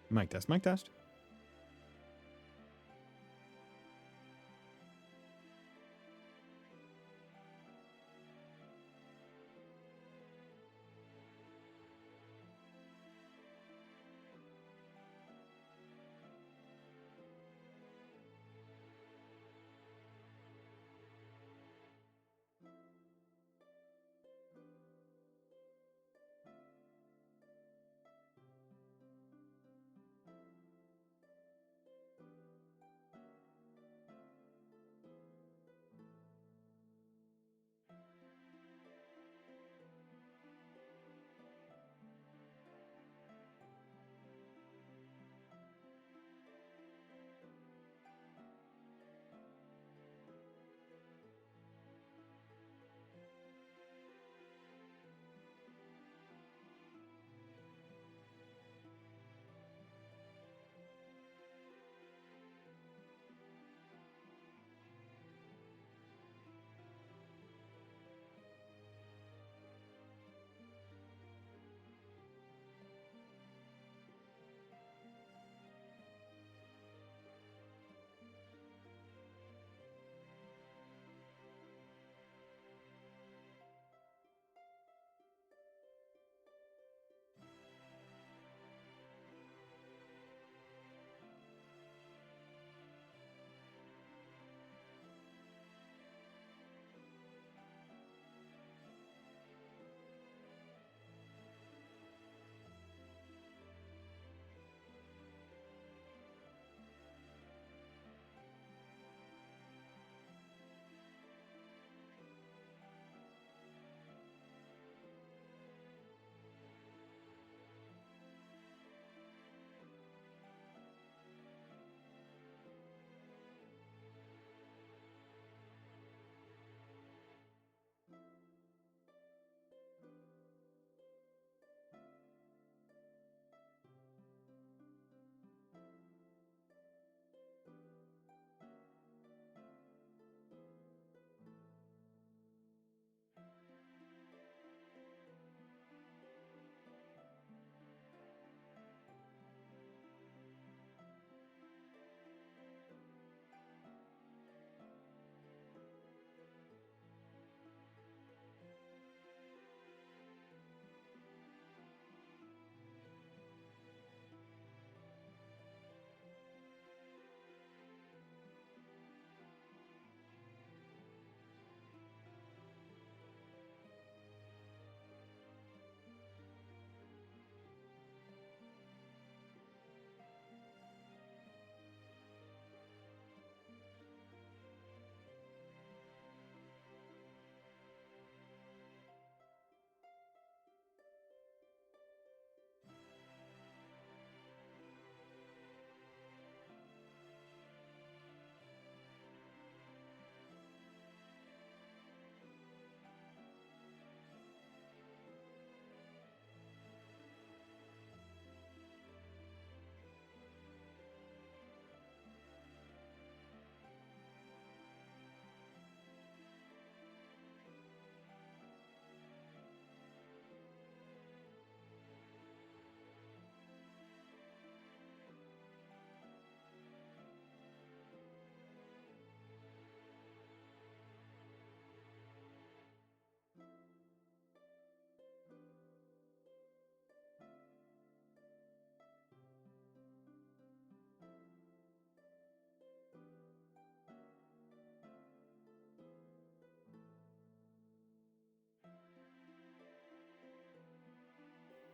Mic test, mic test.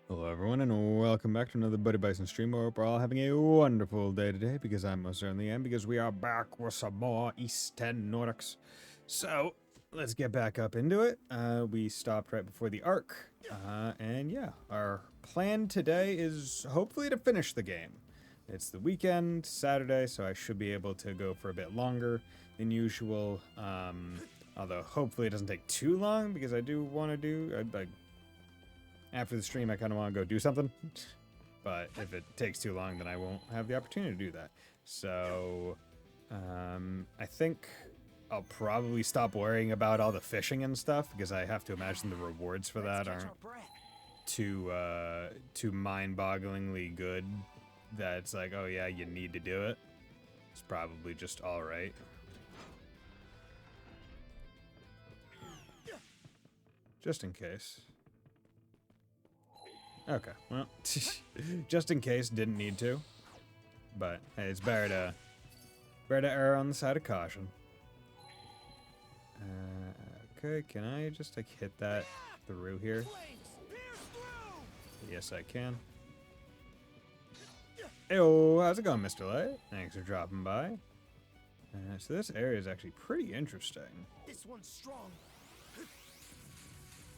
Hello everyone and welcome back to another Buddy Bison stream. I hope we're all having a wonderful day today, because I most certainly am, because we are back with some more East 10 Nordics. So, let's get back up into it. We stopped right before the arc, and yeah, our plan today is hopefully to finish the game. It's the weekend, Saturday, so I should be able to go for a bit longer than usual, although hopefully it doesn't take too long, because I do want to do... after the stream, I kind of want to go do something. But if it takes too long, then I won't have the opportunity to do that. So, I think I'll probably stop worrying about all the fishing and stuff, because I have to imagine the rewards for that aren't too mind-bogglingly good that it's like, oh yeah, you need to do it. It's probably just all right. Just in case. Okay, well, just in case, didn't need to. But hey, it's better to err on the side of caution. Okay, can I just like hit that through here? Yes, I can. Heyo, how's it going, Mr. Light? Thanks for dropping by. So this area is actually pretty interesting. This one's strong.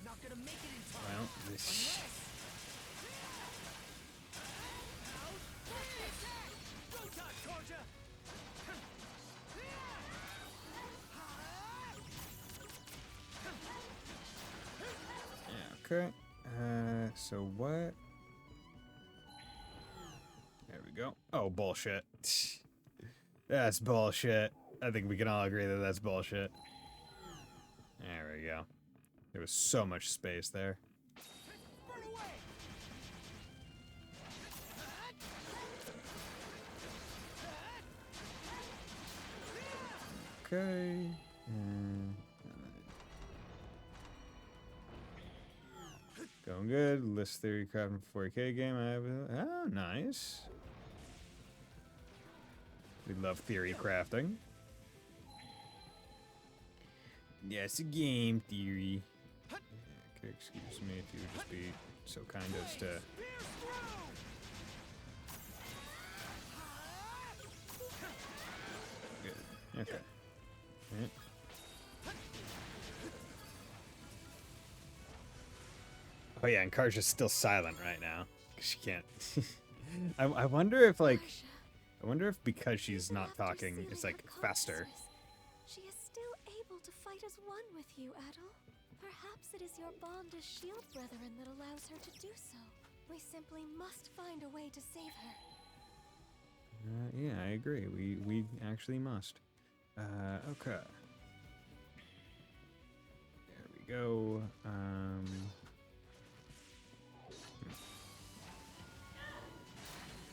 Not gonna make it in time. Well, this... Karja! Yeah, okay. So what? There we go. Oh, bullshit. That's bullshit. I think we can all agree that that's bullshit. There we go. There was so much space there. Okay. Going good. List theory crafting 40k game. I have oh, nice. We love theory crafting. Yes, a game theory. Okay, excuse me if you would just be so kind as to. Good. Okay. Right. Oh yeah, and Karja's still silent right now. She can't. I wonder if like, I wonder if because she's not talking, it's like faster. She is still able to fight as one with you, Adol. Perhaps it is your bond as shield brethren that allows her to do so. We simply must find a way to save her. Yeah, I agree. We actually must. Okay. There we go.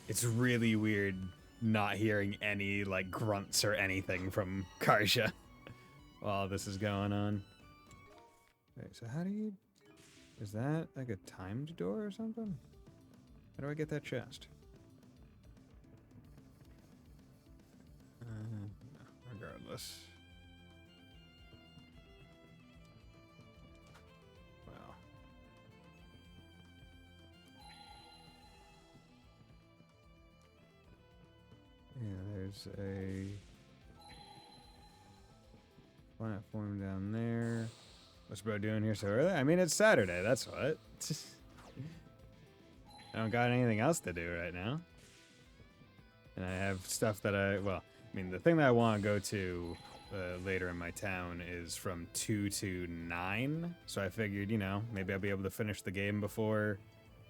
It's really weird not hearing any like grunts or anything from Karja while this is going on. Wait, so how do you... Is that like a timed door or something? How do I get that chest? Regardless. Wow. Yeah, there's a platform down there. What's bro doing here so early? I mean, it's Saturday, that's what. I don't got anything else to do right now. And I have stuff that well, I mean, the thing that I want to go to later in my town is from 2 to 9. So I figured, you know, maybe I'll be able to finish the game before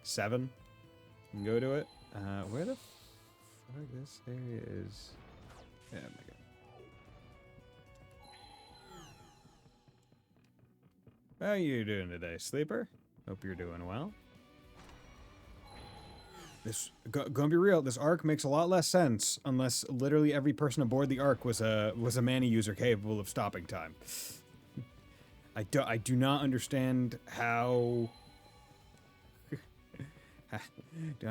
7 and go to it. Where the fuck this area is? Yeah, my God. How are you doing today, sleeper? Hope you're doing well. This gonna be real. This arc makes a lot less sense unless literally every person aboard the arc was a mana user capable of stopping time. I do not understand how. I do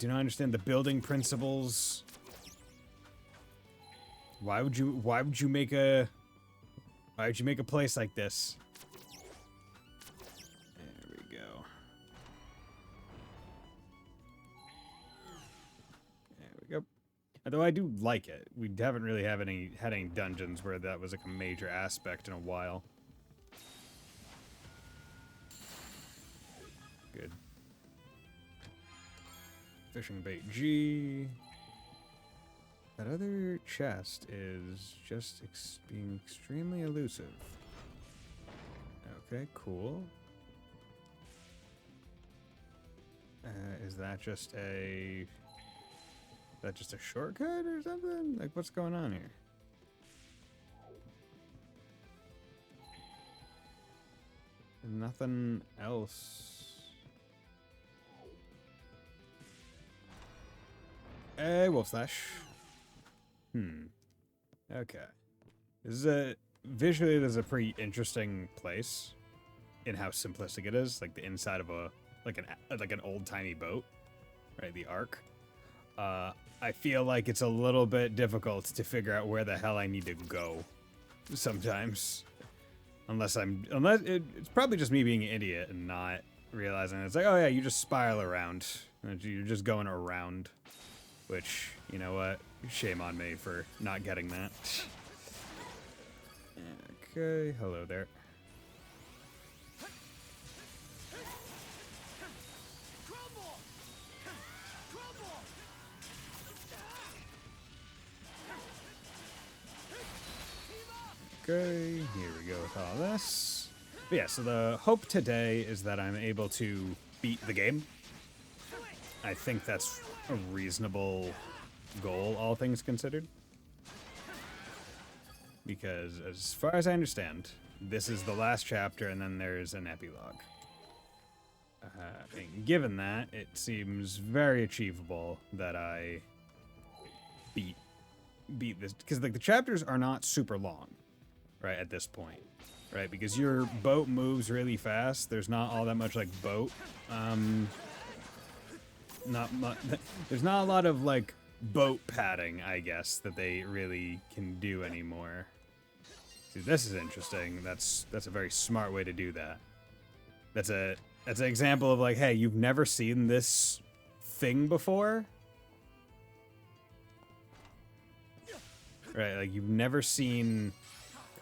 not understand the building principles. Why would you make a place like this? Although I do like it. We haven't really had any dungeons where that was like a major aspect in a while. Good. Fishing bait G. That other chest is just being extremely elusive. Okay, cool. Is that just a... Is that just a shortcut or something? Like, what's going on here? Nothing else. A wolf slash. Okay. This is visually, this is a pretty interesting place in how simplistic it is. Like the inside of like an old timey boat, right? The Ark. I feel like it's a little bit difficult to figure out where the hell I need to go sometimes. Unless it's probably just me being an idiot and not realizing it's like, oh yeah, you just spiral around. You're just going around. Which, you know what? Shame on me for not getting that. Okay, hello there. Crumble! Crumble! Okay, here we go with all this. But yeah, so the hope today is that I'm able to beat the game. I think that's a reasonable goal, all things considered. Because as far as I understand, this is the last chapter and then there's an epilogue. And given that, it seems very achievable that I beat this. Because like the chapters are not super long, right, at this point. Right, because your boat moves really fast. There's not all that much like boat. There's not a lot of like boat padding, I guess, that they really can do anymore. See, this is interesting. That's a very smart way to do that. That's an example of like, hey, you've never seen this thing before, right? Like you've never seen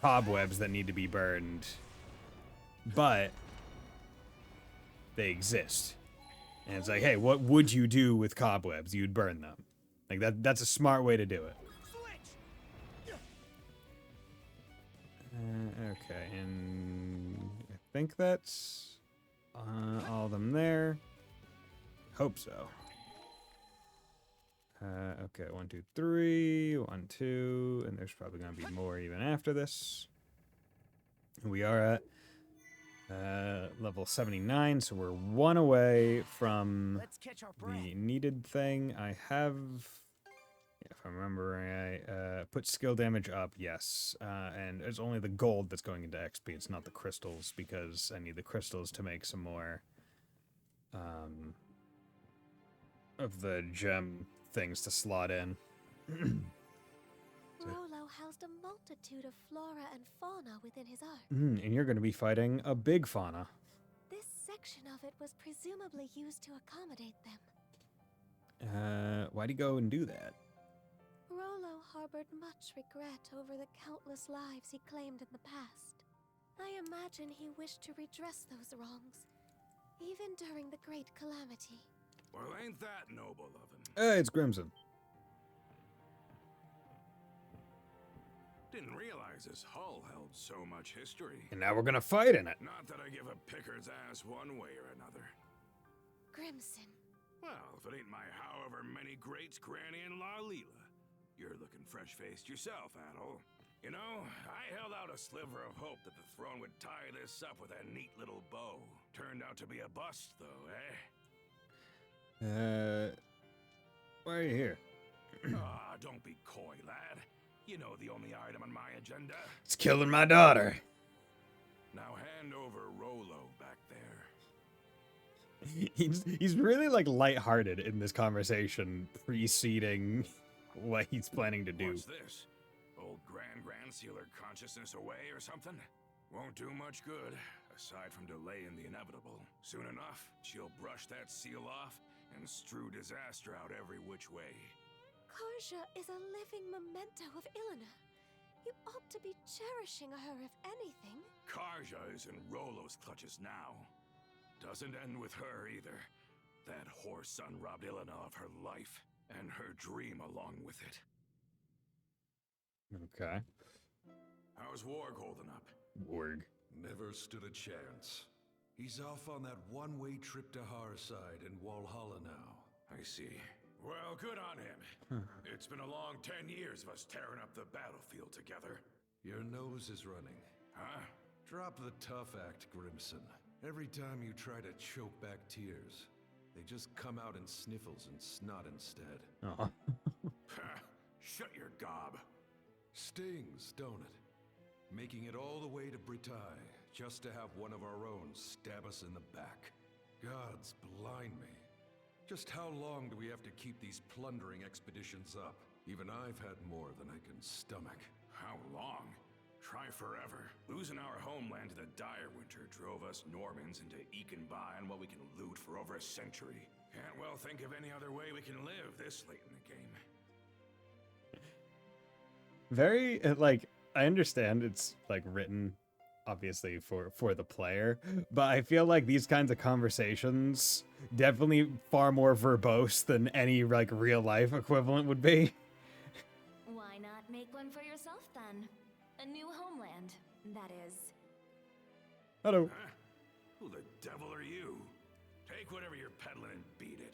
cobwebs that need to be burned, but they exist. And it's like, hey, what would you do with cobwebs? You'd burn them. Like that's a smart way to do it. Okay, and I think that's all of them there. Hope so. Okay, 1, 2, 3, 1, 2, and there's probably gonna be more even after this. We are at level 79, so we're 1 away from Let's catch our breath. the needed thing. I have, if I remember right, put skill damage up, yes. And it's only the gold that's going into XP, it's not the crystals, because I need the crystals to make some more of the gem things to slot in. Rollo housed a multitude of flora and fauna within his Ark. And you're going to be fighting a big fauna. This section of it was presumably used to accommodate them. Why'd he go and do that? Rollo harbored much regret over the countless lives he claimed in the past. I imagine he wished to redress those wrongs, even during the Great Calamity. Well, ain't that noble of him? It's Crimson. Didn't realize his hull held so much history. And now we're going to fight in it. Not that I give a picker's ass one way or another. Grimson. Well, if it ain't my however many greats, Granny and La Leela. You're looking fresh-faced yourself, Adol. You know, I held out a sliver of hope that the throne would tie this up with a neat little bow. Turned out to be a bust, though, eh? Why are you here? Ah, don't be coy, lad. You know the only item on my agenda. It's killing my daughter. Now hand over Rollo back there. He's really like lighthearted in this conversation preceding what he's planning to do. What's this? Old Grand seal her consciousness away or something? Won't do much good, aside from delaying the inevitable. Soon enough, she'll brush that seal off and strew disaster out every which way. Karja is a living memento of Ilona. You ought to be cherishing her, if anything. Karja is in Rollo's clutches now. Doesn't end with her either. That whore son robbed Ilona of her life, and her dream along with it. Okay. How's Warg holding up? Warg. Never stood a chance. He's off on that one-way trip to Harside in Walhalla now. I see. Well, good on him. It's been a long 10 years of us tearing up the battlefield together. Your nose is running. Huh? Drop the tough act, Grimson. Every time you try to choke back tears. They just come out in sniffles and snot instead. Oh. Shut your gob. Stings, don't it? Making it all the way to Bretagne, just to have one of our own stab us in the back. Gods blind me. Just how long do we have to keep these plundering expeditions up? Even I've had more than I can stomach. How long? Try forever. Losing our homeland to the dire winter drove us Normans into eking by on what we can loot for over a century. Can't well think of any other way we can live this late in the game. Very like, I understand it's like written obviously for the player, but I feel like these kinds of conversations definitely far more verbose than any like real life equivalent would be. Why not make one for yourself then? A new homeland, that is. Hello. Huh? Who the devil are you? Take whatever you're peddling and beat it.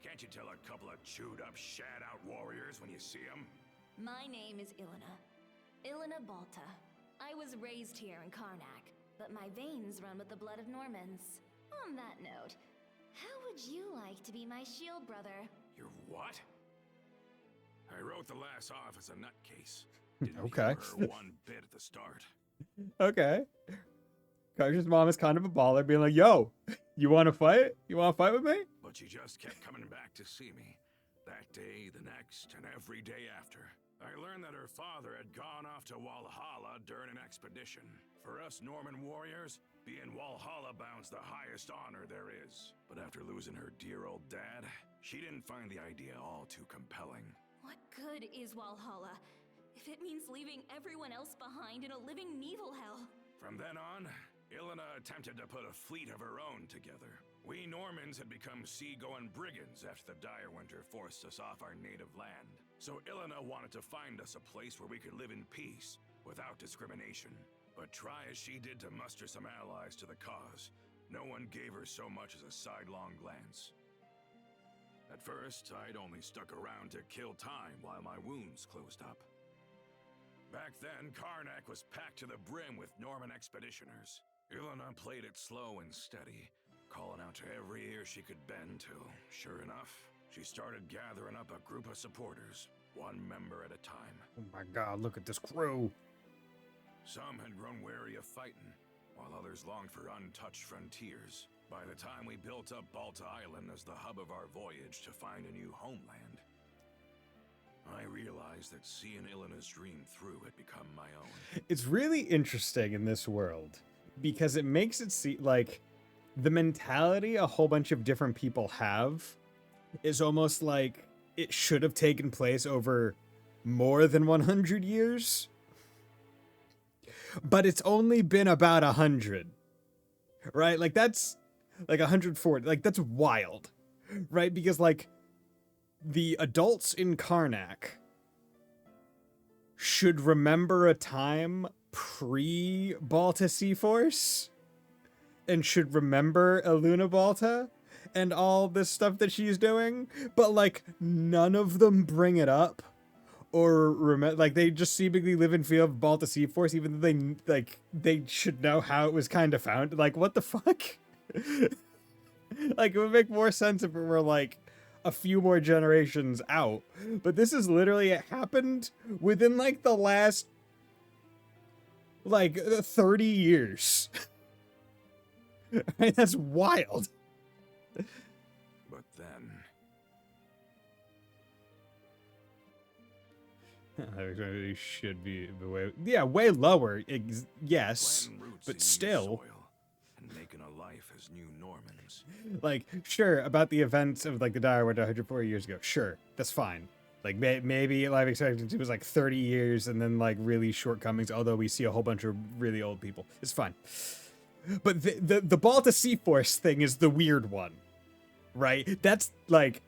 Can't you tell a couple of chewed-up, shat-out warriors when you see them? My name is Ilina. Ilina Balta. I was raised here in Karnak, but my veins run with the blood of Normans. On that note, how would you like to be my shield brother? You're what? I wrote the lass off as a nutcase. Didn't Okay. humor her one bit at the start. Okay. Karja's mom is kind of a baller, being like, yo, you want to fight? You want to fight with me? But she just kept coming back to see me. That day, the next, and every day after. I learned that her father had gone off to Walhalla during an expedition. For us Norman warriors, being Walhalla bound's the highest honor there is. But after losing her dear old dad, she didn't find the idea all too compelling. What good is Walhalla if it means leaving everyone else behind in a living Nibelhell? From then on, Ilina attempted to put a fleet of her own together. We Normans had become sea-going brigands after the dire winter forced us off our native land. So Ilina wanted to find us a place where we could live in peace, without discrimination. But try as she did to muster some allies to the cause, no one gave her so much as a sidelong glance. At first, I'd only stuck around to kill time while my wounds closed up. Back then, Karnak was packed to the brim with Norman expeditioners. Ilina played it slow and steady, calling out to every ear she could bend till, sure enough, she started gathering up a group of supporters, one member at a time. Oh my god, look at this crew. Some had grown weary of fighting, while others longed for untouched frontiers. By the time we built up Balta Island as the hub of our voyage to find a new homeland, I realized that seeing Ilina's dream through had become my own. It's really interesting in this world because it makes it seem like the mentality a whole bunch of different people have is almost like it should have taken place over more than 100 years. But it's only been about 100. Right? Like that's like 140. Like that's wild. Right? Because like the adults in Karnak should remember a time pre-Balta Sea Force and should remember Iluna Balta and all this stuff that she's doing, but like none of them bring it up or remember. Like they just seemingly live in fear of Balta Sea Force, even though they should know how it was kind of found. Like what the fuck? Like it would make more sense if it were like a few more generations out, but this is literally, it happened within like the last like 30 years. Right? That's wild. But then, It should be way lower. Yes, planting roots but in new still, soil and making a life as new Normans. like, sure, about the events of like the Dire Winter 140 years ago. Sure, that's fine. Like maybe life expectancy was like 30 years and then like really shortcomings. Although we see a whole bunch of really old people, it's fine. But the Balta Sea Force thing is the weird one, right? That's like,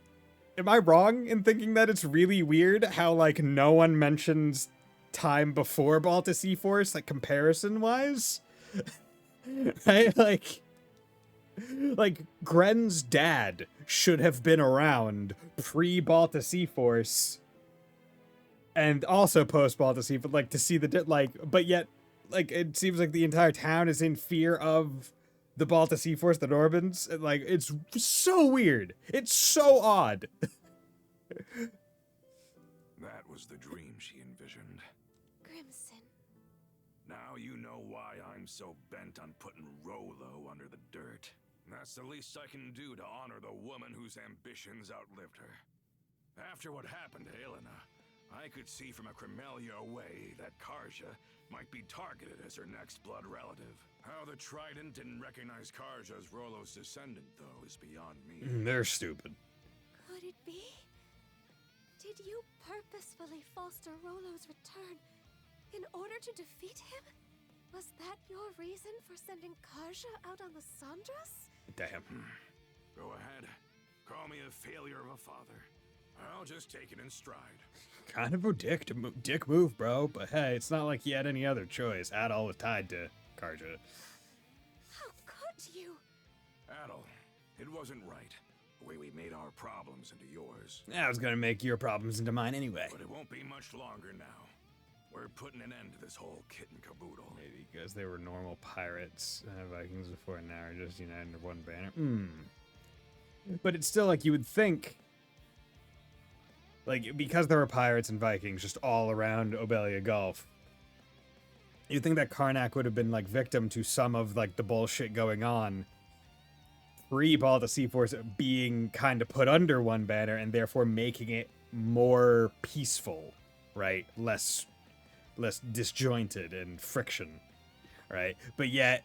am I wrong in thinking that it's really weird how like no one mentions time before Balta Sea Force, like comparison wise? Right? Like Gren's dad should have been around pre-Balta Sea Force and also post-Balta Sea, but like to see the but yet like it seems like the entire town is in fear of the Balta Sea Force, the Normans. And, like, it's so weird. It's so odd. That was the dream she envisioned. Crimson. Now you know why I'm so bent on putting Rolo under the dirt. That's the least I can do to honor the woman whose ambitions outlived her. After what happened to Elena, I could see from a Cremelia away that Karja might be targeted as her next blood relative. How the Trident didn't recognize Karja as Rolo's descendant, though, is beyond me. They're stupid. Could it be? Did you purposefully foster Rolo's return in order to defeat him? Was that your reason for sending Karja out on the Sandras? Damn. Go ahead. Call me a failure of a father. I'll just take it in stride. Kind of a dick move, bro. But hey, it's not like he had any other choice. Adol was tied to Karja. How could you? Adol, it wasn't right. The way we made our problems into yours. I was gonna make your problems into mine anyway. But it won't be much longer now. We're putting an end to this whole kit and caboodle. Maybe because they were normal pirates. Vikings before now are just united under one banner. But it's still like you would think. Like, because there were pirates and Vikings just all around Obelia Gulf, you'd think that Karnak would have been, like, victim to some of, like, the bullshit going on pre-Balta Sea Force being kind of put under one banner and therefore making it more peaceful, right? Less disjointed and friction, right? But yet,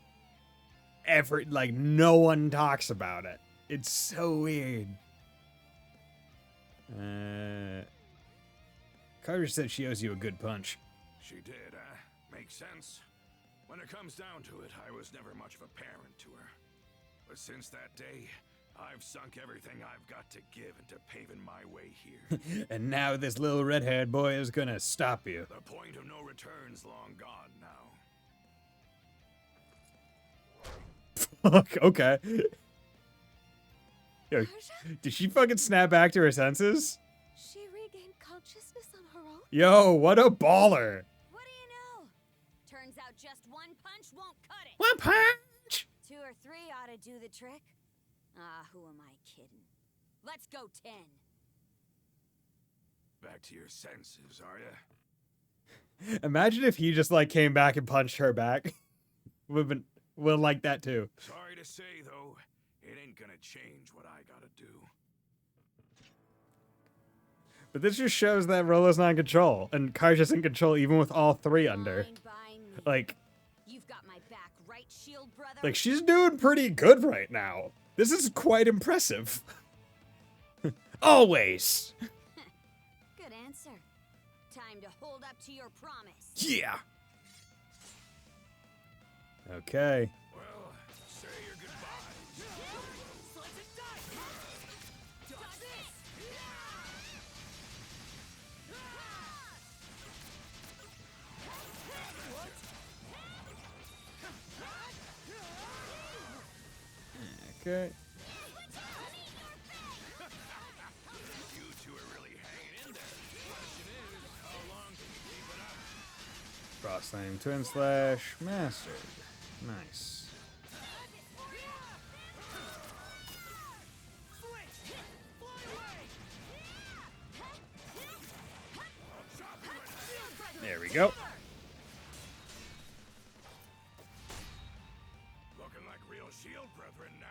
no one talks about it. It's so weird. Carter said she owes you a good punch. She did, huh? Makes sense. When it comes down to it, I was never much of a parent to her. But since that day, I've sunk everything I've got to give into paving my way here. And now this little red-haired boy is gonna stop you. The point of no return's long gone now. Fuck, okay. Yo, Karja? did she fucking snap back to her senses? She regained consciousness on her own? Yo, what a baller. What do you know? Turns out just one punch won't cut it. One punch! 2 or 3 ought to do the trick. Ah, who am I kidding? Let's go 10. Back to your senses, are ya? Imagine if he just, like, came back and punched her back. Would like that, too. Sorry to say, though, it ain't gonna change what I gotta do. But this just shows that Rolo's not in control, and Karja's in control even with all 3 under. Fine by me. Like, You've got my back, right, shield brother? Like, she's doing pretty good right now. This is quite impressive. Always. Good answer. Time to hold up to your promise. Yeah. Okay. Well, say your goodbyes. Slice and dice! Dodge this! Okay. You two are really hanging in there. Question is, how long can you keep it up? Cross lane, twin slash, mastered. Nice. Switch! Fly away! There we go. Looking like real shield brethren now.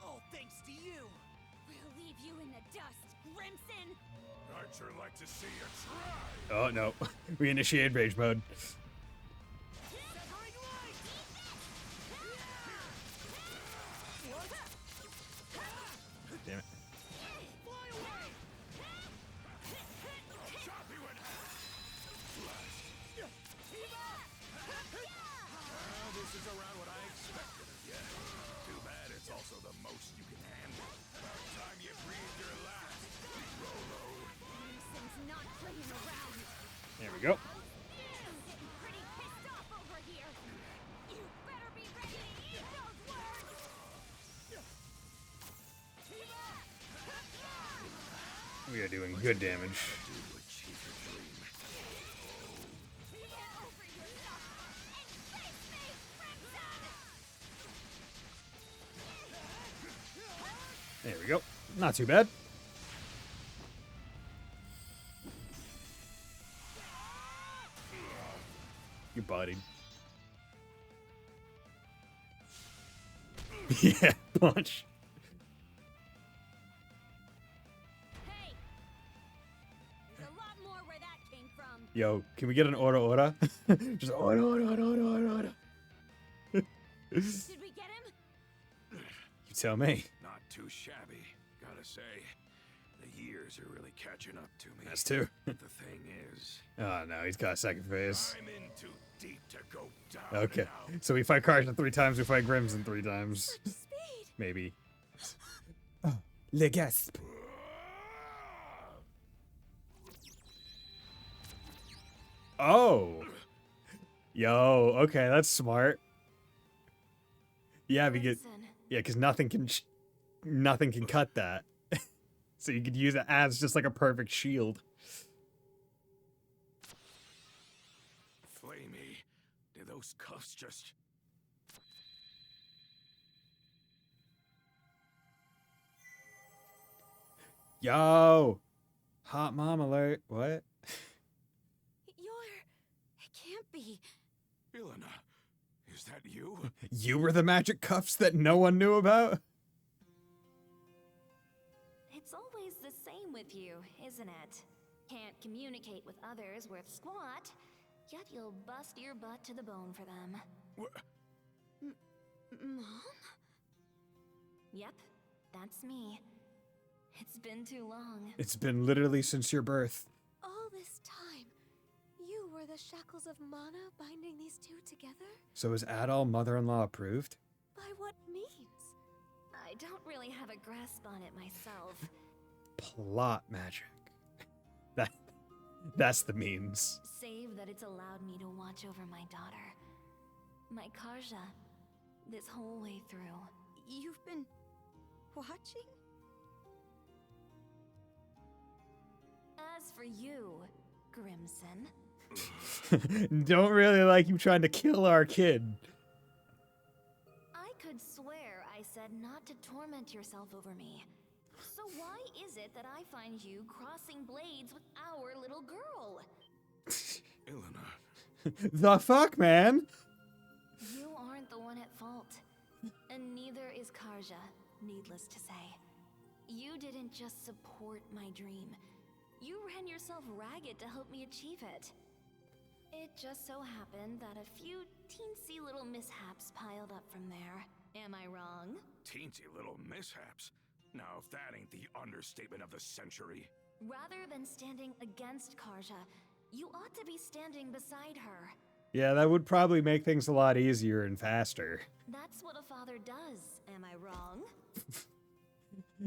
All thanks to you! We'll leave you in the dust, Grimson! I'd sure like to see you try. Oh, no. We initiated rage mode. Severing light! Damn it. Fly away! Chop you in half. Well, this is around what I expected of you. Too bad it's also the most you can handle. About time you breathed your last, Rolo. Grimson's not playing around. There we go. I'm getting pretty pissed off over here. You better be ready to eat those words! We are doing good damage. To achieve your dream. Get over yourself and face me, Grimson! There we go. Not too bad. You bodied. Yeah, punch. Hey! There's a lot more where that came from. Yo, can we get an order? Just order. Did we get him? You tell me. Not too shabby, gotta say. The years are really catching up to me. That's two. The thing is, Oh no, he's got a second phase. I'm in too deep to go down. Okay, and out. so we fight Karja 3 times, we fight Grimson 3 times. Such speed! Maybe. Oh, le gasp. Oh. Yo, okay, that's smart. Yeah, because Listen, because nothing can cut that. So you could use it as just like a perfect shield. Flamey, did those cuffs just... Yo, hot mom alert. What? It can't be. Ilana, is that you? You were the magic cuffs that no one knew about? it's always the same with you, isn't it? Can't communicate with others worth squat, yet you'll bust your butt to the bone for them. Mom? Yep, that's me. It's been too long. It's been literally since your birth. All this time, you were the shackles of mana binding these two together? So is Adol mother-in-law approved? By what means? I don't really have a grasp on it myself. Plot magic. That's the means. Save that it's allowed me to watch over my daughter. My Karja. This whole way through. You've been watching? As for you, Grimson, Don't really like you trying to kill our kid. I could swear I said not to torment yourself over me. So why is it that I find you crossing blades with our little girl? Ilana, The fuck, man? You aren't the one at fault. And neither is Karja, needless to say. You didn't just support my dream. You ran yourself ragged to help me achieve it. It just so happened that a few teensy little mishaps piled up from there. Am I wrong? teensy little mishaps. Now, if that ain't the understatement of the century. Rather than standing against Karja, you ought to be standing beside her. Yeah, that would probably make things a lot easier and faster. That's what a father does, am I wrong?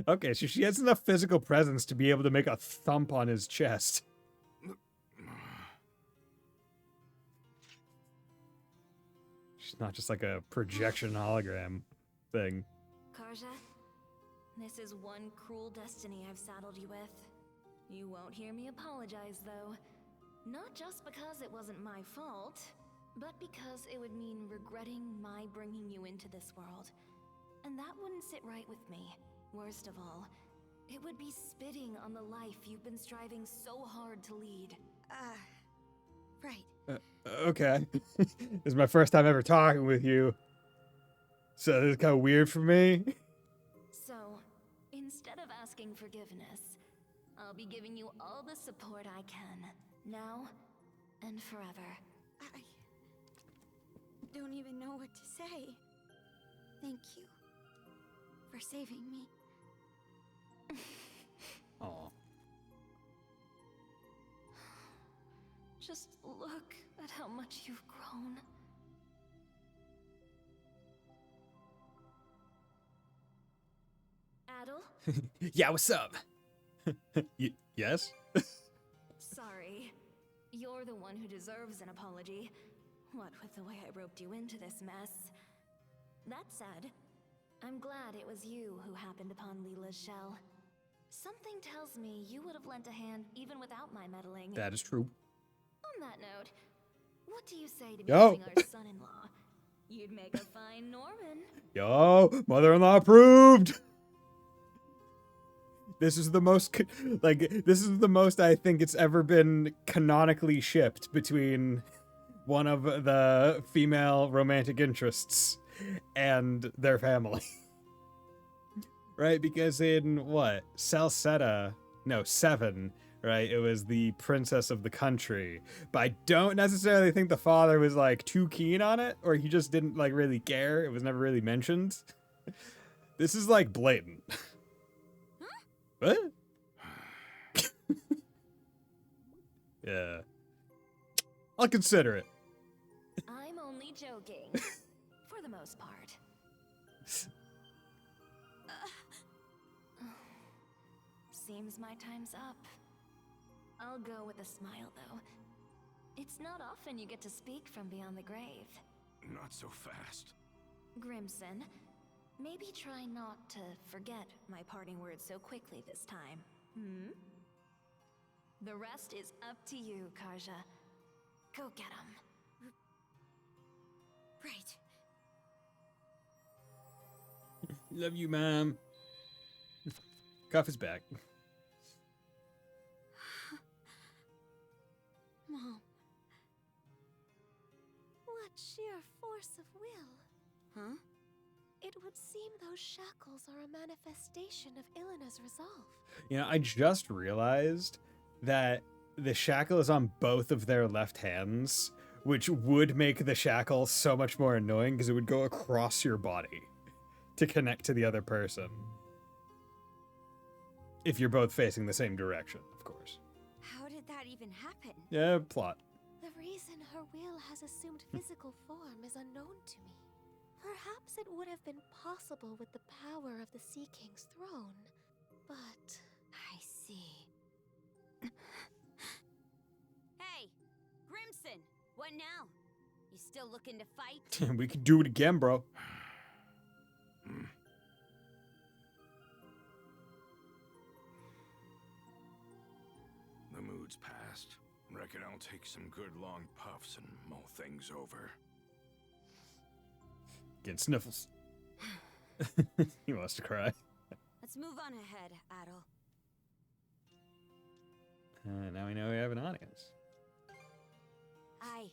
Okay, so she has enough physical presence to be able to make a thump on his chest. She's not just like a projection hologram thing. Karja, this is one cruel destiny I've saddled you with. You won't hear me apologize, though. Not just because it wasn't my fault, but because it would mean regretting my bringing you into this world. And that wouldn't sit right with me. Worst of all, it would be spitting on the life you've been striving so hard to lead. Right. Okay. This is my first time ever talking with you. So this is kind of weird for me. So, instead of asking forgiveness, I'll be giving you all the support I can, now and forever. I don't even know what to say. Thank you for saving me. Aw. Just look at how much you've grown. Adol? Yeah, what's up? Yes? Sorry. You're the one who deserves an apology. What with the way I roped you into this mess. That said, I'm glad it was you who happened upon Leela's shell. Something tells me you would have lent a hand even without my meddling. That is true. On that note, what do you say to Yo. becoming our son-in-law? You'd make a fine Norman. Yo, mother-in-law approved! This is the most, this is the most I think it's ever been canonically shipped between one of the female romantic interests and their family. Right? Because in what? Salsetta, no, 7, right? It was the princess of the country. But I don't necessarily think the father was like too keen on it, or he just didn't like really care. It was never really mentioned. This is like blatant. What? Yeah. I'll consider it. I'm only joking. For the most part. Seems my time's up. I'll go with a smile, though. It's not often you get to speak from beyond the grave. Not so fast. Grimson, maybe try not to forget my parting words so quickly this time. The rest is up to you, Karja. Go get him. Right. Love you, Mom. Cuff is back. Mom. What sheer force of will. Huh? It would seem those shackles are a manifestation of Ilena's resolve. You know, I just realized that the shackle is on both of their left hands, which would make the shackle so much more annoying because it would go across your body to connect to the other person. If you're both facing the same direction, of course. How did that even happen? Yeah, plot. The reason her will has assumed physical form is unknown to me. Perhaps it would have been possible with the power of the Sea King's throne, but... I see. Hey, Grimson, what now? You still looking to fight? We could do it again, bro. The mood's passed. Reckon I'll take some good long puffs and mull things over. Getting sniffles. He wants to cry. Let's move on ahead, Adol. Now we know we have an audience. I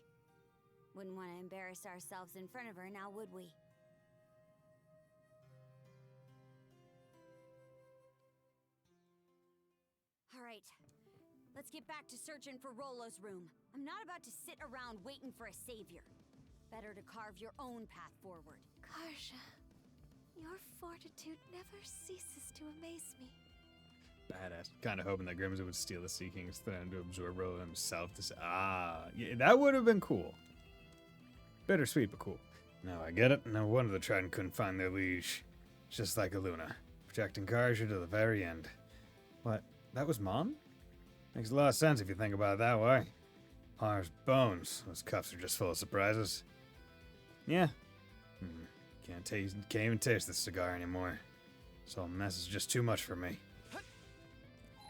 wouldn't want to embarrass ourselves in front of her now, would we? All right, let's get back to searching for Rolo's room. I'm not about to sit around waiting for a savior. Better to carve your own path forward. Karja, your fortitude never ceases to amaze me. Badass. Kind of hoping that Grimson would steal the Sea King's throne to absorb Rolo himself to say, yeah, that would have been cool. Bittersweet, but cool. Now I get it. No wonder the Trident couldn't find their liege. Just like Illuna, protecting Karja to the very end. What? That was Mom? Makes a lot of sense if you think about it that way. Har's bones. Those cuffs are just full of surprises. Yeah. Can't even taste this cigar anymore. This whole mess is just too much for me.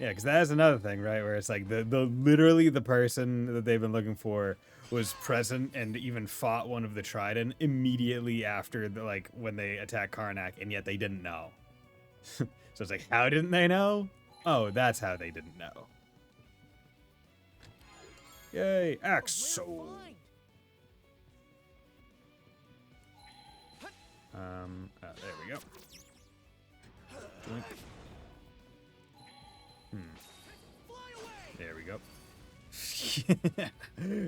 Yeah, because that is another thing, right? Where it's like the literally the person that they've been looking for was present and even fought one of the Trident immediately after when they attacked Karnak, and yet they didn't know. So it's like, how didn't they know? Oh, that's how they didn't know. Yay, Axo. There we go. Doink. There we go.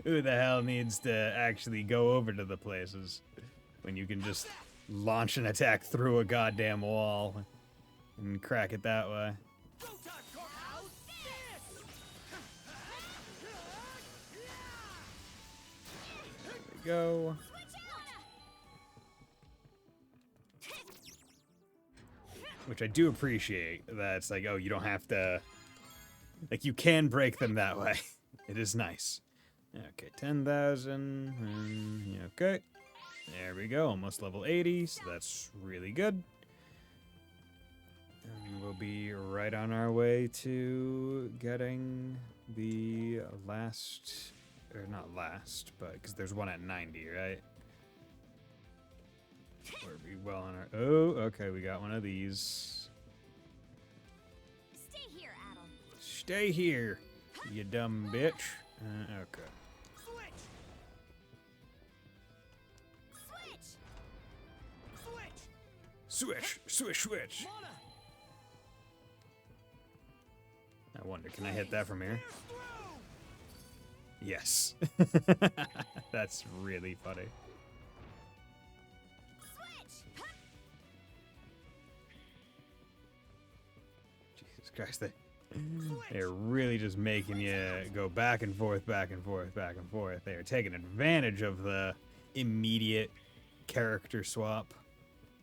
Who the hell needs to actually go over to the places when you can just launch an attack through a goddamn wall and crack it that way? There we go. Which I do appreciate, that it's like, oh, you don't have to, like, you can break them that way. It is nice. Okay, 10,000, okay. There we go, almost level 80, so that's really good. And we'll be right on our way to getting the last, or not last, but, because there's one at 90, right? We'll be well on our, oh, okay, we got one of these. Is Stay here, you dumb bitch. Okay. Switch. I wonder, can I hit that from here? Yes. That's really funny. Jesus Christ, they're really just making you go back and forth, back and forth, back and forth. They are taking advantage of the immediate character swap,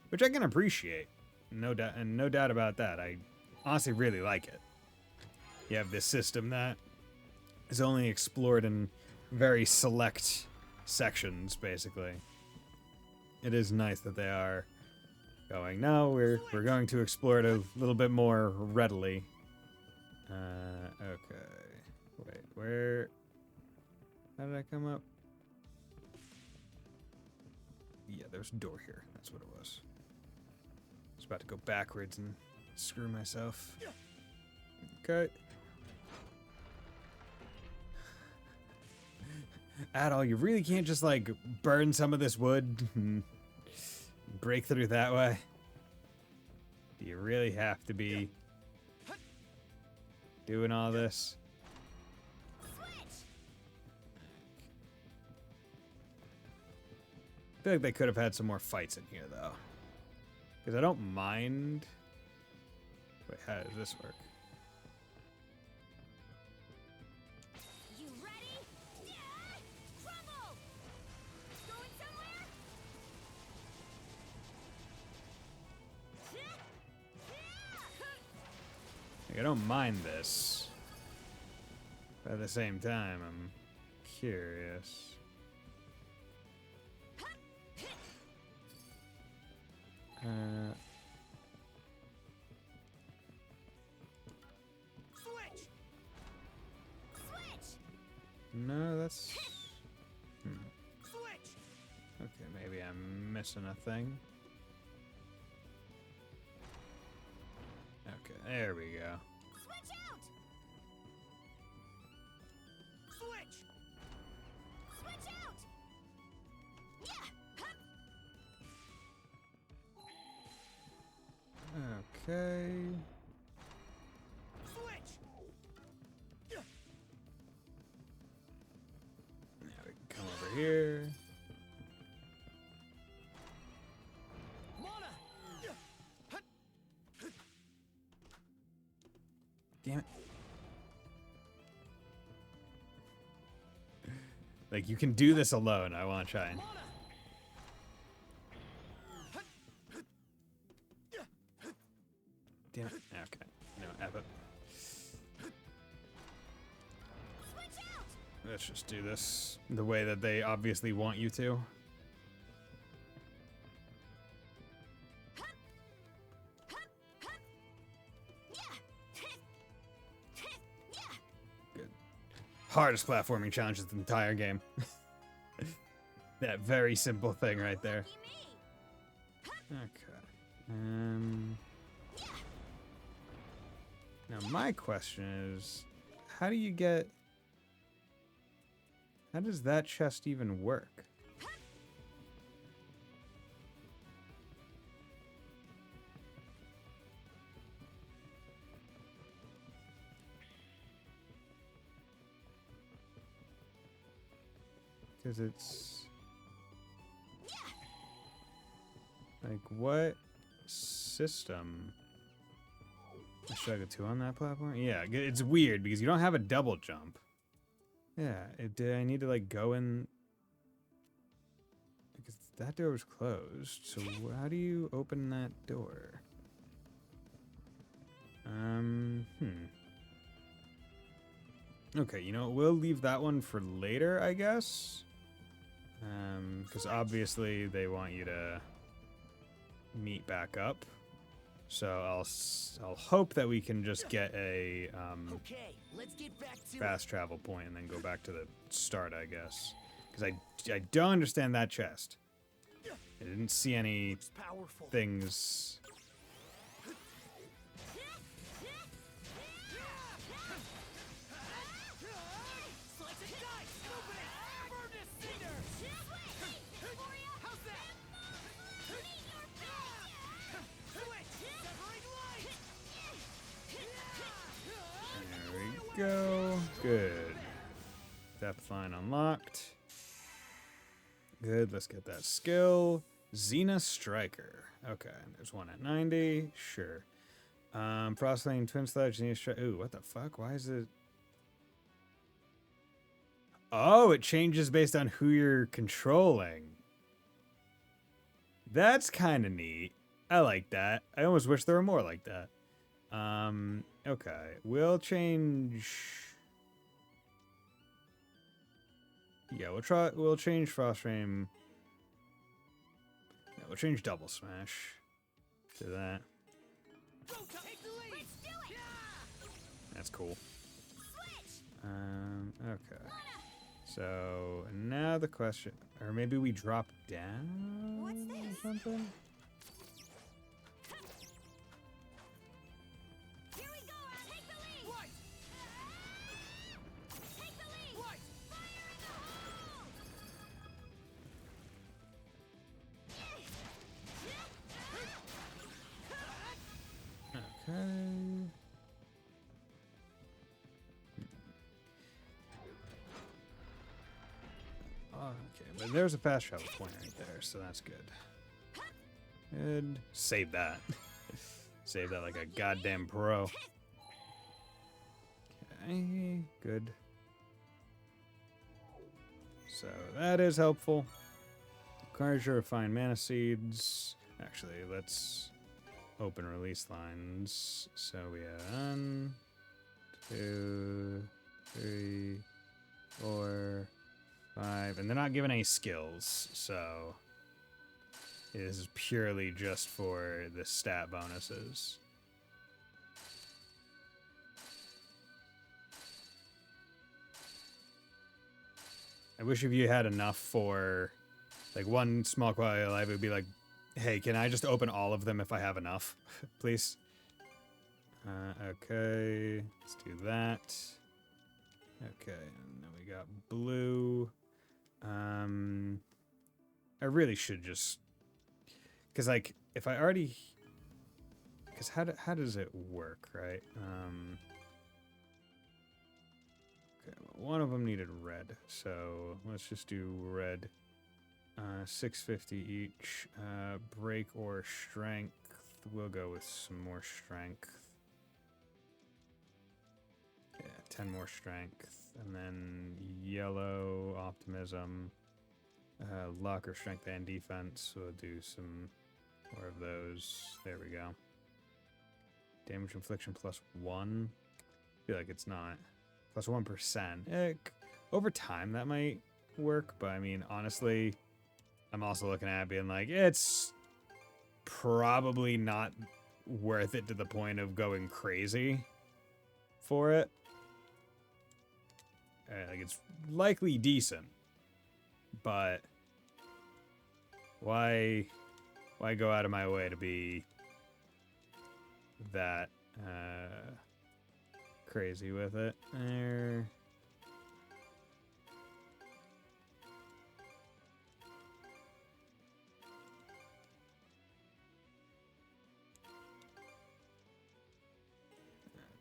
which I can appreciate. No doubt, and no doubt about that. I honestly really like it. You have this system that is only explored in very select sections, basically. It is nice that they are going, no, we're going to explore it a little bit more readily. Okay. Wait, where? How did I come up? Yeah, there's a door here. That's what it was. I was about to go backwards and screw myself. Okay. Adol, you really can't just, like, burn some of this wood and break through that way. Do you really have to be doing all this? I feel like they could have had some more fights in here, though. Because I don't mind... Wait, how does this work? I don't mind this, but at the same time, I'm curious. No, that's... Okay, maybe I'm missing a thing. Okay, there we go. Switch out! Switch out! Yeah. Okay. Now we can come over here. Damn it. Like, you can do this alone. I want to try and... Damn it. Okay. No, F it. Let's just do this the way that they obviously want you to. Hardest platforming challenge of the entire game. That very simple thing right there. Okay. Now my question is, how do you get... How does that chest even work? Because it's... Like, what system? Should I go 2 on that platform? Yeah, it's weird because you don't have a double jump. Yeah, did I need to, like, go in... Because that door was closed, so how do you open that door? Okay, you know, we'll leave that one for later, I guess. Because obviously they want you to meet back up. So I'll hope that we can just get a Okay, let's get back to fast travel point and then go back to the start, I guess. Because I don't understand that chest. I didn't see any It's powerful. things. go. Good. Depth line unlocked. Good, let's get that skill. Xena Striker. Okay, there's one at 90. Sure. Frostlane, Twin Sledge, Xena Striker. Ooh, what the fuck? Why is it... Oh, it changes based on who you're controlling. That's kind of neat. I like that. I almost wish there were more like that. Okay. We'll change... Yeah, we'll change Frostframe. Yeah, we'll change Double Smash to that. That's cool. Okay. So now the question, or maybe we drop down or something? Here we go, take the lead! What? Take the lead! What? Fire in the hole! Okay. Okay, but there's a fast travel point right there, so that's good. Good. Save that. Save that like a goddamn pro. Okay, good. So that is helpful. Karja, refined mana seeds. Actually, let's open release lines. So we have 1, 2, 3, 4, 5, and they're not given any skills, so it is purely just for the stat bonuses. I wish if you had enough for like one small quality of life, it would be like, hey, can I just open all of them if I have enough, please? Okay, let's do that. Okay, and then we got blue. I really should just, because like if I already, because how does it work, right? Okay, well, one of them needed red, so let's just do red. 650 each. Break or strength. We'll go with some more strength. Yeah, 10 more strength. And then yellow, optimism. Luck or strength and defense. We'll do some more of those. There we go. Damage infliction +1. I feel like it's not. +1%. Over time that might work, but I mean, honestly, I'm also looking at it being like, it's probably not worth it to the point of going crazy for it. Like, it's likely decent, but why go out of my way to be that crazy with it? There.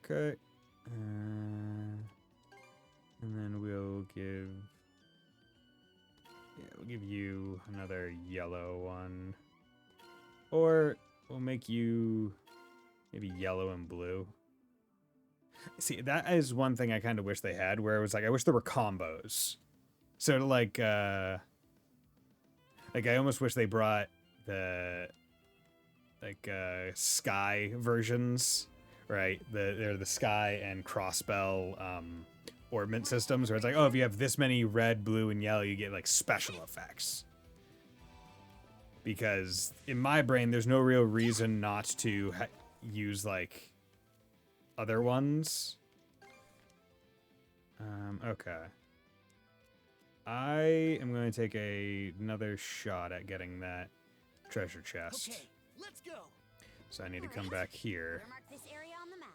Okay. And then we'll give you another yellow one. Or we'll make you maybe yellow and blue. See, that is one thing I kind of wish they had, where it was like, I wish there were combos. So like I almost wish they brought the sky versions. Right, they're the sky and crossbell ornament systems, where it's like, oh, if you have this many red, blue, and yellow, you get like special effects. Because in my brain, there's no real reason not to use like other ones. Okay. I am going to take another shot at getting that treasure chest. Okay, let's go. So I need to come back here. Mark this area on the map.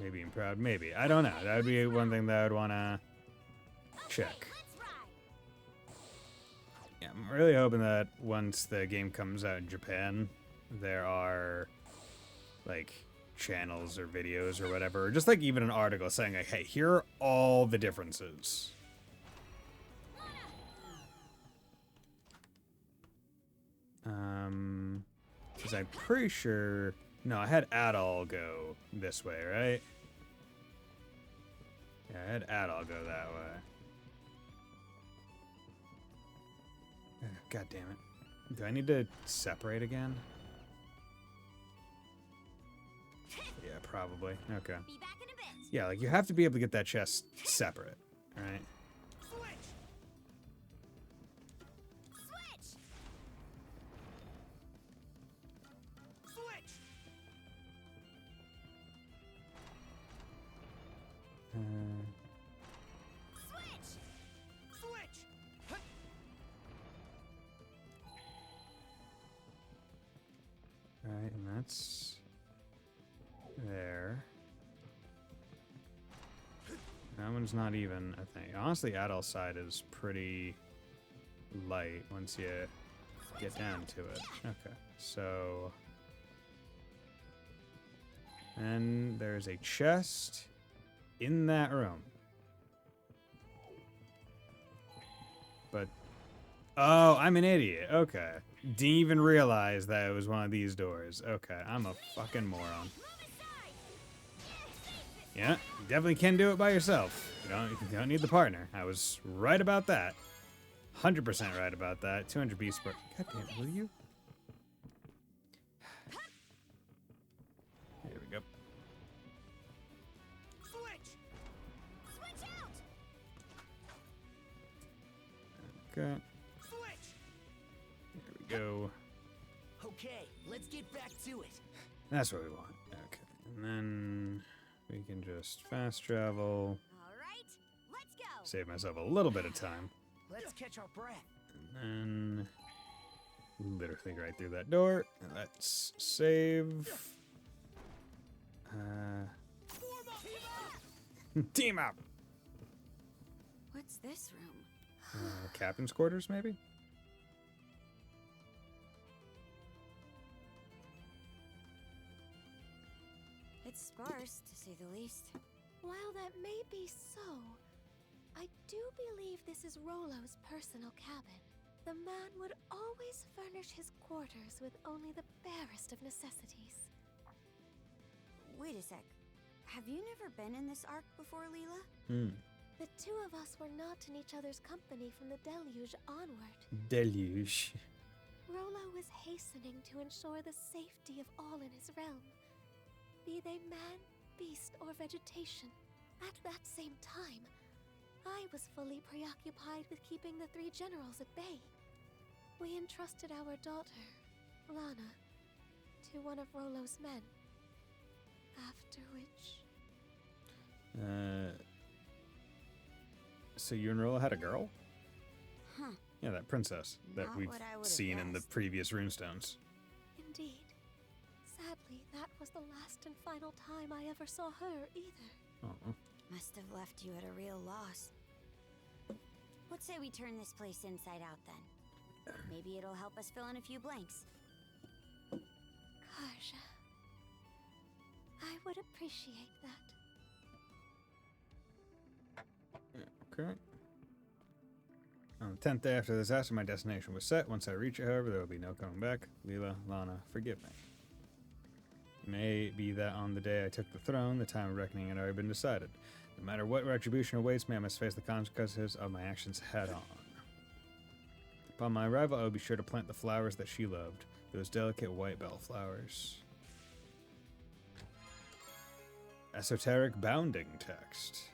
Maybe I'm proud. Maybe. I don't know. That would be one thing that I would want to check. Let's ride. Yeah, I'm really hoping that once the game comes out in Japan, there are like channels or videos or whatever, or just like even an article saying like, hey, here are all the differences. Because I'm pretty sure, no, I had Adol go this way, right? Yeah, I had Adol go that way. God damn it. Do I need to separate again? Yeah, probably. Okay. Be back in a bit. Yeah, like you have to be able to get that chest separate, right? Switch! Switch! Switch! Switch! Switch! Huh. Alright, and that's there. That one's not even a thing. Honestly, Adol's side is pretty light once you get down to it. Okay, so... And there's a chest in that room. But... Oh, I'm an idiot. Okay. Didn't even realize that it was one of these doors. Okay, I'm a fucking moron. Yeah, you definitely can do it by yourself. You don't need the partner. I was right about that. 100% right about that. 200 beasts per... God damn, will you? There we go. Switch! Switch out! Okay, Switch! there we go. Okay, let's get back to it. That's what we want. Okay, and then we can just fast travel. All right, let's go. Save myself a little bit of time. Let's catch our breath. And then literally right through that door. Let's save. Team up. What's this room? Captain's quarters, maybe? It's sparse, to say the least. While that may be so, I do believe this is Rollo's personal cabin. The man would always furnish his quarters with only the barest of necessities. Wait a sec. Have you never been in this arc before, Leela? The two of us were not in each other's company from the deluge onward. Deluge. Rollo was hastening to ensure the safety of all in his realm, be they man, beast, or vegetation. At that same time, I was fully preoccupied with keeping the three generals at bay. We entrusted our daughter, Lana, to one of Rollo's men. After which... So you and Rolla had a girl? Huh. Yeah, that princess that Not we've what I would've seen in the guessed. previous runestones. Indeed. Sadly, that was the last and final time I ever saw her either. Oh. Must have left you at a real loss. Let's say we turn this place inside out then. Maybe it'll help us fill in a few blanks. Karja. I would appreciate that. Okay. On the 10th day after the disaster, my destination was set. Once I reach it, however, there will be no coming back. Leela, Lana, forgive me. It may be that on the day I took the throne, the time of reckoning had already been decided. No matter what retribution awaits me, I must face the consequences of my actions head on. Upon my arrival, I will be sure to plant the flowers that she loved, those delicate white bell flowers. Esoteric bounding text.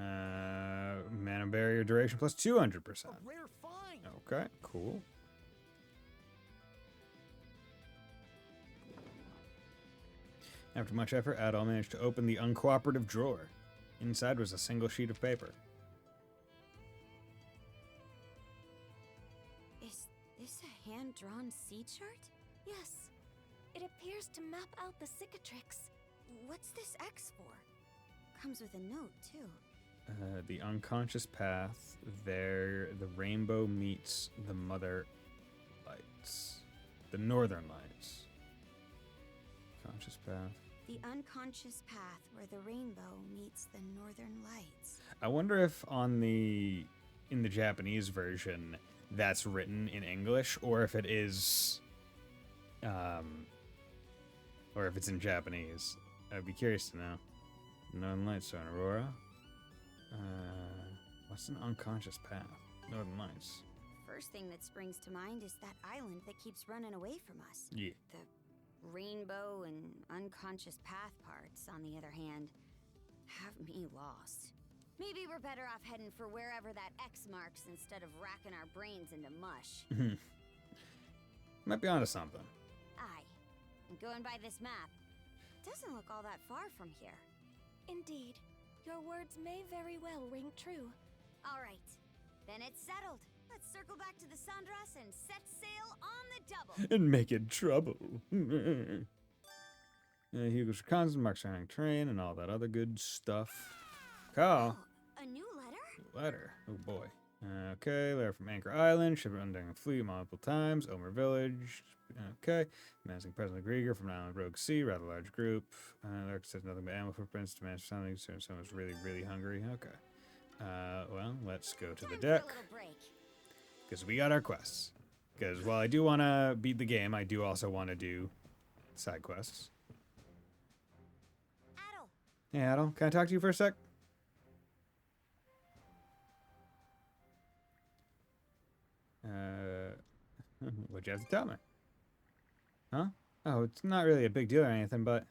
Mana barrier duration plus 200%. A rare find. Okay, cool. After much effort, Adol managed to open the uncooperative drawer. Inside was a single sheet of paper. Is this a hand-drawn sea chart? Yes. It appears to map out the cicatrix. What's this X for? Comes with a note, too. The unconscious path, there the rainbow meets the mother lights. The northern lights. Unconscious path. The unconscious path where the rainbow meets the northern lights. I wonder if in the Japanese version that's written in English, or if it is, or if it's in Japanese. I'd be curious to know. Northern Lights are an aurora. What's an unconscious path? Northern Lights. First thing that springs to mind is that island that keeps running away from us. Yeah. The rainbow and unconscious path parts, on the other hand, have me lost. Maybe we're better off heading for wherever that X marks instead of racking our brains into mush. Might be onto something. Aye. And going by this map, it doesn't look all that far from here. Indeed, your words may very well ring true. All right. Then it's settled. Let's circle back to the Sandras and set sail on the double. And make it trouble. Hugo's constant marks running train and all that other good stuff. Call. Oh, a new letter? Letter. Oh boy. Okay, letter from Anchor Island. Ship undoing a fleet multiple times. Omer Village. Okay. Menacing President Grieger from an island Rogue Sea. Rather large group. Letter says nothing but animal footprints. Demands something. So someone's really, really hungry. Okay. Well, let's go to the Time deck. for a little break. Because we got our quests. Because while I do want to beat the game, I do also want to do side quests. Adol, Hey, Adol, can I talk to you for a sec? What'd you have to tell me? Huh? Oh, it's not really a big deal or anything, but...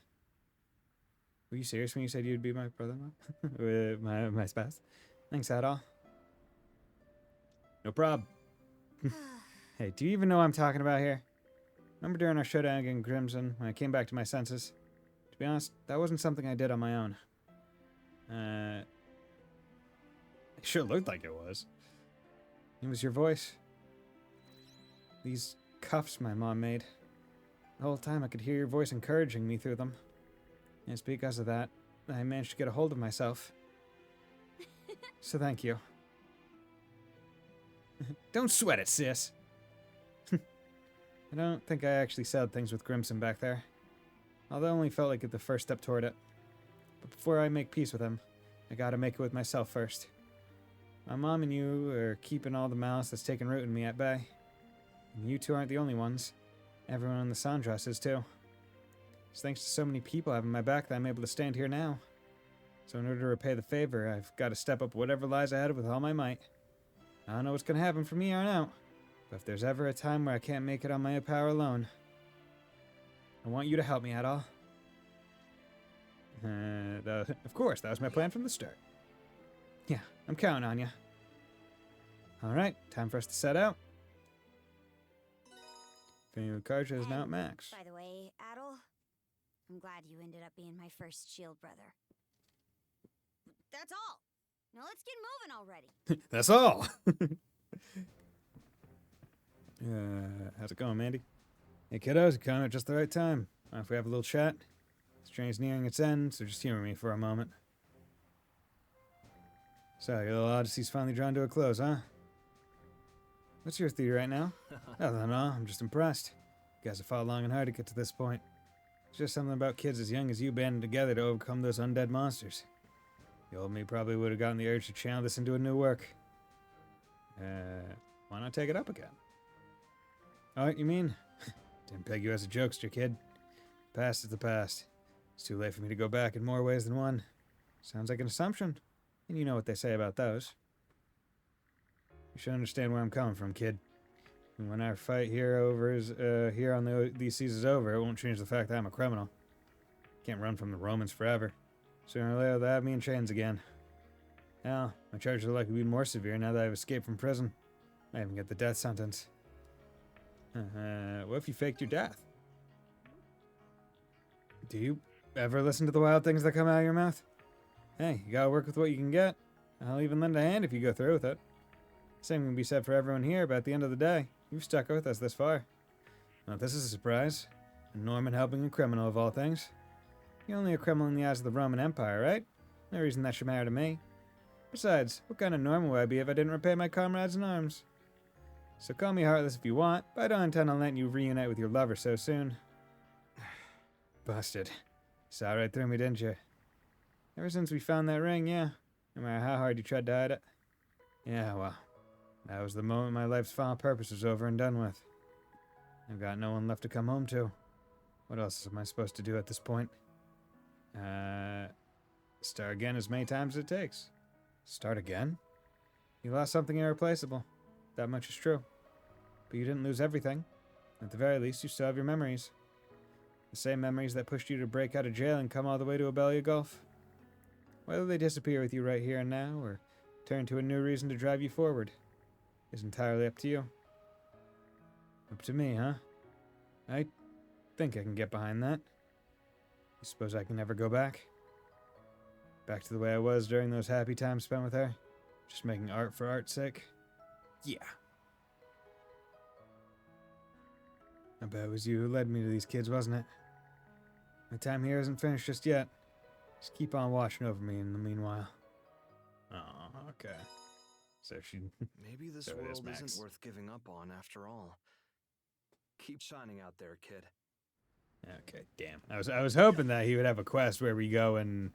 Were you serious when you said you'd be my brother-in-law? my spouse? Thanks, Adol. No prob. Hey, do you even know what I'm talking about here? Remember during our showdown against Crimson, when I came back to my senses? To be honest, that wasn't something I did on my own. It sure looked like it was. It was your voice. These cuffs my mom made. The whole time I could hear your voice encouraging me through them. And it's because of that I managed to get a hold of myself. So thank you. Don't sweat it, sis. I don't think I actually said things with Grimson back there. Although it only felt like it the first step toward it. But before I make peace with him, I gotta make it with myself first. My mom and you are keeping all the malice that's taken root in me at bay. And you two aren't the only ones. Everyone on the Sandras is too. It's thanks to so many people having my back that I'm able to stand here now. So in order to repay the favor, I've got to step up whatever lies ahead with all my might. I don't know what's gonna happen from here on out, but if there's ever a time where I can't make it on my own power alone, I want you to help me, Adol. Of course, that was my plan from the start. Yeah, I'm counting on you. Alright, time for us to set out. Affinity with Karja is now at max. By the way, Adol, I'm glad you ended up being my first shield brother. That's all. Now let's get moving already. That's all! How's it going, Mandy? Hey, kiddos, you come at just the right time. If we have a little chat? This train's nearing its end, so just humor me for a moment. So, your little odyssey's finally drawn to a close, huh? What's your theory right now? Nothing at all, I'm just impressed. You guys have fought long and hard to get to this point. It's just something about kids as young as you banding together to overcome those undead monsters. The old me probably would have gotten the urge to channel this into a new work. Why not take it up again? Oh, you mean? Didn't peg you as a jokester, kid. Past is the past. It's too late for me to go back in more ways than one. Sounds like an assumption. And you know what they say about those. You should understand where I'm coming from, kid. And when our fight here on these seas is over, it won't change the fact that I'm a criminal. Can't run from the Romans forever. Sooner or later, they'll have me in chains again. Hell, my charges are likely to be more severe now that I've escaped from prison. I even get the death sentence. What if you faked your death? Do you ever listen to the wild things that come out of your mouth? Hey, you gotta work with what you can get. I'll even lend a hand if you go through with it. Same can be said for everyone here, but at the end of the day, you've stuck with us this far. Now, this is a surprise. A Norman helping a criminal of all things. You're only a criminal in the eyes of the Roman Empire, right? No reason that should matter to me. Besides, what kind of Norman would I be if I didn't repay my comrades in arms? So call me heartless if you want, but I don't intend on letting you reunite with your lover so soon. Busted. Saw right through me, didn't you? Ever since we found that ring, yeah. No matter how hard you tried to hide it. Yeah, well, that was the moment my life's final purpose was over and done with. I've got no one left to come home to. What else am I supposed to do at this point? Start again as many times as it takes. Start again? You lost something irreplaceable. That much is true. But you didn't lose everything. At the very least, you still have your memories. The same memories that pushed you to break out of jail and come all the way to Abelia Gulf. Whether they disappear with you right here and now, or turn to a new reason to drive you forward, is entirely up to you. Up to me, huh? I think I can get behind that. You suppose I can never go back? Back to the way I was during those happy times spent with her? Just making art for art's sake? Yeah. I bet it was you who led me to these kids, wasn't it? My time here isn't finished just yet. Just keep on watching over me in the meanwhile. Oh, okay. So she... Maybe this So it is world Max. isn't worth giving up on after all. Keep shining out there, kid. Okay, damn. I was hoping that he would have a quest where we go and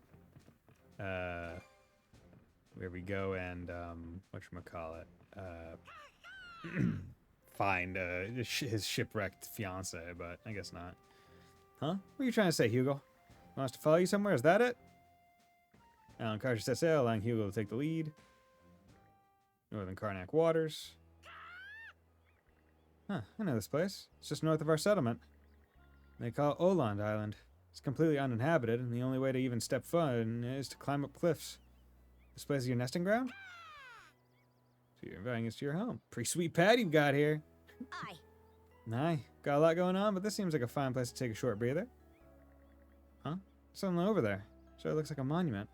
whatchamacallit, find his shipwrecked fiance, but I guess not. Huh? What are you trying to say, Hugo? Wants to follow you somewhere? Is that it? Alan Karja set sail, allowing Hugo to take the lead. Northern Karnak waters. Huh, I know this place. It's just north of our settlement. They call it Oland Island. It's completely uninhabited, and the only way to even step foot in is to climb up cliffs. This place is your nesting ground? So you're inviting us to your home. Pretty sweet pad you've got here. Aye. Aye, got a lot going on, but this seems like a fine place to take a short breather. Huh? Something over there. So it looks like a monument.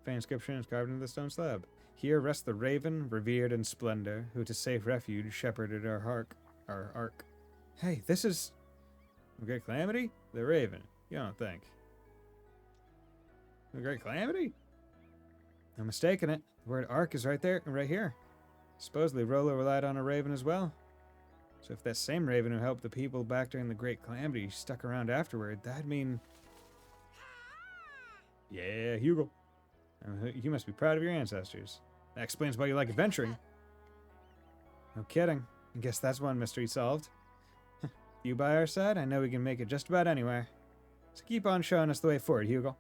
Faint inscription is carved into the stone slab. Here rests the raven, revered in splendor, who to safe refuge shepherded our ark. Hey, this is... The Great Calamity? The Raven. You don't think. The Great Calamity? No mistaking it. The word ark is right there, right here. Supposedly Rollo relied on a raven as well. So if that same raven who helped the people back during the Great Calamity stuck around afterward, that'd mean... Yeah, Hugo. You must be proud of your ancestors. That explains why you like adventuring. No kidding. I guess that's one mystery solved. You by our side, I know we can make it just about anywhere. So keep on showing us the way forward, Hugo.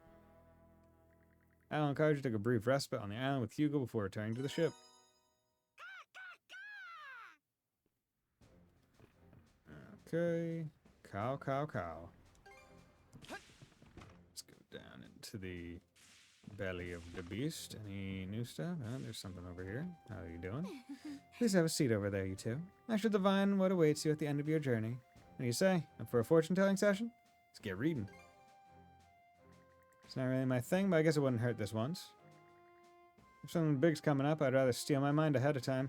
Alan Karja took a brief respite on the island with Hugo before returning to the ship. Okay. Cow. Let's go down into the belly of the beast. Any new stuff? Oh, there's something over here. How are you doing? Please have a seat over there, you two. I should divine what awaits you at the end of your journey. What do you say? Up for a fortune-telling session? Let's get reading. It's not really my thing, but I guess it wouldn't hurt this once. If something big's coming up, I'd rather steal my mind ahead of time.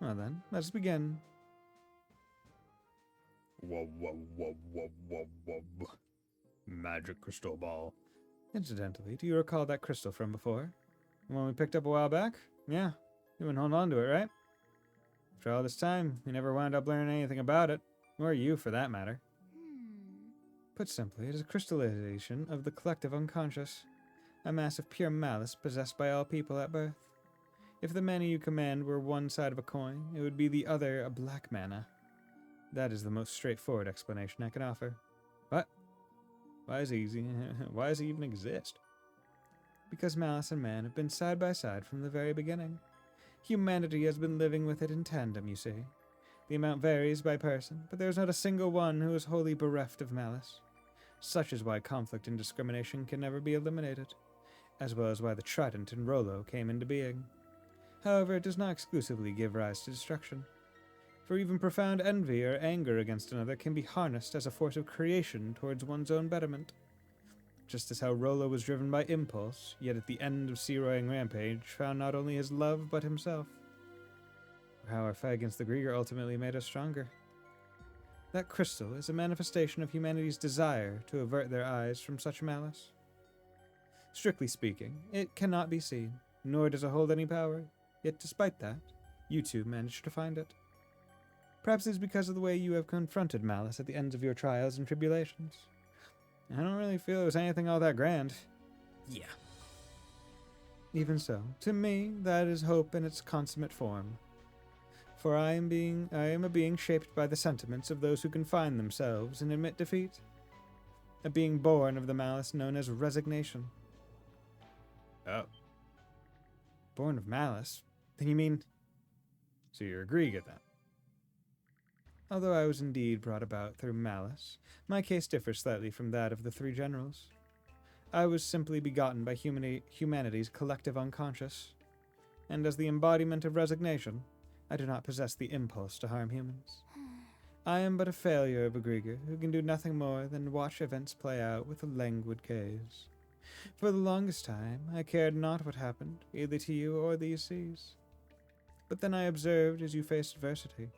Well then, let's begin. Whoa. Magic crystal ball. Incidentally, do you recall that crystal from before? The one we picked up a while back? Yeah, you wouldn't hold on to it, right? After all this time, we never wound up learning anything about it. Or you, for that matter. Put simply, it is a crystallization of the collective unconscious, a mass of pure malice possessed by all people at birth. If the mana you command were one side of a coin, it would be the other a black mana. That is the most straightforward explanation I can offer. But why does it even exist? Because malice and man have been side by side from the very beginning. Humanity has been living with it in tandem, you see. The amount varies by person, but there is not a single one who is wholly bereft of malice. Such is why conflict and discrimination can never be eliminated, as well as why the trident in Rollo came into being. However, it does not exclusively give rise to destruction, for even profound envy or anger against another can be harnessed as a force of creation towards one's own betterment. Just as how Rollo was driven by impulse, yet at the end of Searoying Rampage found not only his love but himself. Or how our fight against the Grieger ultimately made us stronger. That crystal is a manifestation of humanity's desire to avert their eyes from such malice. Strictly speaking, it cannot be seen, nor does it hold any power, yet despite that, you two managed to find it. Perhaps it is because of the way you have confronted malice at the ends of your trials and tribulations. I don't really feel it was anything all that grand. Yeah. Even so, to me, that is hope in its consummate form. For I am a being shaped by the sentiments of those who confine themselves and admit defeat. A being born of the malice known as resignation. Oh. Born of malice? Then you mean... So you're a Griga then? Although I was indeed brought about through malice, my case differs slightly from that of the three generals. I was simply begotten by humanity's collective unconscious, and as the embodiment of resignation, I do not possess the impulse to harm humans. I am but a failure of a Grieger who can do nothing more than watch events play out with a languid gaze. For the longest time, I cared not what happened, either to you or these seas. But then I observed as you faced adversity,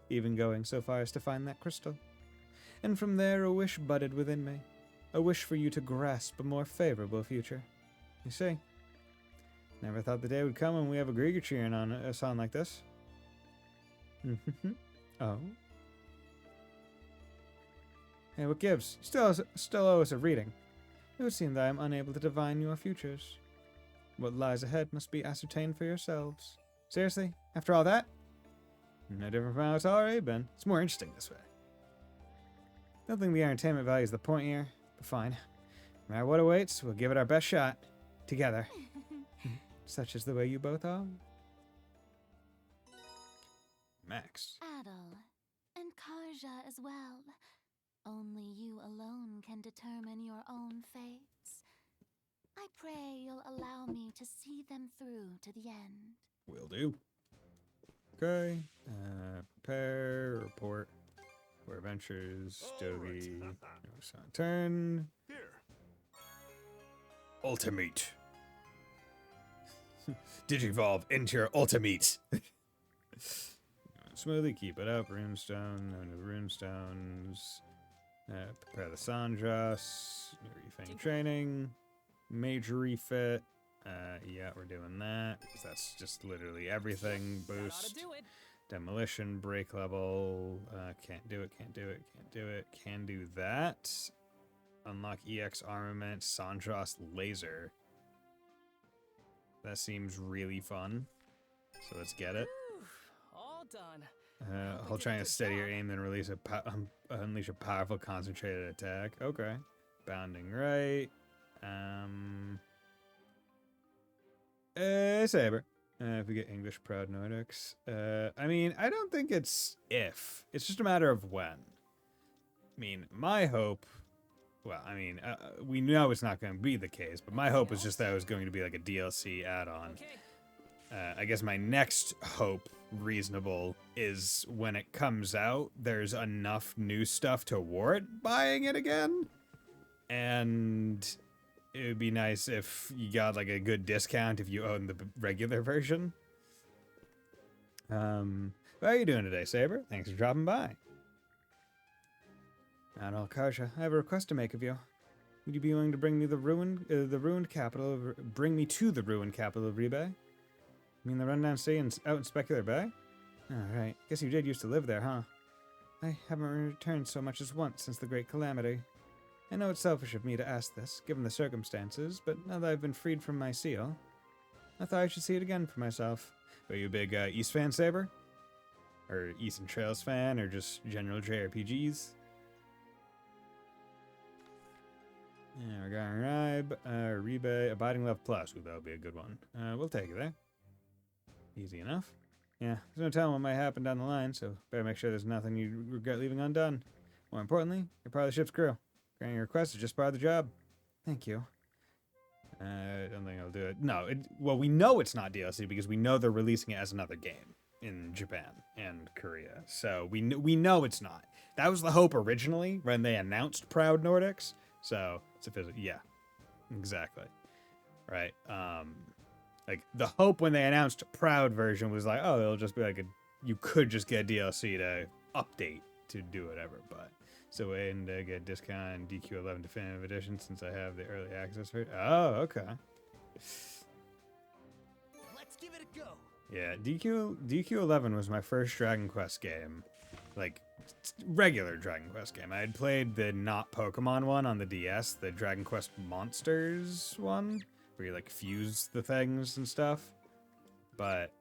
even going so far as to find that crystal. And from there a wish budded within me, a wish for you to grasp a more favorable future. You see, never thought the day would come when we have a Grieger cheering on a song like this. Oh? Hey, what gives? You still owe us a reading. It would seem that I am unable to divine your futures. What lies ahead must be ascertained for yourselves. Seriously? After all that? No different from how it's already been. It's more interesting this way. Don't think the entertainment value is the point here, but fine. No matter what awaits, we'll give it our best shot. Together. Such is the way you both are. Max. Adol, and Karja as well. Only you alone can determine your own fates. I pray you'll allow me to see them through to the end. Will do. Okay. Prepare, report. For adventures, Stogie. Turn. Here. Ultimate. Digivolve into your ultimate. Smoothly keep it up. Runestone. No new runestones. Prepare the Sandras. Refang training. Major refit. Yeah, we're doing that because that's just literally everything. Boost. Demolition, break level. Can't do it, can't do it, can't do it. Can do that. Unlock EX armament, Sandras laser. That seems really fun. So let's get it. All done. Hold trying to steady your aim, then release unleash a powerful concentrated attack. Okay. Bounding right. Saber. If we get English Proud Nordics. I mean, I don't think it's if. It's just a matter of when. I mean, my hope... Well, I mean, we know it's not going to be the case, but my hope was just that it was going to be like a DLC add-on. I guess my next hope, reasonable, is when it comes out, there's enough new stuff to warrant buying it again. And it would be nice if you got like a good discount if you own the regular version. How are you doing today, Saber? Thanks for dropping by. Adol, Karja, I have a request to make of you. Would you be willing to bring me ruined capital of Rebay? You mean the rundown city out in Specular Bay? Alright, guess you did used to live there, huh? I haven't returned so much as once since the Great Calamity. I know it's selfish of me to ask this, given the circumstances, but now that I've been freed from my seal, I thought I should see it again for myself. Are you a big East fan, Saber? Or Eastern Trails fan, or just general JRPGs? Yeah, we're going Rebay, Abiding Love Plus. Ooh, that'll be a good one. We'll take it there. Easy enough. Yeah, there's no telling what might happen down the line, so better make sure there's nothing you regret leaving undone. More importantly, you're part of the ship's crew. Granting your request is just part of the job. Thank you. I don't think I'll do it. No, well, we know it's not DLC because we know they're releasing it as another game in Japan and Korea. So we know it's not. That was the hope originally when they announced Proud Nordics. So it's a physical, yeah, exactly, right. Like the hope when they announced Proud version was like, oh, it'll just be like you could just get DLC to update to do whatever, but so and get a discount on DQ11 Definitive Edition since I have the early access for it. Oh, okay. Let's give it a go. Yeah, DQ11 was my first Dragon Quest game. like regular Dragon Quest game. I had played the not Pokemon one on the DS, the Dragon Quest Monsters one, where you like fuse the things and stuff. But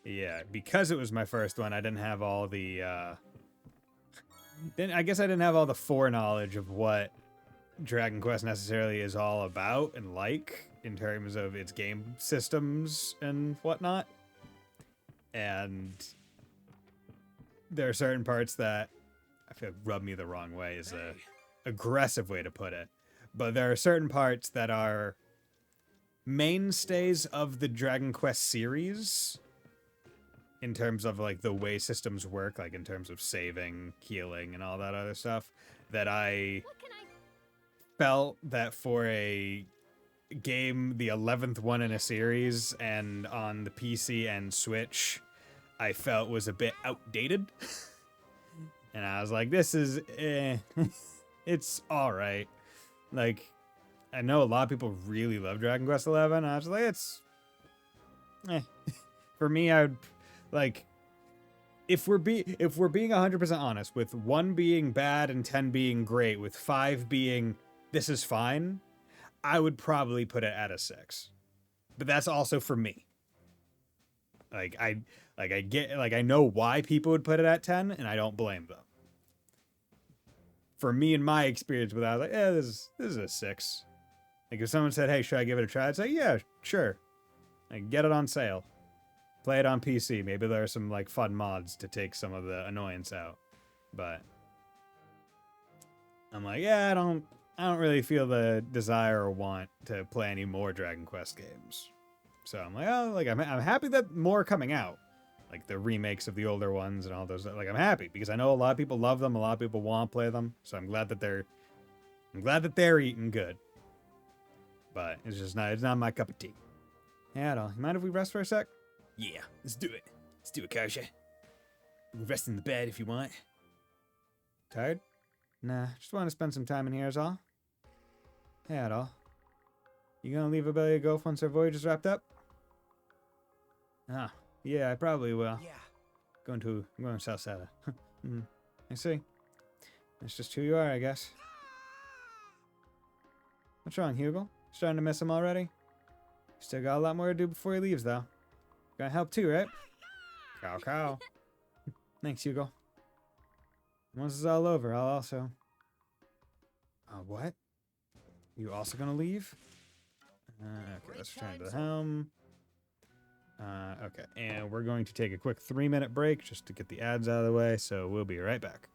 yeah, because it was my first one, I didn't have all the I guess I didn't have all the foreknowledge of what Dragon Quest necessarily is all about and like in terms of its game systems and whatnot. And there are certain parts that I feel rub me the wrong way is a aggressive way to put it. But there are certain parts that are mainstays of the Dragon Quest series in terms of like the way systems work, like in terms of saving, healing, and all that other stuff, that I felt that for a game, the 11th one in a series, and on the PC and Switch, I felt was a bit outdated. And I was like, this is, it's alright. Like, I know a lot of people really love Dragon Quest XI. I was like, it's, for me, I would, like, if we're being 100% honest, with 1 being bad and 10 being great, with 5 being this is fine, I would probably put it at a 6. But that's also for me. I know why people would put it at 10, and I don't blame them. For me and my experience with that, I was like, this is a 6. Like, if someone said, hey, should I give it a try? I'd say, yeah, sure. Like, get it on sale. Play it on PC. Maybe there are some, like, fun mods to take some of the annoyance out. But I'm like, yeah, I don't really feel the desire or want to play any more Dragon Quest games. So I'm like, oh, like, I'm happy that more are coming out. Like, the remakes of the older ones and all those. Like, I'm happy because I know a lot of people love them. A lot of people want to play them. So I'm glad that they're eating good. But it's not my cup of tea. Hey, Adol, you mind if we rest for a sec? Yeah, let's do it. Let's do it, Karja. You can rest in the bed if you want. Tired? Nah, just want to spend some time in here is all. Hey, Adol. You gonna leave Abelia Gulf once our voyage is wrapped up? Ah, yeah, I probably will. Yeah. I'm going South Sada. I see. That's just who you are, I guess. What's wrong, Hugel? Starting to miss him already? Still got a lot more to do before he leaves, though. Gotta help too, right? Cow, cow. Thanks, Hugel. Once it's all over, I'll also... what? You also gonna leave? Okay, let's return to the helm. Okay, and we're going to take a quick 3-minute break just to get the ads out of the way, so we'll be right back.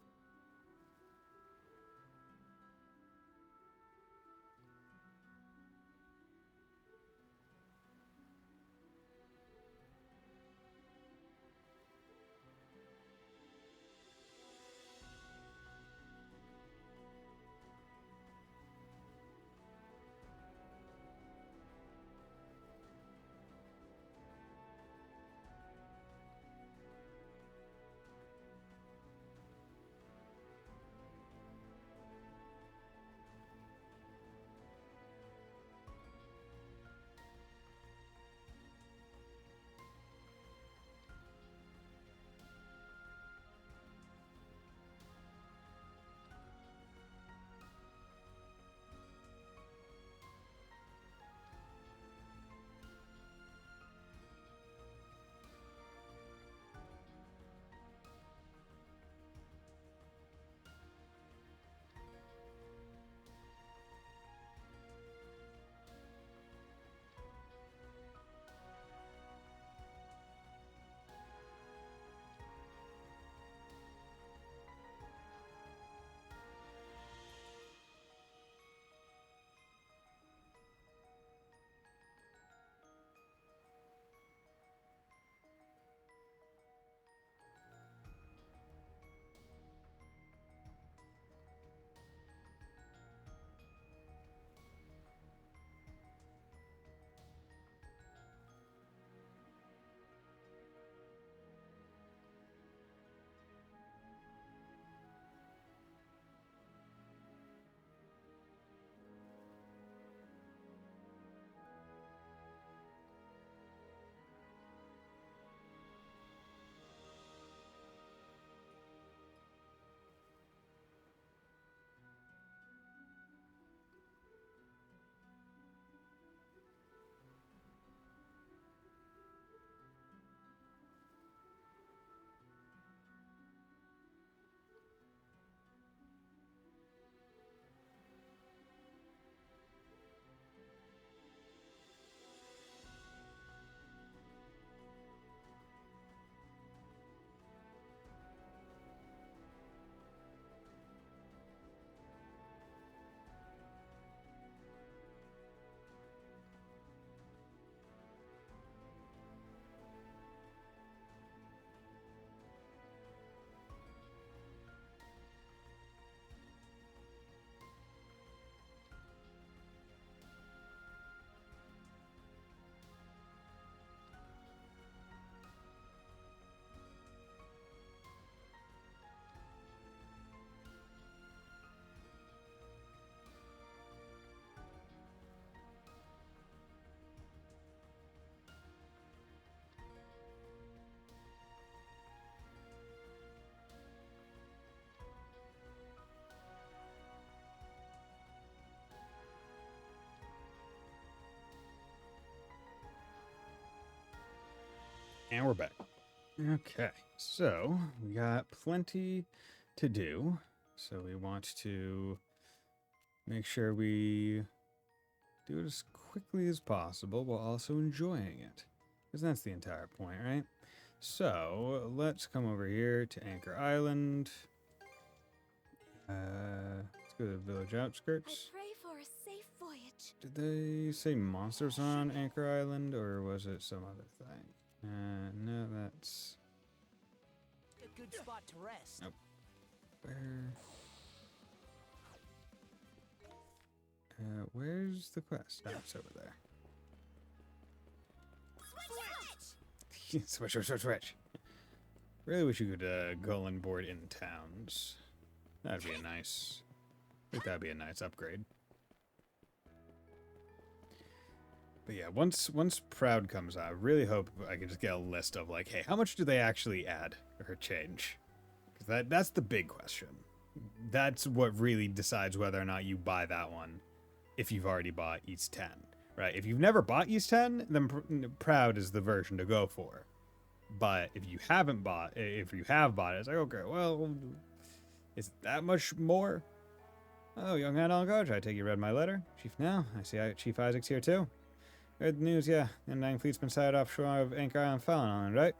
And we're back. Okay, so we got plenty to do. So we want to make sure we do it as quickly as possible while also enjoying it. Because that's the entire point, right? So let's come over here to Anchor Island. Let's go to the village outskirts. I pray for a safe voyage. Did they say monsters on Anchor Island, or was it some other thing? No, that's... A good spot to rest. Nope. Where... where's the quest? Oh, it's over there. Switch. Really wish you could go on board in towns. That'd be a nice... I think that'd be a nice upgrade. But yeah, once Proud comes out, I really hope I can just get a list of like, hey, how much do they actually add or change? Because that's the big question. That's what really decides whether or not you buy that one if you've already bought East 10, right? If you've never bought East 10, then Proud is the version to go for. But if you haven't bought, if you have bought it, it's like, okay, well, is it that much more? Oh, young Adol Karja, I take you read my letter? Chief now? I see Chief Isaac's here too. Heard the news, yeah. The Undying Fleet's been sighted offshore of Anchor Island Fallon Island, right?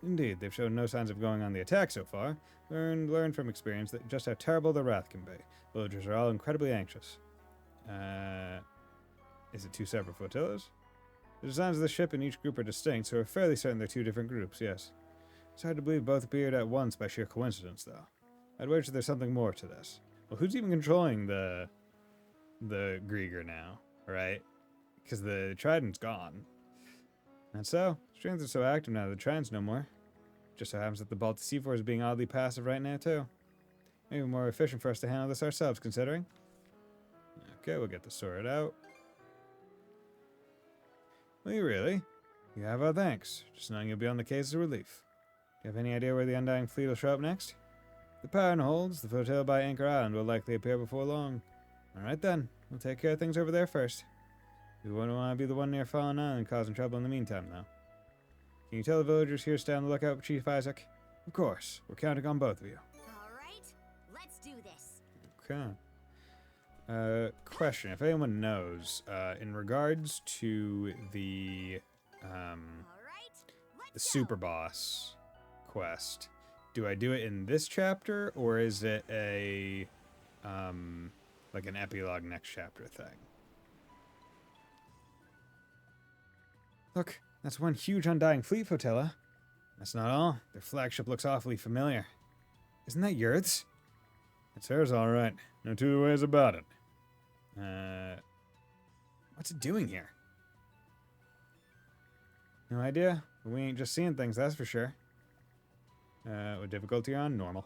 Indeed, they've shown no signs of going on the attack so far. Learned from experience that just how terrible the wrath can be. Villagers are all incredibly anxious. Is it two separate flotillas? The designs of the ship in each group are distinct, so we're fairly certain they're two different groups, yes. It's hard to believe both appeared at once by sheer coincidence, though. I'd wager there's something more to this. Well, who's even controlling the Grieger now, right? Because the Trident's gone. And so, strength is so active now that the Trident's no more. Just so happens that the Baltic C4 is being oddly passive right now, too. Maybe more efficient for us to handle this ourselves, considering. Okay, we'll get this sorted out. Well, really? You have our thanks. Just knowing you'll be on the case is a relief. Do you have any idea where the Undying Fleet will show up next? The Paran holds, the flotilla by Anchor Island will likely appear before long. Alright then, we'll take care of things over there first. We wouldn't want to be the one near Fallen Island causing trouble in the meantime, though. Can you tell the villagers here to stay on the lookout for Chief Isaac? Of course, we're counting on both of you. Alright, let's do this. Okay. Question, if anyone knows, in regards to the super boss quest, do I do it in this chapter, or is it a, like an epilogue next chapter thing? Look, that's one huge Undying Fleet flotilla. That's not all. Their flagship looks awfully familiar. Isn't that Yurth's? It's hers, all right. No two ways about it. What's it doing here? No idea. But we ain't just seeing things, that's for sure. What difficulty on? Normal.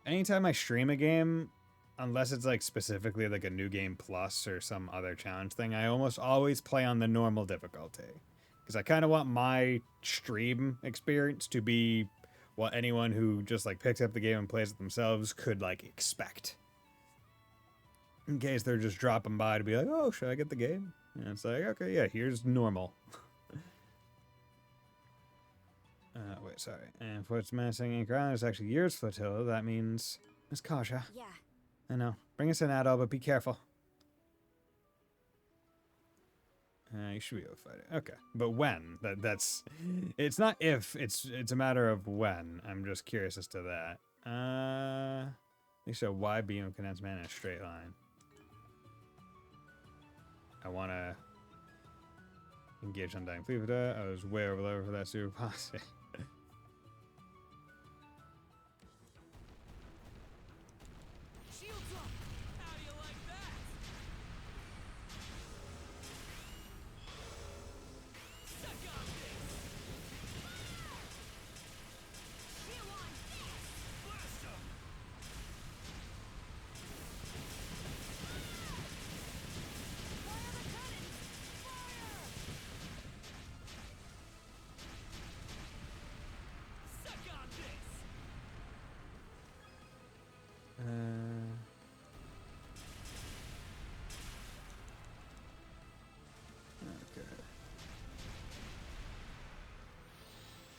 Anytime I stream a game, unless it's like specifically like a new game plus or some other challenge thing, I almost always play on the normal difficulty. Because I kind of want my stream experience to be what anyone who just like picks up the game and plays it themselves could like expect. In case they're just dropping by to be like, oh, should I get the game? And it's like, okay, yeah, here's normal. Wait, sorry. And for what's menacing Anchor Island is actually yours, flotilla. That means Miss Karja. Yeah. I know. Bring us in, Adol, but be careful. You should be able to fight it. Okay. But when? That's... It's not if, it's a matter of when. I'm just curious as to that. At least a Y beam of condensed mana in a straight line. I want to engage Undying Fleet for that. I was way over level for that super posse. Shields up! How do you like that? Suck on this! Shield on this! Blast 'em! Fire the cannons! Fire!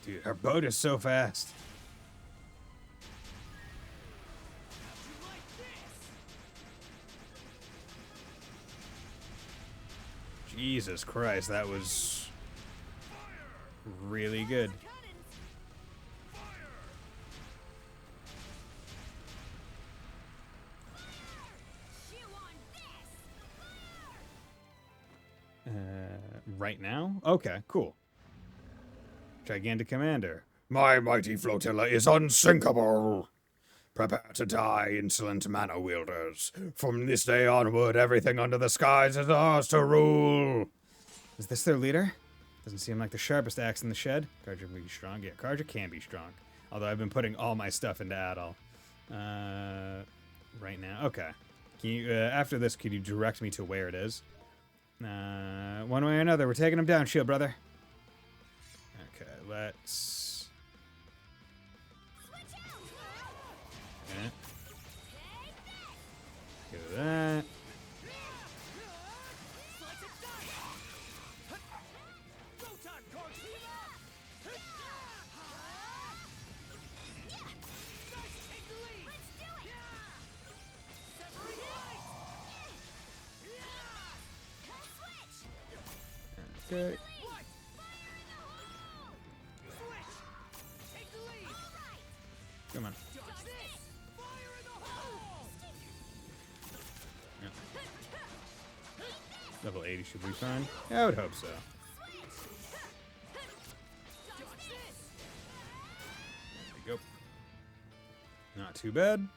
Dude, our boat is so fast. Jesus Christ, that was really good. Right now? Okay, cool. Gigantic Commander. My mighty flotilla is unsinkable. Prepare to die, insolent manor wielders. From this day onward, everything under the skies is ours to rule. Is this their leader? Doesn't seem like the sharpest axe in the shed. Karja can be strong. Yeah, Karja can be strong. Although I've been putting all my stuff into Adol. Right now. Okay. Can you, after this, could you direct me to where it is? One way or another, we're taking him down, shield brother. Okay, let's... Okay. Do that. Okay. Come on. Yeah. Level 80 should be fine. Yeah, I would hope so. There we go. Not too bad.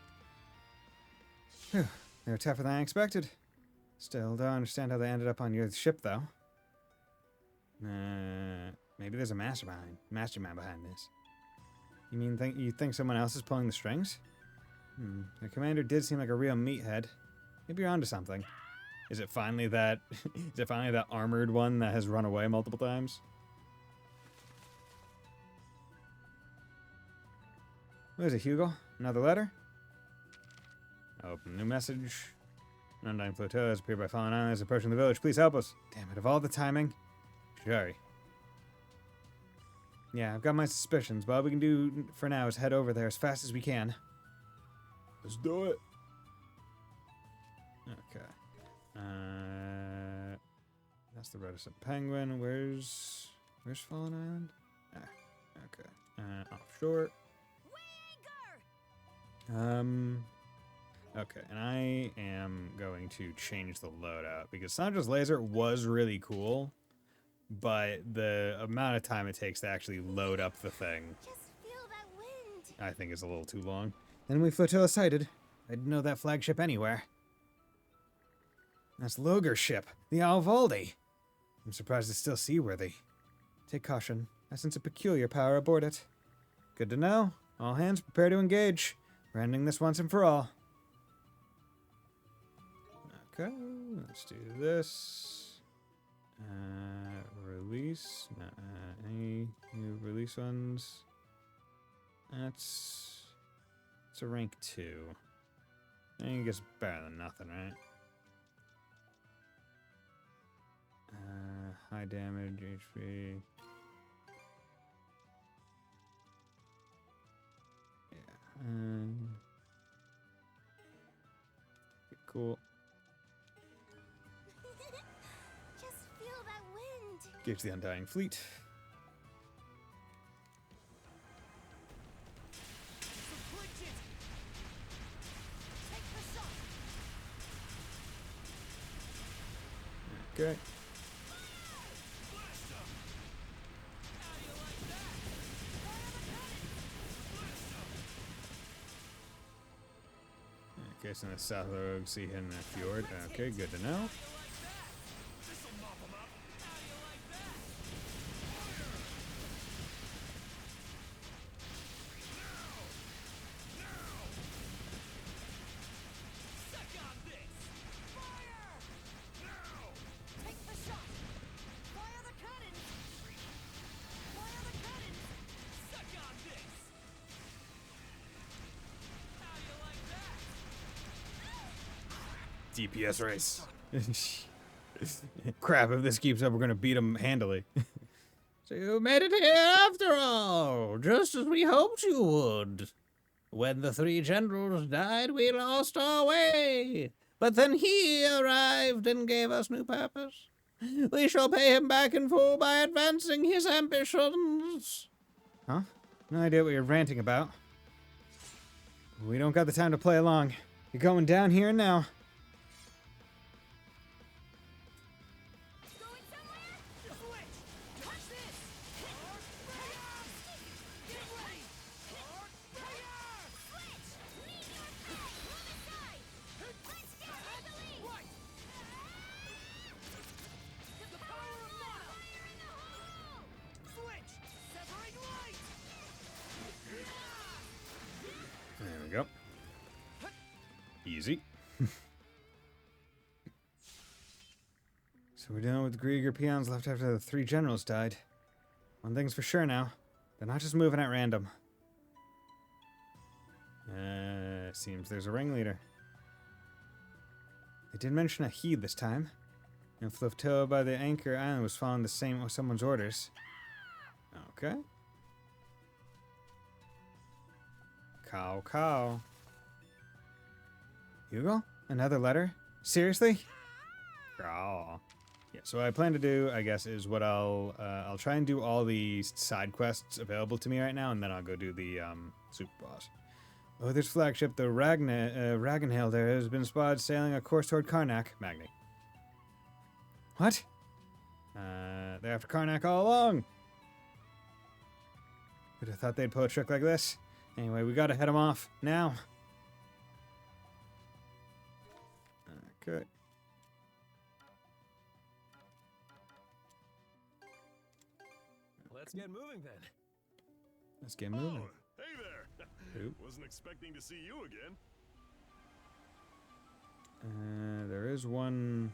Whew. They were tougher than I expected. Still don't understand how they ended up on your ship, though. Maybe there's a mastermind behind this. You mean you think someone else is pulling the strings? The commander did seem like a real meathead. Maybe you're onto something. Is it finally that armored one that has run away multiple times? What is it, Hugo? Another letter? Open new message. An undying flotilla has appeared by fallen islands approaching the village. Please help us. Damn it, of all the timing. Sorry. Yeah, I've got my suspicions, but all we can do for now is head over there as fast as we can. Let's do it. Okay. That's the reticent penguin. Where's Fallen Island? Okay. Offshore. Okay, and I am going to change the loadout because Sandra's laser was really cool. But the amount of time it takes to actually load up the thing, Just feel that wind. I think is a little too long. Enemy flotilla sighted. I didn't know that flagship anywhere. That's Loger's ship, the Alvaldi. I'm surprised it's still seaworthy. Take caution. I sense a peculiar power aboard it. Good to know. All hands prepare to engage. We're ending this once and for all. Okay, let's do this. Release. Any new release ones? It's a rank 2. I guess better than nothing, right? High damage, HP. Yeah. Cool. Just feel that wind. Gives the Undying Fleet. Okay. Okay, so the South Rogue Sea hidden in a fjord. Okay, good to know. DPS race. Crap, if this keeps up, we're going to beat them handily. So you made it here after all, just as we hoped you would. When the three generals died, we lost our way. But then he arrived and gave us new purpose. We shall pay him back in full by advancing his ambitions. Huh? No idea what you're ranting about. We don't got the time to play along. You're going down here and now. Going somewhere? Switch! Touch this! Hard fire! Get ready! Hard fire! Switch! Meet your path! Move aside! Let's get Adol! Right! The power of lava! Fire in the hole! Switch! Severing light! There we go. Easy. So we're dealing with the Grieger peons left after the three generals died. One thing's for sure now. They're not just moving at random. Seems there's a ringleader. They did mention a he this time. And flotilla by the Anchor Island was following the same someone's orders. Okay. Cow. Hugo? Another letter? Seriously? Oh. Yeah, so what I plan to do, I guess, is what I'll try and do all the side quests available to me right now, and then I'll go do the super boss. Oh, this flagship, the Ragnhild, there has been spotted sailing a course toward Karnak. Magni. What? They're after Karnak all along. Who'd have thought they'd pull a trick like this? Anyway, we gotta head them off now. Okay. Let's get moving then. Let's get moving. Oh, hey there. Oop. Wasn't expecting to see you again. There is one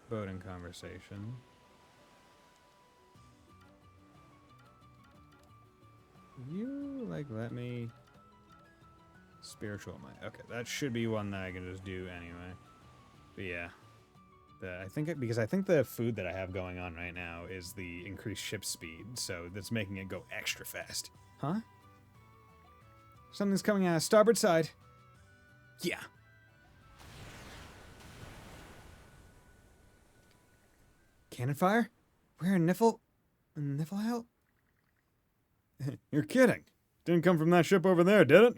boating conversation. You, let me... Spiritual might. Okay, that should be one that I can just do anyway. But yeah. Because I think the food that I have going on right now is the increased ship speed, so that's making it go extra fast. Huh? Something's coming out of starboard side. Yeah. Cannon fire? Where in Niflheim? You're kidding. Didn't come from that ship over there, did it?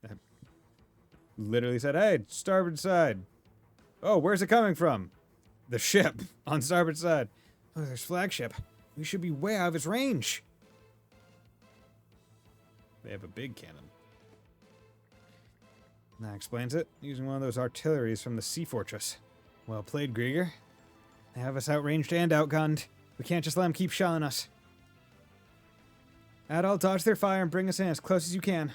I literally said, hey, starboard side. Oh, where's it coming from? The ship on starboard side. Oh, there's flagship. We should be way out of its range. They have a big cannon. That explains it. Using one of those artilleries from the sea fortress. Well played, Grieger. They have us outranged and outgunned. We can't just let them keep shelling us. Adol, dodge their fire and bring us in as close as you can.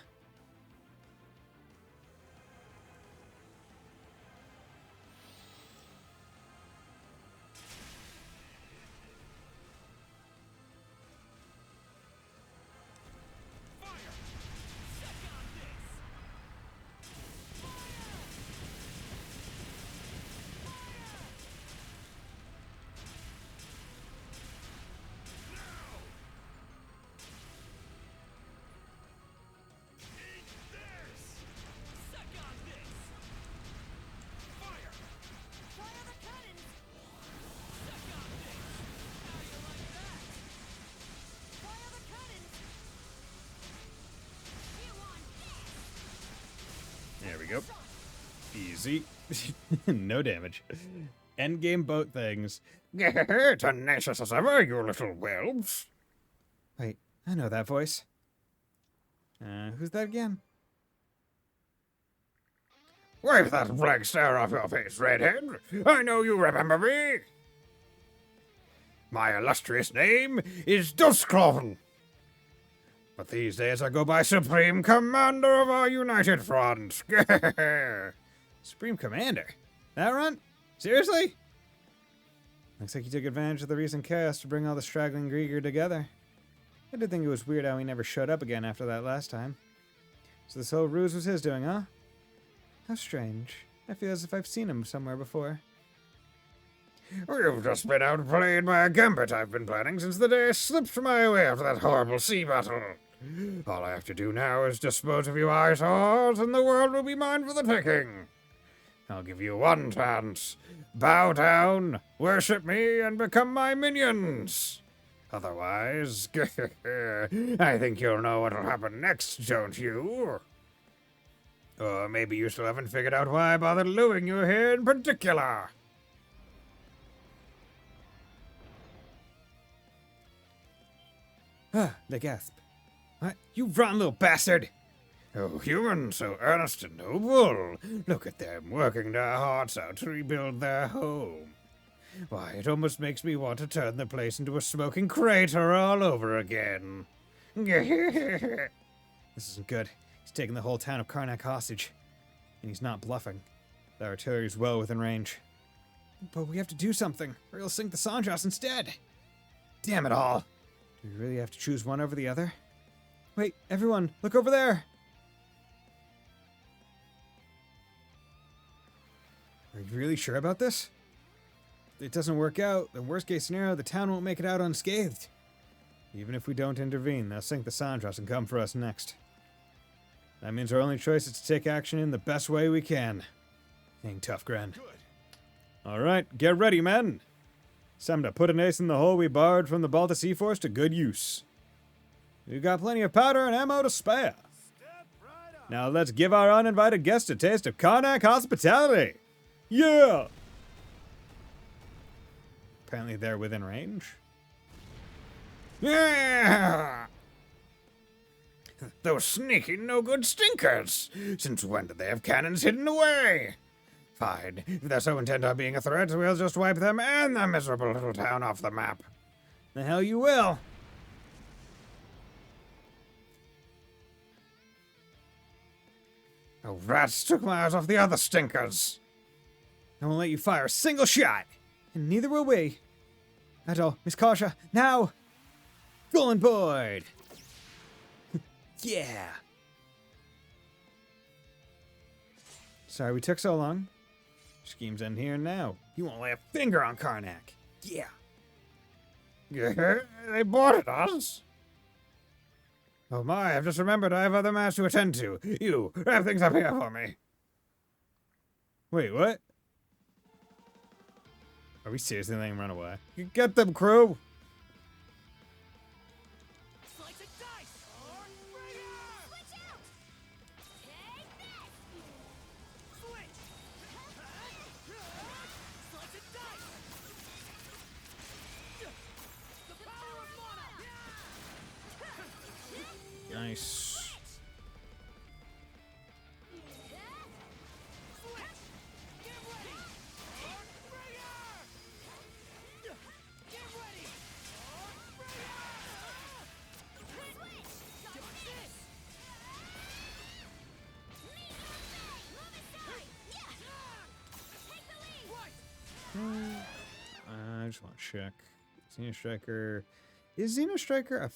There we go. Easy. No damage. Endgame boat things. Tenacious as ever, you little whelps. Wait, I know that voice. Who's that again? Wipe that blank stare off your face, redhead. I know you remember me. My illustrious name is Duscloven. But these days I go by Supreme Commander of our United Front. Supreme Commander? That run? Seriously? Looks like you took advantage of the recent chaos to bring all the straggling Grieger together. I did think it was weird how he never showed up again after that last time. So this whole ruse was his doing, huh? How strange. I feel as if I've seen him somewhere before. You've just been outplayed by a gambit I've been planning since the day I slipped my way after that horrible sea battle. All I have to do now is dispose of you eyesores, and the world will be mine for the taking. I'll give you one chance. Bow down, worship me, and become my minions. Otherwise, I think you'll know what'll happen next, don't you? Or maybe you still haven't figured out why I bothered luring you here in particular. Ah, the gasp. What? You rotten little bastard! Oh, humans so earnest and noble. Look at them working their hearts out to rebuild their home. Why, it almost makes me want to turn the place into a smoking crater all over again. This isn't good. He's taking the whole town of Karnak hostage. And he's not bluffing. The artillery's well within range. But we have to do something, or he'll sink the Sandras instead. Damn it all. Do we really have to choose one over the other? Wait, everyone, look over there! Are you really sure about this? If it doesn't work out, then worst case scenario, the town won't make it out unscathed. Even if we don't intervene, they'll sink the Sandras and come for us next. That means our only choice is to take action in the best way we can. Hang tough, Gran. Alright, get ready, men! It's time to put an ace in the hole we borrowed from the Balta Sea Force to good use. We've got plenty of powder and ammo to spare. Now let's give our uninvited guests a taste of Karnak hospitality! Yeah! Apparently they're within range. Yeah! Those sneaky, no-good stinkers! Since when did they have cannons hidden away? Fine. If they're so intent on being a threat, we'll just wipe them and their miserable little town off the map. The hell you will. Oh, rats took my eyes off the other stinkers. I won't let you fire a single shot. And neither will we. Adol, Miss Karja, now! Golden board! Yeah! Sorry we took so long. Schemes end here and now. You won't lay a finger on Karnak. Yeah. They boarded us. Oh my, I've just remembered I have other matters to attend to. You, wrap things up here for me. Wait, what? Are we seriously letting him run away? Get them, crew! Slice and dice! Or bring her! Switch out! Take this! Switch! Slice and dice! The power of mana! Nice. I just want to check. Xeno Striker. Is Xeno Striker...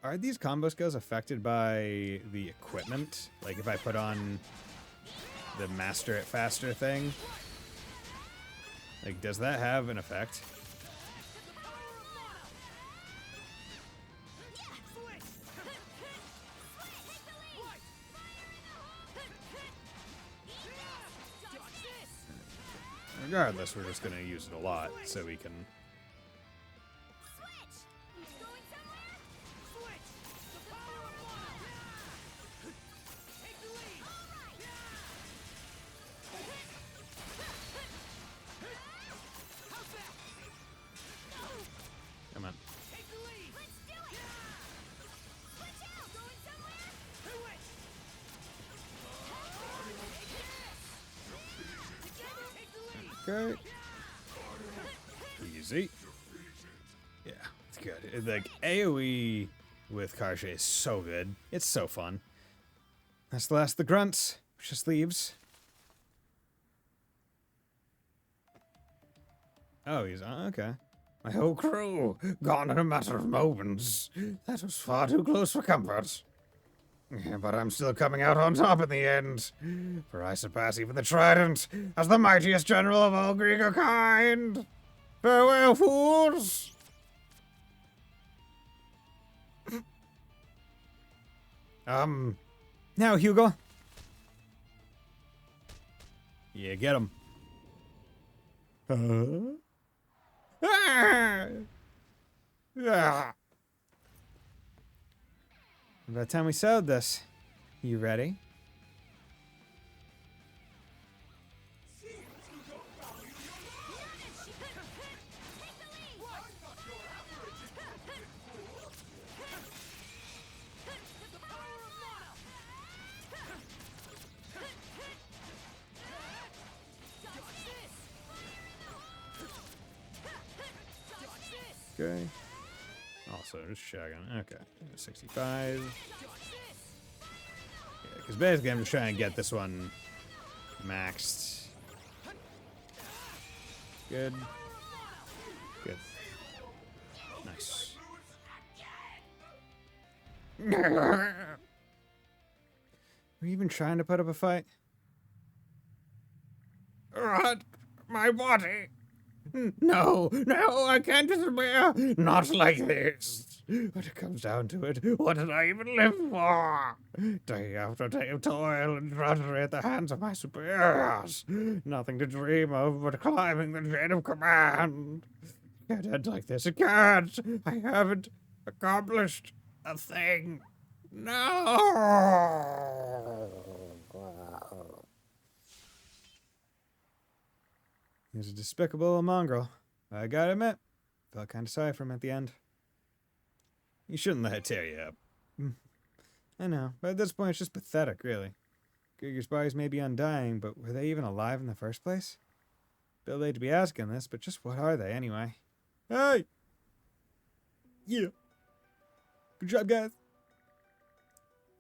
Are these combo skills affected by the equipment? Like if I put on the Master It Faster thing? Like, does that have an effect? Regardless, we're just going to use it a lot so we can... Come on. Okay. Easy. Yeah, it's good. Like, AoE with Karja is so good. It's so fun. That's the last of the grunts, which just leaves. Oh, he's on. Okay. My whole crew gone in a matter of moments. That was far too close for comfort. Yeah, but I'm still coming out on top in the end, for I surpass even the Trident as the mightiest general of all Greeker kind. Farewell, fools! Now, Hugo. Yeah, get him. Ah! Ah! By the time we sewed this, you ready? Okay. Also, just shagging. Okay. 65. Yeah, because basically I'm just trying to get this one maxed. Good. Good. Nice. Are you even trying to put up a fight? My body! No, I can't disappear. Not like this. When it comes down to it, what did I even live for? Day after day of toil and drudgery at the hands of my superiors. Nothing to dream of but climbing the chain of command. It can't end like this. It can't. I haven't accomplished a thing. No. He's a despicable mongrel. I gotta admit, felt kind of sorry for him at the end. You shouldn't let it tear you up. I know, but at this point it's just pathetic, really. Krieger's bodies may be undying, but were they even alive in the first place? Bit late to be asking this, but just what are they anyway? Hey! Yeah. Good job, guys.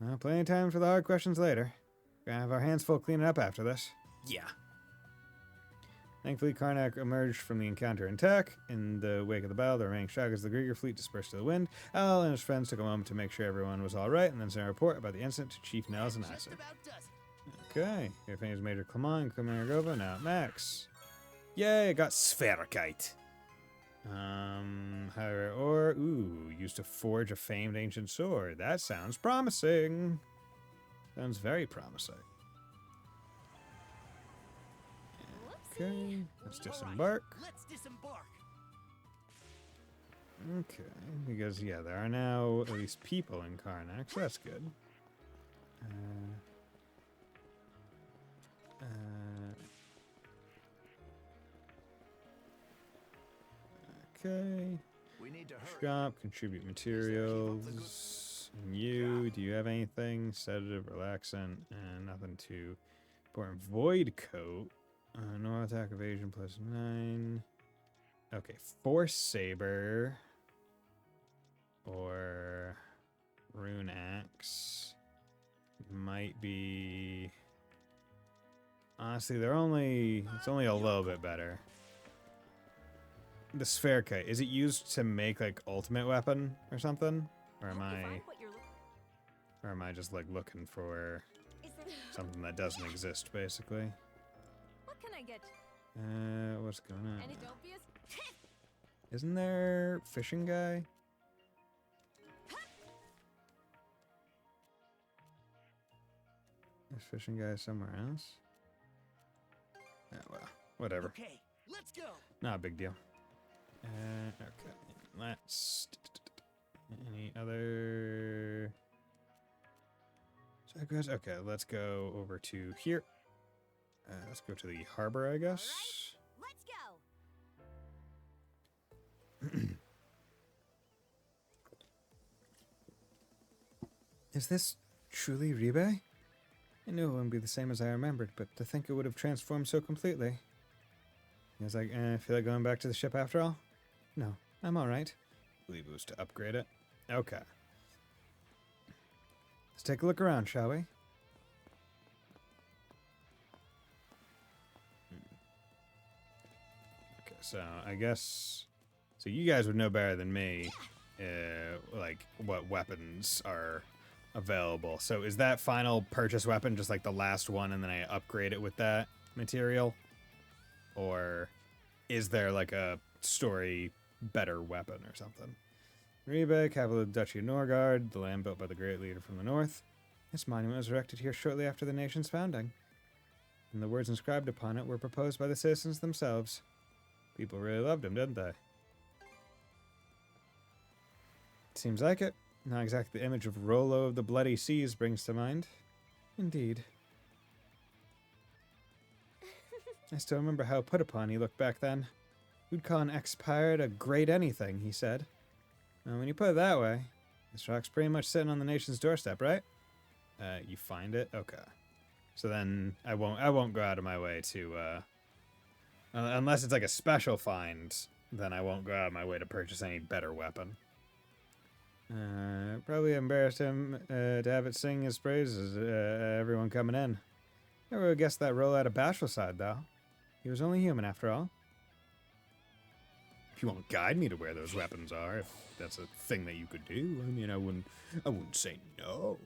Well, plenty of time for the hard questions later. Gonna have our hands full cleaning up after this. Yeah. Thankfully, Karnak emerged from the encounter intact. In the wake of the battle, the remaining stragglers of the Grieger fleet dispersed to the wind. Al and his friends took a moment to make sure everyone was all right, and then sent a report about the incident to Chief Nels and Isaac. Okay, here fans Major Clement and Kamaragova, now at Max. Yay, I got Sphericite. Higher ore, used to forge a famed ancient sword. That sounds promising. Sounds very promising. Okay, let's disembark. Let's disembark. Okay, because, yeah, there are now at least people in Karnak, so that's good. Okay. We need to hurry. Shop, contribute materials. And you, do you have anything? Sedative, relaxant, and nothing too important. Void coat. No attack evasion plus 9. Okay, Force Saber. Or Rune Axe. Might be... Honestly, it's only a little bit better. The Sphericite, is it used to make, like, ultimate weapon or something? Or am I just, like, looking for something that doesn't exist, basically? What can I get? What's going on? Any dopias? Isn't there fishing guy? There's fishing guy somewhere else? Oh, well, whatever. Okay, let's go. Not a big deal. Okay, let's... Any other... Okay, let's go over to here. Let's go to the harbor, I guess. Let's go. Is this truly Ribe? I knew it wouldn't be the same as I remembered, but to think it would have transformed so completely. I was like, feel like going back to the ship after all? No, I'm alright. I believe it was to upgrade it. Okay. Let's take a look around, shall we? Okay, so I guess... So you guys would know better than me, like, what weapons are available. So is that final purchase weapon just like the last one and then I upgrade it with that material? Or is there like a story better weapon or something. Reba, capital of the Duchy of Norgard, the land built by the great leader from the north. This monument was erected here shortly after the nation's founding, and the words inscribed upon it were proposed by the citizens themselves. People really loved him, didn't they? Seems like it. Not exactly the image of Rollo of the Bloody Seas brings to mind. Indeed. I still remember how put upon he looked back then. Who'd call an ex-pirate a great anything, he said. Well, when you put it that way, this rock's pretty much sitting on the nation's doorstep, right? You find it? Okay. So then I won't go out of my way to, unless it's like a special find, then I won't go out of my way to purchase any better weapon. Probably embarrassed him to have it sing his praises, everyone coming in. Never would have guessed that Rollo had a bashful side, though. He was only human, after all. If you want to guide me to where those weapons are, if that's a thing that you could do, I mean, I wouldn't say no.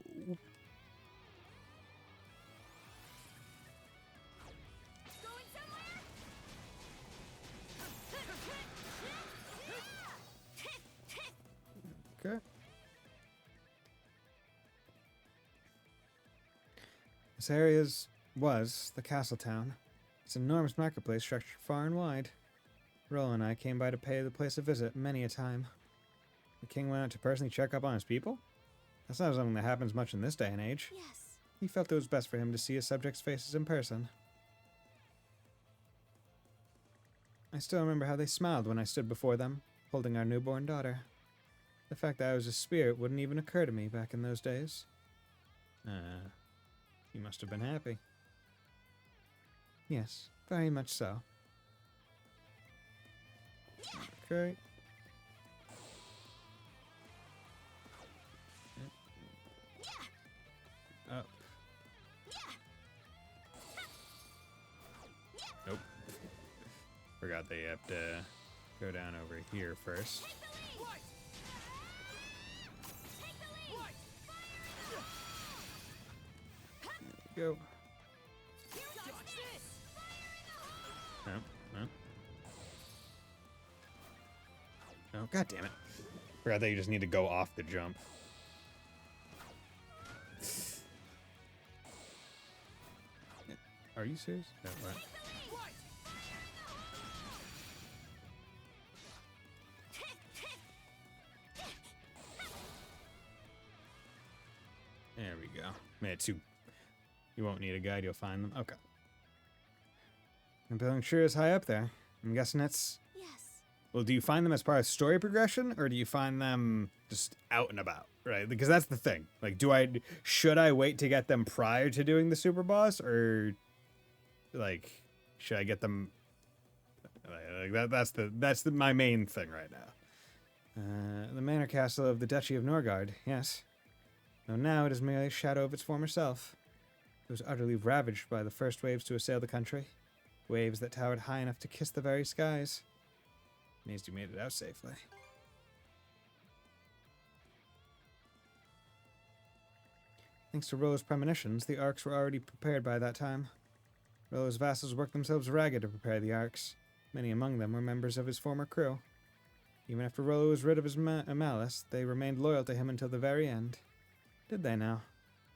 Going somewhere? Okay. This area was the castle town. It's an enormous marketplace stretched far and wide. Rollo and I came by to pay the place a visit many a time. The king went out to personally check up on his people? That's not something that happens much in this day and age. Yes. He felt it was best for him to see his subjects' faces in person. I still remember how they smiled when I stood before them, holding our newborn daughter. The fact that I was a spirit wouldn't even occur to me back in those days. You must have been happy. Yes, very much so. Okay. Up. Nope. Forgot they have to go down over here first. Go. No, no. Oh, god damn it. Forgot that you just need to go off the jump. Are you serious? No, what? There we go. Made it too. You won't need a guide, you'll find them. Okay. The building sure is high up there. I'm guessing it's... Yes. Well, do you find them as part of story progression, or do you find them just out and about, right? Because that's the thing. Like, should I wait to get them prior to doing the super boss, or like, should I get them? Like that's my main thing right now. The manor castle of the Duchy of Norgard, yes. Though now it is merely a shadow of its former self. It was utterly ravaged by the first waves to assail the country, waves that towered high enough to kiss the very skies. Amazed you made it out safely. Thanks to Rollo's premonitions, the arcs were already prepared by that time. Rollo's vassals worked themselves ragged to prepare the arcs. Many among them were members of his former crew. Even after Rollo was rid of his malice, they remained loyal to him until the very end. Did they now?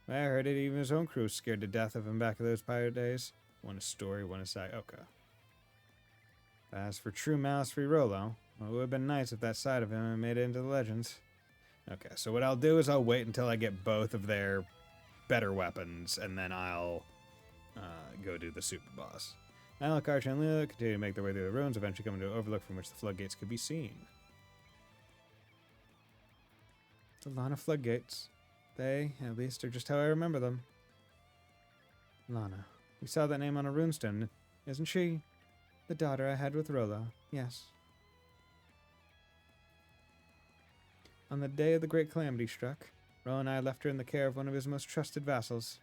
I heard it, even his own crew was scared to death of him back in those pirate days. One a story, one a side. Okay. As for true malice-free Rollo, well, it would have been nice if that side of him had made it into the legends. Okay, so what I'll do is I'll wait until I get both of their better weapons, and then I'll go do the super boss. Adol, Karja, and Leela continue to make their way through the ruins, eventually coming to an overlook from which the floodgates could be seen. It's a lot of floodgates. They, at least, are just how I remember them. Lana. We saw that name on a runestone, isn't she? The daughter I had with Rollo, yes. On the day of the great calamity struck, Rollo and I left her in the care of one of his most trusted vassals.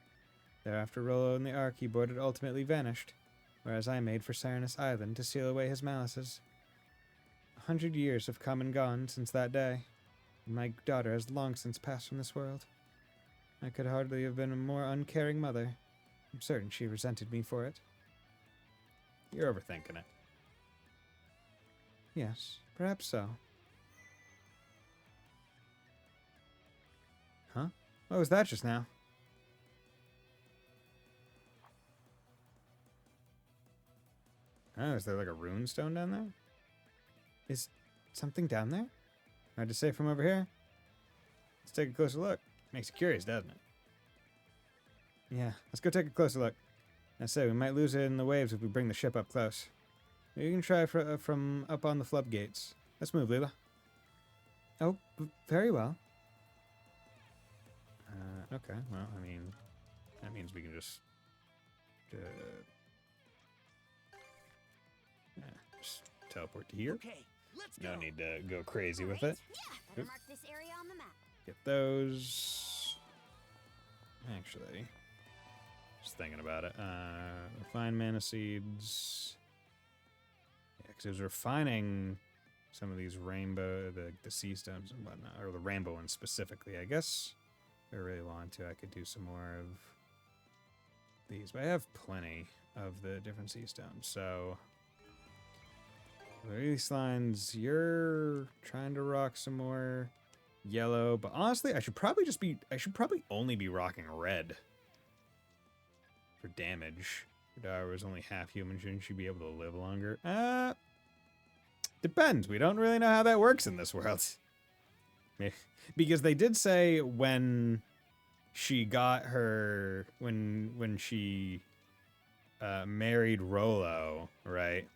Thereafter, Rollo and the Ark he boarded ultimately vanished, whereas I made for Serenus Island to seal away his malices. 100 years have come and gone since that day, and my daughter has long since passed from this world. I could hardly have been a more uncaring mother. I'm certain she resented me for it. You're overthinking it. Yes, perhaps so. Huh? What was that just now? Oh, is there like a rune stone down there? Is something down there? Hard to say from over here. Let's take a closer look. Makes you curious, doesn't it? Yeah, let's go take a closer look. I say, we might lose it in the waves if we bring the ship up close. Maybe you can try from up on the floodgates. Let's move, Leela. Oh, very well. Okay, well, I mean, that means we can just teleport to here. Okay, let's No go. need to go crazy with it. Yeah, better Oop. mark this area on the map. Get those. Actually, just thinking about it. Refine mana seeds. Yeah, because it was refining some of these rainbow, the sea stones and whatnot, or the rainbow ones specifically. I guess if I really want to, I could do some more of these, but I have plenty of the different sea stones. So these lines, you're trying to rock some more yellow, but honestly, I should probably only be rocking red for damage. Dar was only half human. Shouldn't she be able to live longer? Depends. We don't really know how that works in this world. Because they did say when she got her when she married Rollo, right?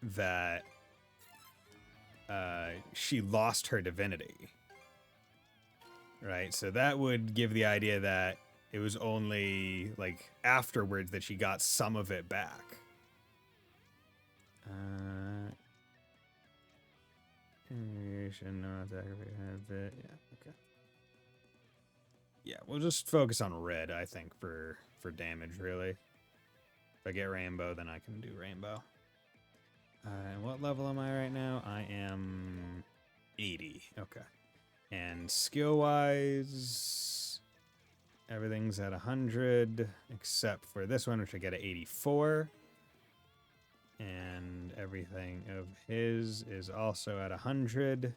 That she lost her divinity. Right? So that would give the idea that it was only like afterwards that she got some of it back. No attack have it. Yeah, okay. Yeah, we'll just focus on red, I think, for damage, really. If I get rainbow, then I can do rainbow. And what level am I right now? I am 80. Okay. And skill-wise, everything's at 100, except for this one, which I get at 84. And everything of his is also at 100,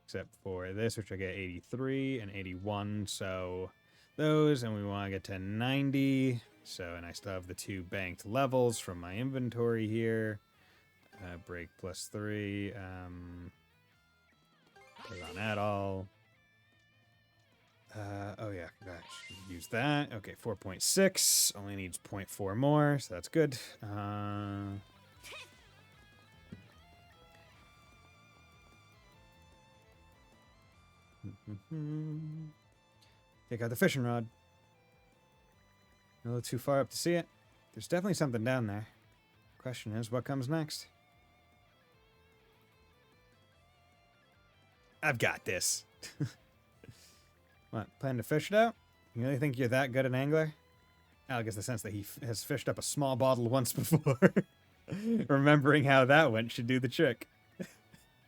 except for this, which I get 83 and 81. So those, and we want to get to 90. So, and I still have the 2 banked levels from my inventory here. Break +3. Put on Adol. Oh yeah, gosh, use that. Okay, 4.6. Only needs 0.4 more, so that's good. Take out the fishing rod. A little too far up to see it. There's definitely something down there. Question is, what comes next? I've got this. What, plan to fish it out? You really think you're that good an angler? Al gets the sense that he has fished up a small bottle once before. Remembering how that went should do the trick.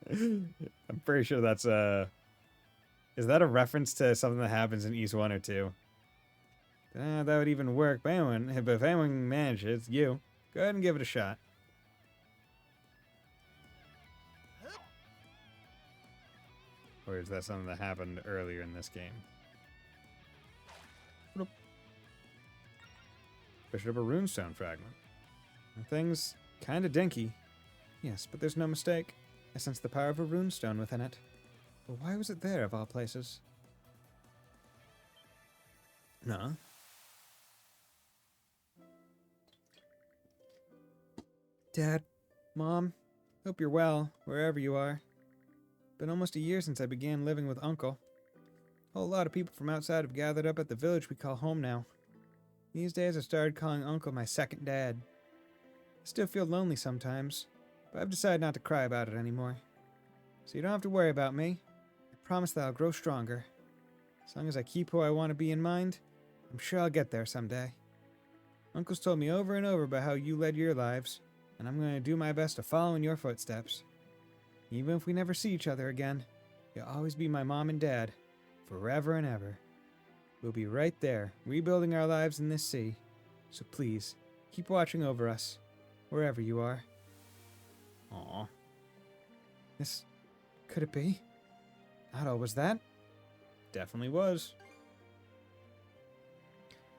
I'm pretty sure that's is that a reference to something that happens in East 1 or 2? That would even work. But if anyone manages, you. Go ahead and give it a shot. Or is that something that happened earlier in this game? Fished up a runestone fragment. The thing's kinda dinky. Yes, but there's no mistake. I sense the power of a runestone within it. But why was it there, of all places? No. Dad, Mom, hope you're well, wherever you are. Been almost a year since I began living with Uncle. A whole lot of people from outside have gathered up at the village we call home now. These days I started calling Uncle my second dad. I still feel lonely sometimes, but I've decided not to cry about it anymore. So you don't have to worry about me. I promise that I'll grow stronger. As long as I keep who I want to be in mind, I'm sure I'll get there someday. Uncle's told me over and over about how you led your lives, and I'm going to do my best to follow in your footsteps. Even if we never see each other again, you'll always be my mom and dad, forever and ever. We'll be right there, rebuilding our lives in this sea. So please, keep watching over us, wherever you are. Aw. This... could it be? Adol, was that? Definitely was.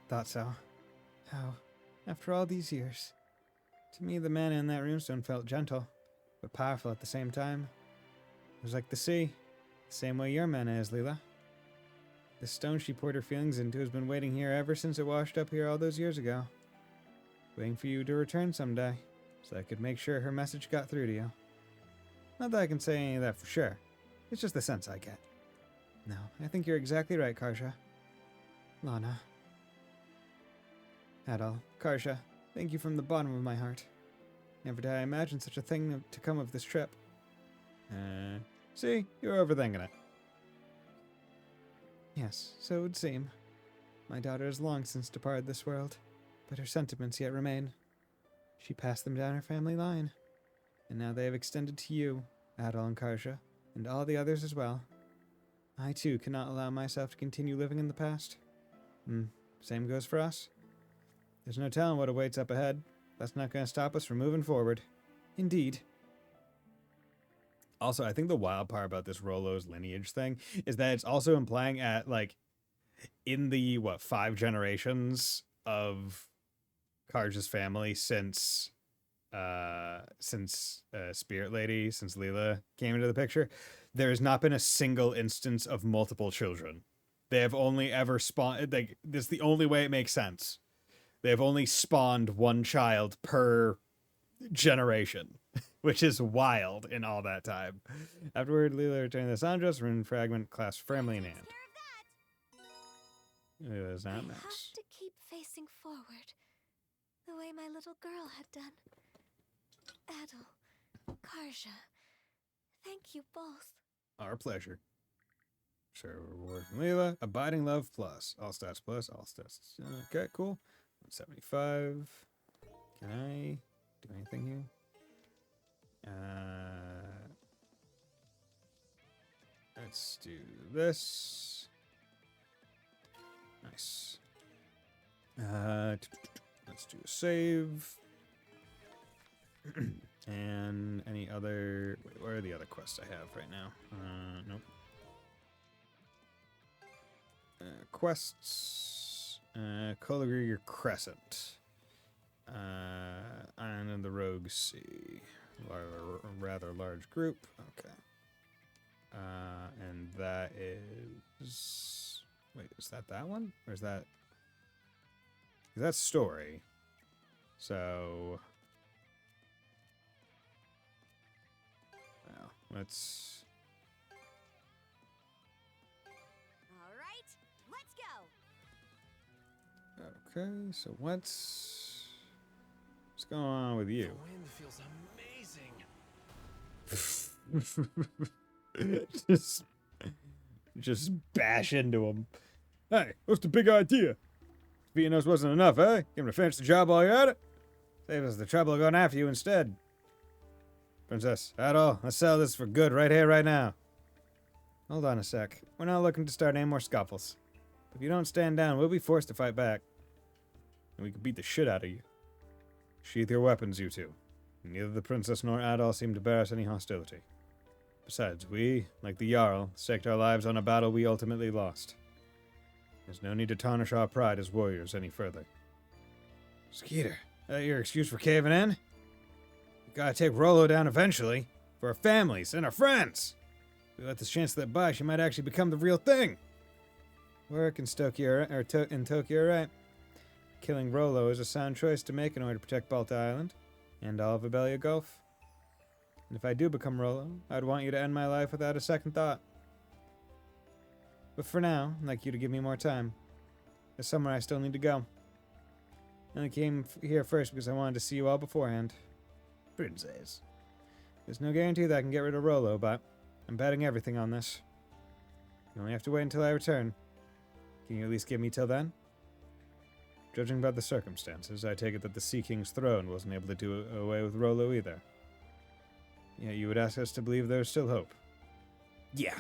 Thought so. How, after all these years, to me the man in that runestone felt gentle, but powerful at the same time. It was like the sea, the same way your mana is, Leela. The stone she poured her feelings into has been waiting here ever since it washed up here all those years ago. Waiting for you to return someday, so I could make sure her message got through to you. Not that I can say any of that for sure. It's just the sense I get. No, I think you're exactly right, Karja. Lana. Adol, Karja, thank you from the bottom of my heart. Never did I imagine such a thing to come of this trip. See? You're overthinking it. Yes, so it would seem. My daughter has long since departed this world, but her sentiments yet remain. She passed them down her family line, and now they have extended to you, Adol and Karja, and all the others as well. I too cannot allow myself to continue living in the past. Same goes for us. There's no telling what awaits up ahead. That's not going to stop us from moving forward. Indeed. Also, I think the wild part about this Rollo's lineage thing is that it's also implying at, like, in the, 5 generations of Karja's family since Spirit Lady, since Leela came into the picture, there has not been a single instance of multiple children. They have only ever spawned, like, this is the only way it makes sense. They have only spawned one child per generation, which is wild in all that time. Afterward, Leela returned to the Sandros, rune fragment clasped firmly in hand. Leela's not I next. have to keep facing forward, the way my little girl had done. Adol, Karja, thank you both. Our pleasure. Share a reward from Leela. Abiding Love Plus. All stats plus. All stats. Okay, cool. 175. Can I do anything here? Let's do this. Nice. Let's do a save. And any other... Wait, where are the other quests I have right now? Nope. Quests. Color Crescent. Island of the Rogue Sea. Rather large group. Okay. And that is... Wait, is that one? Or is that... That's story. So... Well, let's... All right, let's go. Okay, so what's going on with you? The wind feels amazing. just bash into him. Hey, what's the big idea? Beating us wasn't enough, eh? Give him to finish the job while you're at it. Save us the trouble of going after you instead. Princess, Adol, let's settle this for good right here, right now. Hold on a sec. We're not looking to start any more scuffles. If you don't stand down, we'll be forced to fight back. And we could beat the shit out of you. Sheath your weapons, you two. Neither the princess nor Adol seem to bear us any hostility. Besides, we, like the Jarl, staked our lives on a battle we ultimately lost. There's no need to tarnish our pride as warriors any further. Skeeter, that your excuse for caving in? We gotta take Rollo down eventually, for our families and our friends. If we let this chance slip by, she might actually become the real thing. Work in Tokyo, right? Killing Rollo is a sound choice to make in order to protect Balta Island and all of Abelia Gulf. And if I do become Rollo, I'd want you to end my life without a second thought. But for now, I'd like you to give me more time. There's somewhere I still need to go. I only came here first because I wanted to see you all beforehand. Princess. There's no guarantee that I can get rid of Rollo, but I'm betting everything on this. You only have to wait until I return. Can you at least give me till then? Judging by the circumstances, I take it that the Sea King's throne wasn't able to do away with Rollo either. Yet you would ask us to believe there's still hope. Yeah.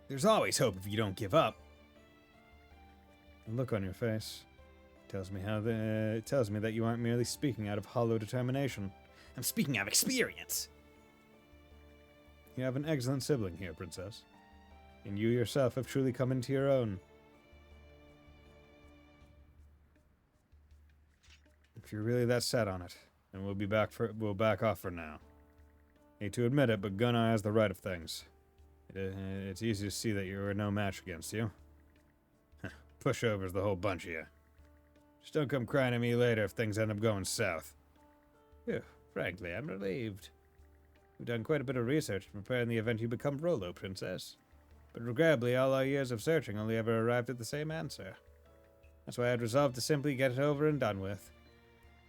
There's always hope if you don't give up. The look on your face tells me that you aren't merely speaking out of hollow determination, I'm speaking of experience. You have an excellent sibling here, Princess. And you yourself have truly come into your own. If you're really that set on it, then we'll back off for now. Hate to admit it, but Gunnar has the right of things. It's easy to see that you are no match against you. Pushovers, the whole bunch of you. Just don't come crying at me later if things end up going south. Phew, frankly, I'm relieved. We've done quite a bit of research to prepare in the event you become Rolo, Princess. But regrettably, all our years of searching only ever arrived at the same answer. That's why I'd resolved to simply get it over and done with.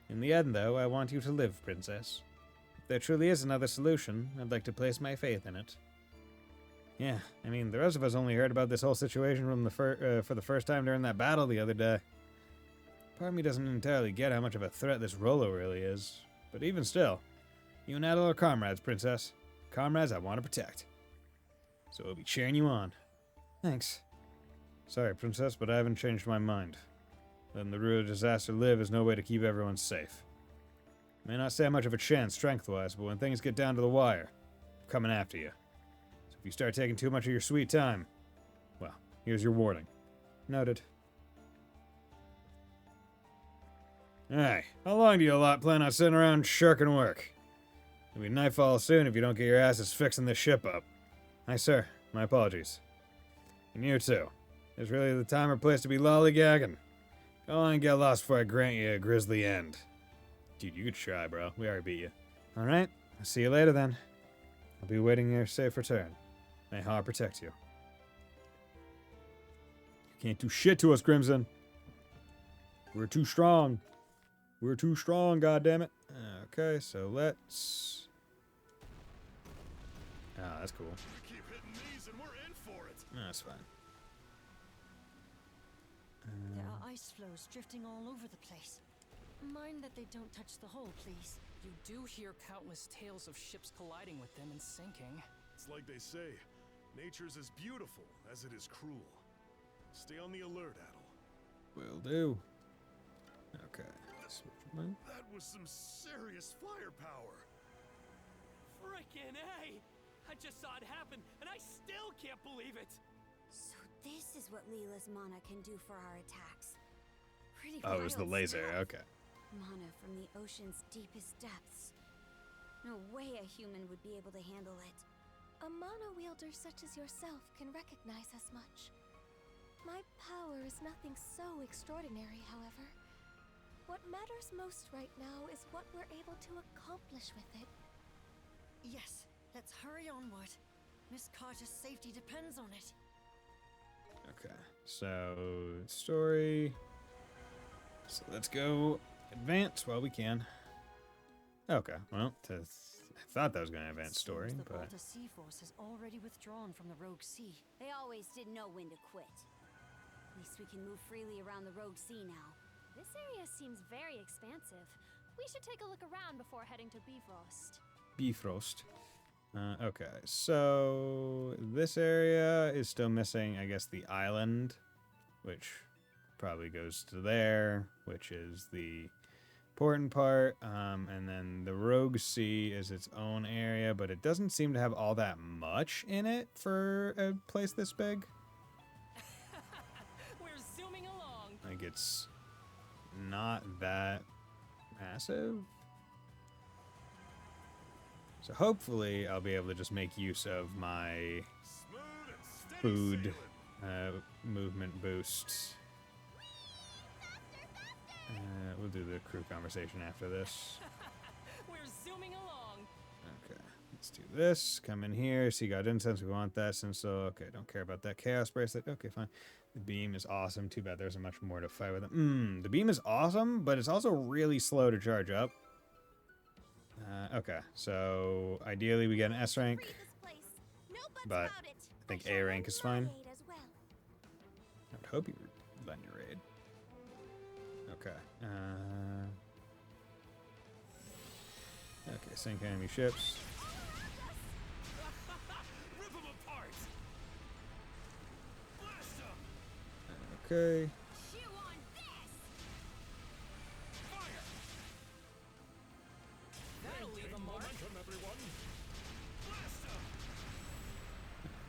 In the end, though, I want you to live, Princess. If there truly is another solution, I'd like to place my faith in it. Yeah, I mean, the rest of us only heard about this whole situation from for the first time during that battle the other day. Part of me doesn't entirely get how much of a threat this Rolo really is. But even still, you and Adol are comrades, Princess. Comrades I want to protect. So we'll be cheering you on. Thanks. Sorry, Princess, but I haven't changed my mind. Letting the Ruhr disaster live is no way to keep everyone safe. May not stand much of a chance strength-wise, but when things get down to the wire, I'm coming after you. So if you start taking too much of your sweet time, well, here's your warning. Noted. Hey, how long do you lot plan on sitting around shirking work? It'll be nightfall soon if you don't get your asses fixing this ship up. Hi, sir. My apologies. And you too. Is really the time or place to be lollygagging? Go on and get lost before I grant you a grisly end. Dude, you could try, bro. We already beat you. Alright, I'll see you later then. I'll be waiting your safe return. May Ha protect you. You can't do shit to us, Crimson. We're too strong. We're too strong, goddammit. Okay, so let's... Ah, that's cool. We keep hitting these and we're in for it. No, that's fine. There are ice floes drifting all over the place. Mind that they don't touch the hull, please. You do hear countless tales of ships colliding with them and sinking. It's like they say, nature's as beautiful as it is cruel. Stay on the alert, Adol. Will do. Okay. That was some serious firepower. Frickin' A! I just saw it happen, and I still can't believe it! So this is what Leela's mana can do for our attacks. Pretty Oh, it was the wild laser. stuff. Okay. Mana from the ocean's deepest depths. No way a human would be able to handle it. A mana wielder such as yourself can recognize as much. My power is nothing so extraordinary, however. What matters most right now is what we're able to accomplish with it. Yes, let's hurry onward. Miss Karja's safety depends on it. Okay. So, story. So let's go advance while we can. Okay. Well, I thought that was going to advance story, Seems the but... Balta Sea Force has already withdrawn from the Rogue Sea. They always did know when to quit. At least we can move freely around the Rogue Sea now. This area seems very expansive. We should take a look around before heading to Bifrost. Bifrost. Okay, so this area is still missing, I guess, the island, which probably goes to there, which is the important part. And then the Rogue Sea is its own area, but it doesn't seem to have all that much in it for a place this big. We're zooming along. Like, it's not that massive. So hopefully I'll be able to just make use of my food movement boosts. We'll do the crew conversation after this. We're zooming along. Okay, let's do this. Come in here. See, got incense. We want that. Since so, okay, don't care about that chaos bracelet. Okay, fine. The beam is awesome. Too bad there isn't much more to fight with it. The beam is awesome, but it's also really slow to charge up. Okay, so ideally we get an S rank, but I think A rank is fine. I would hope you lend your aid. Okay. Okay, sink enemy ships. Rip them apart. Blast them. Okay. Chew on this! That'll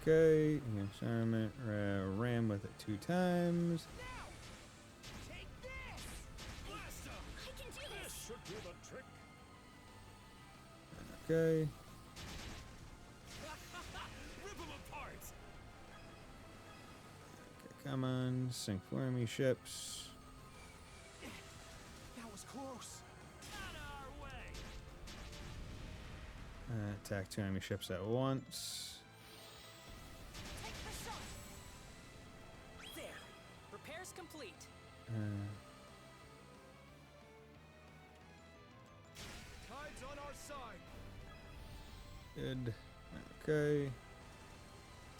Okay, experiment, ram with it 2 times. Take this! Blast him! I can do This this! should do the trick. Okay. Rip him apart! Okay, come on, sink 4 enemy ships. That was close. Out of our way! Attack 2 enemy ships at once. Take the shot! There. Repairs complete. Tide's on our side. Good. Okay.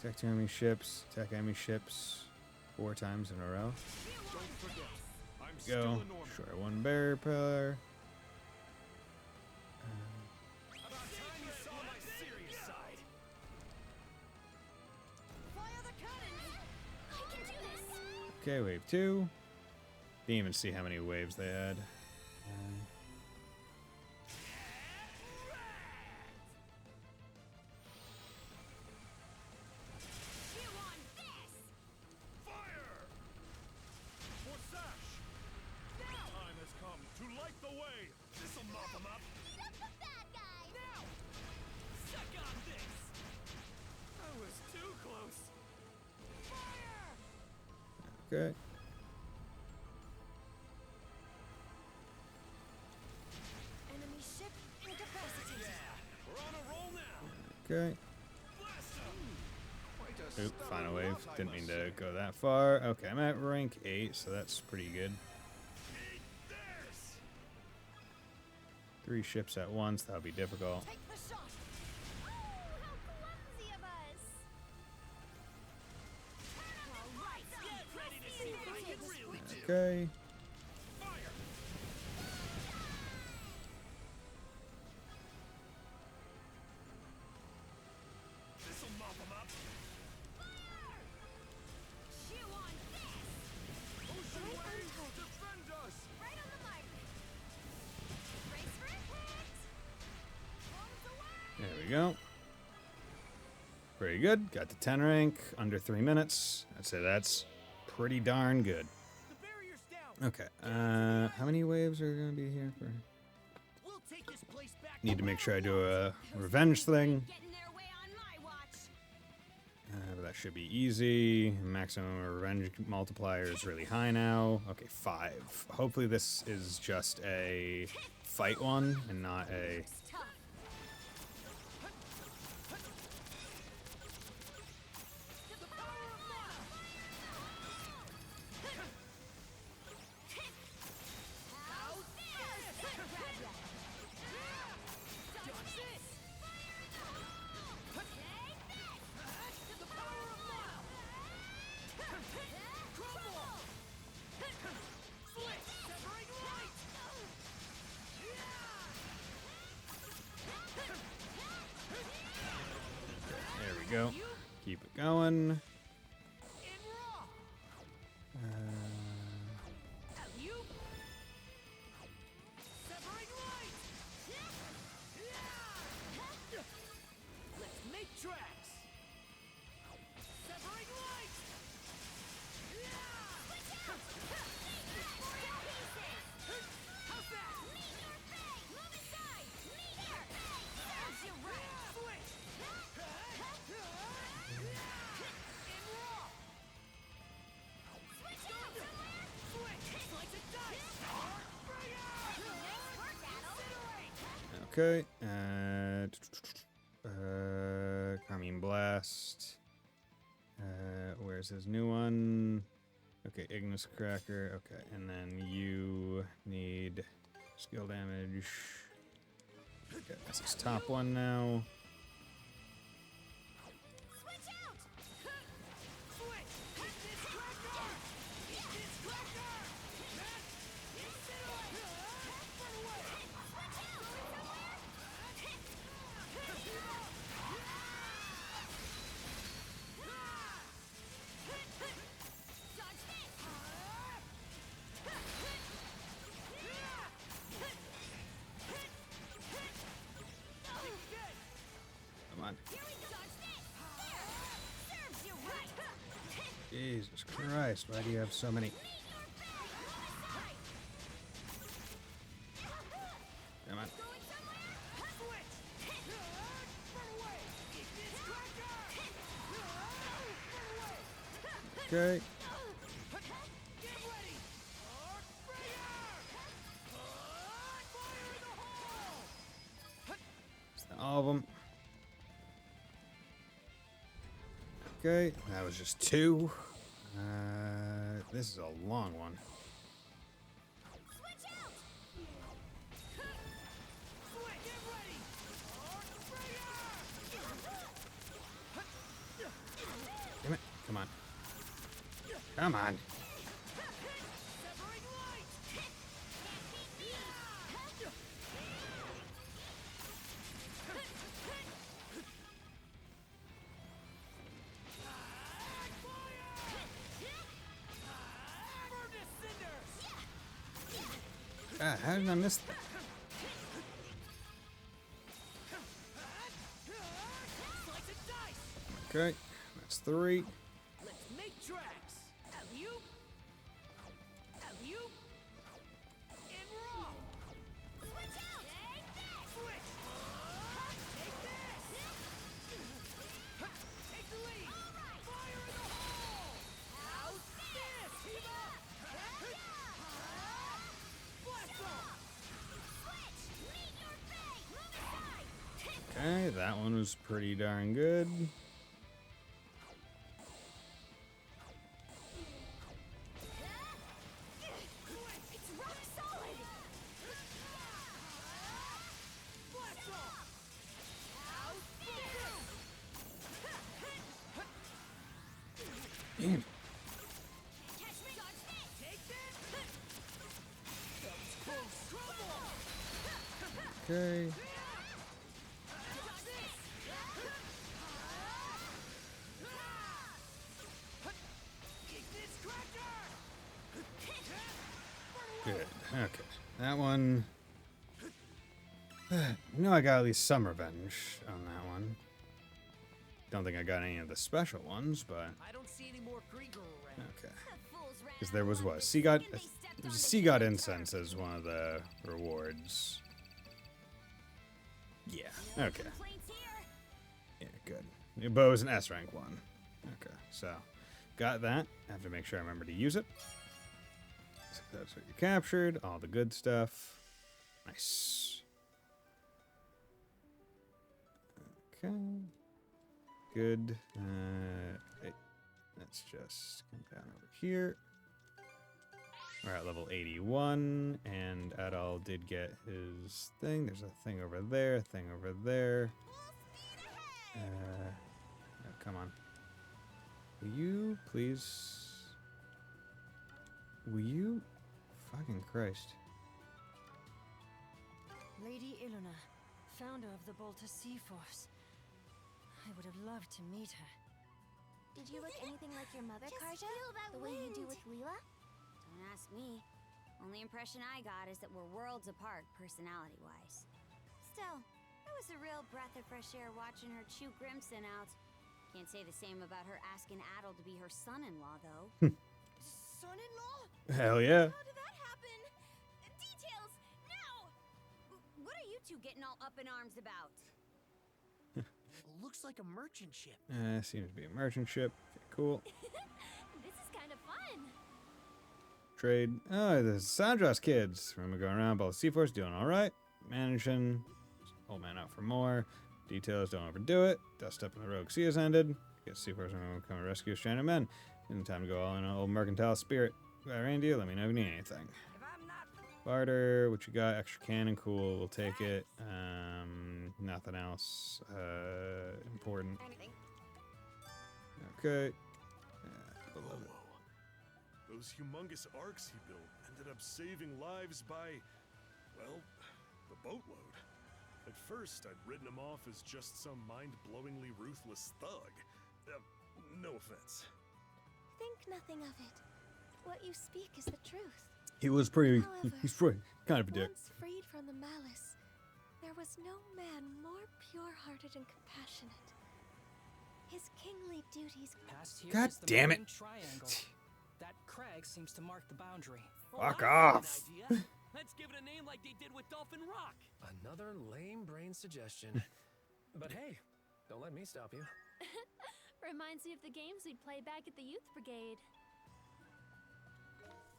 Attack 2 enemy ships. Attack enemy ships 4 times in a row. Don't forget, I'm Go. still a Norman. Destroy 1 barrier pillar. About time you saw my serious side. Fire the cannons! I can do this! Okay, wave 2. Didn't even see how many waves they had. You want this? Fire! For Sash! Time has come to light the way. This'll mop him up. Beat up the bad guys! Now! Suck on this! I was too close. Fire! Okay. Enemy ship incapacitated. Yeah, we're on a roll now. Okay. Blast him! Quite a Oop, stellar final wave. lot, I Didn't must mean to say. go that far. Okay, I'm at rank 8, so that's pretty good. Eat this! 3 ships at once, that would be difficult. Take the shot! Oh, how clumsy of us! All right, get ready to see what I can really do. Okay. Fire! This'll mop him up. Chew on this! Ocean waves, defend us! Right on the mark! Brace for impact! Bombs away! There we go. Pretty good. Got the 10 rank, under 3 minutes. I'd say that's pretty darn good. The barrier's down. Okay, how many waves are going to be here for? We'll take this place back. Need to make sure I do a revenge thing. Getting their way on my watch. But that should be easy. Maximum revenge multiplier is really high now. Okay, 5. Hopefully this is just a fight one and not a... It's tough. The power of mana. How's this? Karja! Dodge this. Take this! The power of mana. Crumble. Switch. Severing light. There we go. Keep it going. In raw. Alley-oop. Severing light. Let's make tracks. Severing light. How's that? Meet your fate! Move aside! Meet your fate! Serves you right! Switch. In raw. Switch out! Switch. Slice and dice. Bring Nice work, Adol! Okay. Carmine Blast. Where's his new one? Okay, Ignis Cracker. Okay, and then you need skill damage. Okay, that's his top one now. Switch out! Switch. Hit this cracker. Hit this cracker. Match. Incinerate. Burn away. Switch out! Dodge this! Come on. Here we go! Dodge this! There! Jesus Christ, why do you have so many? Come on. Okay. All of them. Okay, that was just 2. This is a long one. Damn it! Come on! Come on! Ah, how did I miss that? Okay, that's 3. Let's make tracks. Alley-oop. Alley-oop. And roll. Switch out. Take this. Switch. Take this. Take the lead. All right. Fire in the hole. How's this? Team up. Blast off. Switch. Meet your fate. Move aside. Okay, that one was pretty darn good. Damn. Okay. Good. Okay. That one. I got at least some revenge on that one. Don't think I got any of the special ones, but I don't see any more Krieger around. okay. Because there was what? Sea God incense as one of the rewards. Yeah. Okay. Yeah, good. Your bow is an S rank 1. Okay, so got that. I have to make sure I remember to use it. So that's what you captured. All the good stuff. Nice. Okay. Good. Hey, let's just come down over here. We're at level 81, and Adol did get his thing. There's a thing over there, a thing over there. No, come on. Will you please? Will you? Fucking Christ. Lady Iluna, founder of the Bolta Sea Force. I would have loved to meet her. Did you look anything like your mother, Karja? The way you do with Leela? Don't ask me. Only impression I got is that we're worlds apart, personality-wise. Still, it was a real breath of fresh air watching her chew Grimson out. Can't say the same about her asking Adol to be her son-in-law, though. Son-in-law? Hell yeah. How did that happen? Details, now! What are you two getting all up in arms about? Looks like a merchant ship. Seems to be a merchant ship. Okay, cool. This is kind of fun. Trade. Oh, the Sandras kids. Remember going around, both Sea Force doing all right. Managing. Old man out for more. Details, don't overdo it. Dust up when the Rogue Sea has ended. Get Sea Force and come and rescue stranded men. In time to go all in an old mercantile spirit. Got a reindeer? Let me know if you need anything. Barter, what you got? Extra cannon, cool. We'll take it. Nothing else important. Okay. Whoa. Those humongous arcs he built ended up saving lives by, well, the boatload. At first, I'd written him off as just some mind-blowingly ruthless thug. No offense. Think nothing of it. What you speak is the truth. He was pretty. However, He's pretty kind of a dick. Once freed from the malice, there was no man more pure-hearted and compassionate. His kingly duties. Past here God is the damn it. Marine Triangle. That crag seems to mark the boundary. Fuck off. Let's give it a name like they did with Dolphin Rock. Another lame brain suggestion. But hey, don't let me stop you. Reminds me of the games we'd play back at the Youth Brigade.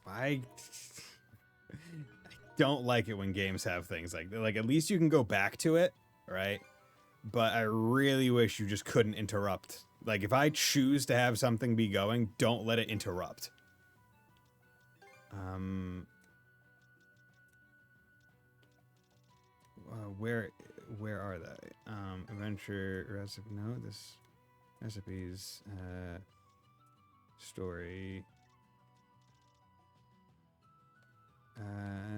I don't like it when games have things like that. Like, at least you can go back to it, right? But I really wish you just couldn't interrupt. Like, if I choose to have something be going, don't let it interrupt. Where are they? Adventure recipe. No, this recipes. Story.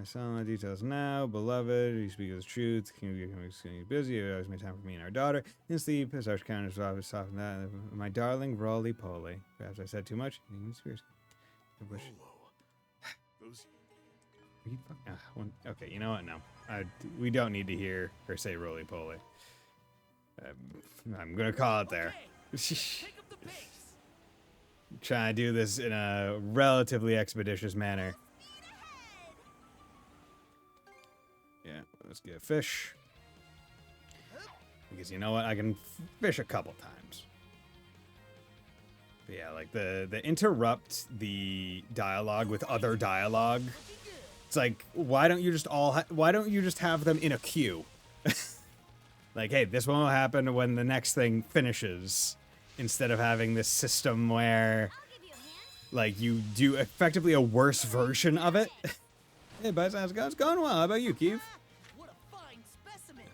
Some of the details now. Beloved, you speak of the truth. Can you get busy? You always make time for me and our daughter. In sleep, as our counters always soften that. My darling, roly poly. Perhaps I said too much. Those. Okay, you know what? No. We don't need to hear her say roly poly. I'm gonna call it there. Trying to do this in a relatively expeditious manner. Yeah, let's get a fish. Because you know what? I can fish a couple times. But yeah, like the interrupt the dialogue with other dialogue. It's like, why don't you just have them in a queue? Like, hey, this one will happen when the next thing finishes, instead of having this system where, like, you do effectively a worse version of it. Hey, bud, how's it going? It's going well. How about you, Keith?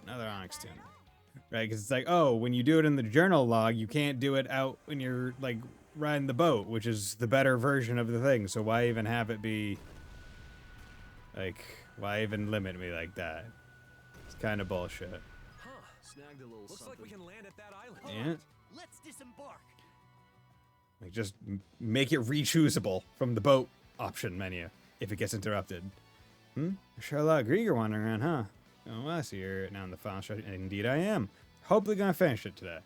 Another onyx tune. Right, because it's like, oh, when you do it in the journal log, you can't do it out when you're, like, riding the boat, which is the better version of the thing. So why even have it be, like, why even limit me like that? It's kind of bullshit. Huh. Snagged a little Looks something. like we can land at that island. Yeah. Let's disembark. Like, just make it re-choosable from the boat option menu if it gets interrupted. Sure a lot of Grieger wandering around, huh? Oh, well, I see you're now in the final stretch. Indeed I am. Hopefully gonna finish it today.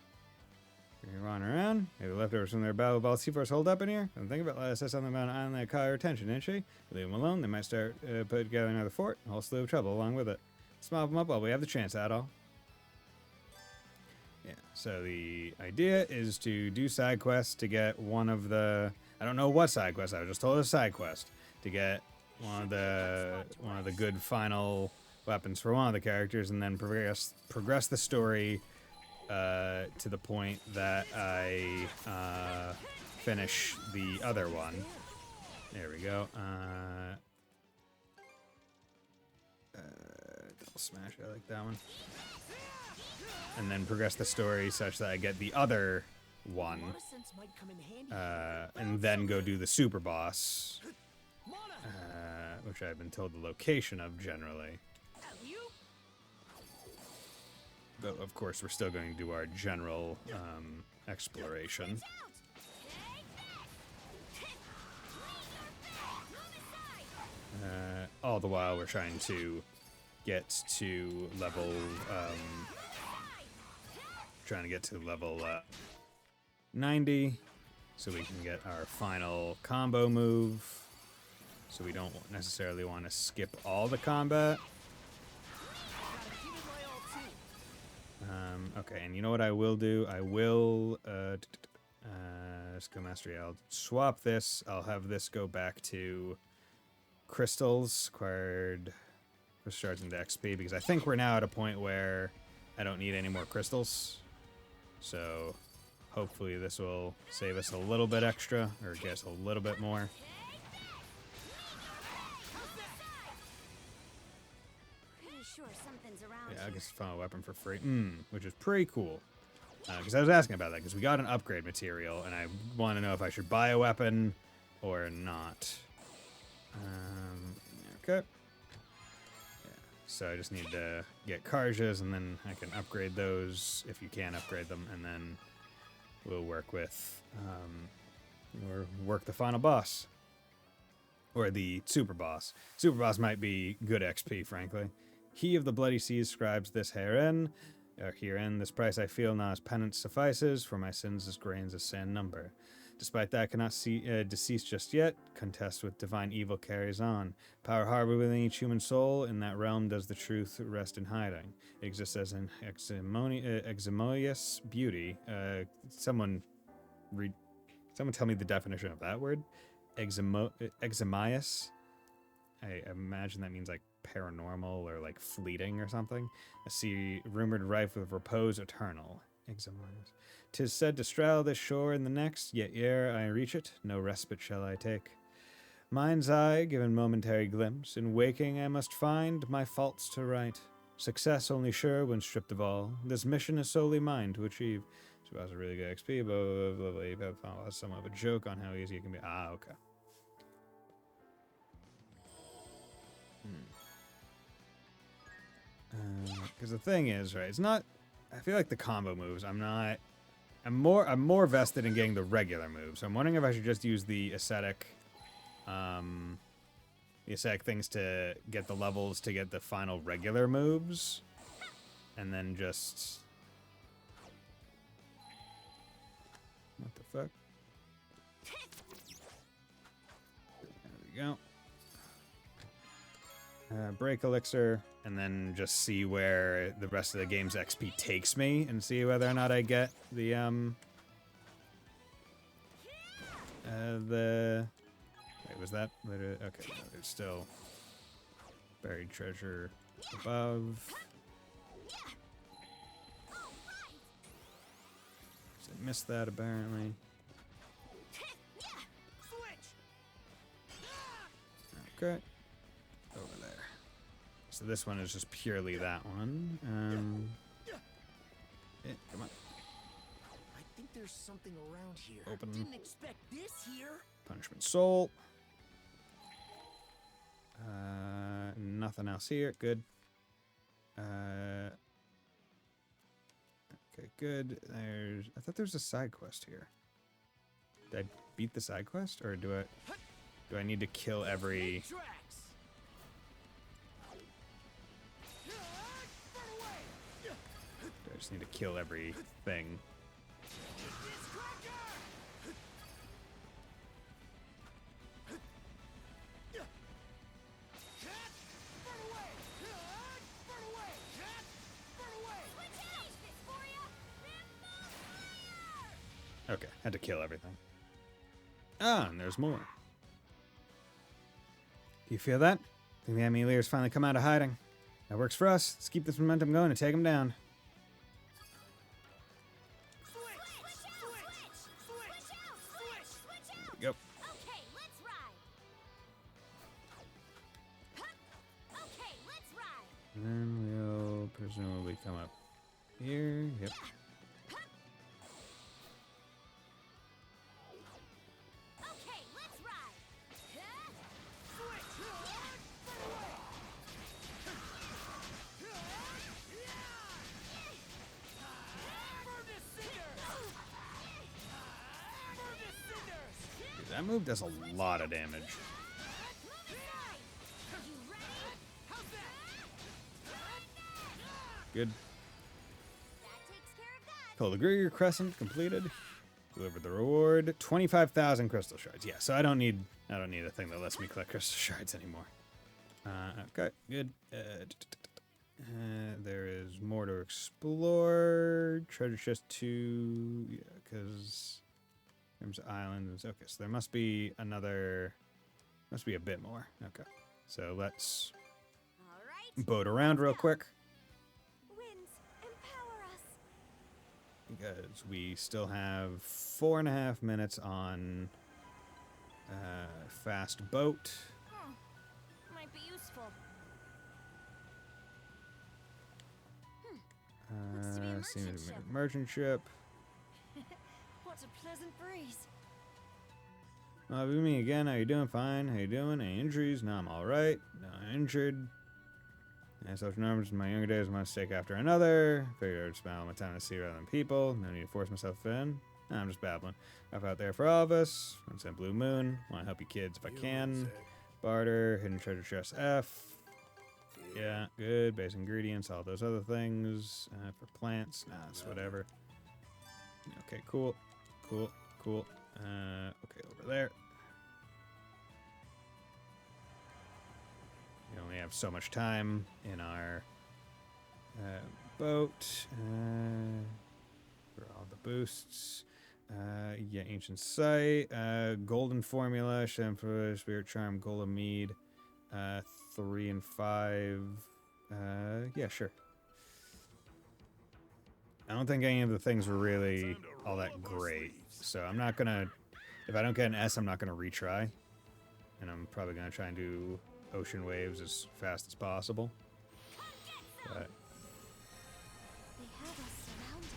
You're wandering around. Maybe the leftovers from their battle ball Seaforce hold up in here. I'm thinking about said something about an island that caught her attention, didn't she? Leave them alone. They might start put together another fort. A whole slew of trouble along with it. Let's mop them up while we have the chance, Adol. Yeah, so the idea is to do side quests to get one of the... I don't know what side quest. I was just told a side quest to get one of the good final weapons for one of the characters, and then progress the story to the point that I finish the other one. There we go. Double smash. I like that one. And then progress the story such that I get the other one, and then go do the super boss, which I've been told the location of generally. But of course, we're still going to do our general exploration. All the while, we're trying to get to level. Trying to get to level 90, so we can get our final combo move. So we don't necessarily want to skip all the combat. Okay, and you know what I will do? I will, skill mastery, I'll swap this. I'll have this go back to crystals, acquired crystal shards into XP, because I think we're now at a point where I don't need any more crystals. So hopefully this will save us a little bit extra, or get us a little bit more. Yeah, I guess found a weapon for free, which is pretty cool. Because I was asking about that, because we got an upgrade material, and I want to know if I should buy a weapon or not. Okay. Yeah, so I just need to get Karjas, and then I can upgrade those, if you can upgrade them, and then we'll work with, or work the final boss. Or the super boss. Super boss might be good XP, frankly. He of the Bloody Seas scribes this herein. Herein, this price I feel now as penance suffices, for my sins as grains of sand number. Despite that, I cannot see decease just yet. Contest with divine evil carries on. Power harbor within each human soul. In that realm does the truth rest in hiding. It exists as an eximonious beauty. Someone tell me the definition of that word. Eximious. I imagine that means like paranormal or like fleeting or something. A sea rumored rife with repose eternal. Eximious. 'Tis said to straddle this shore and the next, yet ere I reach it, no respite shall I take. Mind's eye, given momentary glimpse, in waking I must find my faults to right. Success only sure when stripped of all. This mission is solely mine to achieve. So that's a really good XP, blah, blah, blah, blah, blah. That's somewhat of a joke on how easy it can be. Ah, okay. Because the thing is, right, it's not... I feel like the combo moves, I'm more vested in getting the regular moves. So I'm wondering if I should just use the ascetic things to get the levels to get the final regular moves. And then just... What the fuck? There we go. Break elixir, and then just see where the rest of the game's XP takes me, and see whether or not I get the wait, was that later? Okay, no, there's still buried treasure above. So I missed that apparently. Okay. Over there. So this one is just purely that one. Come on. I think there's something around here. Open. Didn't expect this here. Punishment soul. Nothing else here. Good. Okay, good. I thought there was a side quest here. Did I beat the side quest, or do I need to kill every? I just need to kill everything. Okay, had to kill everything. Ah, and there's more. Do you feel that? Think the enemy leaders finally come out of hiding. That works for us. Let's keep this momentum going and take them down. There we go. Okay, let's ride. Okay, let's ride. And then we'll presumably come up here. Yep. Okay, let's ride. That move does a lot of damage. Good. Pull the Grigor Crescent completed. Deliver the reward. 25,000 crystal shards. Yeah, so I don't need a thing that lets me collect crystal shards anymore. Okay, good. There is more to explore. Treasure chest 2. Yeah, because there's islands. Okay, so there must be another. Must be a bit more. Okay, so let's boat around real quick. Because we still have 4.5 minutes on fast boat. Might be useful. Seems to be a merchant ship. What a pleasant breeze. Me again. How you doing? Fine. How you doing? Any injuries? No, I'm all right. No, I'm injured. And such numbers in my younger days, one mistake after another. Figured I would spend all my time to sea rather than people. No need to force myself in. No, I'm just babbling. Up out there for all of us. One cent blue moon. Want to help you kids if I can. Barter. Hidden treasure chest F. Yeah, good. Base ingredients, all those other things. For plants, nah, it's whatever. Okay, cool. Cool, cool. Okay, over there. We only have so much time in our boat. For all the boosts. Yeah, ancient site. Golden formula, Shameful, Spirit Charm, Golden Mead. 3 and 5. Yeah, sure. I don't think any of the things were really all that great. So I'm not gonna... If I don't get an S, I'm not gonna retry. And I'm probably gonna try and do ocean waves as fast as possible. But... They have us surrounded.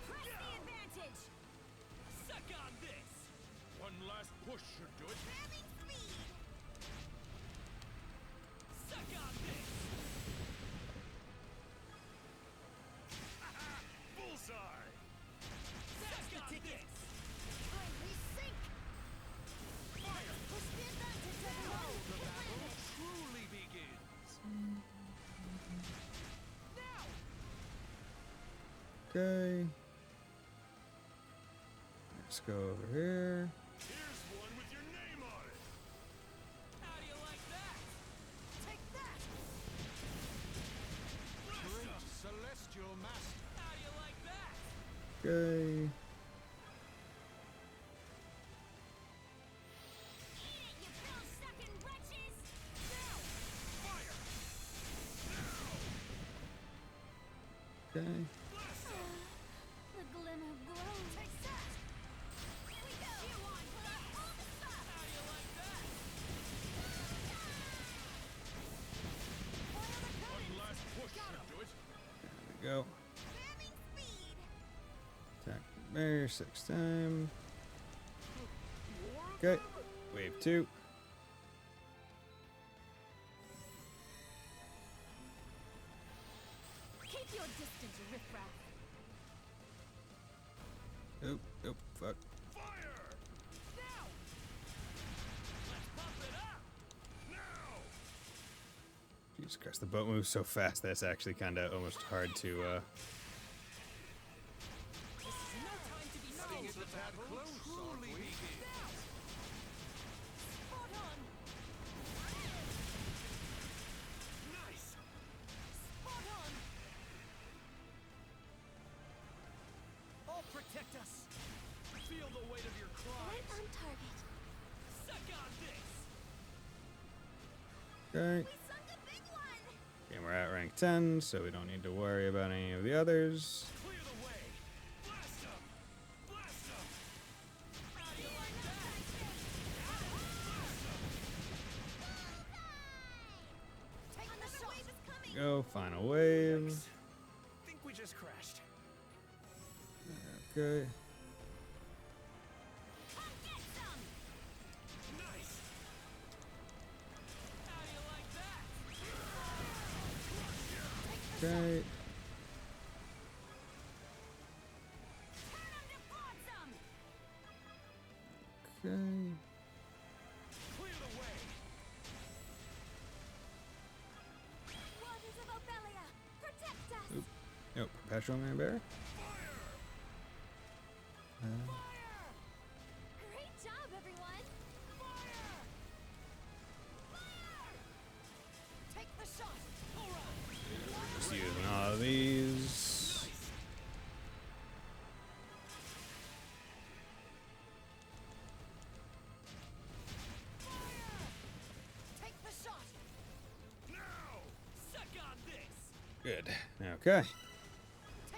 Press the advantage! Suck on this! One last push should do it. Grabbing speed! Suck on this! Bullseye! Suck on this! Finally sink! Fire! Push the advantage, everyone! The battle truly begins! Now! Okay. Let's go over here. Here's one with your name on it! How do you like that? Take that! Great celestial master! How do you like that? Okay. Eat it, you bill-sucking wretches! Now! Fire! Okay. Blast them! The glimmer grows. Take that! We go! You on that? Hold the stuff! How do you like that? Oil the One cannons! last push should do it. There we go. Grabbing speed! Attack bear 6 times. Okay. Wave 2. Keep your distance, riffraff. Oop, oop, fuck. Fire! Now! Let's pump it up! Now! Jesus Christ, the boat moves so fast that it's actually kind of almost hard to, This is no time to be slow. The battle truly begins! Spot on. Nice! Spot on. All protect us. Feel the weight of your Right crimes! on target. Suck on this! okay. We sunk a big one! Okay, we're at rank 10, so we don't need to worry about any of the others. Clear the way! Blast them! Blast them! How do you like that? Take another wave is coming! Go, final wave. Think we just crashed. Okay. Come get some! Nice! How do you like that? Okay. Turn 'em to flotsam! Okay. Clear the way! Waters of Obelia, protect us. Oop. Nope, perpetual man bear. Great job, everyone. Take the shot! Alright! Just using all of these. Take the shot! Now! Suck on this! Good. Okay.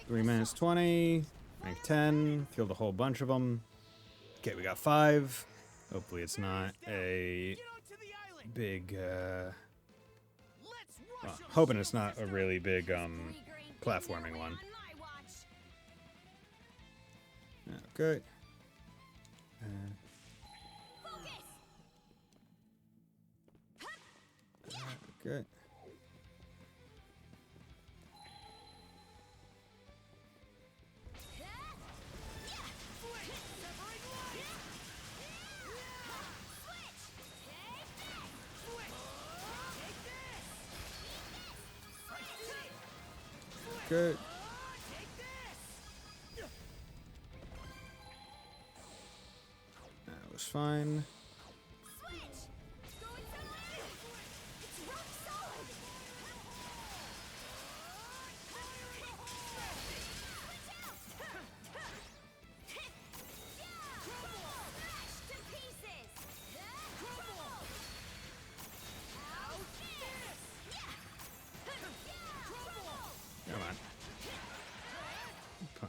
3 minutes 20. Rank 10. Killed a whole bunch of them. Okay, we got 5. Hopefully it's not a Get onto the island! big, Let's well, rush 'em, hoping it's shield not a sister! really big, Three grain platforming thing one. on my watch. Okay. Focus! Okay. Switch! Take this! great. That was fine.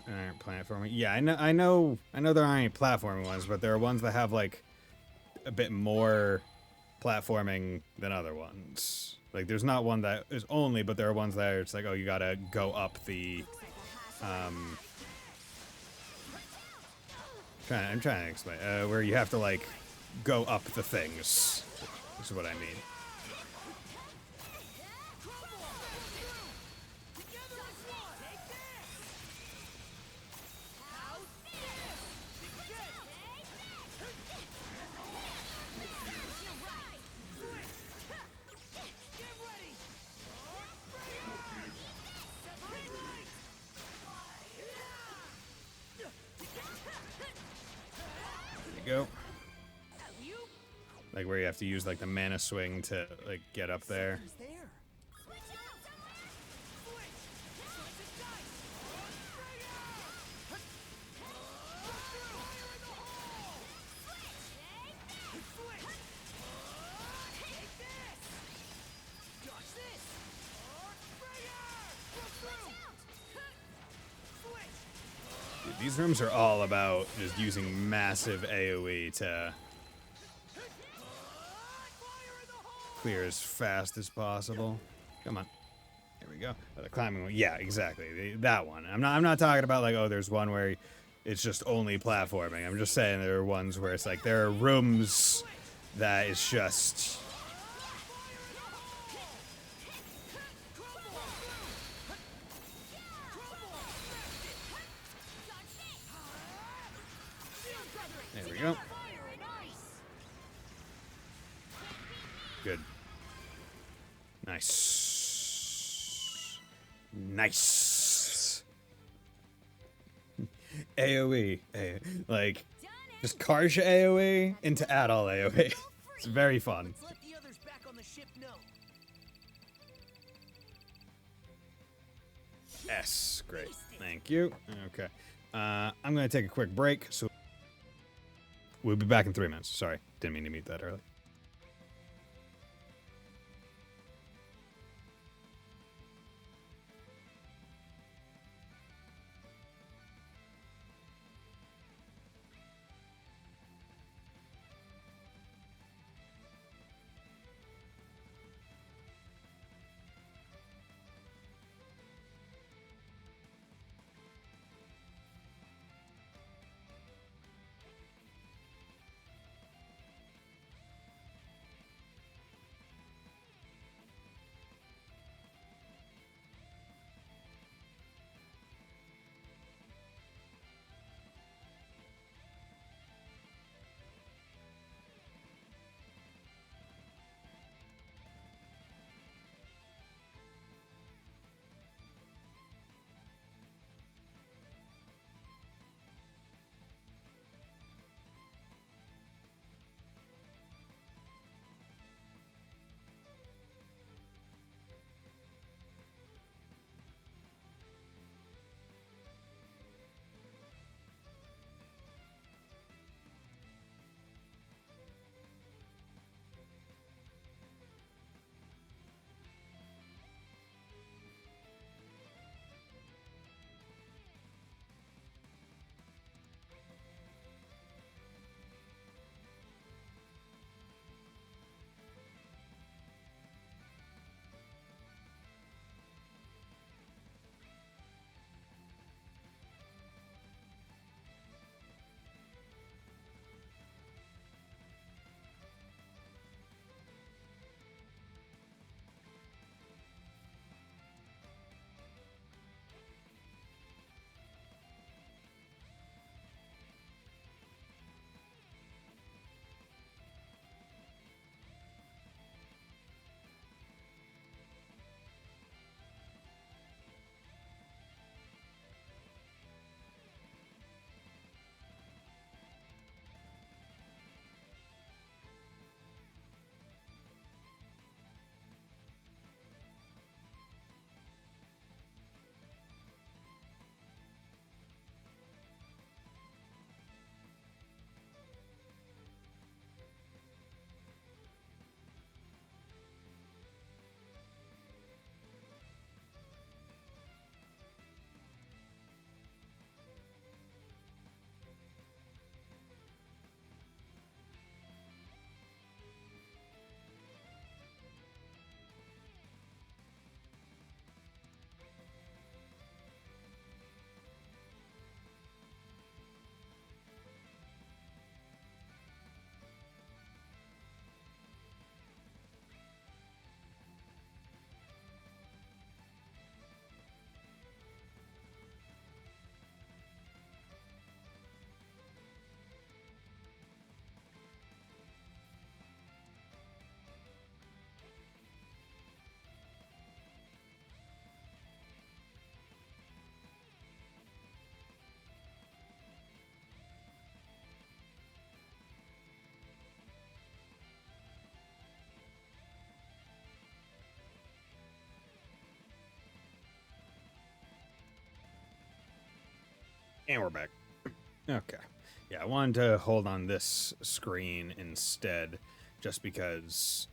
Aren't platforming. Yeah, I know there aren't any platforming ones, but there are ones that have like a bit more platforming than other ones. Like there's not one that is only, but there are ones that are, it's like, oh, you gotta go up the I'm trying to explain where you have to like go up the things. Is what I mean. Go. Like where you have to use like the mana swing to like get up there. Dude, these rooms are all about just using massive AoE to clear as fast as possible. Come on. There we go. Oh, the climbing one. Yeah, exactly. That one. I'm not talking about like, oh, there's one where it's just only platforming. I'm just saying there are ones where it's like there are rooms that is just there we go. Good. Nice. Nice. AoE. Like, just Karja AoE into Adol AoE. It's very fun. Let the others back on the ship know. S. Great. Thank you. Okay. I'm going to take a quick break, so we'll be back in 3 minutes. Sorry. Didn't mean to mute that early. And we're back. Okay. Yeah, I wanted to hold on this screen instead, just because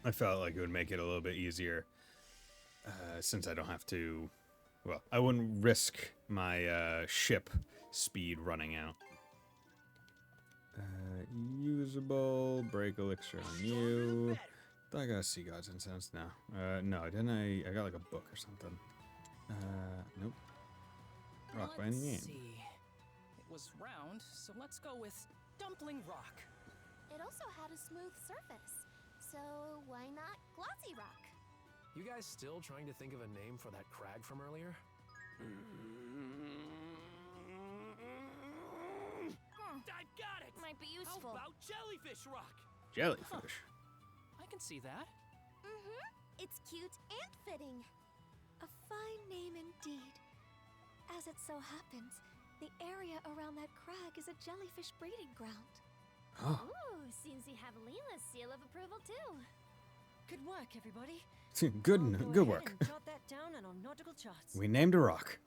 I felt like it would make it a little bit easier, since I don't have to. Well, I wouldn't risk my ship speed running out. Usable break elixir on you. I got Sea God's Incense now. No, didn't I? I got like a book or something. Nope. Rock by any name. Let's see. It was round, so let's go with Dumpling Rock. It also had a smooth surface, so why not Glossy Rock? You guys still trying to think of a name for that crag from earlier? I got it! Might be useful. How about Jellyfish Rock? Jellyfish. I can see that. It's cute and fitting. A fine name indeed. As it so happens, the area around that crag is a jellyfish breeding ground. Oh. Ooh, seems we have Leela's seal of approval too. Good work, everybody. Good I'll go good ahead work. and jot that down in our nautical charts. We named a rock.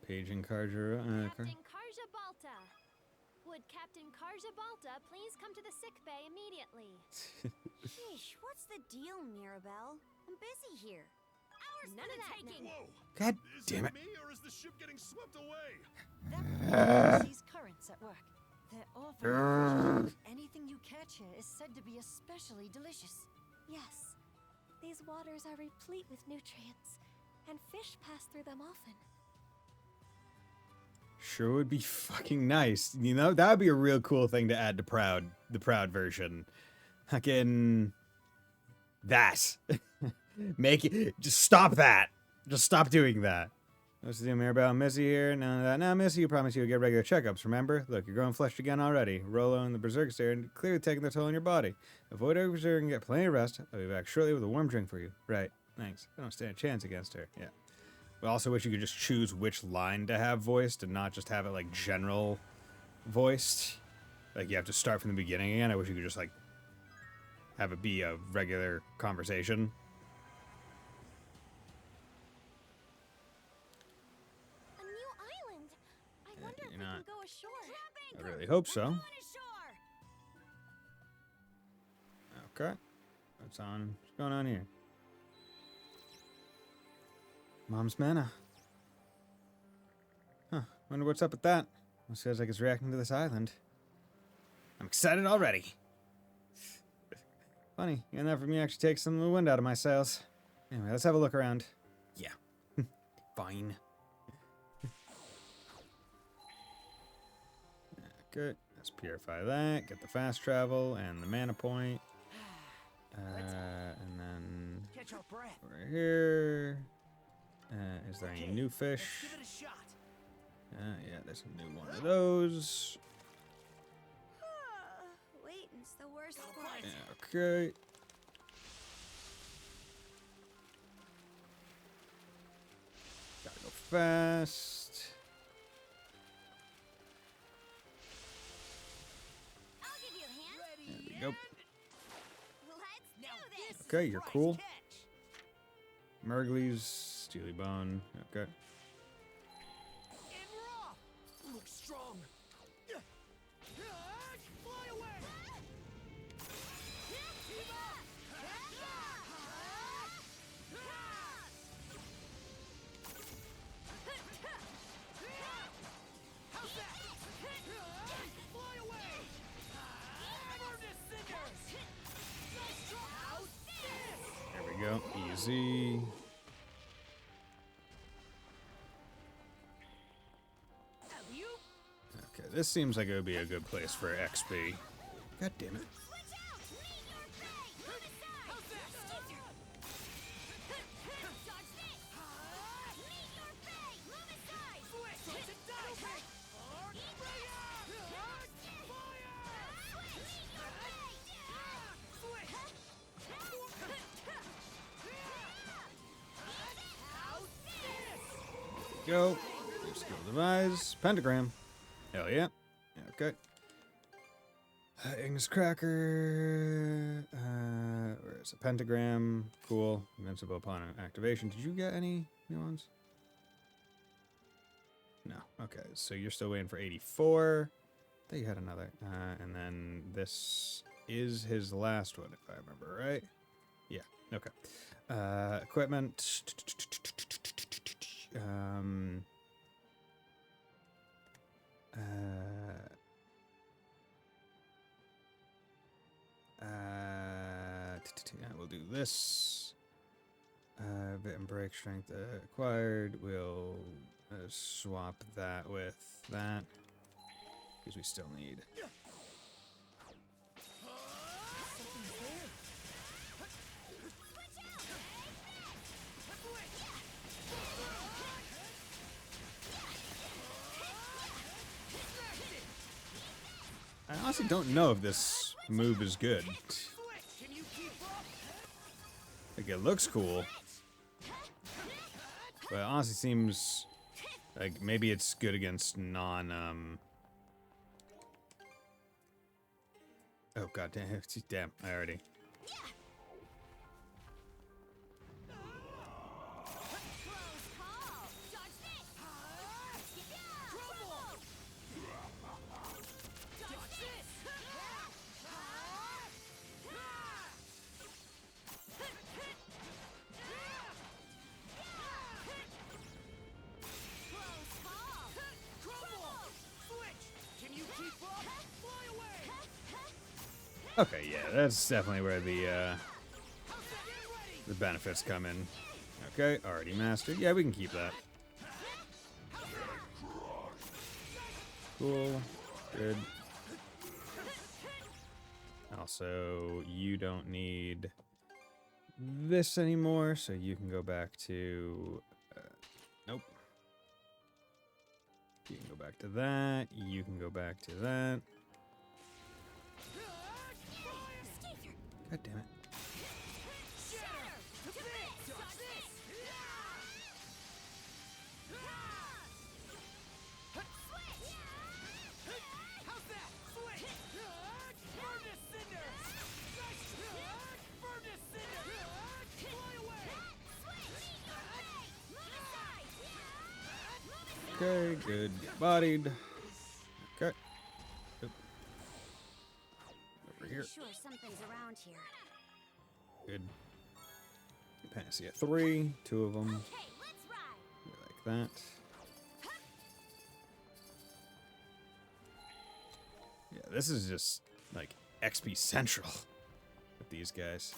Paging Karja. Captain Karja Balta. Would Captain Karja Balta please come to the sick bay immediately? Sheesh, what's the deal, Mirabelle? I'm busy here. Hours None for of the that taking. now. Whoa! God Is damn it it. me, or is the ship getting swept away? That these currents at work. They're all very fresh. Anything you catch here is said to be especially delicious. Yes, these waters are replete with nutrients, and fish pass through them often. Sure would be fucking nice. You know, that would be a real cool thing to add to the Proud version. Fucking that. Make it. Just stop that. Just stop doing that. What's the deal, Mirabelle? Missy here? None of that. No, Missy, you promised you would get regular checkups, remember? Look, you're growing flesh again already. Rolo and the Berserkers there and clearly taking their toll on your body. Avoid her and get plenty of rest. I'll be back shortly with a warm drink for you. Right. Thanks. I don't stand a chance against her. Yeah. I also wish you could just choose which line to have voiced and not just have it, like, general voiced. Like, you have to start from the beginning again. I wish you could just, like, have it be a regular conversation. A new island. I wonder if we not- can go ashore. I really hope so. Okay. What's going on here? Mom's mana. Huh. Wonder what's up with that. It feels like it's reacting to this island. I'm excited already. Funny, getting that from me actually takes some of the wind out of my sails. Anyway, let's have a look around. Yeah. Fine. Good. Let's purify that. Get the fast travel and the mana point. And then Catch our breath. over here. Is there any new fish? Give it a shot. Yeah, there's a new one of those. Waiting's the worst part. Yeah, okay. Gotta go fast. I'll give you a hand. There we go. Let's do this. Okay, you're cool. Mergley's Steely Bone. Okay. Looks strong. Fly away. How's that? Fly away. Burn to cinders. How's this? There we go. Easy. Okay, this seems like it would be a good place for XP. God damn it. Go. New skill device. Pentagram. Hell yeah. Okay. Ignis Cracker. Where's a pentagram? Cool. Invincible upon activation. Did you get any new ones? No. Okay, so you're still waiting for 84. I thought you had another. And then this is his last one, if I remember right. Yeah. Okay. Equipment. We'll do this. Bit and break strength acquired. We'll swap that with that. Because we still need. I honestly don't know if this move is good. Like, it looks cool. But it honestly seems like maybe it's good against non, Oh, god damn. Damn, I already... Okay, yeah, that's definitely where the benefits come in. Okay, already mastered. Yeah, we can keep that. Cool. Good. Also, you don't need this anymore, so you can go back to... nope. You can go back to that. You can go back to that. God damn it. Okay, good. Get bodied. Okay. Oop. Over here. Sure, something's around here. Good. Panacea 3, 2 of them. Like that. Yeah, this is just like XP Central with these guys.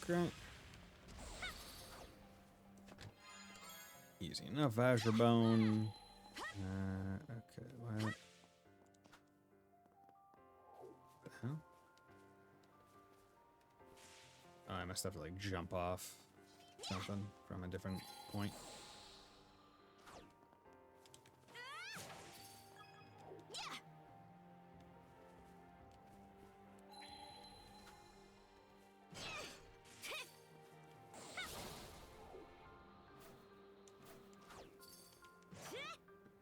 Great. Easy enough, Azure Bone. Okay, what? The hell? Oh, I must have to like jump off something from a different point.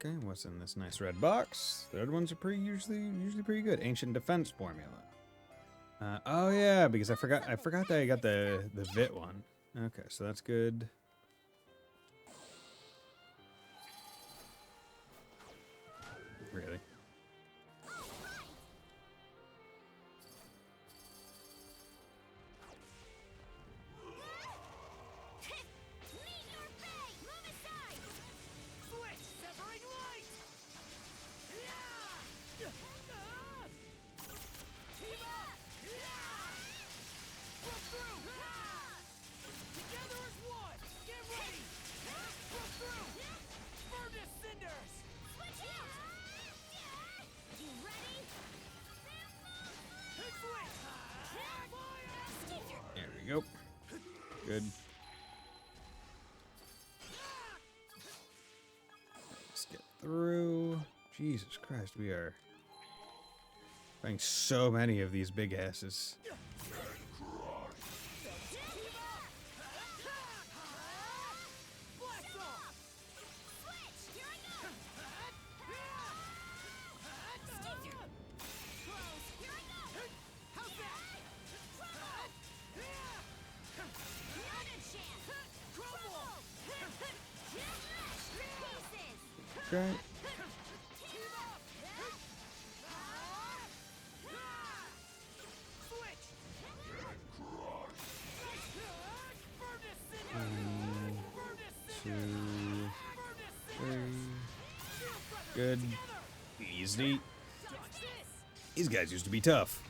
Okay, what's in this nice red box? The red ones are usually pretty good. Ancient defense formula. Oh yeah, because I forgot that I got the Vit one. Okay, so that's good. Really? Jesus Christ, we are fighting so many of these big asses. Okay. Good. Easy. These guys used to be tough.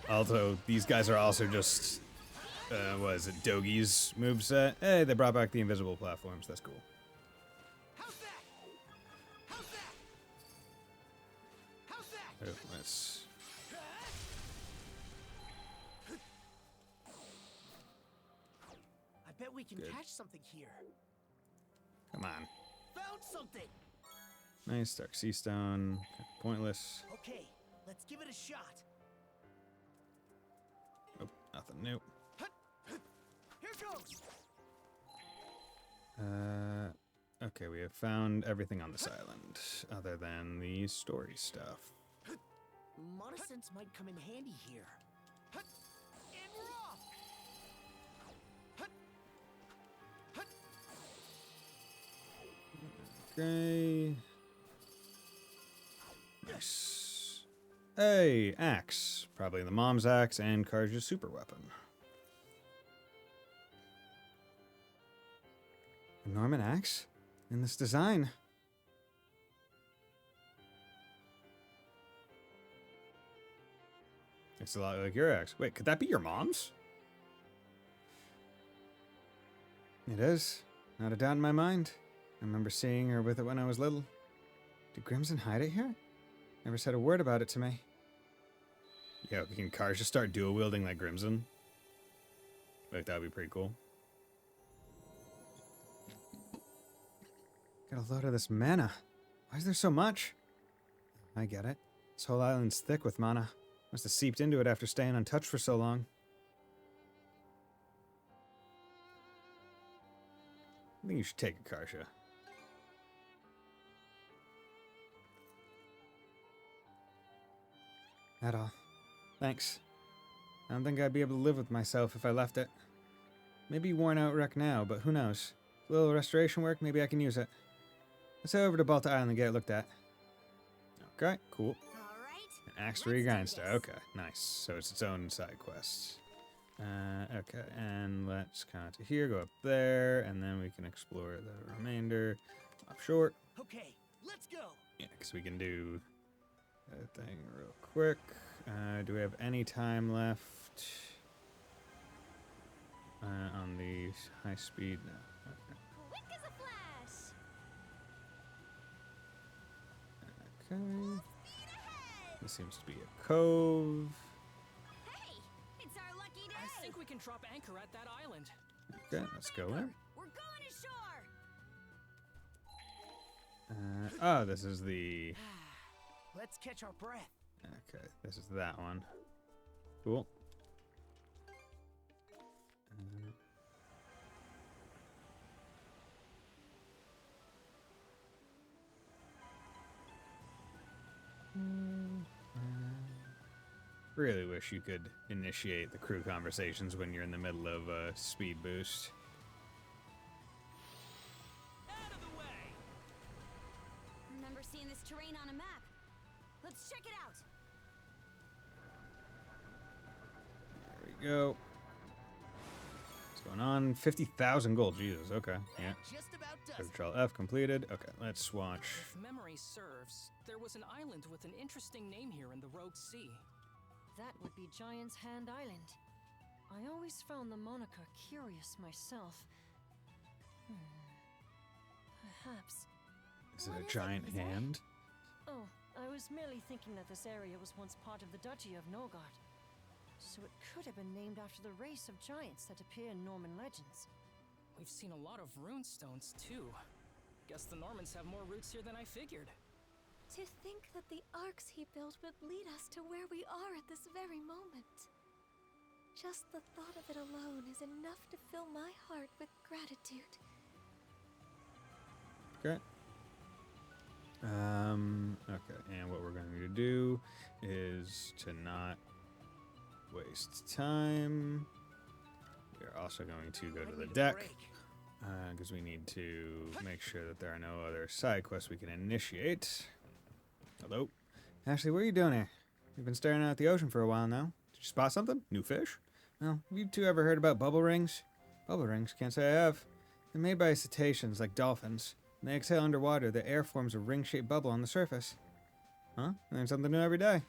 Although, these guys are also just, what is it, Dogi's moveset? Hey, they brought back the invisible platforms. That's cool. Oh, let's... I bet we can Good. catch something here. Come on. Found something! Nice, Dark Sea Stone. Pointless. Okay, let's give it a shot. Oh, nothing new. Here goes! Okay, we have found everything on this island, other than the story stuff. Monosense might come in handy here. And we're off! Okay. Nice. Hey, axe. Probably the mom's axe and Karja's super weapon. A Norman axe? In this design? It's a lot like your axe. Wait, could that be your mom's? It is. Not a doubt in my mind. I remember seeing her with it when I was little. Did Crimson hide it here? Never said a word about it to me. Yo, can Karja start dual wielding like Crimson? Like, that'd be pretty cool. Got a load of this mana. Why is there so much? I get it. This whole island's thick with mana. Must have seeped into it after staying untouched for so long. I think you should take it, Karja. Adol. Thanks. I don't think I'd be able to live with myself if I left it. Maybe worn out wreck now, but who knows? A little restoration work, maybe I can use it. Let's head over to Balta Island and get it looked at. Okay, cool. An axe to Grindstone. Okay, nice. So it's its own side quest. Okay, and let's kind of to here, go up there, and then we can explore the remainder up short. Okay, let's go. Yeah, because we can do that thing real quick. Do we have any time left on the high speed? No. Okay. Quick as a flash. Okay. This seems to be a cove. Hey, it's our lucky day. I think we can drop anchor at that island. Okay, let's go in. We're going ashore. Oh, this is the... Let's catch our breath. Okay, this is that one. Cool. Really wish you could initiate the crew conversations when you're in the middle of a speed boost. Out of the way! Remember seeing this terrain on a map. Let's check it out. There we go. What's going on? 50,000 gold. Jesus, okay. Yeah. Just about done. Control F completed. Okay, let's watch. If memory serves, there was an island with an interesting name here in the Rogue Sea. That would be Giant's Hand Island. I always found the moniker curious myself. Perhaps. Is it a giant hand? Oh, I was merely thinking that this area was once part of the Duchy of Norgard. So it could have been named after the race of giants that appear in Norman legends. We've seen a lot of rune stones, too. Guess the Normans have more roots here than I figured. To think that the arcs he built would lead us to where we are at this very moment. Just the thought of it alone is enough to fill my heart with gratitude. Okay. Okay, and what we're going to do is to not waste time. We're also going to go to the deck, because we need to make sure that there are no other side quests we can initiate. Hello? Ashley, what are you doing here? You've been staring out at the ocean for a while now. Did you spot something? New fish? Well, have you two ever heard about bubble rings? Bubble rings? Can't say I have. They're made by cetaceans, like dolphins. When they exhale underwater, the air forms a ring-shaped bubble on the surface. Huh? Learn something new every day.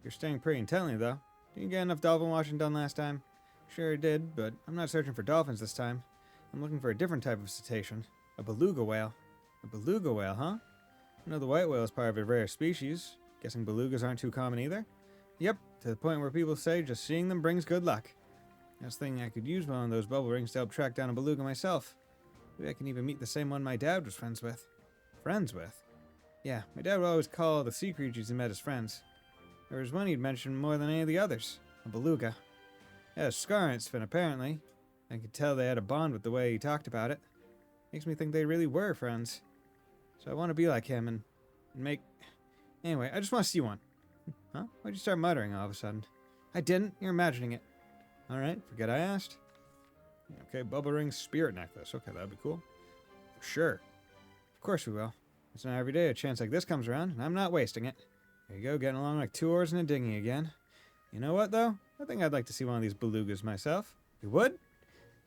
You're staying pretty intently, though. Didn't you get enough dolphin watching done last time? Sure I did, but I'm not searching for dolphins this time. I'm looking for a different type of cetacean. A beluga whale. A beluga whale, huh? I know the white whale is part of a rare species. Guessing belugas aren't too common either? Yep, to the point where people say just seeing them brings good luck. I was thinking I could use one of those bubble rings to help track down a beluga myself. Maybe I can even meet the same one my dad was friends with. Friends with? Yeah, my dad would always call the sea creatures he met his friends. There was one he'd mention more than any of the others. A beluga. It had a scar on its fin, apparently. I could tell they had a bond with the way he talked about it. Makes me think they really were friends. So I want to be like him and make... Anyway, I just want to see one. Huh? Why'd you start muttering all of a sudden? I didn't. You're imagining it. Alright, forget I asked. Okay, bubble ring spirit necklace. Okay, that'd be cool. For sure. Of course we will. It's not every day a chance like this comes around, and I'm not wasting it. There you go, getting along like two oars in a dinghy again. You know what, though? I think I'd like to see one of these belugas myself. You would?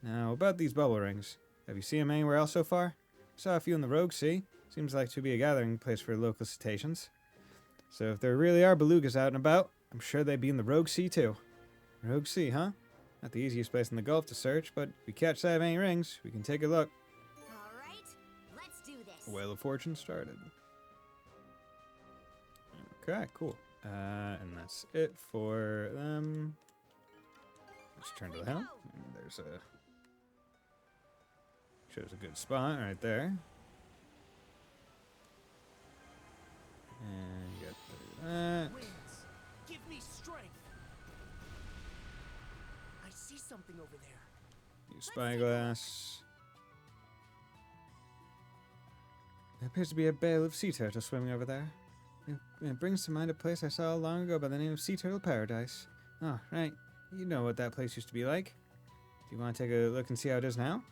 Now, about these bubble rings. Have you seen them anywhere else so far? I saw a few in the Rogue Sea. Seems like to be a gathering place for local cetaceans. So if there really are belugas out and about, I'm sure they'd be in the Rogue Sea too. Rogue Sea, huh? Not the easiest place in the Gulf to search, but if we catch sight of any rings, we can take a look. Alright, let's do this. Wheel of Fortune started. Okay, cool. And that's it for them. Let's turn to the helm. And there's a... Shows a good spot right there. And get through that. Winds, give me strength. I see something over there. Use spyglass. There appears to be a bale of sea turtle swimming over there. It brings to mind a place I saw long ago by the name of Sea Turtle Paradise. Oh, right. You know what that place used to be like. Do you want to take a look and see how it is now?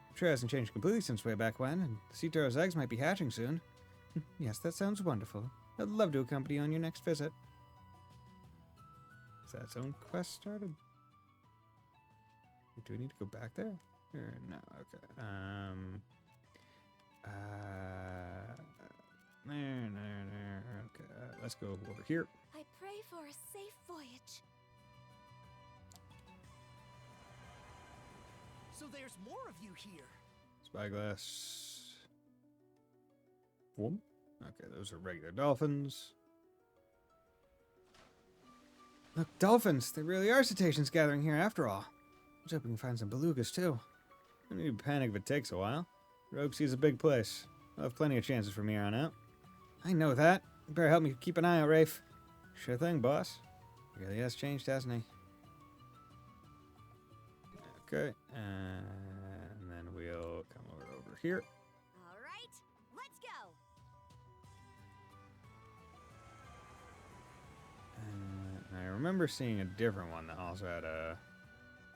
I'm sure it hasn't changed completely since way back when, and the sea turtle's eggs might be hatching soon. Yes, that sounds wonderful. I'd love to accompany you on your next visit. Is that its own quest started? Do we need to go back there? Or no, okay. There. Okay, let's go over here. I pray for a safe voyage. So there's more of you here. Spyglass. Whoop. Okay, those are regular dolphins. Look, dolphins! They really are cetaceans gathering here after all. Let's hope we can find some belugas too. No need to panic if it takes a while. Rogue Sea's a big place. I'll have plenty of chances from here on out. I know that. You better help me keep an eye out, Rafe. Sure thing, boss. He really has changed, hasn't he? Okay, and then we'll come over here. Alright, let's go. And I remember seeing a different one that also had a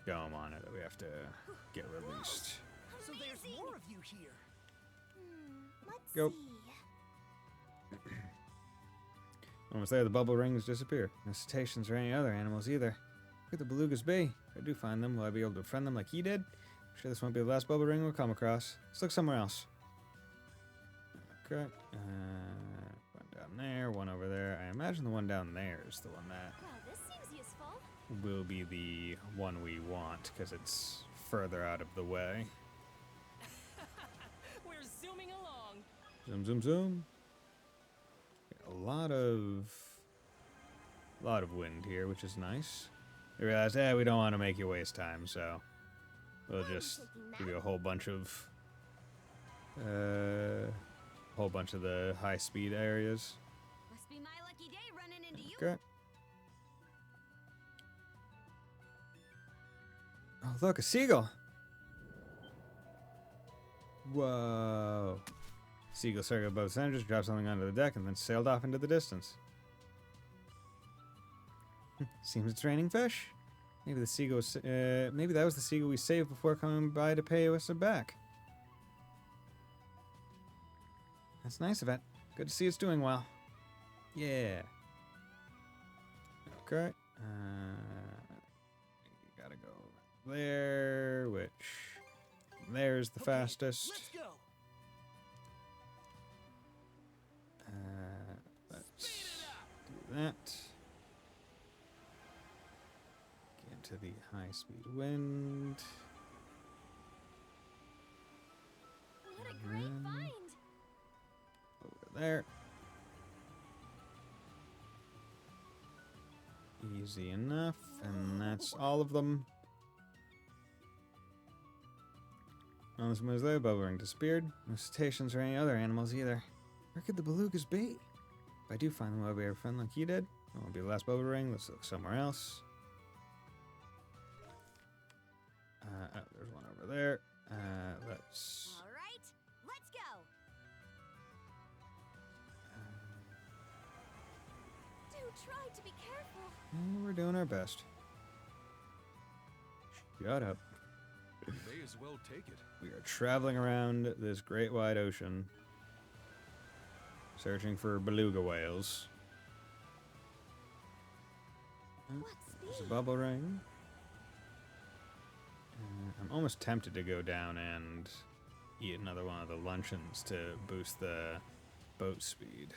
dome on it that we have to get released. So there's more of you here. Let's Go. see. Almost there, the bubble rings disappear. No cetaceans or any other animals either. Where could the belugas be? If I do find them, will I be able to befriend them like he did? I'm sure this won't be the last bubble ring we'll come across. Let's look somewhere else. Okay. One down there, one over there. I imagine the one down there is the one that Well, this seems useful. will be the one we want, because it's further out of the way. We're zooming along. Zoom, zoom, zoom. A lot of wind here, which is nice. I realized, we don't want to make you waste time, so we'll just give you a whole bunch of the high-speed areas. Okay. Oh, look, a seagull. Whoa. Seagull circled above the center, just dropped something onto the deck, and then sailed off into the distance. Seems it's raining fish. Maybe the seagull was, maybe that was the seagull we saved before coming by to pay us back. That's nice of it. Good to see it's doing well. Yeah. Okay. Gotta go there, which there's the fastest. Let's go. Let's do that. Get to the high-speed wind. What a great find! Over there. Easy enough, and that's all of them. On this moves there, bubble ring disappeared. No cetaceans or any other animals either. Where could the belugas be? If I do find them, will I ever find like you did? That won't be the last bubble ring. Let's look somewhere else. Oh, there's one over there. Let's... All right, let's go. Do try to be careful. We're doing our best. Shut up. May as well take it. We are traveling around this great wide ocean, searching for beluga whales. There's a bubble ring. I'm almost tempted to go down and eat another one of the luncheons to boost the boat speed.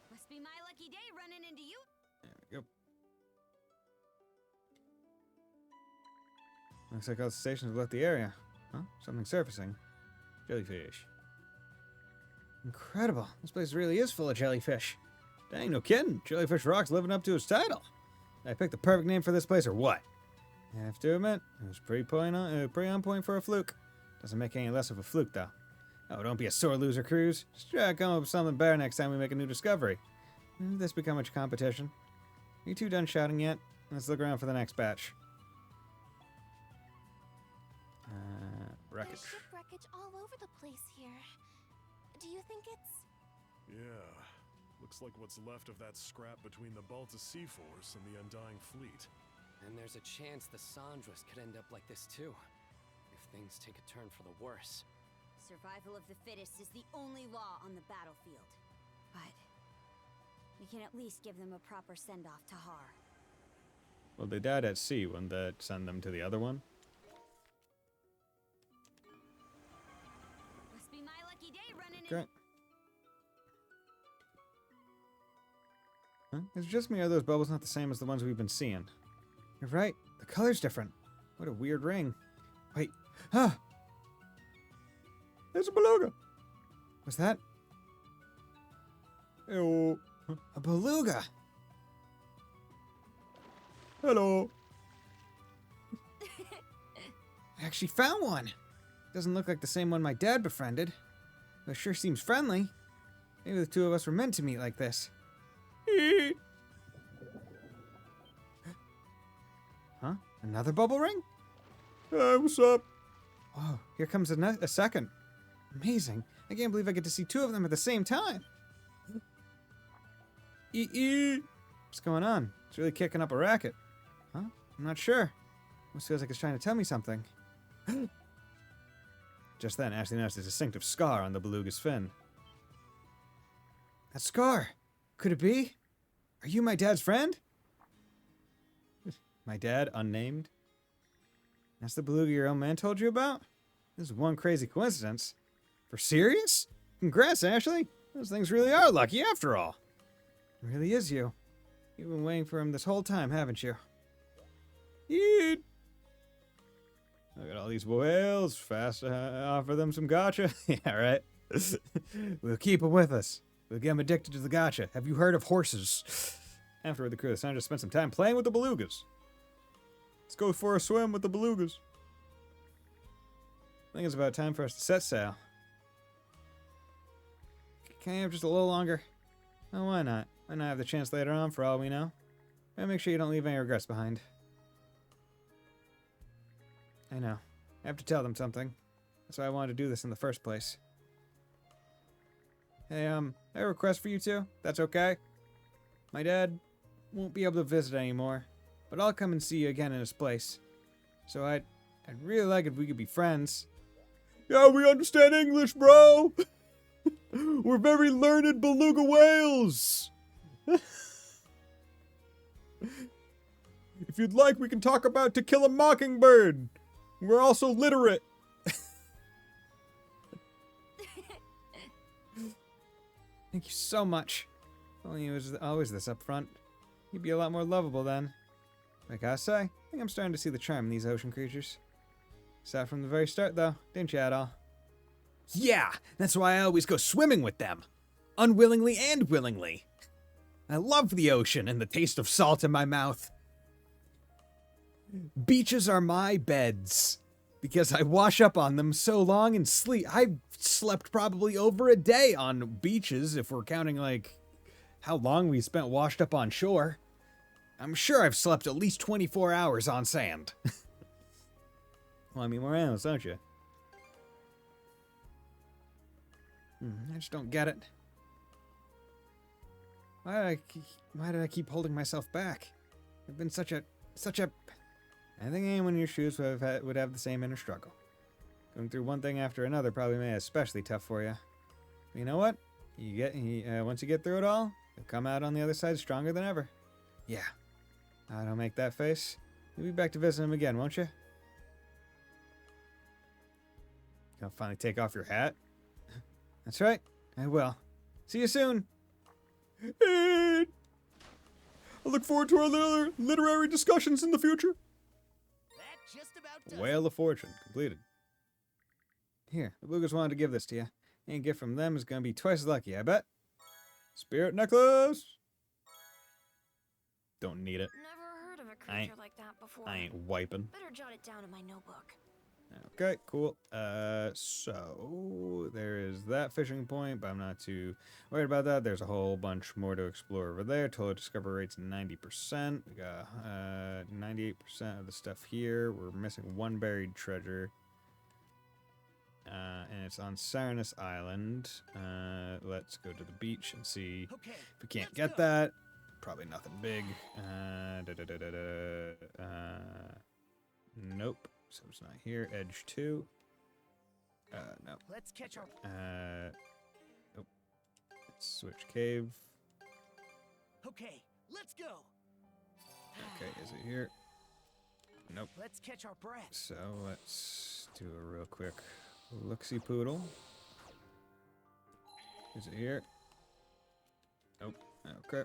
Must be my lucky day running into you. There we go. Looks like all the stations have left the area. Huh? Something surfacing. Jellyfish. Incredible. This place really is full of jellyfish. Dang, no kidding. Jellyfish Rock's living up to its title. Did I pick the perfect name for this place or what? I have to admit, it was pretty on point for a fluke. Doesn't make any less of a fluke, though. Oh, don't be a sore loser, Cruz. Just try to come up with something better next time we make a new discovery. Did this become a competition? Are you two done shouting yet? Let's look around for the next batch. Wreckage. There's shipwreckage all over the place here. Do you think it's... Yeah. Looks like what's left of that scrap between the Balta Sea Force and the Undying Fleet. And there's a chance the Sandras could end up like this too, if things take a turn for the worse. Survival of the fittest is the only law on the battlefield. But we can at least give them a proper send-off to Har. Well, they died at sea. Wouldn't that send them to the other one? Must be my lucky day running Okay. Huh? Is it just me, or are those bubbles not the same as the ones we've been seeing? You're right. The color's different. What a weird ring. Wait. Ah! There's a beluga! What's that? Ew. A beluga! Hello! I actually found one! Doesn't look like the same one my dad befriended. But it sure seems friendly. Maybe the two of us were meant to meet like this. Huh? Another bubble ring? Hey, what's up? Oh, here comes a second. Amazing. I can't believe I get to see two of them at the same time. What's going on? It's really kicking up a racket. Huh? I'm not sure. Almost feels like it's trying to tell me something. Just then, Ashley noticed a distinctive scar on the beluga's fin. That scar! Could it be? Are you my dad's friend? My dad, unnamed? That's the beluga your own man told you about? This is one crazy coincidence. For serious? Congrats, Ashley. Those things really are lucky after all. It really is you. You've been waiting for him this whole time, haven't you? Yeet! Look at all these whales. Fast offer them some gotcha. Yeah, right? We'll keep them with us. We'll get them addicted to the gotcha. Have you heard of horses? Afterward, the crew of the Sandra spent some time playing with the belugas. Let's go for a swim with the belugas. I think it's about time for us to set sail. Can I have just a little longer? Oh, why not? Might not have the chance later on for all we know. But make sure you don't leave any regrets behind. I know. I have to tell them something. That's why I wanted to do this in the first place. Hey, I have a request for you two. That's okay? My dad won't be able to visit anymore, but I'll come and see you again in his place. So I'd really like if we could be friends. Yeah, we understand English, bro! We're very learned beluga whales! If you'd like, we can talk about To Kill a Mockingbird! We're also literate! Thank you so much. If only it was always this up front. You'd be a lot more lovable then. Like I say, I think I'm starting to see the charm in these ocean creatures. Saw it from the very start, though, didn't you, Adol? Yeah, that's why I always go swimming with them. Unwillingly and willingly. I love the ocean and the taste of salt in my mouth. Beaches are my beds. Because I wash up on them so long and sleep. I've slept probably over a day on beaches, if we're counting, like, how long we spent washed up on shore. I'm sure I've slept at least 24 hours on sand. Well, I mean, more animals, don't you? I just don't get it. Why did I keep holding myself back? I've been such a... I think anyone in your shoes would have the same inner struggle. Going through one thing after another probably made it especially tough for you. But you know what? Once you get through it all, you'll come out on the other side stronger than ever. Yeah. Don't make that face. You'll be back to visit him again, won't you? You'll finally take off your hat? That's right. I will. See you soon. I look forward to our literary discussions in the future. That just about does Whale of Fortune, completed. Here, the Belugas wanted to give this to you. Any gift from them is going to be twice as lucky, I bet. Spirit necklace! Don't need it. Never heard of a creature like that before. I ain't wiping. Better jot it down in my notebook. Okay, cool. So there is that fishing point, but I'm not too worried about that. There's a whole bunch more to explore over there. Total discovery rate's 90%. We got 98% of the stuff here. We're missing one buried treasure. And it's on Saranus Island. Let's go to the beach and see if we can't get that. Probably nothing big. Nope. So it's not here. Edge 2. No. Let's catch our... Nope. Let's switch cave. Okay, let's go. Okay, is it here? Nope. Let's catch our breath. So let's do a real quick look-see poodle. Is it here? Nope. Okay.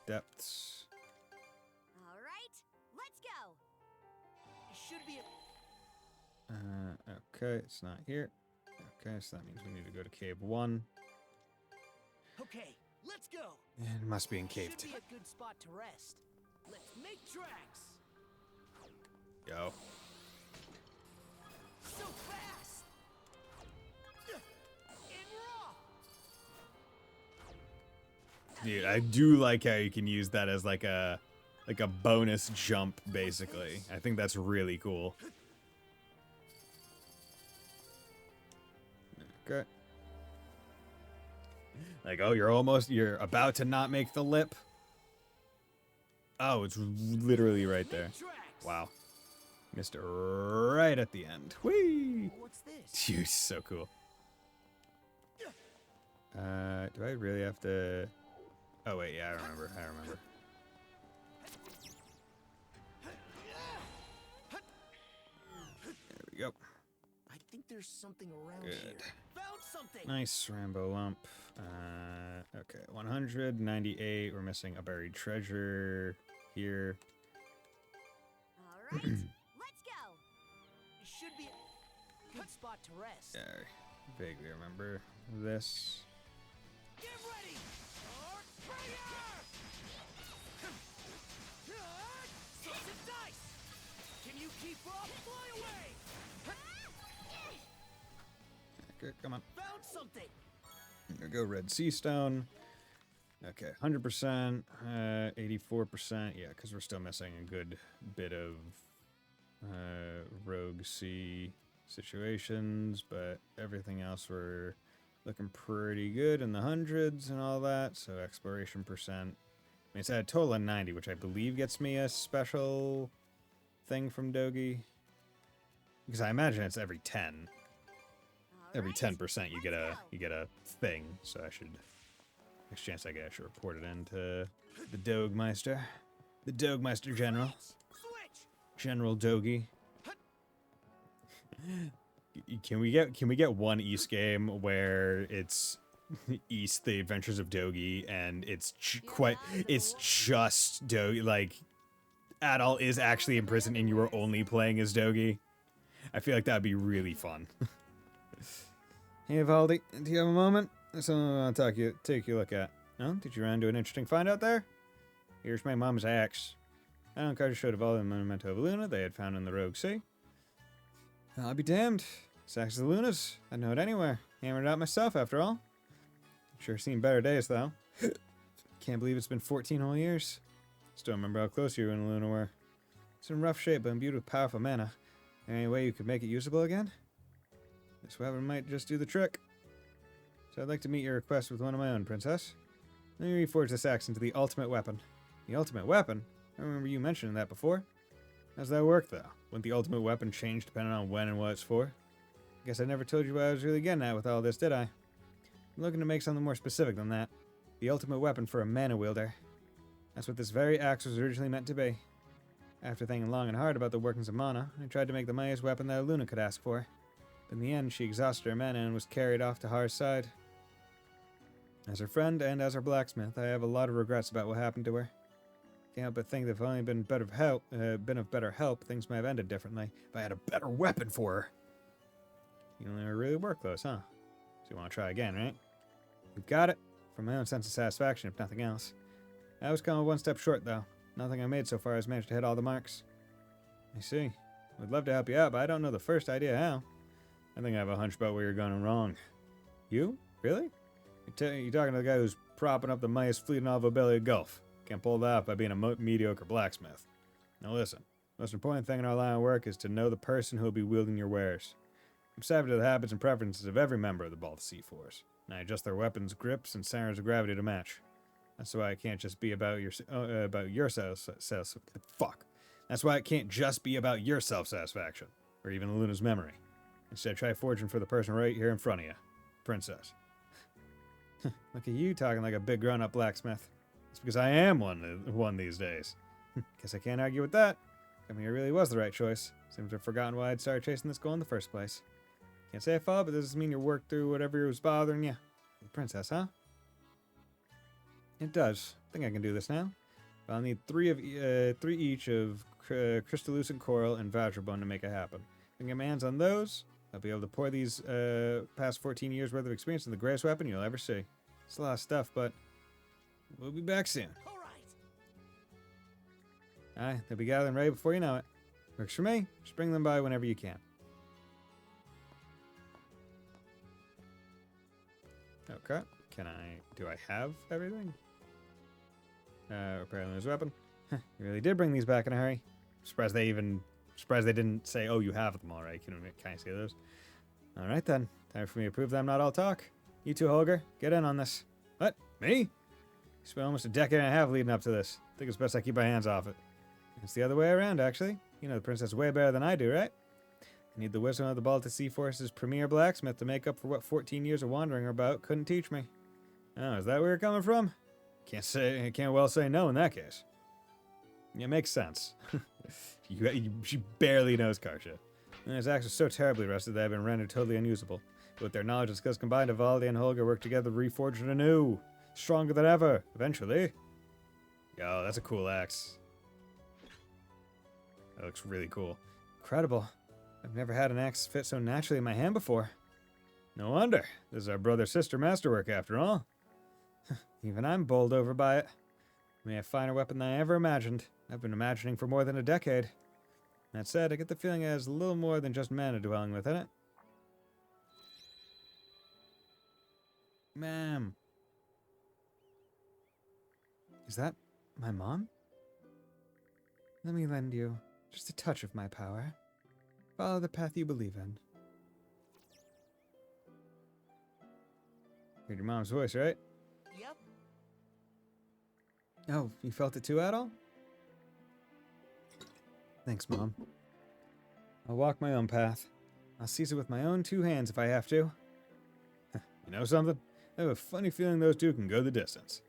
Depths. All right, let's go. It should be Okay, it's not here. Okay, so that means we need to go to cave 1. Okay, let's go. And it must be in cave 2. Should be a good spot to rest. Let's make tracks. Go. So fast. And raw. Dude, I do like how you can use that as like a bonus jump, basically. I think that's really cool. Okay. Like, oh, you're about to not make the lip. Oh, it's literally right there. Wow. Missed it right at the end. Whee! What's this? Dude, so cool. Do I really have to... Oh, wait, yeah, I remember. There we go. I think there's something around Good. here. Found something. Nice Rambo lump. Okay, 198. We're missing a buried treasure here. All right, let's go. It should be a good spot to rest. Yeah, I vaguely remember this. Get ready. Six and dice. Can you keep up? Fly away. Okay, come on. Found something. There we go, Red Sea Stone. Okay, 100%, 84%. Yeah, because we're still missing a good bit of rogue C situations, but everything else we're looking pretty good in the hundreds and all that. So exploration percent. I mean, it's at a total of 90, which I believe gets me a special thing from Dogi. Because I imagine it's every 10. Every 10% you get a thing. So I should, next chance I get, I should report it into the Dogmeister. The Dogmeister General. General Dogi. Can we get one East game where it's East the Adventures of Dogi and it's just Dogi, like Adol is actually in prison and you are only playing as Dogi? I feel like that'd be really fun. Hey Valdi, do you have a moment? There's something I want to take you a look at. No? Did you run into an interesting find out there? Here's my mom's axe. Adol and Karja showed Valdi the Monumento of Luna they had found in the Rogue Sea. I'll be damned. This axe is the Luna's. I'd know it anywhere. Hammered it out myself, after all. Sure seen better days, though. Can't believe it's been 14 whole years. Still remember how close you and Luna were. It's in rough shape, but imbued with powerful mana. Any way you could make it usable again? This weapon might just do the trick. So I'd like to meet your request with one of my own, Princess. Let me reforge this axe into the ultimate weapon. The ultimate weapon? I remember you mentioning that before. How's that work, though? Wouldn't the ultimate weapon change depending on when and what it's for? Guess I never told you what I was really getting at with all this, did I? I'm looking to make something more specific than that. The ultimate weapon for a mana wielder. That's what this very axe was originally meant to be. After thinking long and hard about the workings of mana, I tried to make the mightiest weapon that Luna could ask for. But in the end, she exhausted her mana and was carried off to Har's side. As her friend and as her blacksmith, I have a lot of regrets about what happened to her. Can't help but think that if only been of better help, things might have ended differently. If I had a better weapon for her. You only really were close, huh? So you want to try again, right? You've got it. For my own sense of satisfaction, if nothing else. I was coming one step short, though. Nothing I made so far has managed to hit all the marks. I see. Would love to help you out, but I don't know the first idea how. I think I have a hunch about where you're going wrong. You? Really? You're talking to the guy who's propping up the mightiest fleet in all of Obelia Gulf. Can't pull that off by being a mediocre blacksmith. Now listen, the most important thing in our line of work is to know the person who will be wielding your wares. I'm savvy to the habits and preferences of every member of the Baltic Sea Force, and I adjust their weapons' grips and centers of gravity to match. That's why it can't just be about your fuck. That's why it can't just be about your self-satisfaction, or even Luna's memory. Instead, try forging for the person right here in front of you, Princess. Look at you talking like a big grown-up blacksmith. It's because I am one these days. Guess I can't argue with that. Coming here really was the right choice. Seems to have forgotten why I'd started chasing this goal in the first place. Can't say I followed, but this doesn't mean you worked through whatever was bothering you. Princess, huh? It does. I think I can do this now. But I'll need three each of crystallucent coral and vagabond to make it happen. If I can get my hands on those, I'll be able to pour these past 14 years worth of experience in the greatest weapon you'll ever see. It's a lot of stuff, but we'll be back soon. Aye, they'll be gathering ready before you know it. Works for me. Just bring them by whenever you can. Okay. Do I have everything? Apparently there's a weapon. You really did bring these back in a hurry. Surprised they didn't say, oh, you have them already. Can I see those? Alright then. Time for me to prove that I'm not all talk. You two, Holger, get in on this. What? Me? You spent almost a decade and a half leading up to this. I think it's best I keep my hands off it. It's the other way around, actually. You know the princess way better than I do, right? I need the wisdom of the Baltic Sea Force's premier blacksmith to make up for what 14 years of wandering about couldn't teach me. Oh, is that where you're coming from? Can't well say no in that case. It makes sense. She barely knows Karja. And his axe was so terribly rusted that I've been rendered totally unusable. But with their knowledge and skills combined, Valdi and Holger work together to reforge it anew. Stronger than ever, eventually. Yo, that's a cool axe. That looks really cool. Incredible. I've never had an axe fit so naturally in my hand before. No wonder. This is our brother-sister masterwork after all. Even I'm bowled over by it. May have a finer weapon than I ever imagined. I've been imagining for more than a decade. That said, I get the feeling it has a little more than just mana dwelling within it. Ma'am. Is that my mom? Let me lend you just a touch of my power. Follow the path you believe in. Heard your mom's voice, right? Yep. Oh, you felt it too, Adol? Thanks, Mom. I'll walk my own path. I'll seize it with my own 2 hands if I have to. You know something? I have a funny feeling those two can go the distance.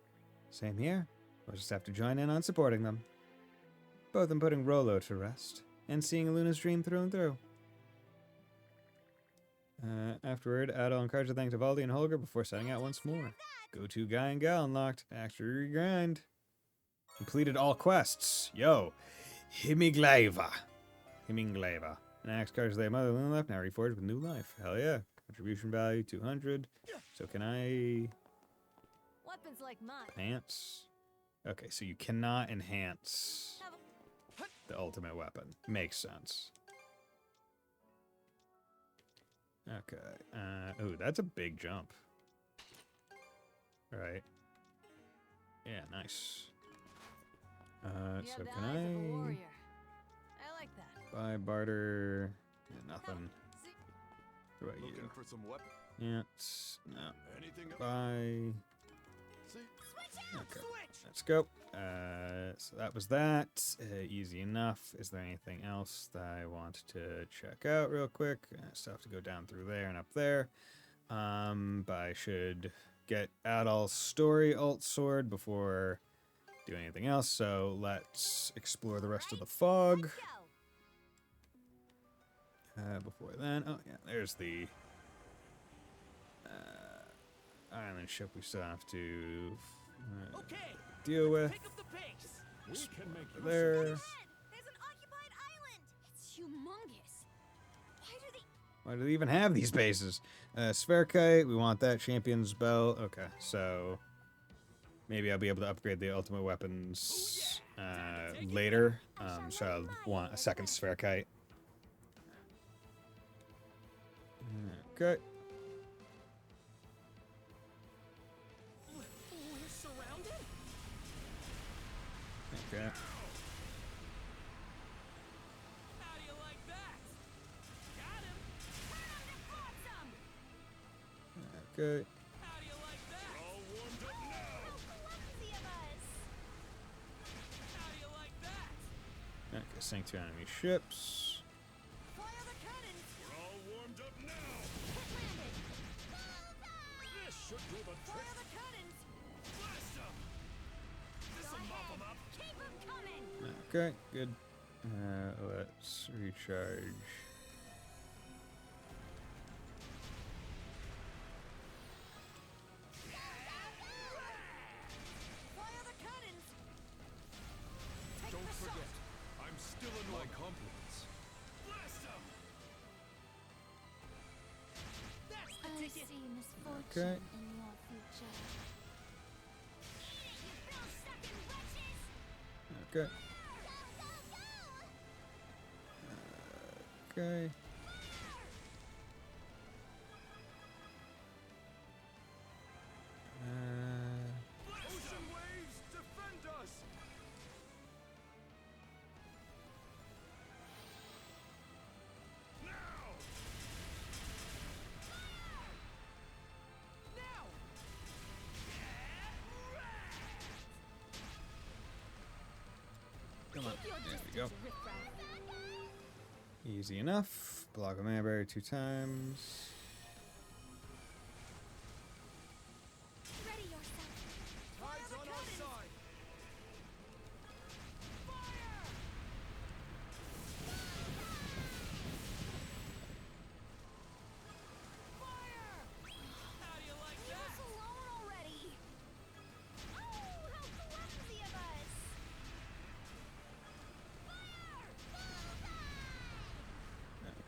Same here. We'll just have to join in on supporting them. Both in putting Rolo to rest, and seeing Luna's dream through and through. Afterward, Adol and Karja thanked Evaldi and Holger before setting out once more. Go-to guy and gal unlocked. Extra grind. Completed all quests. Yo. Himiglaiva. Himiglaiva. And asked Karja their mother Luna left, now reforged with new life. Hell yeah. Contribution value 200. So can I... Weapons like mine. Enhance? Okay, so you cannot enhance the ultimate weapon. Makes sense. Okay. Ooh, that's a big jump. Right. Yeah, nice. So can I like that. buy barter? Yeah, nothing. What about you? For some weapon. Yeah, no. Anything Buy. See? Okay, let's go. So that was that. Easy enough. Is there anything else that I want to check out real quick? Still have to go down through there and up there. But I should get Adol's story alt sword before doing anything else. So let's explore the rest of the fog. Before then, oh yeah, there's the island ship we still have to deal with. Just there. There's an occupied island. It's humongous. Why do they even have these bases? Spherkite, we want that. Champion's Belt. Okay, so maybe I'll be able to upgrade the ultimate weapons later. So I'll want a second Spherkite. Okay. We're surrounded? Okay. How do you like that? Got him! Okay. How do you like that? All warmed up now. How do you like that? Okay, sink 2 enemy ships. We're all warmed up now. This should do the trick. Blast 'em. This'll mop 'em up. Keep 'em coming. Okay, good. Let's recharge. Don't forget, I'm still in my compliments. Blast 'em. I see misfortune Okay. in your future. Okay. Okay. Ocean waves, defend us. Now. Come on. There we go. Easy enough. Block a Mayberry 2 times. Ready yourself. Tide's on our side. How do you like Leave that? us alone already. Oh, how clumsy of us.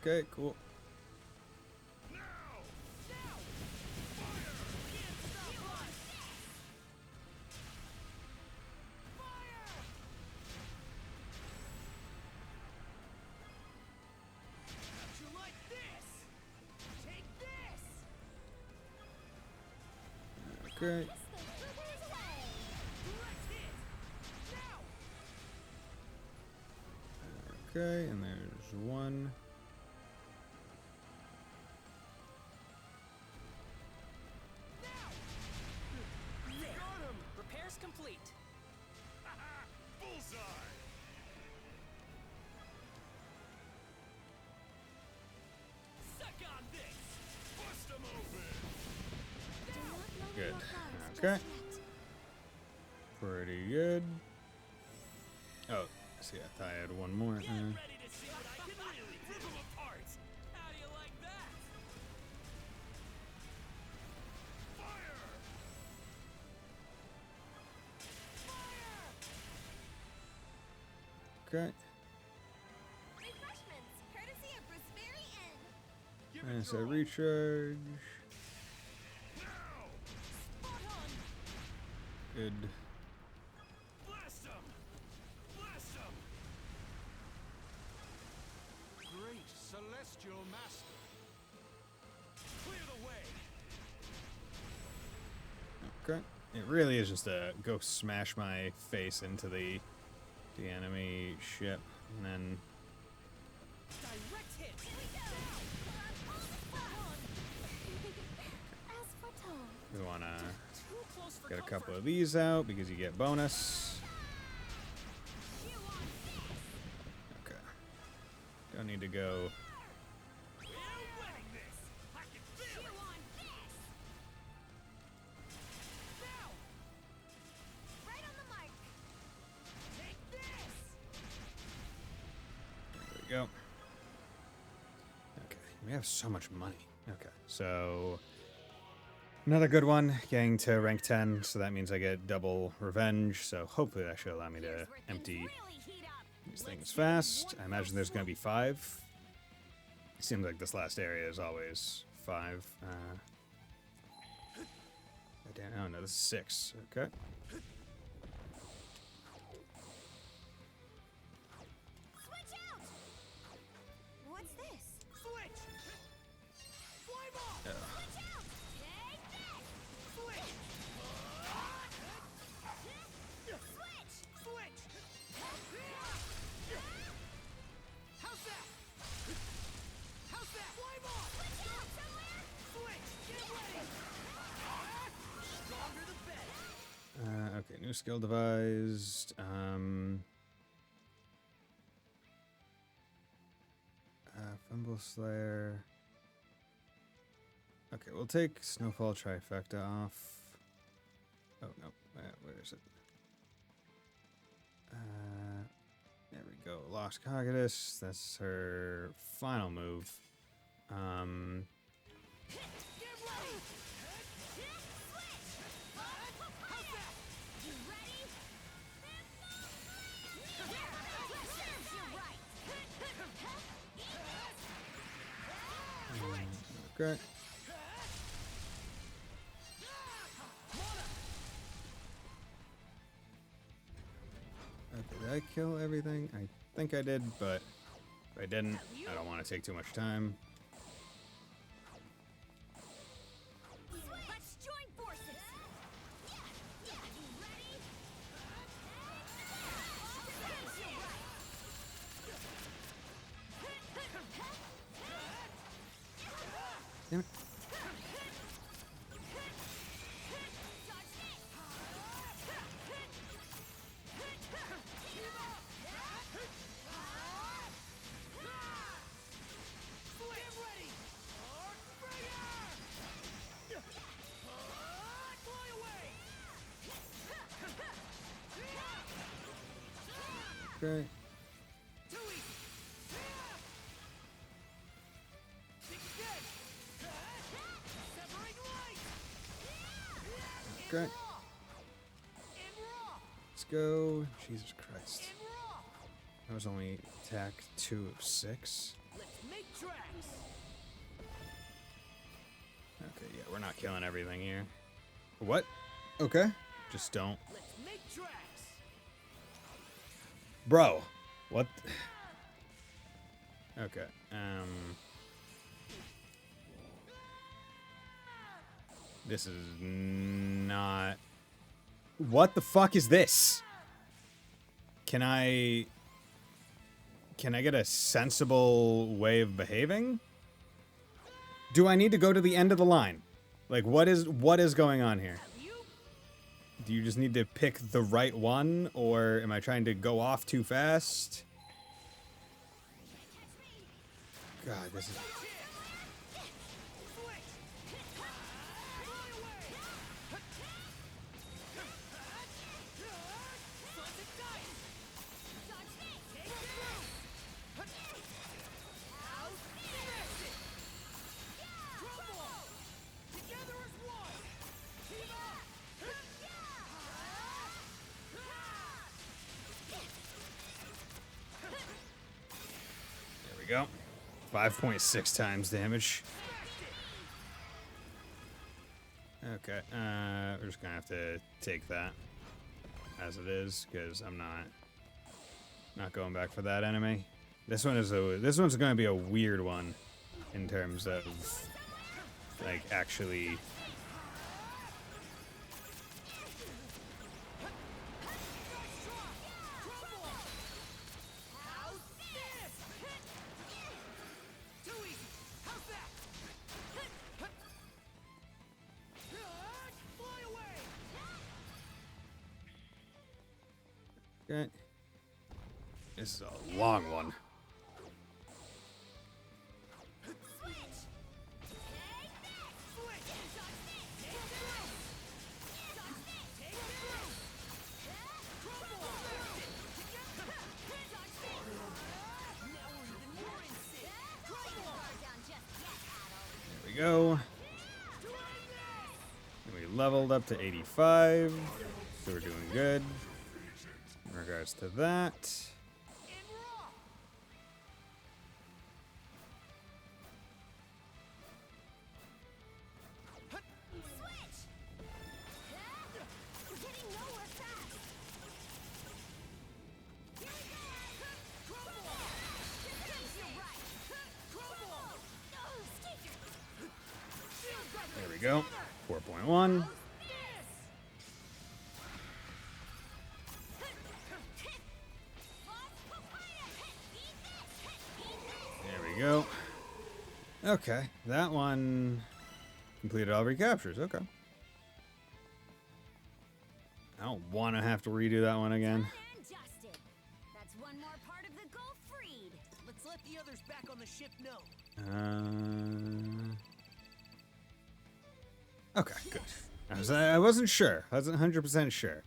Okay, cool. How'd you like this? Take this! Okay. Direct hit! Okay, and there's one. There. Repairs complete. Bullseye! Suck on this! Bust 'em open! Good. Okay. Pretty good. Oh, see, I thought I had one more. Get ready to see what I can really rip 'em apart! How do you like that? Fire! Okay. Refreshments, courtesy of Brisberry Inn. Give And it so your all. recharge. Now! Spot on! Good. Blast 'em! Blast 'em! Great celestial master. Clear the way! Okay. It really is just a go smash my face into the enemy ship, and then Direct hit! As foretold. we want to Too close for get a comfort. couple of these out because you get bonus. Okay. Don't need to go. We're winning this! I can feel it! Now! Right on the mark. Take this! There we go. Okay. We have so much money. Okay. So another good one, getting to rank 10, so that means I get double revenge, so hopefully that should allow me to empty these things fast. I imagine there's going to be 5. Seems like this last area is always 5. Oh no, this is 6. Okay. Switch out! What's this? Switch! Flame off! Switch out! Take this! Switch! Switch! Switch! How's that? How's that? Flame off! Switch out somewhere! Switch! Get ready! Stronger the better! Okay, new skill devised. Fumble Slayer. Okay, we'll take Snowfall Trifecta off. Oh, no. Where is it? There we go. Lost Cognitus. That's her final move. Get ready! You ready? You're right. Okay. Okay, did I kill everything? I think I did, but if I didn't, I don't want to take too much time. Let's join forces. You ready? Damn it. Okay. Okay. Let's go. Jesus Christ. That was only attack 2 of 6. Let's make tracks! Okay, yeah, we're not killing everything here. What? Okay. Just don't. Let's make tracks! Bro. What? Okay. This is not... What the fuck is this? Can I can I get a sensible way of behaving? Do I need to go to the end of the line? Like, what is going on here? Do you just need to pick the right one, or am I trying to go off too fast? God, this is... There we go. 5.6 times damage. Okay, we're just gonna have to take that as it is, because I'm not going back for that enemy. This one's gonna be a weird one in terms of like actually. Okay. This is a long one. There we go. We leveled up to 85, so we're doing good. In regards to that. There we go. 4.1. Go. Okay, that one completed all recaptures. Okay. I don't want to have to redo that one again. That's one more part of the goal freed. Let's let the others back on the ship know. Okay, good. I wasn't sure. I wasn't 100% sure.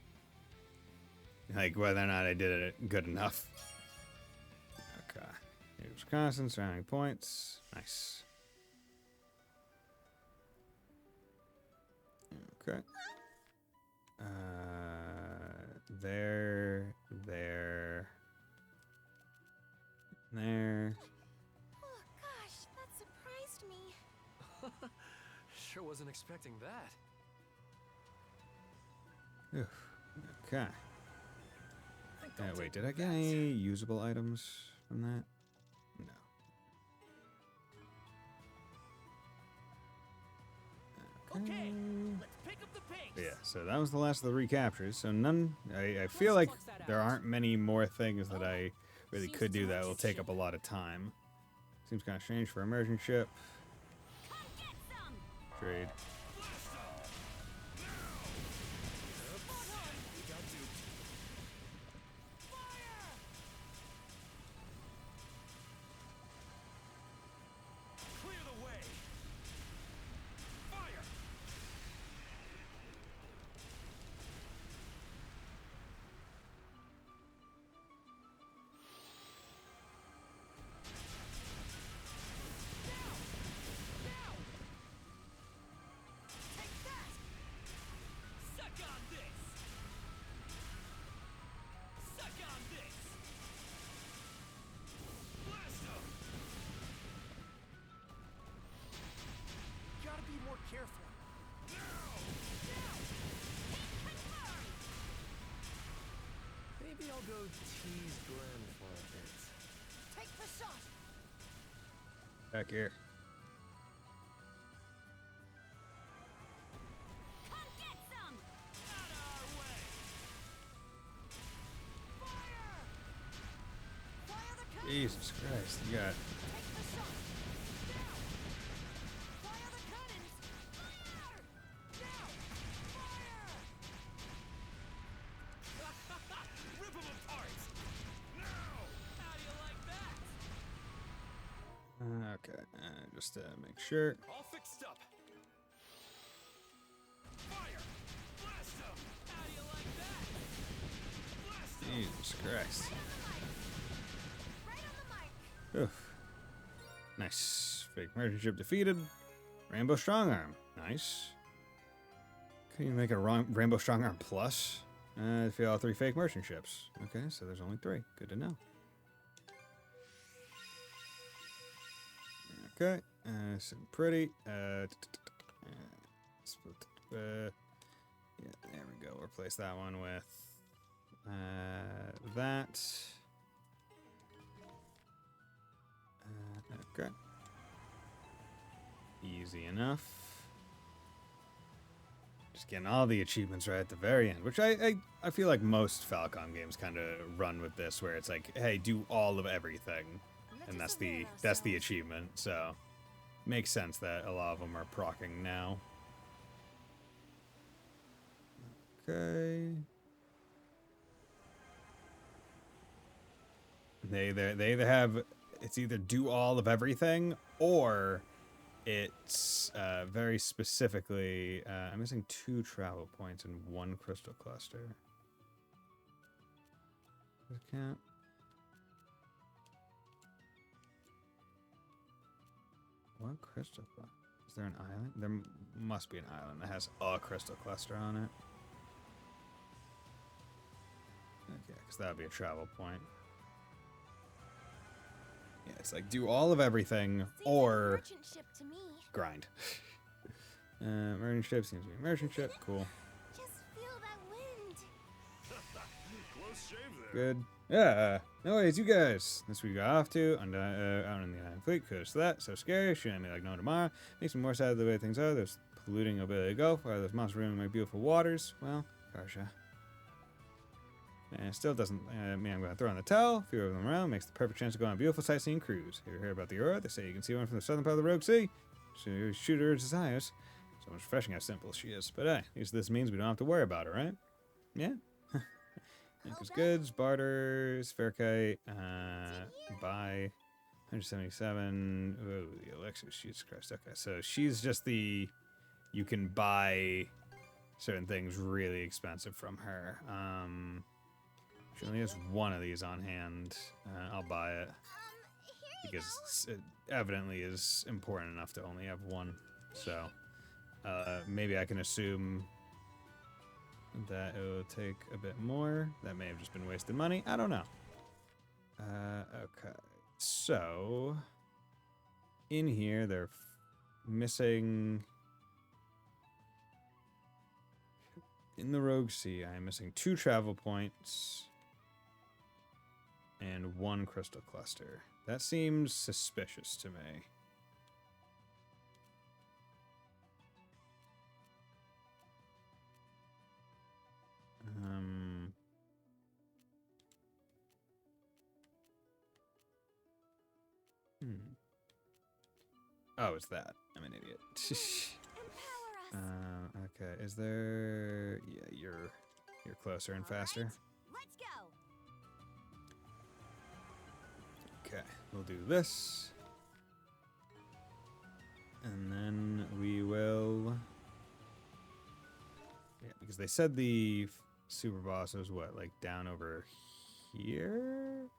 Like whether or not I did it good enough. Okay. Here's constant surrounding points. Nice. Okay. There. Oh gosh, that surprised me. Sure wasn't expecting that. Oof. Okay. Wait, did I get any usable items from that? No. Okay, let's pick up the pace. But yeah, so that was the last of the recaptures. So none. I feel like there aren't many more things that I really could do that will take up a lot of time. Seems kind of strange for immersion ship. Trade. Maybe I'll go tease Glenn for a bit. Take the shot. Back here. Come get some. Out of our way. Fire! Fire the cannon! Jesus Christ, you got... Rip them apart! Now! How do you like that? Okay, just to make sure. All fixed up. Fire! Blast them! How do you like that? Blast them! Jesus Christ. Right on the mark. Oof. Nice. Fake merchant ship defeated. Rainbow Strongarm. Nice. Can you make a Rainbow Strongarm plus? Defeat all 3 fake merchant ships. Okay, so there's only 3. Good to know. Okay, so pretty. Yeah, there we go. Replace that one with that. Okay. Easy enough. Just getting all the achievements right at the very end, which I feel like most Falcom games kind of run with this, where it's like, hey, do all of everything, and that's the achievement. So makes sense that a lot of them are proccing now. Okay. They either have, it's either do all of everything, or it's very specifically, I'm missing 2 travel points and 1 crystal cluster. Does it count? What crystal cluster? Is there an island? There must be an island that has a crystal cluster on it. Okay, because that would be a travel point. Yeah, it's like do all of everything or grind. Merchant ship seems to be a merchant ship. Cool. Just feel that wind. Close shave there. Good. Yeah. No worries, you guys. This we got off to out in the Island Fleet. Cause that so scary. Shouldn't be like no tomorrow. Makes me more sad the way things are. There's polluting ability to go. Fire those monsters ruining my beautiful waters. Well, Karja. And it still doesn't mean I'm going to throw in the towel. Few of them around makes the perfect chance to go on a beautiful sightseeing cruise. You ever hear about the Aurora? They say you can see one from the southern part of the Rogue Sea. So you shoot her desires. So much refreshing how simple she is. But hey, at least this means we don't have to worry about her, right? Yeah. Maker's goods, barter, spare kite, buy 177. Oh, the Alexis, Jesus Christ. Okay, so she's just the, you can buy certain things really expensive from her. She only has 1 of these on hand. I'll buy it because it evidently is important enough to only have 1. So maybe I can assume that it will take a bit more. That may have just been wasted money. I don't know. Okay. So in here, they're missing... In the Rogue Sea, I am missing 2 travel points and 1 crystal cluster. That seems suspicious to me. Oh, it's that. I'm an idiot. Okay, is there... Yeah, you're closer and faster. Let's go. Okay, we'll do this. And then we will... Yeah, because they said the super boss was what, like down over here?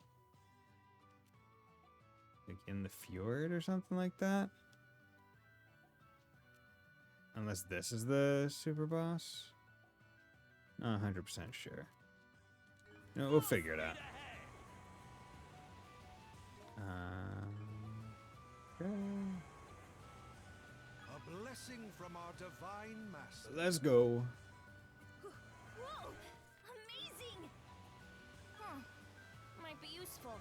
Like in the fjord or something like that? Unless this is the super boss? Not 100% sure. No, we'll figure it out. Okay. A blessing from our divine master. Let's go. Whoa! Amazing! Huh. Might be useful.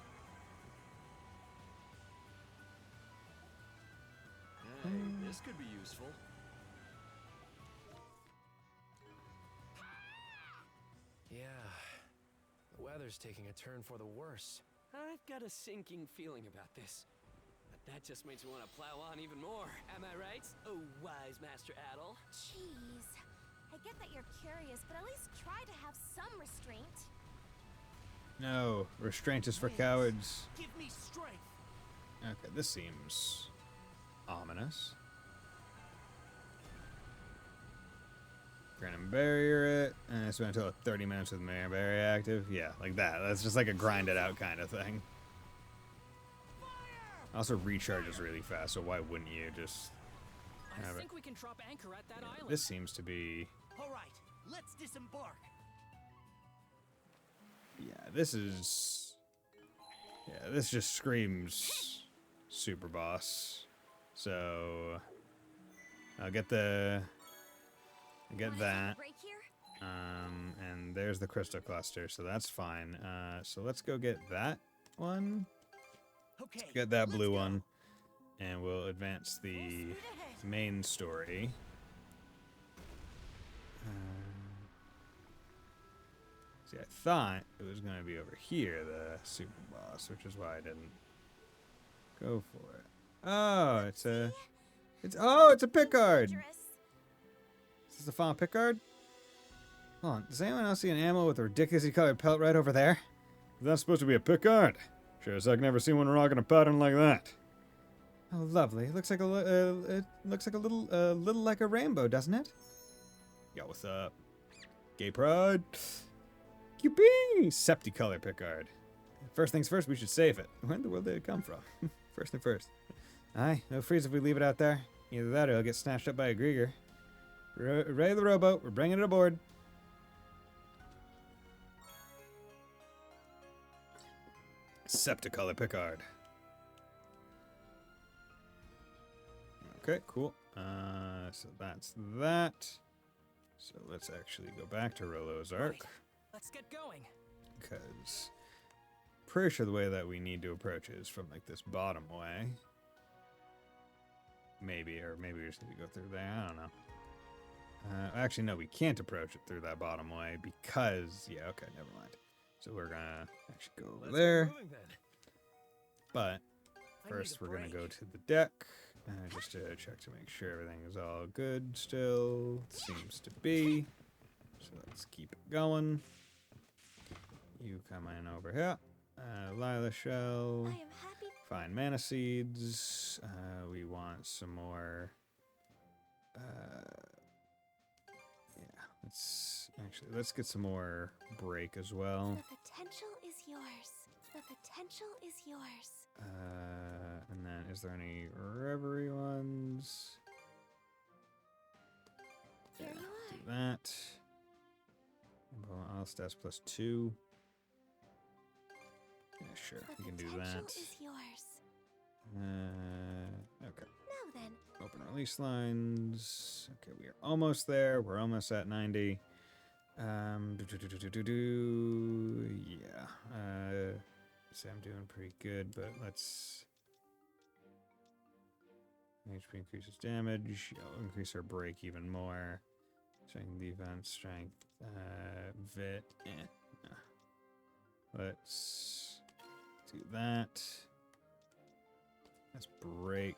Hey, this could be useful. Yeah, the weather's taking a turn for the worse. I've got a sinking feeling about this. But that just makes me want to plow on even more. Am I right? Oh, wise Master Adol. Jeez. I get that you're curious, but at least try to have some restraint. No, restraint is for cowards. Give me strength. Okay, this seems ominous. Grant and barrier it. And I spent until 30 minutes with Mary Berry active. Yeah, like that. That's just like a grind it out kind of thing. Also recharges really fast, so why wouldn't you just have I think we can drop anchor at that island. This seems to be... All right, let's disembark. Yeah, this is... Yeah, this just screams super boss. So... I'll get the... Get that. And there's the crystal cluster, so that's fine. So let's go get that one. Okay, Get that blue one. And we'll advance the main story. See, I thought it was going to be over here, the super boss, which is why I didn't go for it. Oh, it's a... It's a pickguard! Is this the final pickguard? Hold on, does anyone else see an animal with a ridiculously colored pelt right over there? Is that supposed to be a pickguard? Sure as heck never seen one rocking a pattern like that. Oh, lovely. It looks like it looks like a little like a rainbow, doesn't it? Yo, what's up? Gay pride? Yippee! Septicolor pickguard. First things first, we should save it. Where in the world did it come from? First thing first. Aye, no freeze if we leave it out there. Either that or it'll get snatched up by a Grieger. Ready the rowboat. We're bringing it aboard. Septicolor pickguard. Okay, cool. So that's that. So let's actually go back to Rolo's arc. Right. Let's get going. Because pretty sure the way that we need to approach it is from like this bottom way. Maybe we just need to go through there. I don't know. Actually, no, we can't approach it through that bottom way because... Yeah, okay, never mind. So we're gonna actually go over there. But first we're gonna go to the deck just to check to make sure everything is all good still. Seems to be. So let's keep it going. You come in over here. Lila shell. I am happy. Fine mana seeds. We want some more. Yeah, let's get some more break as well. The potential is yours. The potential is yours. And then is there any reverie ones? Here Yeah, you do that. All stats +2. Yeah, sure, we can do that. Is yours. Okay. Now then. Open release lines. Okay, we are almost there. We're almost at 90. Yeah. So I'm doing pretty good, but let's... HP increases damage. I'll increase our break even more. Strength, defense, strength, vit. Let's do that. Let's break.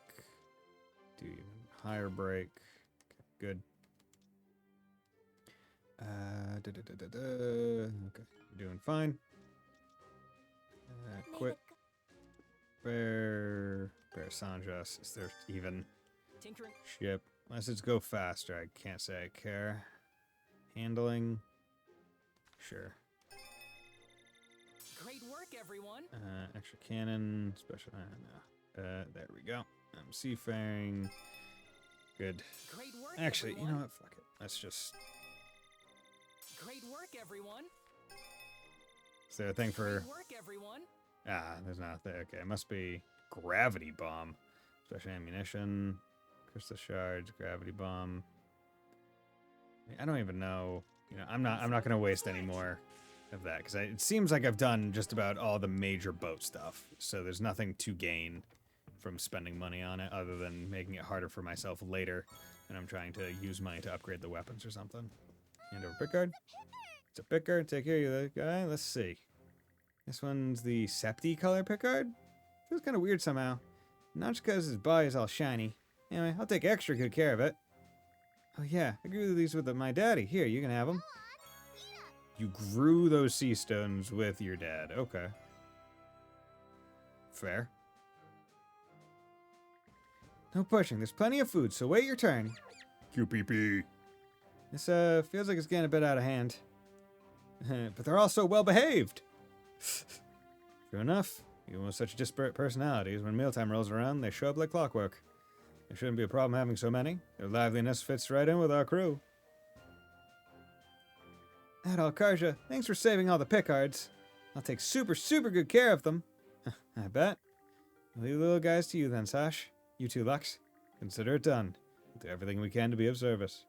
Do even higher break. Okay, good. Okay, doing fine. Quit. Bear Sanjas. Is there even Tinkering. ship? Unless it's go faster, I can't say I care. Handling. Sure. Great work, everyone. Extra cannon. Special. No. There we go. Seafaring. Good. Great work, Actually, everyone. you know what? Fuck it. Let's just. Great work, everyone. Is there a thing for? Great work, everyone. Ah, there's not there. Okay, it must be gravity bomb. Special ammunition, crystal shards, gravity bomb. I don't even know. You know, I'm not gonna waste any more of that because it seems like I've done just about all the major boat stuff. So there's nothing to gain from spending money on it other than making it harder for myself later when I'm trying to use money to upgrade the weapons or something. Hand over pickguard. It's a pickguard. Take care of you, guy. Let's see. This one's the Septi color pickguard. Feels kind of weird somehow. Not just because his body is all shiny. Anyway, I'll take extra good care of it. Oh yeah, I grew these with my daddy. Here, you can have them. You grew those sea stones with your dad. Okay. Fair. No pushing. There's plenty of food, so wait your turn. QPP. This feels like it's getting a bit out of hand. But they're all so well behaved. True enough. Even with such disparate personalities, when mealtime rolls around, they show up like clockwork. There shouldn't be a problem having so many. Their liveliness fits right in with our crew. Adol, Karja, thanks for saving all the pickards. I'll take super good care of them. I bet. I'll leave the little guys to you then, Sash. You too, Lux. Consider it done. We'll do everything we can to be of service.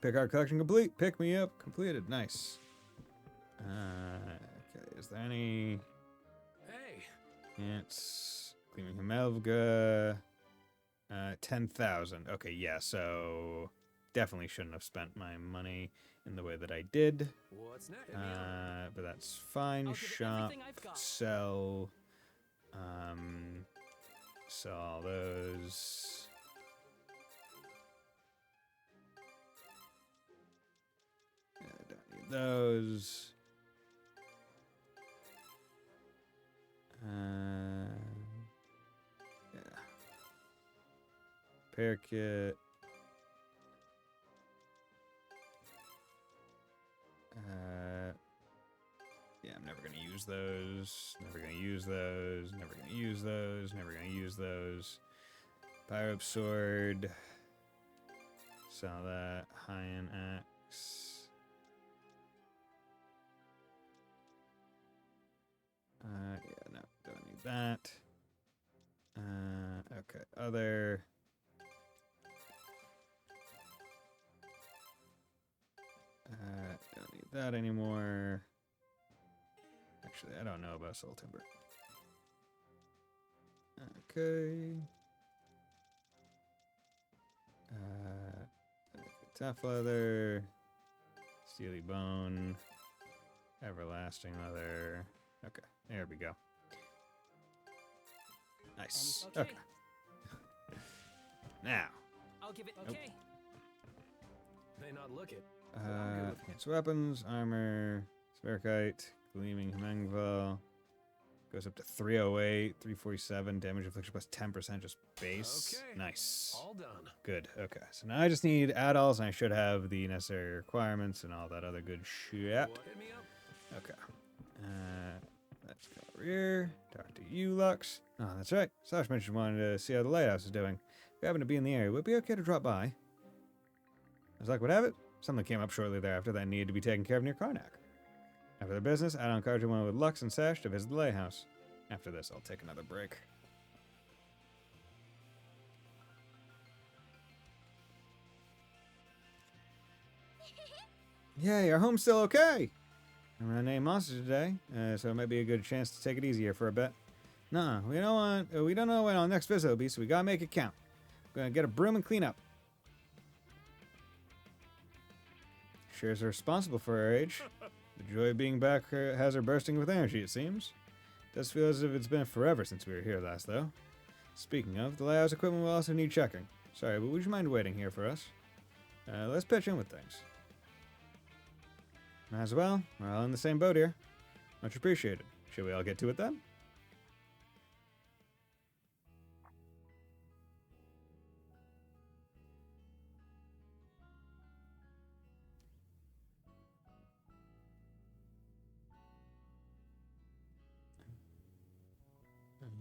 Pickard collection complete. Pick me up. Completed. Nice. Okay, is there any... Hey! It's... Gleaming Himelvga... 10,000. Okay, yeah, so... Definitely shouldn't have spent my money in the way that I did. What's next? But that's fine. Shop, sell, sell all those. Yeah, I don't need those. Yeah. Repair kit. Yeah, I'm never gonna use those. Never gonna use those. Never gonna use those. Never gonna use those. Pyrope sword. Sell that. High-end axe. Yeah, no, don't need that. Okay, other. Don't need that anymore. Actually, I don't know about soul timber. Okay. Tough leather. Steely bone. Everlasting leather. Okay, there we go. Nice. Okay. Now. I'll give it. Okay. May not look it. Enhanced weapons, armor, Sphyrkite, Gleaming Himelvga. Goes up to 308, 347, damage infliction plus 10%, just base. Okay. Nice. All done. Good, okay. So now I just need add-alls, and I should have the necessary requirements and all that other good shit. Hit me up. Okay. Let's go rear. Talk to you, Lux. Oh, that's right. Sash mentioned wanting to see how the lighthouse is doing. If you happen to be in the area, would it be okay to drop by? As luck would have it, something came up shortly thereafter that needed to be taken care of near Karnak. After the business, Adol and Karja went with Lux and Sash to visit the lighthouse. After this, I'll take another break. Yay, our home's still okay! I'm gonna name monsters today, so it might be a good chance to take it easier for a bit. Nah, we don't know when our next visit will be, so we gotta make it count. We're gonna get a broom and clean up. Sure is responsible for her age. The joy of being back has her bursting with energy, it seems. Does feel as if it's been forever since we were here last, though. Speaking of, the lighthouse equipment will also need checking. Sorry, but would you mind waiting here for us? Let's pitch in with things. Might as well. We're all in the same boat here. Much appreciated. Shall we all get to it then?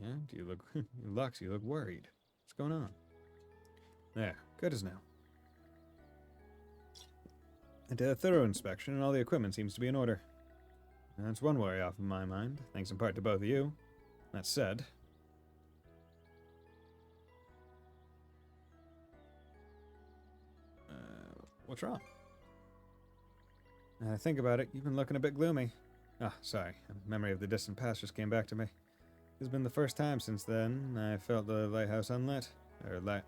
Yeah, do you look... Lux, you look worried. What's going on? There, good as new. I did a thorough inspection, and all the equipment seems to be in order. That's one worry off of my mind, thanks in part to both of you. That said... what's wrong? Now that I think about it, you've been looking a bit gloomy. Ah, sorry. A memory of the distant past just came back to me. It's been the first time since then I felt the lighthouse unlit.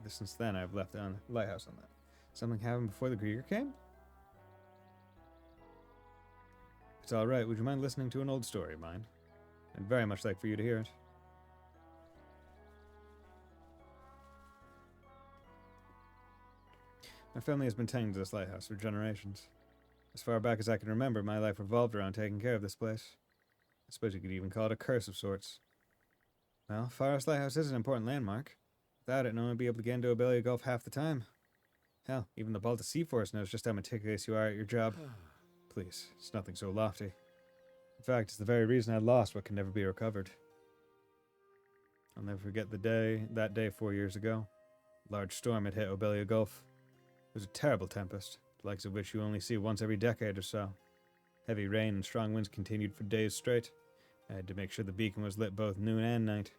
Since then I've left the lighthouse unlit. Something happened before the Grieger came? it's alright, would you mind listening to an old story of mine? I'd very much like for you to hear it. My family has been tending to this lighthouse for generations. As far back as I can remember, my life revolved around taking care of this place. I suppose you could even call it a curse of sorts. Well, Forest Lighthouse is an important landmark. Without it, no one would be able to get into Obelia Gulf half the time. Hell, even the Balta Sea Force knows just how meticulous you are at your job. Please, it's nothing so lofty. In fact, it's the very reason I lost what can never be recovered. I'll never forget that day 4 years ago. A large storm had hit Obelia Gulf. It was a terrible tempest, the likes of which you only see once every decade or so. Heavy rain and strong winds continued for days straight. I had to make sure the beacon was lit both noon and night.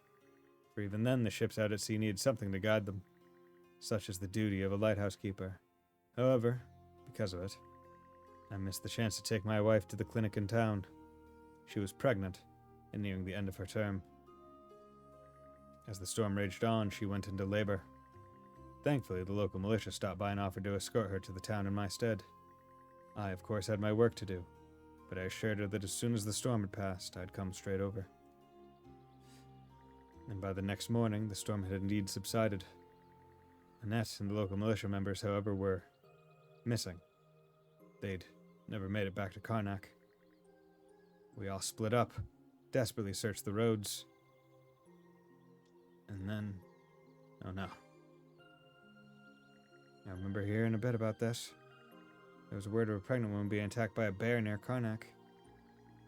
For even then, the ships out at sea needed something to guide them. Such is the duty of a lighthouse keeper. However, because of it, I missed the chance to take my wife to the clinic in town. She was pregnant and nearing the end of her term. As the storm raged on, she went into labor. Thankfully, the local militia stopped by and offered to escort her to the town in my stead. I, of course, had my work to do, but I assured her that as soon as the storm had passed, I'd come straight over. And by the next morning, the storm had indeed subsided. Annette and the local militia members, however, were missing. They'd never made it back to Karnak. We all split up, desperately searched the roads. And then... oh no. I remember hearing a bit about this. There was word of a pregnant woman being attacked by a bear near Karnak.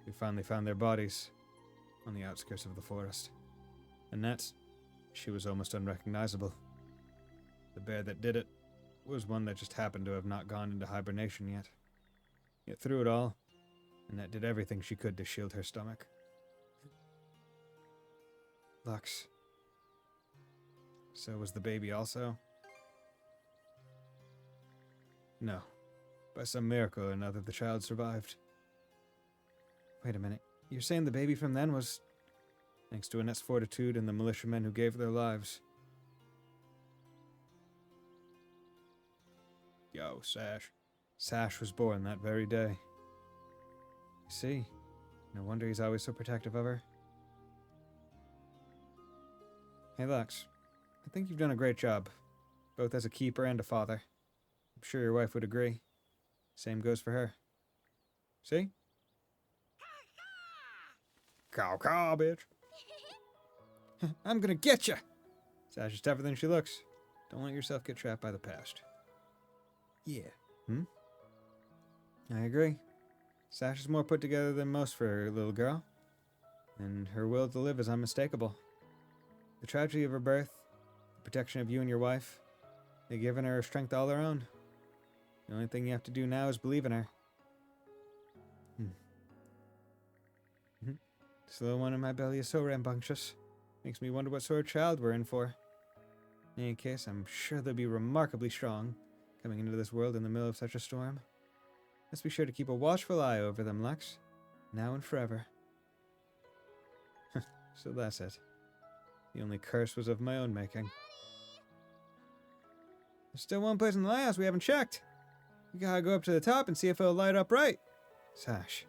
We finally found their bodies on the outskirts of the forest. Annette, she was almost unrecognizable. The bear that did it was one that just happened to have not gone into hibernation yet. Yet through it all, Annette did everything she could to shield her stomach. Lux. So was the baby also? No. By some miracle or another, the child survived. Wait a minute. You're saying the baby from then was... thanks to Annette's fortitude and the militiamen who gave their lives. Yo, Sash. Sash was born that very day. You see? No wonder he's always so protective of her. Hey, Lux. I think you've done a great job, both as a keeper and a father. I'm sure your wife would agree. Same goes for her. See? Caw, caw, bitch. I'm gonna get you. Sash is tougher than she looks. Don't let yourself get trapped by the past. Yeah. I agree. Sash is more put together than most for her little girl. And her will to live is unmistakable. The tragedy of her birth, the protection of you and your wife, they've given her a strength all their own. The only thing you have to do now is believe in her. This little one in my belly is so rambunctious. Makes me wonder what sort of child we're in for. In any case, I'm sure they'll be remarkably strong, coming into this world in the middle of such a storm. Let's be sure to keep a watchful eye over them, Lux. Now and forever. So that's it. The only curse was of my own making. There's still one place in the lighthouse we haven't checked. We gotta go up to the top and see if it'll light up right. Sash.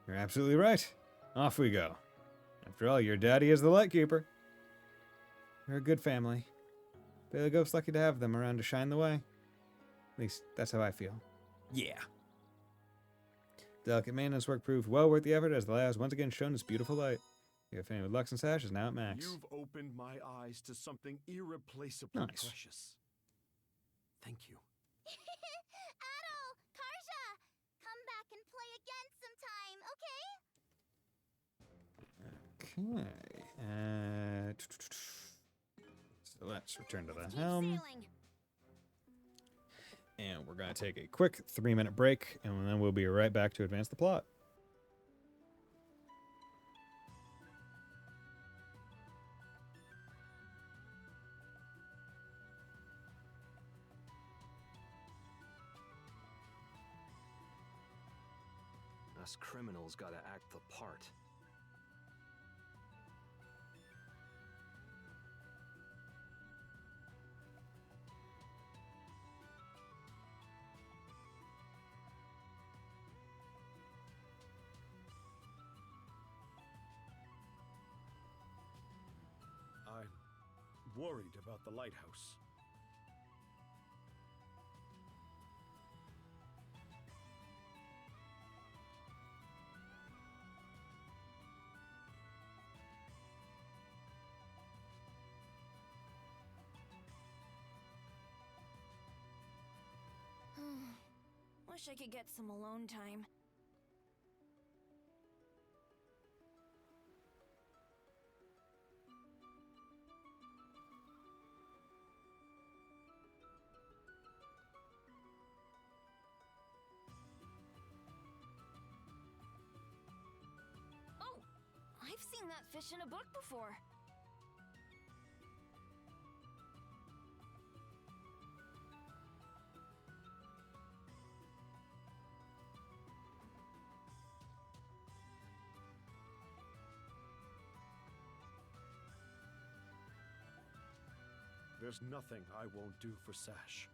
You're absolutely right. Off we go. After all, your daddy is the lightkeeper. We're a good family. Bailey Goat's lucky to have them around to shine the way. At least, that's how I feel. Yeah. Delicate maintenance work proved well worth the effort as the lighthouse once again shone its beautiful light. Your affinity with Lux and Sash is now at max. You've opened my eyes to something irreplaceably precious. Thank you. Adol! Karja! Come back and play again sometime, okay? Okay. So let's return to the helm. And we're going to take a quick 3-minute break, and then we'll be right back to advance the plot. Us criminals gotta act the part. worried about the lighthouse. Wish I could get some alone time. Oh! I've seen that fish in a book before. There's nothing I won't do for Sash.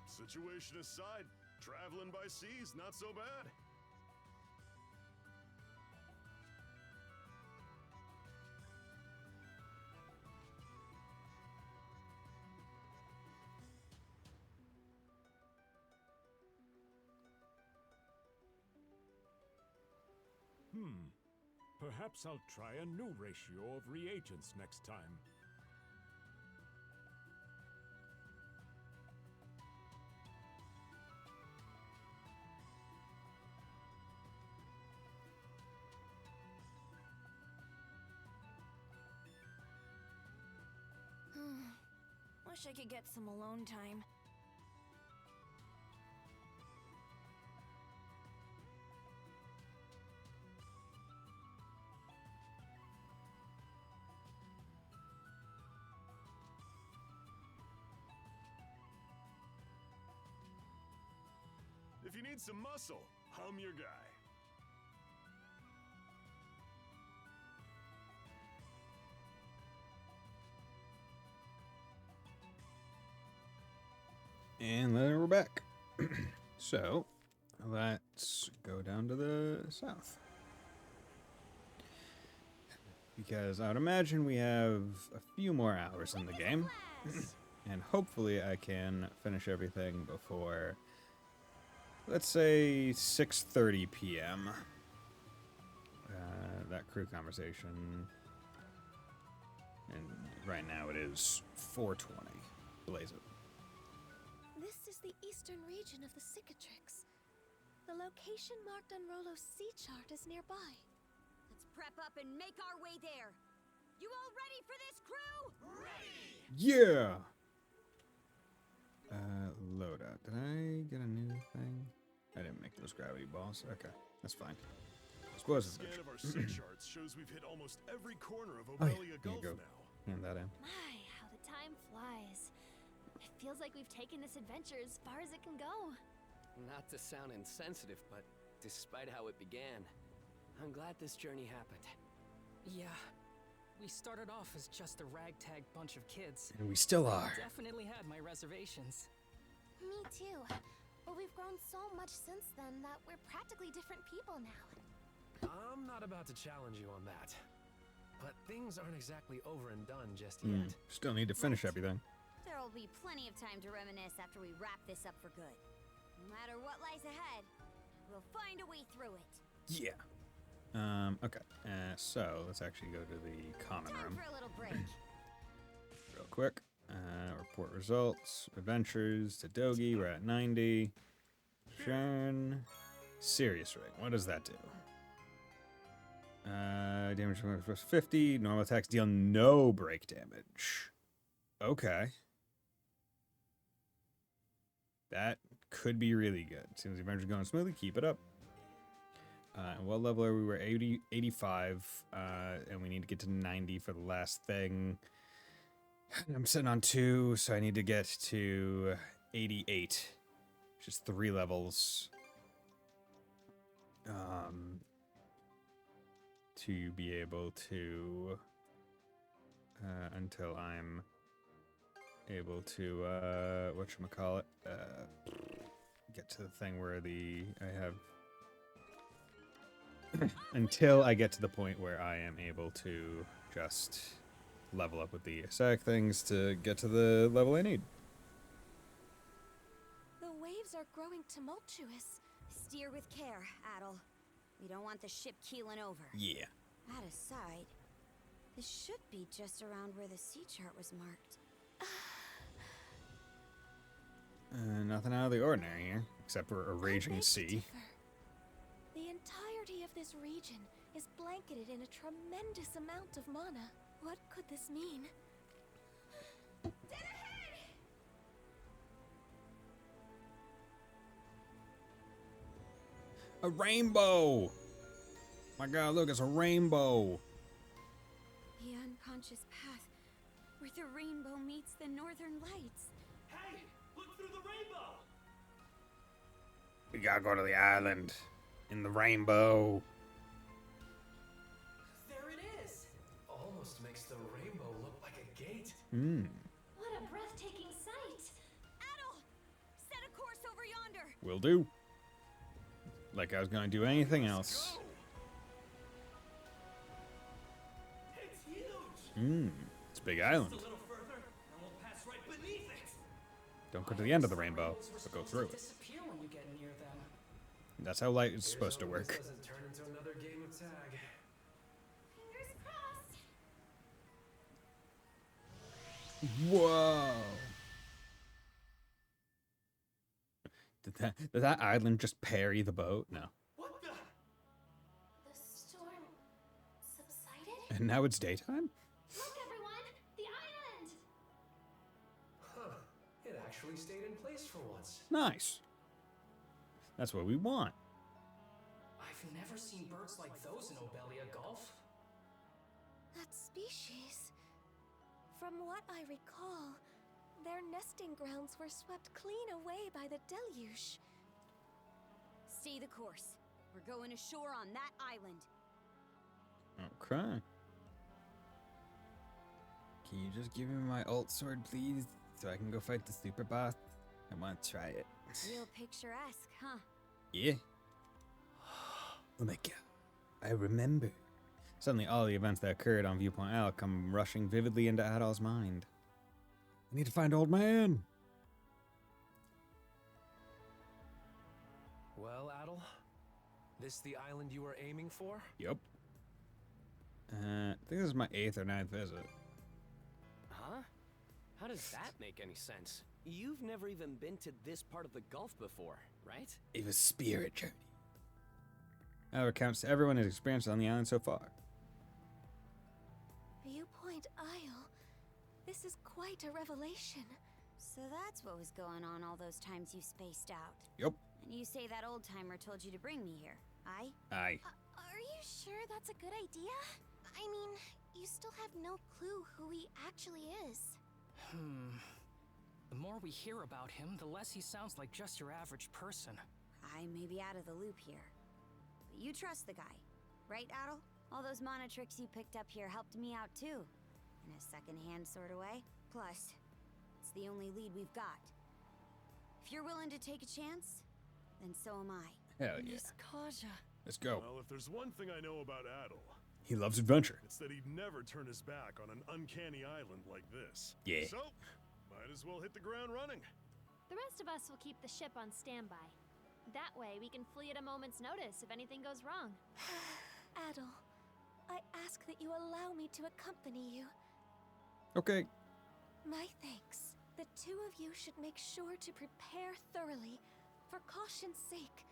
Situation aside, traveling by sea's not so bad. Perhaps I'll try a new ratio of reagents next time. Wish I could get some alone time. If you need some muscle, I'm your guy. And then we're back. So, let's go down to the south. Because I would imagine we have a few more hours in the game. And hopefully I can finish everything before, let's say, 6:30 p.m. That crew conversation. And right now it is 4:20. Blaze it. This is the eastern region of the Cicatrix. The location marked on Rolo's sea chart is nearby. Let's prep up and make our way there. You all ready for this, crew? Ready! Yeah! Loadout. Did I get a new thing? I didn't make those gravity balls. Okay, that's fine. Suppose it's Scan of our sea charts shows we've hit almost every corner of Oh, yeah. Obelia Here Gulf you go. now. Hand that in. My, how the time flies. It feels like we've taken this adventure as far as it can go. Not to sound insensitive, but despite how it began, I'm glad this journey happened. Yeah, we started off as just a ragtag bunch of kids. And we still are. Definitely had my reservations. Me too. But we've grown so much since then that we're practically different people now. I'm not about to challenge you on that. But things aren't exactly over and done just yet. Still need to finish everything. There'll be plenty of time to reminisce after we wrap this up for good. No matter what lies ahead, we'll find a way through it. Yeah. Okay. So let's actually go to the common Time room for a little break. real quick. Report results. Adventures to Dogi. We're at 90. Sharon. Serious ring. What does that do? Damage plus 50. Normal attacks deal no break damage. Okay. That could be really good. Seems the adventure's going smoothly. Keep it up. And what level are we? We're 85. And we need to get to 90 for the last thing. I'm sitting on 2, so I need to get to 88. Which is 3 levels. to be able to until I'm able to whatchamacallit, get to the thing where I have until I get to the point where I am able to just level up with the aesthetic things to get to the level I need. The waves are growing tumultuous. Steer with care, Adol. We don't want the ship keeling over. Yeah. That aside, this should be just around where the sea chart was marked. Nothing out of the ordinary here, except for a raging sea. The entirety of this region is blanketed in a tremendous amount of mana. What could this mean? Dead ahead! A rainbow! My god, look, it's a rainbow! The unconscious path where the rainbow meets the northern lights. Hey! Look through the rainbow! We gotta go to the island. In the rainbow. There it is! Almost makes the rainbow look like a gate. What a breathtaking sight! Adol! Set a course over yonder! Will do. Like I was gonna do anything else. It's huge! It's a big island. Just a little further, and we'll pass right beneath it. Don't go to the end of the rainbow, but go through it. Disappear when you get near them. That's how light is supposed to work. This doesn't turn into another game of tag. Fingers crossed! Whoa! Did that island just parry the boat? No. What the? The storm subsided? And now it's daytime? Look, everyone! The island! Huh. It actually stayed in place for once. Nice. That's what we want. I've never seen birds like those in Obelia Gulf. That species. From what I recall, their nesting grounds were swept clean away by the deluge. Stay the course. We're going ashore on that island. Okay. Can you just give me my alt sword, please? So I can go fight the super boss? I want to try it. Real picturesque, huh? Yeah. Oh my god. I remember. Suddenly all the events that occurred on Viewpoint L come rushing vividly into Adol's mind. I need to find Old Man! Well, Adol, this the island you were aiming for? Yep. I think this is my 8th or 9th visit. Huh? How does that make any sense? You've never even been to this part of the Gulf before, right? It was spirit journey. However, counts to everyone who's experienced on the island so far. Viewpoint Isle. This is quite a revelation. So that's what was going on all those times you spaced out. Yep. And you say that old-timer told you to bring me here, aye? Aye. Are you sure that's a good idea? I mean, you still have no clue who he actually is. The more we hear about him, the less he sounds like just your average person. I may be out of the loop here. But you trust the guy, right, Adol? All those mana tricks you picked up here helped me out too. In a second-hand sort of way. Plus, it's the only lead we've got. If you're willing to take a chance, then so am I. Hell yeah. Miss Karja. Let's go. Well, if there's one thing I know about Adol, He loves adventure. it's that he'd never turn his back on an uncanny island like this. Yeah. So, might as well hit the ground running. The rest of us will keep the ship on standby. That way, we can flee at a moment's notice if anything goes wrong. Adol, I ask that you allow me to accompany you. Okay. My thanks. The two of you should make sure to prepare thoroughly, for caution's sake.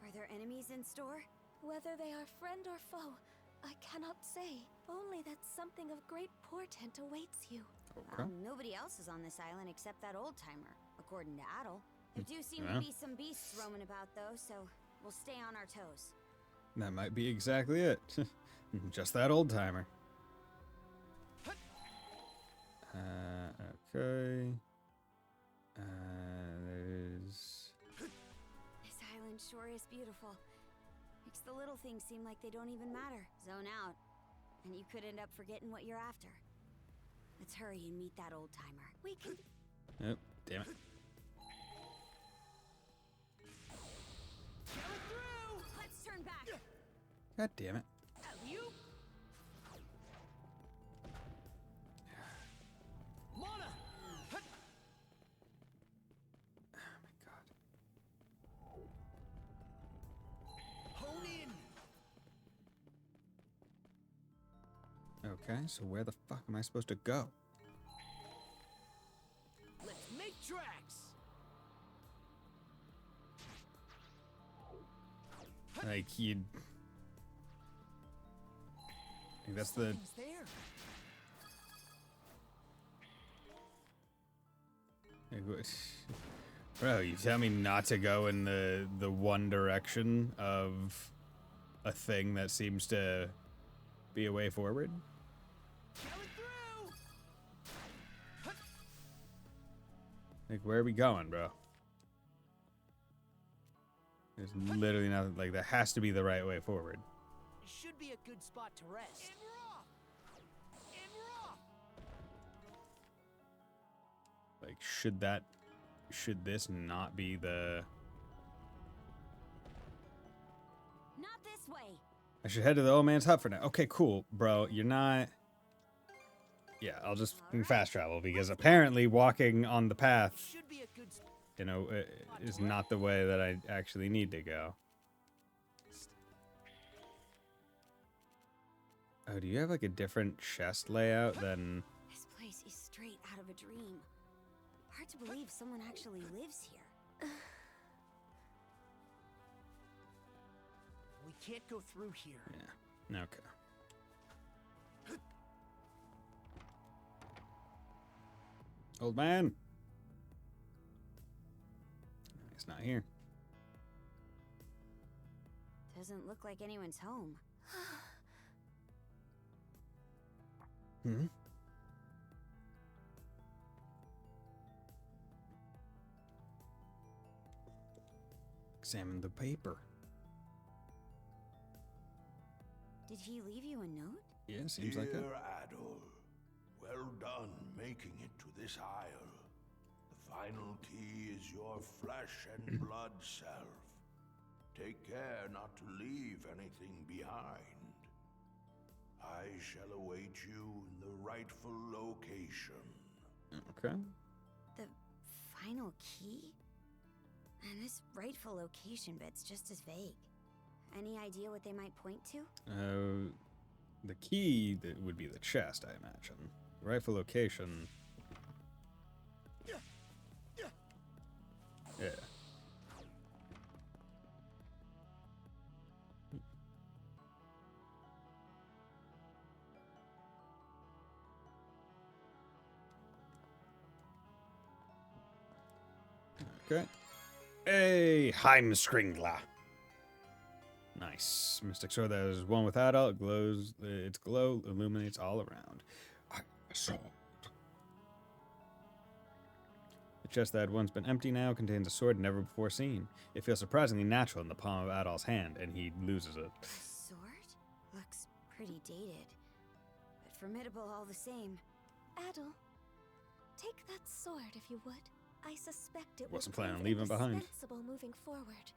Are there enemies in store? Whether they are friend or foe, I cannot say. Only that something of great portent awaits you. Okay. Nobody else is on this island except that old-timer, according to Adol. There do seem Yeah. to be some beasts roaming about, though, so we'll stay on our toes. That might be exactly it. Just that old timer. Okay. There's... This island sure is beautiful. the little things seem like they don't even matter. Zone out, and you could end up forgetting what you're after. Let's hurry and meet that old timer. We can. Oh, damn it. Let's turn back. God damn it. You? Mana! Oh my god. Hone in! Okay, so where the fuck am I supposed to go? Let's make tracks! Like, you'd... I think that's the... Something's there. Like, what- Bro, you tell me not to go in the one direction of a thing that seems to be a way forward? Coming through! Like, where are we going, bro? There's literally nothing. Like, that has to be the right way forward. Should be a good spot to rest. And we're off! And we're off! Like, should this not be the... Not this way. I should head to the old man's hut for now. Okay, cool, bro. You're not... Yeah, I'll just fast travel, because apparently walking on the path, Should be a good spot. you know, is not the way that I actually need to go. Oh, do you have like a different chest layout than... This place is straight out of a dream. Hard to believe someone actually lives here. We can't go through here. Yeah, okay. Old man! He's not here. Doesn't look like anyone's home. Hmm? Examine the paper. Did he leave you a note? Yeah, seems like it. Dear Adol, well done making it to this isle. The final key is your flesh and blood self. Take care not to leave anything behind. I shall await you in the rightful location. Okay. The final key? And this rightful location bit's just as vague. Any idea what they might point to? The key that would be the chest, I imagine. Rightful location. Yeah. Okay. Hey, Heimskringla. Nice. Mystic sword that is one with Adol. It glows. Its glow illuminates all around. Sword. The chest that had once been empty now contains a sword never before seen. It feels surprisingly natural in the palm of Adol's hand, and he loses it. Sword? Looks pretty dated. But formidable all the same. Adol, take that sword if you would. I suspect it Wasn't will planning on prove leaving it behind. indispensable moving forward.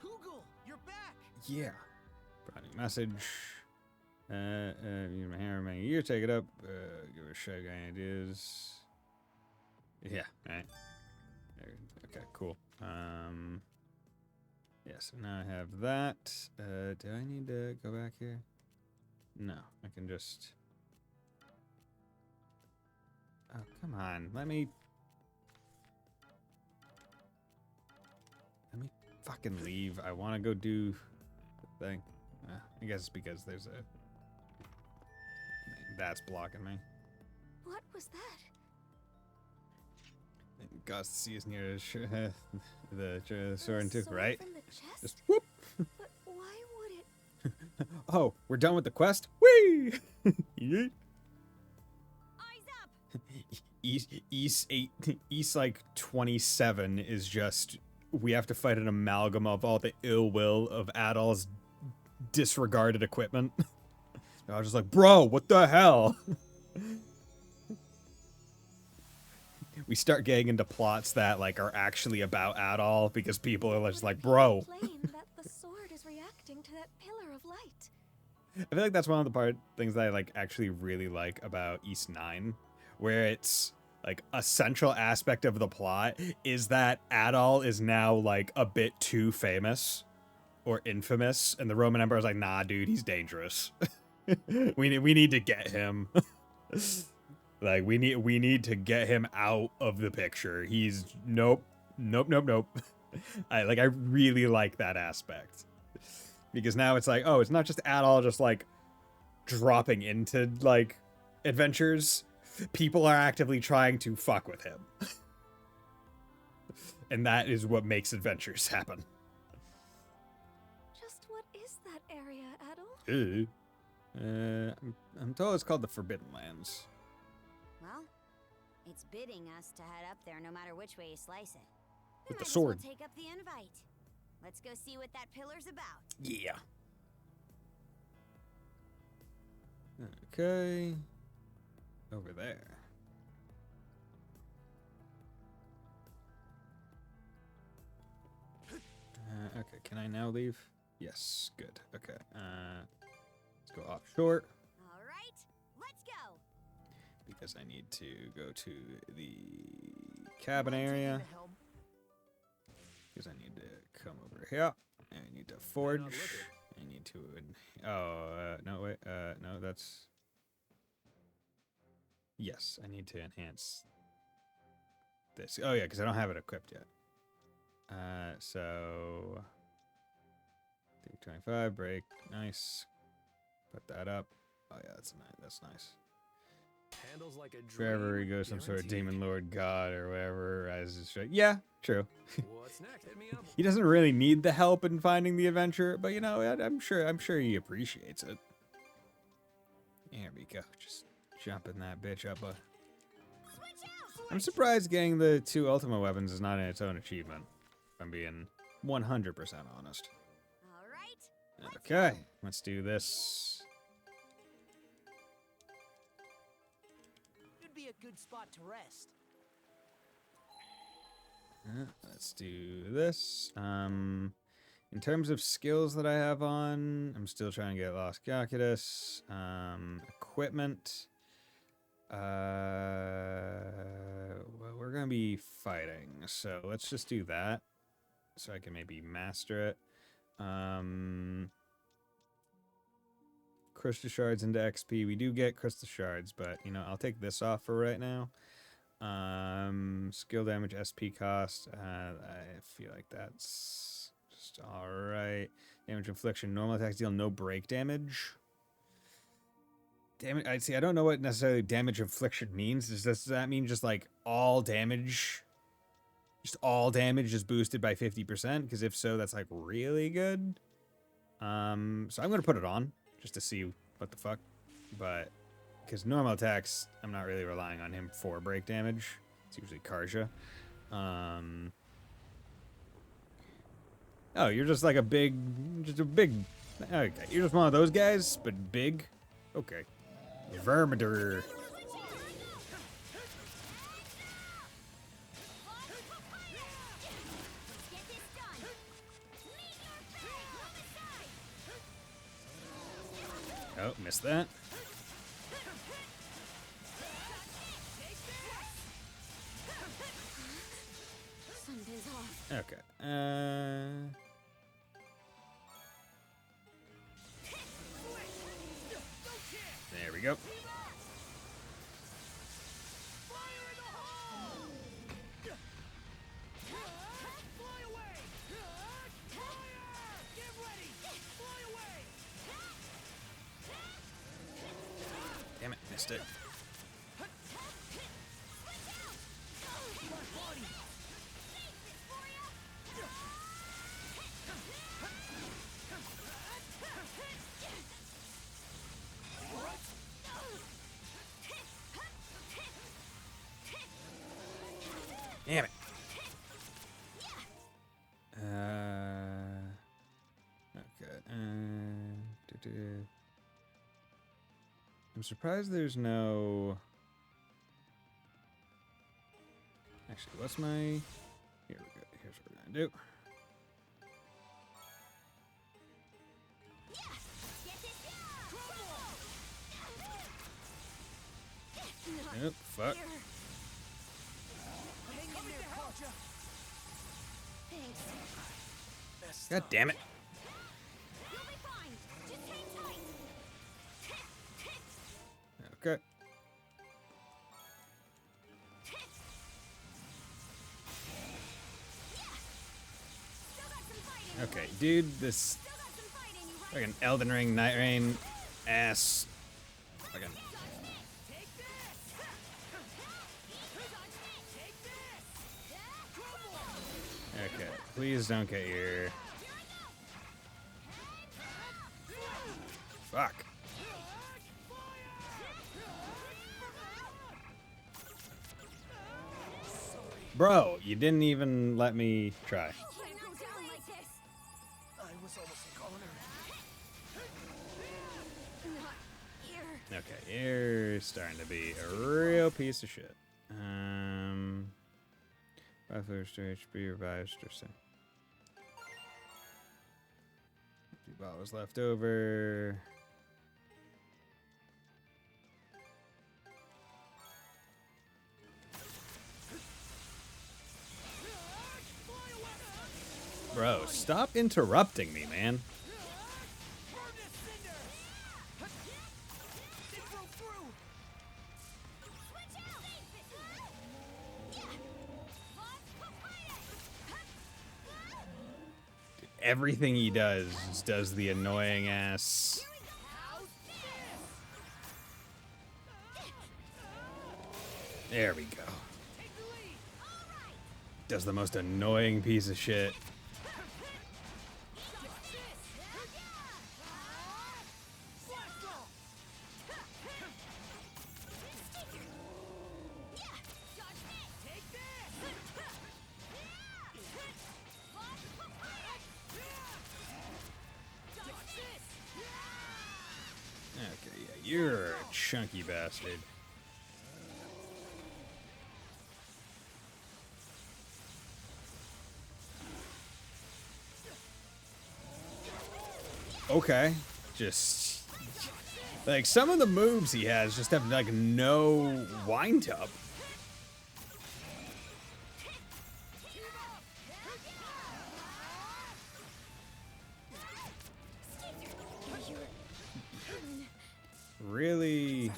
Hugel, you're back! Yeah. Brand new message. Used my hammer many years. Take it up. Give it a shake. Any ideas? Yeah. Right. Okay. Cool. Yeah. So now I have that. Do I need to go back here? No. I can just. Oh, come on. Let me fucking leave. I want to go do the thing. I guess it's because there's a... That's blocking me. What was that? God's to see is near the sword too, sword right? from the chest? Just whoop! But why would it? Oh, we're done with the quest? Whee! Yeet. East like 27 is just we have to fight an amalgam of all the ill will of Adol's disregarded equipment. I was just like, bro, what the hell? We start getting into plots that like are actually about Adol because people are just like, bro. Plain that the sword is reacting to that pillar of light. I feel like that's one of the things that I like actually really like about East 9, where it's like a central aspect of the plot is that Adol is now like a bit too famous or infamous, and the Roman Empire is like, nah, dude, he's dangerous. we need to get him. Like we need to get him out of the picture. He's nope. I really like that aspect. Because now it's like, oh, it's not just Adol just like dropping into like adventures. People are actively trying to fuck with him. And that is what makes adventures happen. Just what is that area, Adol? I'm told it's called the Forbidden Lands. Well, it's bidding us to head up there no matter which way you slice it. With the Might as sword. well take up the invite. Let's go see what that pillar's about. Yeah. Okay. Over there. Okay, can I now leave? Yes, good. Okay. Let's go offshore. All right, let's go. Because I need to go to the cabin area. Because I need to come over here. I need to forge. I need to. No, wait. No, that's. Yes, I need to enhance this. Oh, yeah, because I don't have it equipped yet. So. 25, break. Nice. Put that up. Oh, yeah, that's nice. Handles like a Forever he goes some sort of demon lord god or whatever as his yeah, true. What's next? Hit me up. He doesn't really need the help in finding the adventure, but you know, I'm sure he appreciates it. There we go. Just jumping that bitch up I'm surprised getting the 2 ultimate weapons is not in its own achievement. If I'm being 100% honest. All right. Okay, let's do this. Be a good spot to rest. Let's do this. In terms of skills that I have on, I'm still trying to get Lost Calculus. Equipment. Well, we're gonna be fighting, so let's just do that, so I can maybe master it. Crystal shards into XP. We do get crystal shards, but you know, I'll take this off for right now. Skill damage, SP cost. I feel like that's just all right. Damage infliction. Normal attacks deal no break damage. Damage. I see. I don't know what necessarily damage infliction means. Does that mean just like all damage? Just all damage is boosted by 50%? Because if so, that's like really good. So I'm gonna put it on. Just to see what the fuck. But, because normal attacks, I'm not really relying on him for break damage. It's usually Karja. Oh, you're just like a big, okay, you're just one of those guys, but big? Okay. Vermidor. Oh, missed that. Something's off. Okay. There we go. Damn it, missed it. Damn it. I'm surprised there's no... Actually, what's my... Here we go. Here's what we're gonna do. Yep, fuck. God damn it. Okay. Okay, dude, this fucking Elden Ring, Night Rain ass fucking... Okay, please don't get your... Fuck. Bro, you didn't even let me try. I was almost a goner. Okay, you're starting to be a real piece of shit. 5 flavors to HP, revised or so. 2 bottles left over. Bro, stop interrupting me, man. Everything he does the annoying ass. There we go. Does the most annoying piece of shit. Okay, yeah, you're a chunky bastard. Okay, just like some of the moves he has just have like no wind up. Really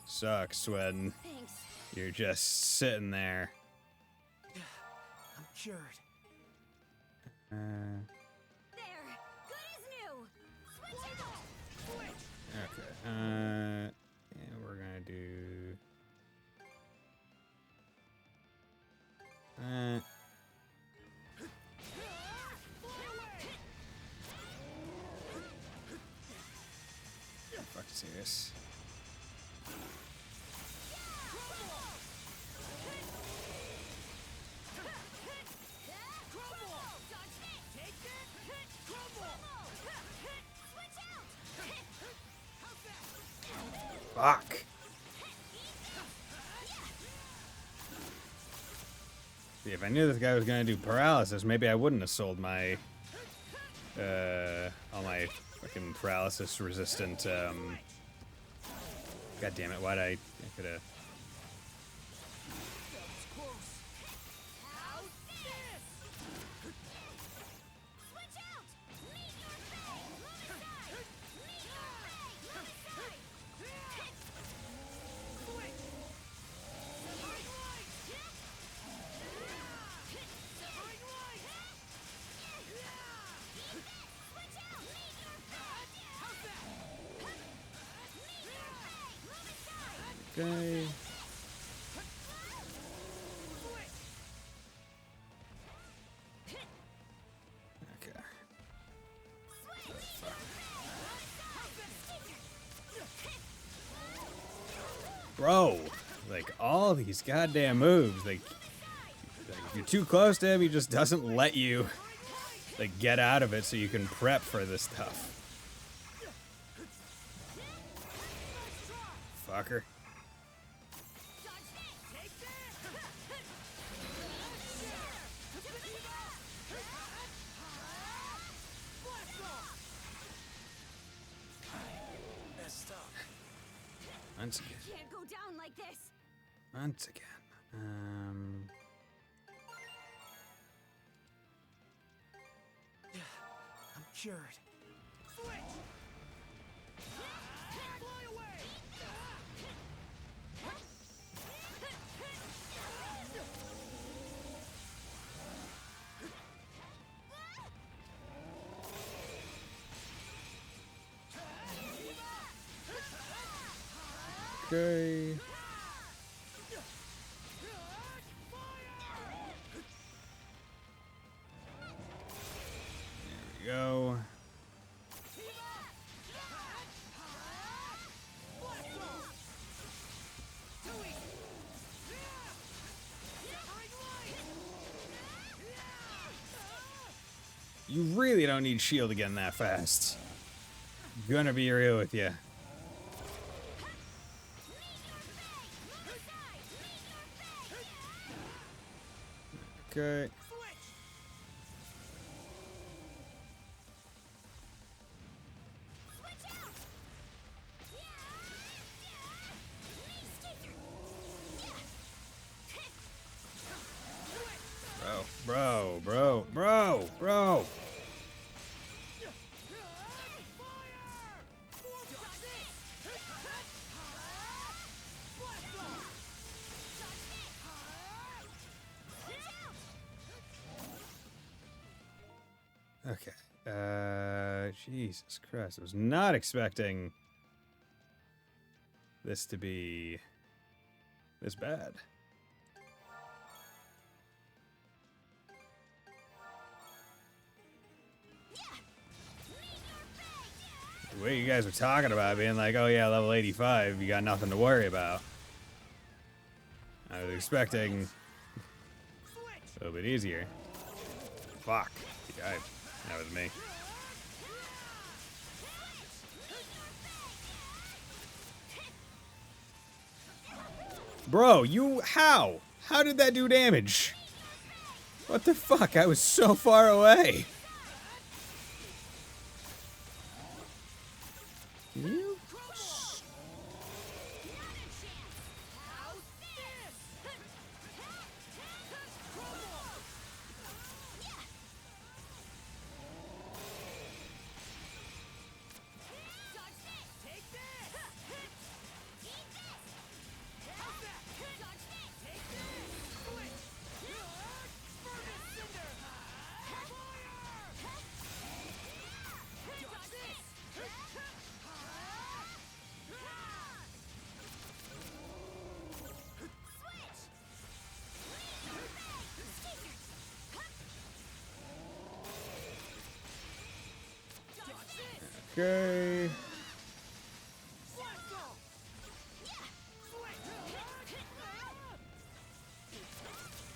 sucks when you're just sitting there. I'm cured. Okay. And we're gonna do. Fuck serious. Fuck. See, if I knew this guy was gonna do paralysis, maybe I wouldn't have sold my all my fucking paralysis resistant God damn it, why'd I could have. Okay. Okay. Bro, like all these goddamn moves, like if you're too close to him, he just doesn't let you like get out of it so you can prep for this stuff. Fucker. Once again. Can't go down like this. Once again. I'm cured. Switch! Fly away! Okay. There we go. You really don't need shield again that fast. Gonna be real with you. Okay. Bro. Okay. Jesus Christ. I was not expecting this to be this bad. The way you guys were talking about being like, oh yeah, level 85, you got nothing to worry about. I was expecting a little bit easier. Fuck. Yeah, that was me. Bro, how? How did that do damage? What the fuck? I was so far away. You? Okay. Are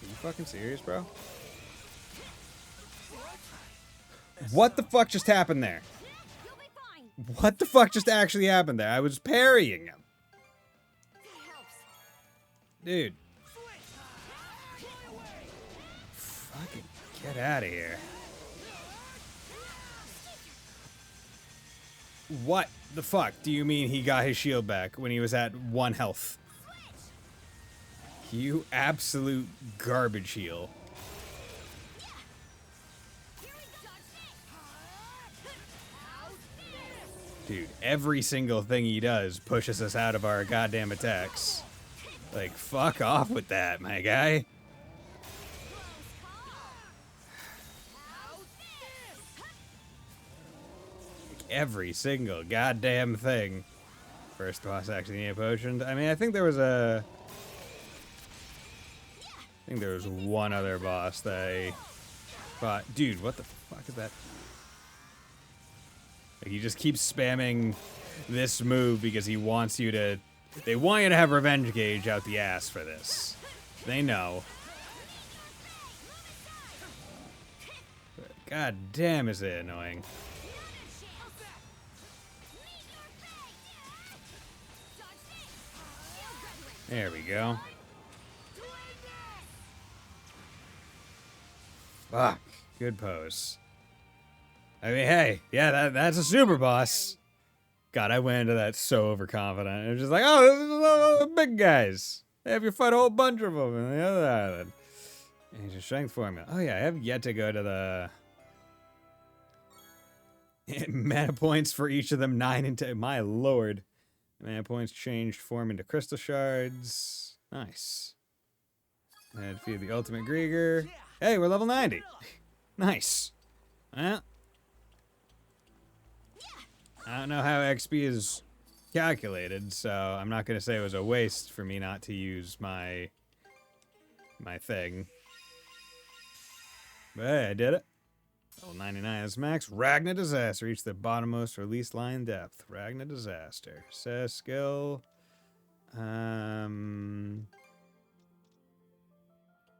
you fucking serious, bro? What the fuck just happened there? What the fuck just actually happened there? I was parrying him. Dude. Fucking get out of here. What the fuck do you mean he got his shield back when he was at 1 health? You absolute garbage heel. Dude, every single thing he does pushes us out of our goddamn attacks. Like, fuck off with that, my guy. Every single goddamn thing. First boss actually need a potion. I mean, I think there was one other boss that I fought. Dude, what the fuck is that? Like, he just keeps spamming this move because he wants you to... They want you to have revenge gauge out the ass for this. They know. But god damn is it annoying. There we go. Fuck. Good pose. I mean, hey, yeah, that's a super boss. God, I went into that so overconfident. It was just like, oh, this is all the big guys. They have you fight a whole bunch of them in the other island. And your strength formula. Oh yeah, I have yet to go to the mana points for each of them. 9 and 10. My lord. Mana points changed form into crystal shards. Nice. And feed the ultimate Grieger. Hey, we're level 90. Nice. Well, I don't know how XP is calculated, so I'm not going to say it was a waste for me not to use my thing. But hey, I did it. Level 99 is max. Ragna Disaster. Reach the bottommost release line depth. Ragna Disaster. Says skill.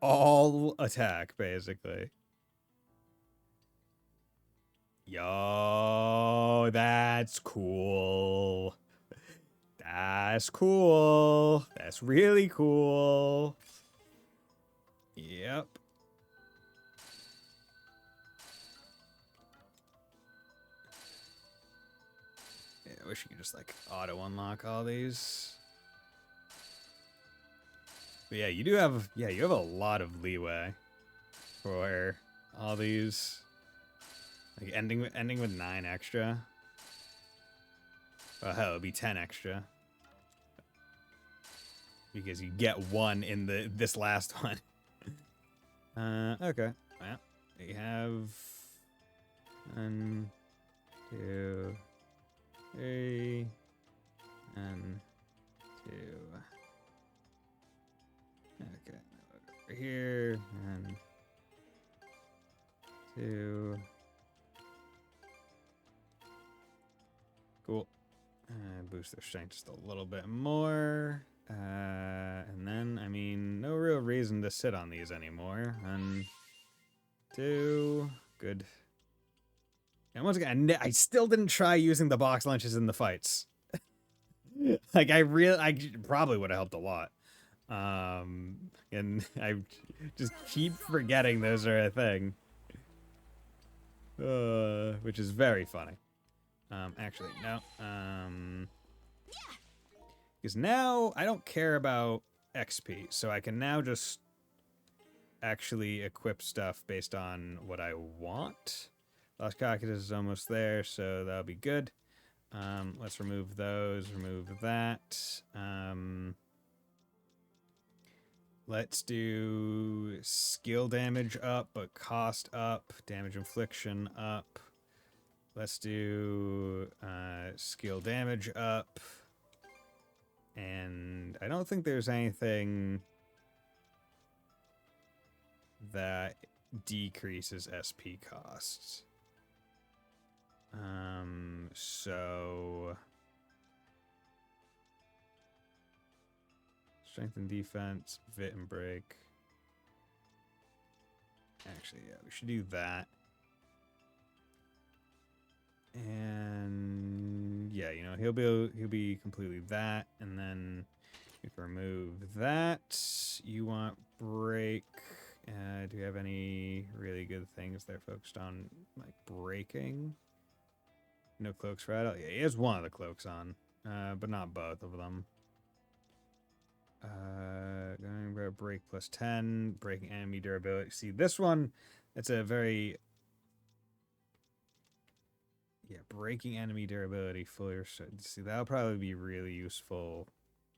All attack, basically. Yo, that's cool. That's cool. That's really cool. Yep. Yeah, I wish you could just like auto unlock all these. But yeah, you have a lot of leeway for all these. Like ending with 9 extra. Well, hell, it'll be 10 extra. Because you get 1 in this last one. Okay. Well, we have 1, 2, 3, and 2. Okay, over here, and 2. Cool. Boost their strength just a little bit more. And then, I mean, no real reason to sit on these anymore. 1, 2. Good. And once again, I still didn't try using the box lunches in the fights. Like, I probably would have helped a lot. And I just keep forgetting those are a thing. Which is very funny. Actually, no. Because now I don't care about XP, so I can now just actually equip stuff based on what I want. Lost Caucasus is almost there, so that'll be good. Let's remove those, remove that. Let's do skill damage up, but cost up, damage infliction up. Let's do skill damage up. And I don't think there's anything that decreases SP costs. So strength and defense, vit and break. Actually, yeah, we should do that. And yeah, you know, he'll be completely that, and then we can remove that. You want break? Do you have any really good things they're focused on, like breaking? No cloaks for Adol. Yeah, he has one of the cloaks on, but not both of them. Going to break plus 10, breaking enemy durability. See, this one, it's a very... Yeah, breaking enemy durability fully restored. See, that'll probably be really useful.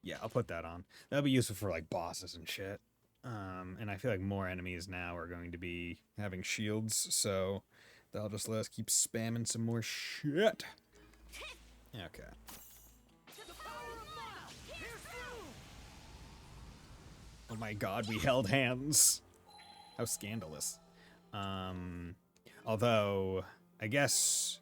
Yeah, I'll put that on. That'll be useful for, like, bosses and shit. And I feel like more enemies now are going to be having shields, so that'll just let us keep spamming some more shit. Okay. Oh my god, we held hands. How scandalous. Although, I guess...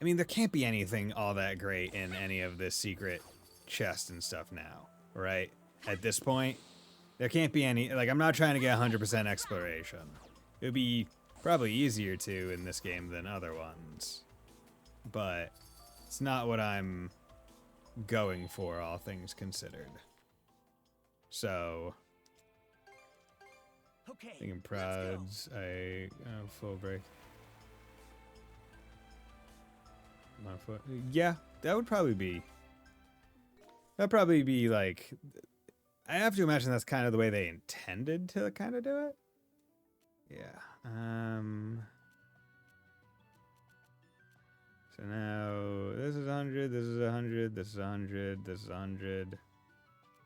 I mean, there can't be anything all that great in any of the secret chests and stuff now, right? At this point, there can't be any... Like, I'm not trying to get 100% exploration. It would be probably easier to in this game than other ones. But it's not what I'm going for, all things considered. So, Okay, thinking prods, full break. My foot. Yeah, that would probably be. That'd probably be like. I have to imagine that's kind of the way they intended to kind of do it. Yeah. So now this is 100. This is 100. This is 100. This is 100.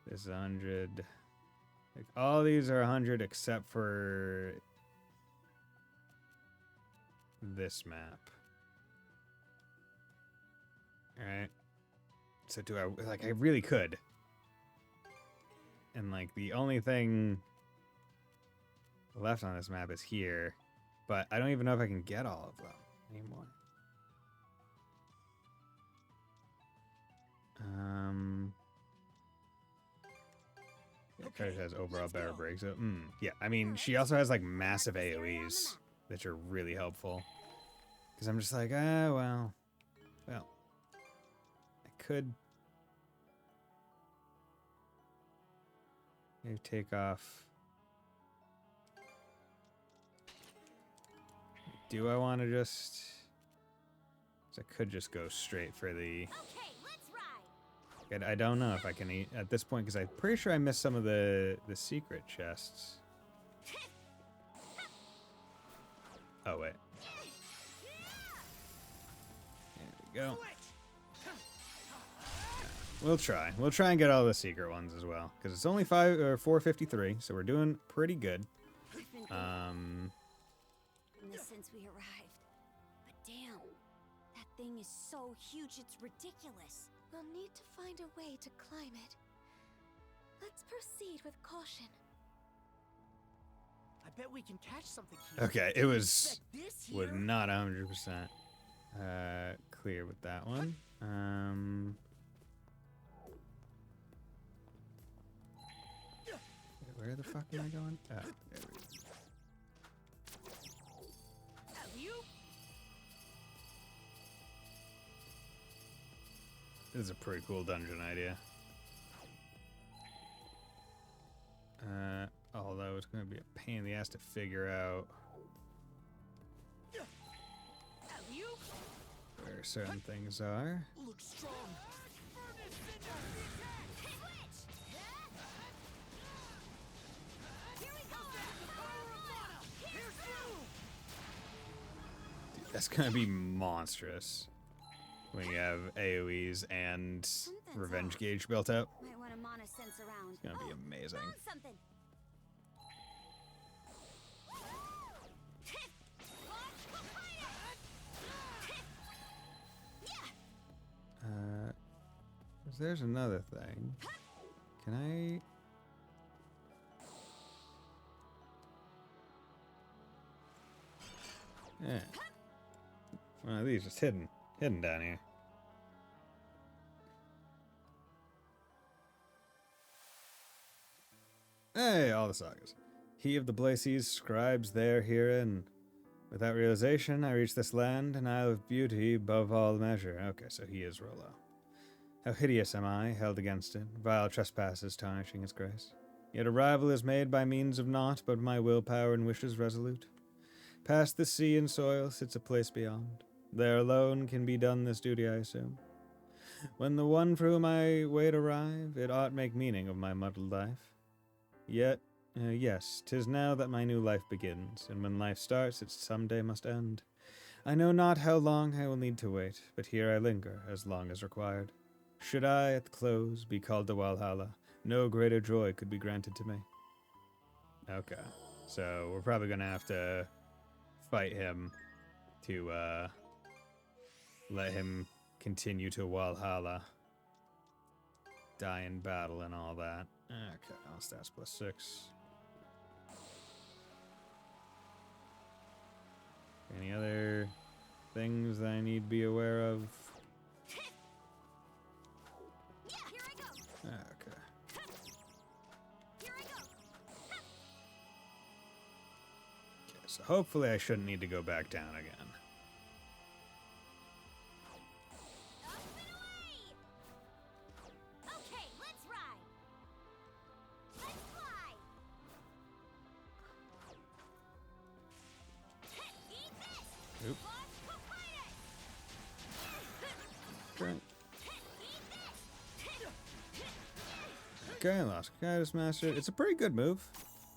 This is 100. Like, all these are 100 except for this map. Alright. So do I, like, I really could. And, like, the only thing left on this map is here. But I don't even know if I can get all of them anymore. Yeah, Karja has overall better breaks. So, yeah, I mean, she also has, like, massive AoEs that are really helpful. Because I'm just like, well, I could maybe take off. Do I want to just? 'Cause I could just go straight for the. I don't know if I can eat at this point because I'm pretty sure I missed some of the secret chests. Oh wait. There we go. We'll try. We'll try and get all the secret ones as well because it's only 453, so we're doing pretty good. Since we arrived, but damn, that thing is so huge it's ridiculous. We'll need to find a way to climb it. Let's proceed with caution. I bet we can catch something here. Okay, it was not 100% clear with that one. Where the fuck am I going? Oh, there we go. This is a pretty cool dungeon idea. Although it's going to be a pain in the ass to figure out where certain things are. Look strong. Dude, that's going to be monstrous. When you have AoEs and revenge gauge built up. Might want to mana sense around. It's gonna be amazing. Found something. There's another thing. Can I? Yeah. One of these just hidden down here. Hey, all the sagas. He of the Blases scribes there herein. Without realization, I reach this land, an isle of beauty above all measure. Okay, so he is Rollo. How hideous am I, held against it, vile trespasses tarnishing his grace. Yet arrival is made by means of naught but my willpower and wishes resolute. Past the sea and soil sits a place beyond. There alone can be done this duty, I assume. When the one for whom I wait arrive, it ought make meaning of my muddled life. Yet, yes, 'tis now that my new life begins, and when life starts, it someday must end. I know not how long I will need to wait, but here I linger, as long as required. Should I, at the close, be called to Valhalla, no greater joy could be granted to me. Okay, so we're probably gonna have to fight him to, let him continue to Valhalla. Die in battle and all that. Okay, all stats +6. Any other things that I need to be aware of? Yeah, here I go. Okay. Here I go. Okay, so hopefully I shouldn't need to go back down again. Okay. Okay, lost Kaidos Master. It's a pretty good move.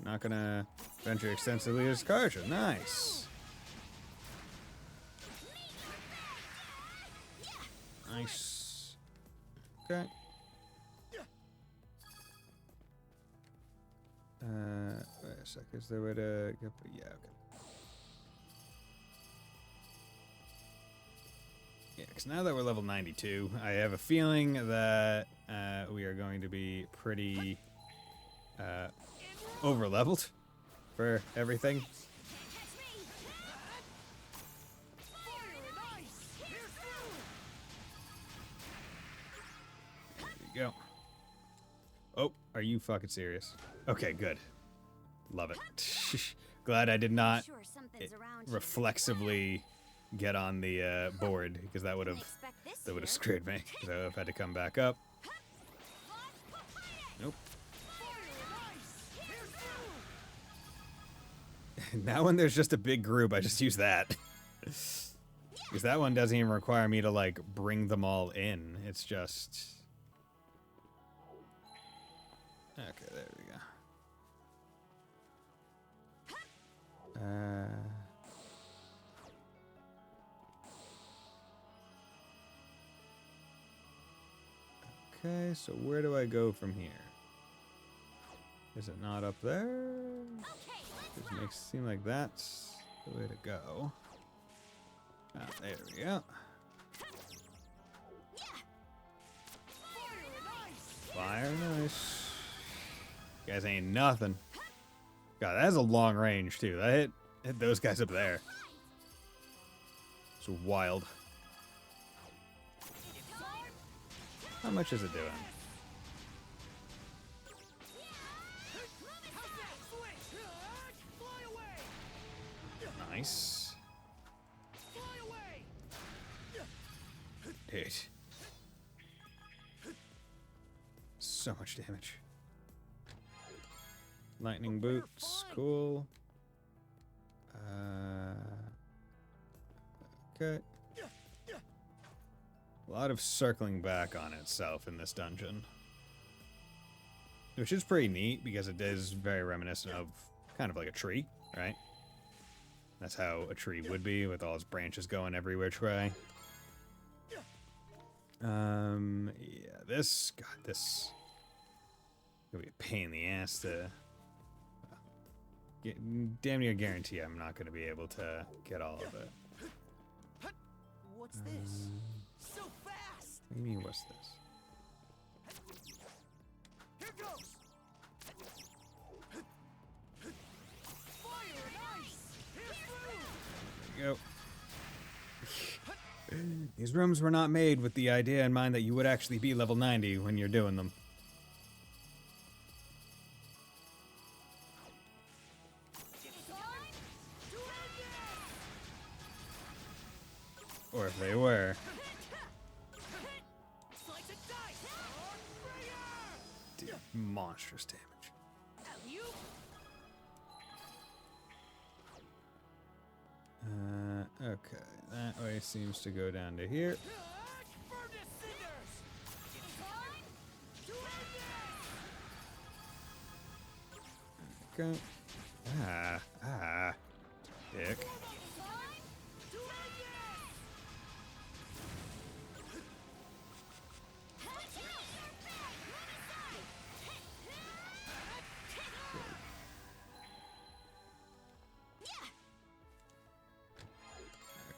Not gonna venture extensively as Karja. Nice. Nice. Okay. Wait a sec. Is there a way to get? Yeah. Okay. Yeah, because now that we're level 92, I have a feeling that we are going to be pretty over-leveled for everything. There you go. Oh, are you fucking serious? Okay, good. Love it. Glad I did not reflexively get on the board, because that would have screwed me. So I would have had to come back up. Nope. Now when there's just a big group, I just use that. Because that one doesn't even require me to, like, bring them all in. It's just... Okay, there we go. Okay, so where do I go from here? Is it not up there? It makes it seem like that's the way to go. Ah, there we go. Fire, nice. You guys ain't nothing. God, that has a long range too. That hit those guys up there. It's wild. How much is it doing? Nice. Dude. So much damage. Lightning boots, cool. Okay. A lot of circling back on itself in this dungeon. Which is pretty neat, because it is very reminiscent of kind of like a tree, right? That's how a tree would be, with all its branches going every which way. Yeah, this... God, this... Gonna be a pain in the ass to... damn near guarantee I'm not gonna be able to get all of it. What's this? So fast! What do you mean, what's this? Here goes! Fire and ice! Here's through! There you go. These rooms were not made with the idea in mind that you would actually be level 90 when you're doing them. Or if they were. Dude, monstrous damage. Okay, that way seems to go down to here. Okay. Dick.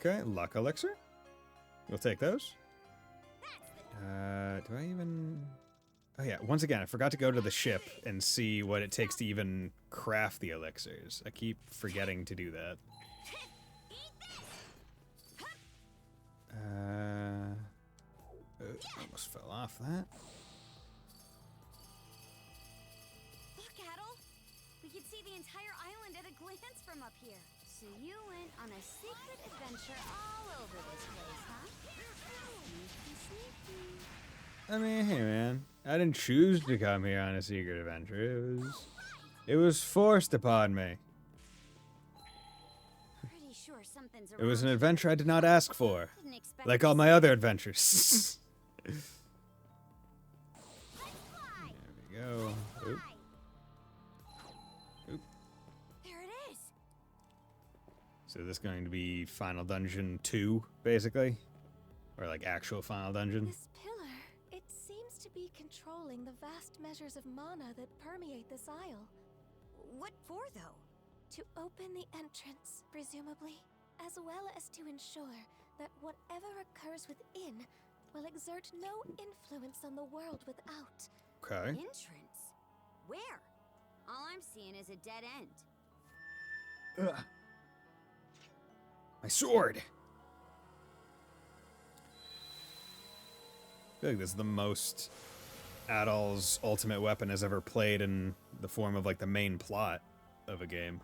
Okay, luck elixir. We'll take those. Do I even... Oh yeah, once again, I forgot to go to the ship and see what it takes to even craft the elixirs. I keep forgetting to do that. Almost fell off that. Look, Adol! We can see the entire island at a glance from up here. So you went on a secret adventure all over this place, huh? Sneaky, sneaky. I mean, hey man, I didn't choose to come here on a secret adventure. It was forced upon me. Pretty sure something happens It was an around adventure I did not ask for. Didn't expect Like to all my see other it. adventures. There we go. Oop. Oop. There it is. So this going to be Final Dungeon 2, basically? Or like actual Final Dungeon? This pillar, it seems to be controlling the vast measures of mana that permeate this aisle. What for, though? To open the entrance, presumably, as well as to ensure that whatever occurs within will exert no influence on the world without. Okay. Entrance? Where? All I'm seeing is a dead end. Ugh. My sword! I feel like this is the most Adol's ultimate weapon has ever played in the form of like the main plot of a game.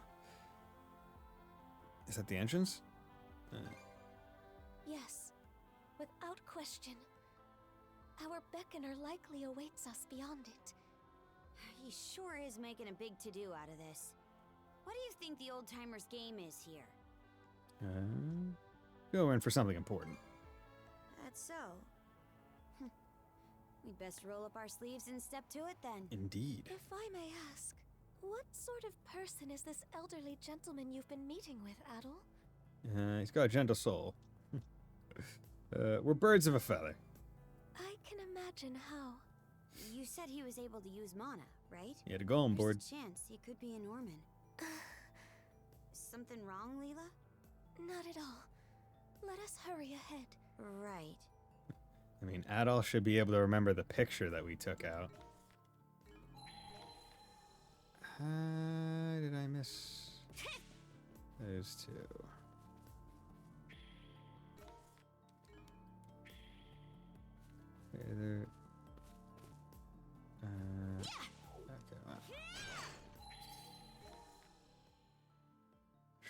Is that the entrance? Yes, without question. Our beckoner likely awaits us beyond it. He sure is making a big to-do out of this. What do you think the old-timers' game is here? Go in for something important. That's so. We'd best roll up our sleeves and step to it then. Indeed. If I may ask, what sort of person is this elderly gentleman you've been meeting with, Adol? He's got a gentle soul. We're birds of a feather. I can imagine how. You said he was able to use mana, right? He had to go on board. There's a chance he could be a Norman. Something wrong, Leela? Not at all. Let us hurry ahead. Right. I mean, Adol should be able to remember the picture that we took out. Did I miss those two? There. Okay. Wow.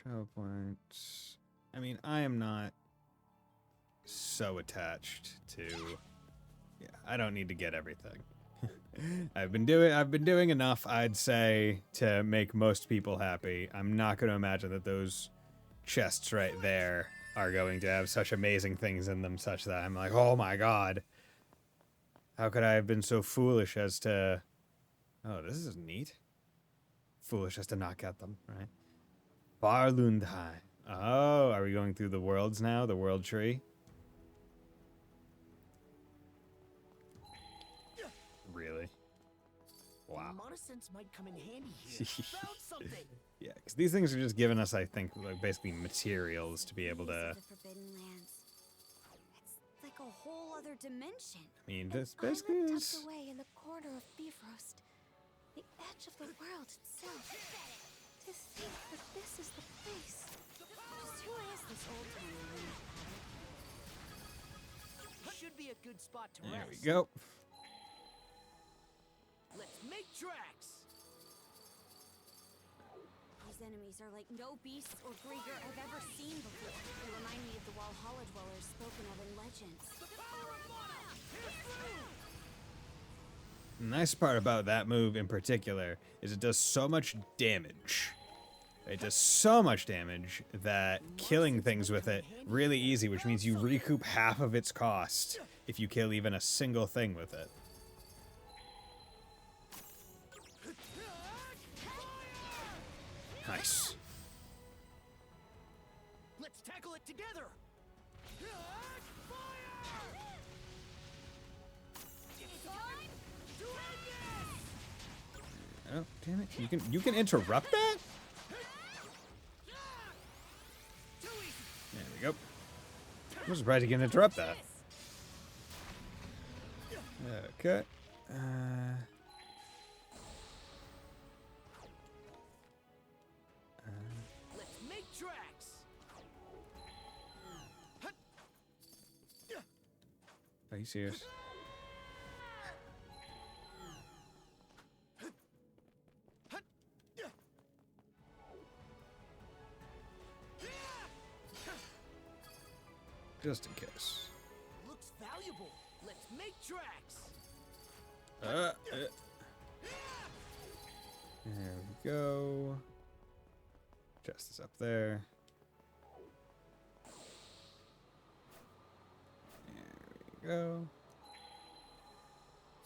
Show points. I mean, I am not so attached to. Yeah, I don't need to get everything. I've been doing enough, I'd say, to make most people happy. I'm not going to imagine that those chests right there are going to have such amazing things in them, such that I'm like, oh my god. How could I have been so foolish as to... Oh, this is neat. Foolish as to not get them, right? Barlundheim. Oh, are we going through the worlds now? The world tree? Really? Wow. Monosens might come in handy here. Found something. Yeah, because these things are just giving us, I think, like basically materials to be able to... The Forbidden Lands. It's like a whole other dimension. I mean, this basically Island is... tucked away in the corner of Bifrost, the edge of the world itself. To think that this is the place. Just who is this old-timer Lena? Should be a good spot to There rest. we go. Let's make tracks. These enemies are like no beasts or creature I've ever seen before. They remind me of the Walhalla dwellers spoken of in legends. The nice part about that move in particular is it does so much damage. It does so much damage that killing things with it really easy, which means you recoup half of its cost if you kill even a single thing with it. Nice. Let's tackle it together. Oh, damn it. You can interrupt that? There we go. I'm surprised you can interrupt that. Okay. Let's make tracks. Are you serious? Just in case. Looks valuable. Let's make tracks. There we go. Chest is up there. we go.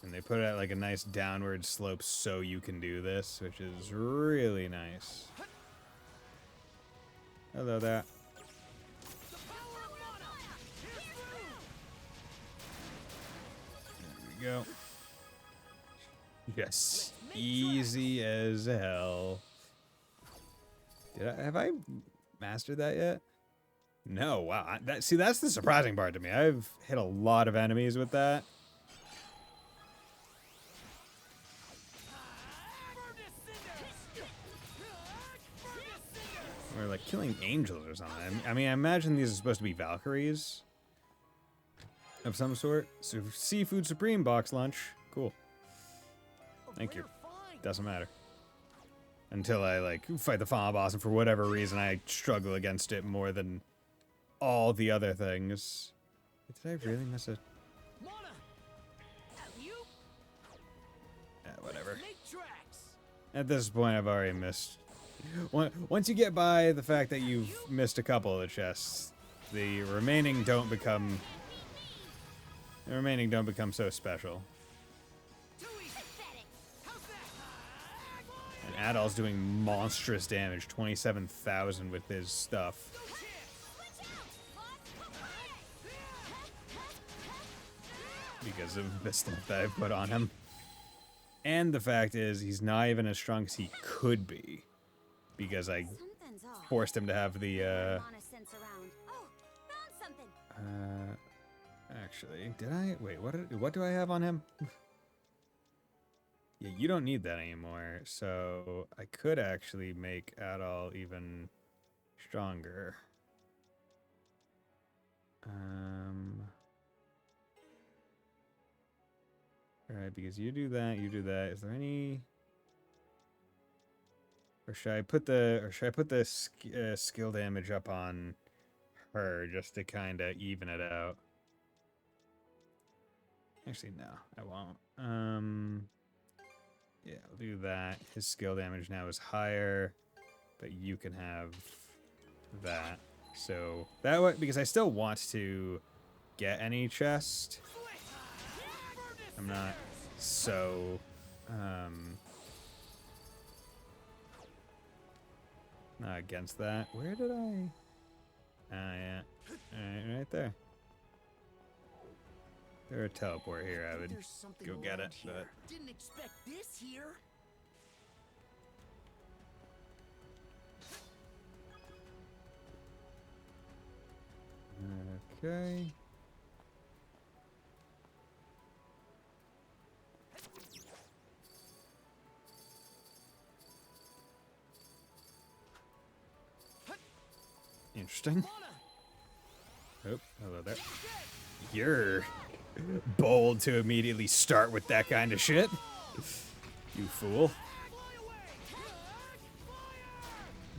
And they put it at like a nice downward slope so you can do this, which is really nice. Hello there. There we go. Yes. Easy as hell. Have I mastered that yet? No, wow. See, that's the surprising part to me. I've hit a lot of enemies with that. Or like killing angels or something. I mean, I imagine these are supposed to be Valkyries of some sort. So Seafood Supreme box lunch. Cool. Thank you. Doesn't matter. Until I like fight the final boss, and for whatever reason I struggle against it more than all the other things. Did I really miss it? Whatever. At this point, I've already missed. Once you get by the fact that you've missed a couple of the chests, the remaining don't become so special. And Adol's doing monstrous damage, 27,000 with his stuff. Because of the stuff that I've put on him. And the fact is, he's not even as strong as he could be. Because I forced him to have the, actually, did I? Wait, what do I have on him? Yeah, you don't need that anymore, so I could actually make Adol even stronger. Alright, because you do that, you do that. Is there any... Or should I put the skill damage up on her just to kind of even it out? Actually, no, I won't. Yeah, I'll do that. His skill damage now is higher, but you can have that. So that way, because I still want to get any chest. I'm not so not against that. Where did I? Yeah. Right there. There's a teleport here. I would go get it, but didn't expect this here. Okay. Interesting. Oh, hello there. You're bold to immediately start with that kind of shit. You fool.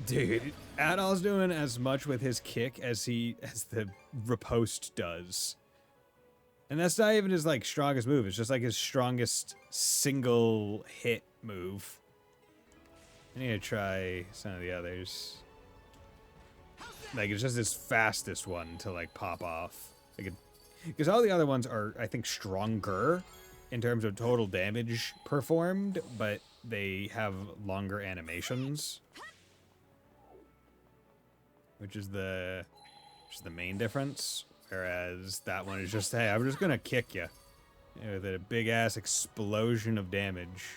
Dude, Adol's doing as much with his kick as the riposte does. And that's not even his like strongest move, it's just like his strongest single hit move. I need to try some of the others. Like, it's just his fastest one to like pop off. Like, because all the other ones are, I think, stronger in terms of total damage performed, but they have longer animations. Which is the main difference. Whereas that one is just, hey, I'm just gonna kick you. With a big ass explosion of damage.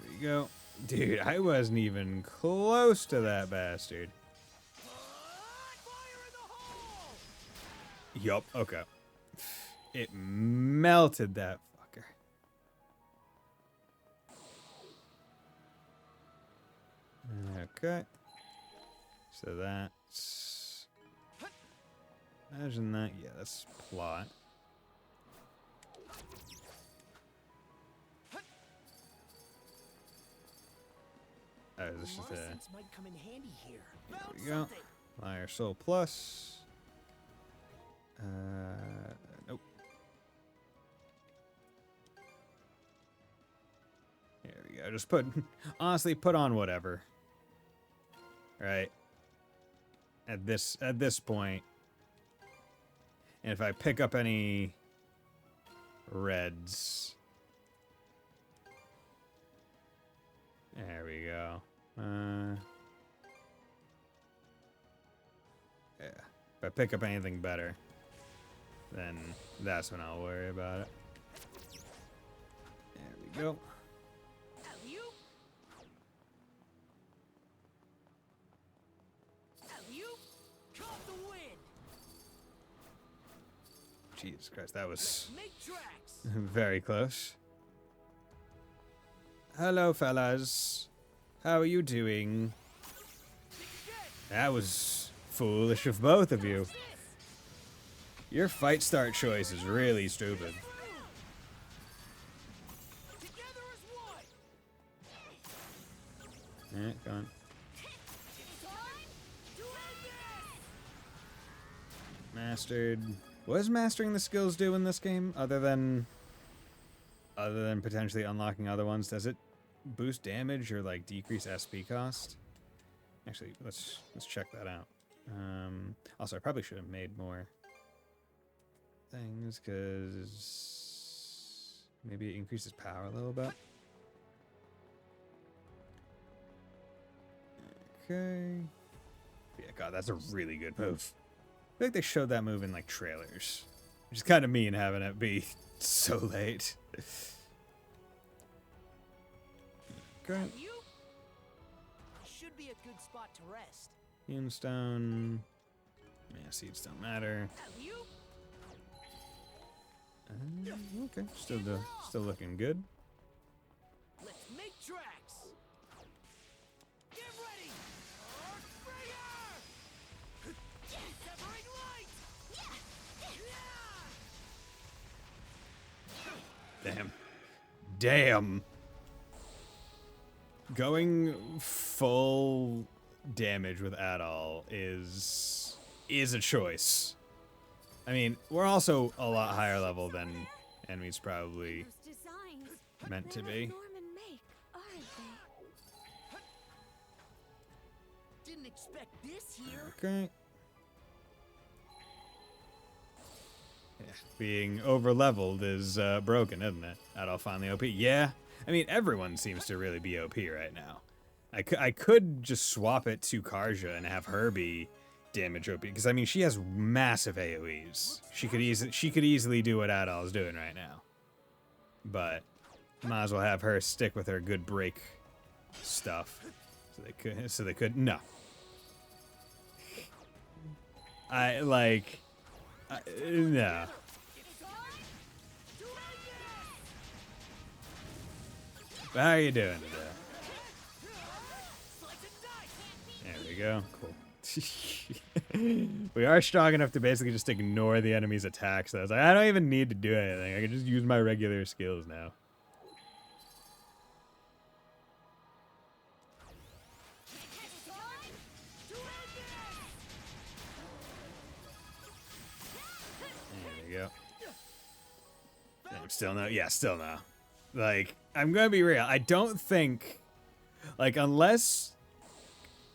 There we go. Dude, I wasn't even close to that bastard. Yup, okay. It melted that fucker. Okay. So that's... Imagine that. Yeah, that's plot. Oh, this is might come in handy here. There we go. Liar Soul Plus. Nope. There we go. Just honestly, put on whatever. Right? at this point. And if I pick up any reds, there we go. Yeah. If I pick up anything better, then that's when I'll worry about it. There we go. Jesus Christ, that was very close. Hello, fellas. How are you doing? That was foolish of both of you. Your fight start choice is really stupid. Alright, go on. Mastered. What does mastering the skills do in this game, other than potentially unlocking other ones? Does it boost damage or like decrease SP cost? Actually, let's check that out. Also, I probably should have made more things, because maybe it increases power a little bit. Okay. Yeah, God, that's a really good move. I feel like they showed that move in like trailers, which is kind of mean having it be so late. Okay. Should be a good spot to rest. Moonstone. Yeah, seeds don't matter. Okay, still looking good. Let's make tracks. Get ready. Severing light. Damn. Going full damage with Adol is a choice. I mean, we're also a lot higher level than enemies probably meant to be. Norman make, aren't they? Didn't expect this here. Okay. Yeah, being over leveled is broken, isn't it? Adol finally OP. Yeah. I mean, everyone seems to really be OP right now. I could just swap it to Karja and have her be damage OP, because I mean she has massive AoEs. She could easily do what Adol's doing right now. But might as well have her stick with her good break stuff. So they could no. No. But how are you doing today? There we go. Cool. We are strong enough to basically just ignore the enemy's attacks. So I was like, I don't even need to do anything. I can just use my regular skills now. There we go. Damn, still no. Yeah, still no. Like, I'm gonna be real. I don't think, like, unless,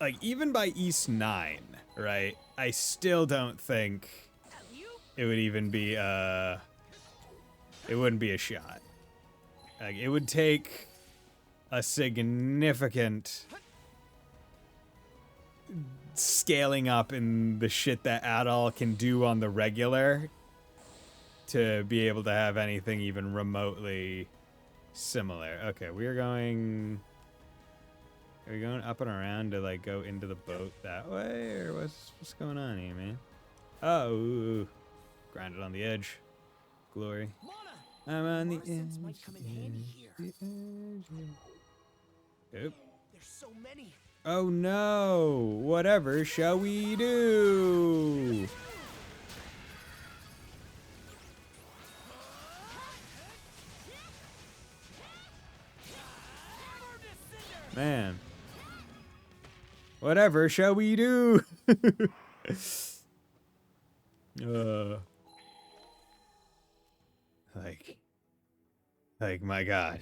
like, even by East 9, right? I still don't think it would even be, it wouldn't be a shot. Like, it would take a significant scaling up in the shit that Adol can do on the regular to be able to have anything even remotely similar. Okay, we're going... Are we going up and around to, like, go into the boat that way? Or what's going on here, man? Oh, grounded on the edge. Glory. I'm on the edge. Oop. There's so many. Oh no! Whatever shall we do? Man. Whatever shall we do? Like my God.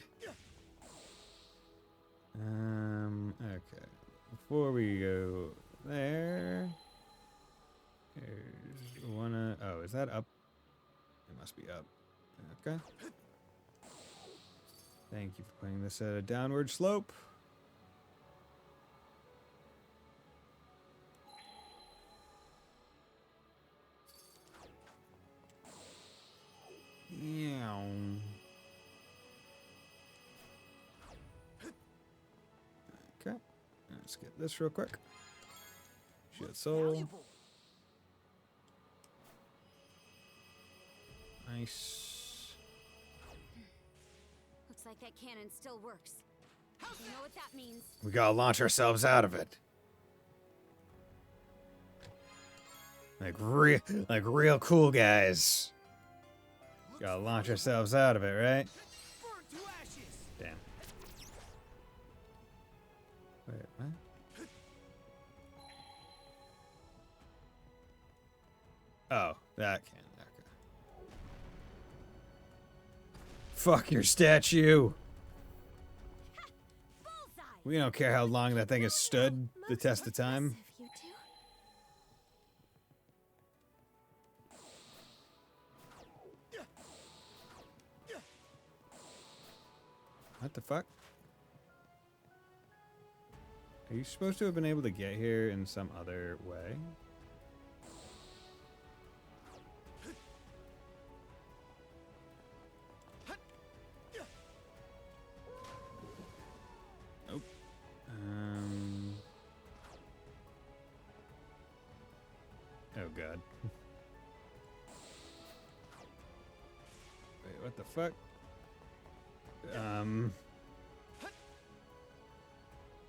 Okay. Before we go there, Oh, is that up? It must be up. Okay. Thank you for putting this at a downward slope. Yeah. Okay. Let's get this real quick. Shield soul. Nice. Looks like that cannon still works. You know what that means? We gotta launch ourselves out of it. Like real cool guys. Gotta launch ourselves out of it, right? Damn. Wait, what? Oh, that can't. Okay. Fuck your statue. We don't care how long that thing has stood the test of time. What the fuck? Are you supposed to have been able to get here in some other way? Nope. Oh god. Wait, what the fuck?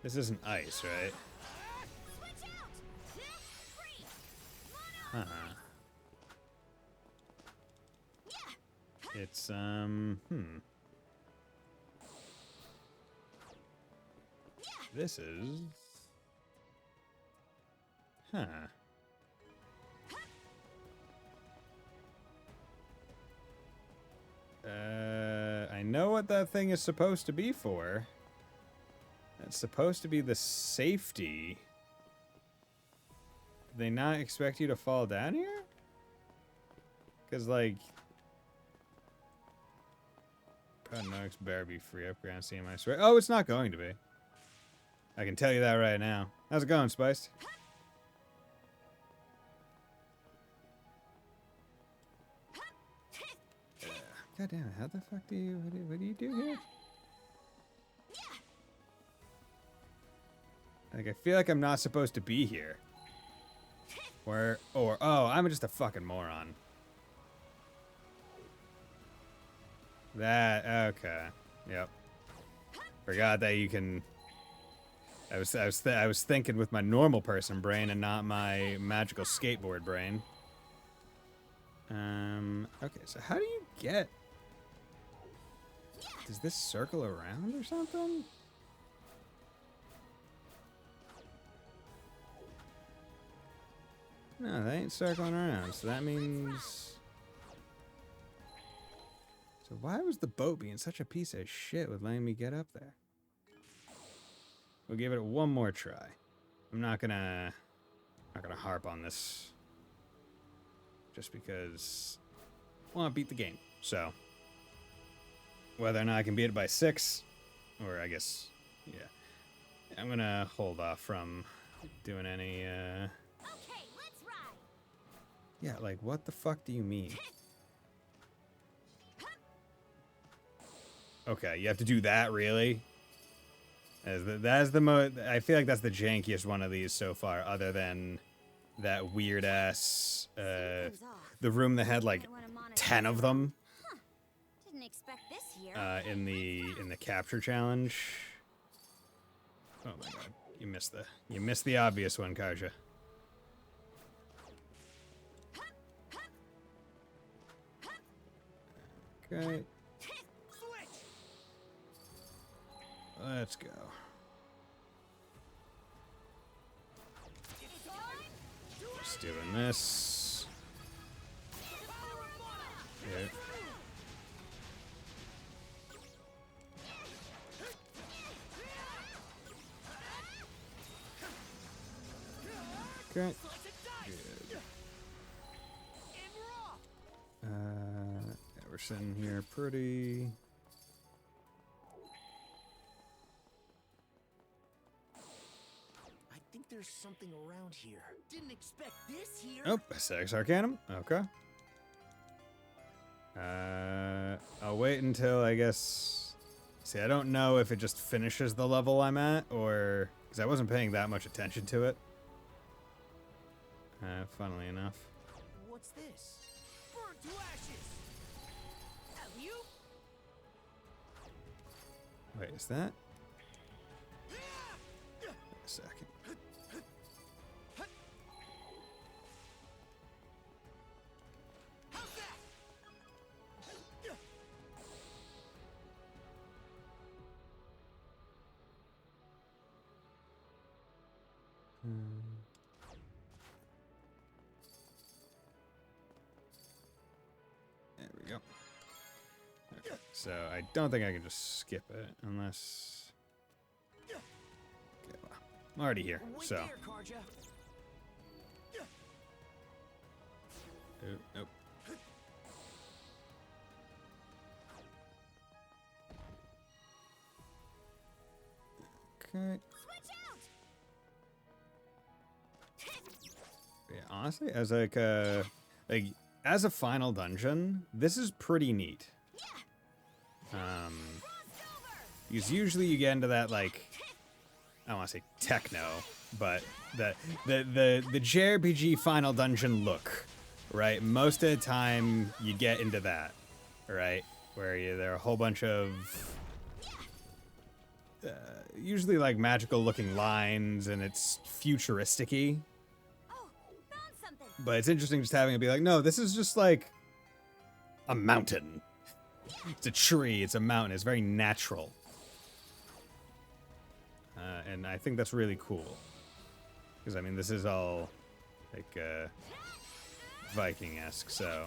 This isn't ice, right? Huh. It's, This is... Huh. I know what that thing is supposed to be for. It's supposed to be the safety. Did they not expect you to fall down here? Because, like... Nordics better be free upground CM, I swear. Oh, it's not going to be. I can tell you that right now. How's it going, Spiced? God damn it, how the fuck do you, what do you do here? Like, I feel like I'm not supposed to be here. Or, oh, I'm just a fucking moron. That, okay. Yep. Forgot that you can... I was thinking with my normal person brain and not my magical skateboard brain. Okay, so how do you get... Does this circle around or something? No, they ain't circling around, so that means... So why was the boat being such a piece of shit with letting me get up there? We'll give it one more try. I'm not gonna harp on this. Just because I want to beat the game. So, whether or not I can beat it by 6, or I guess, yeah. I'm gonna hold off from doing any, Okay, let's ride. Yeah, like, what the fuck do you mean? Okay, you have to do that, really? That's the most... I feel like that's the jankiest one of these so far, other than that weird-ass, the room that had, like, 10 of them. Huh. Didn't expect this here. In the capture challenge. Oh my god, you missed the obvious one, Karja. Okay. Let's go. Just doing this. Yeah. Okay. Good. sitting here pretty... I think there's something around here. Didn't expect this here. Oh, Sex Arcanum. Okay. I'll wait until, I guess... See, I don't know if it just finishes the level I'm at, or... Because I wasn't paying that much attention to it. Funnily enough. What's this? Burn to ashes! You? Wait, is that? A second. There we go. Okay, so I don't think I can just skip it unless... Okay, well, I'm already here, so... There, Karja. Oh, nope. Okay. Yeah, honestly, as like as a final dungeon, this is pretty neat. Because usually you get into that like, I don't want to say techno, but the JRPG final dungeon look, right? Most of the time you get into that, right? Where there are a whole bunch of usually like magical looking lines, and it's futuristic-y. But it's interesting just having it be like, no, this is just like a mountain. It's a tree, it's a mountain, it's very natural. And I think that's really cool. Because, I mean, this is all, like, Viking-esque, so...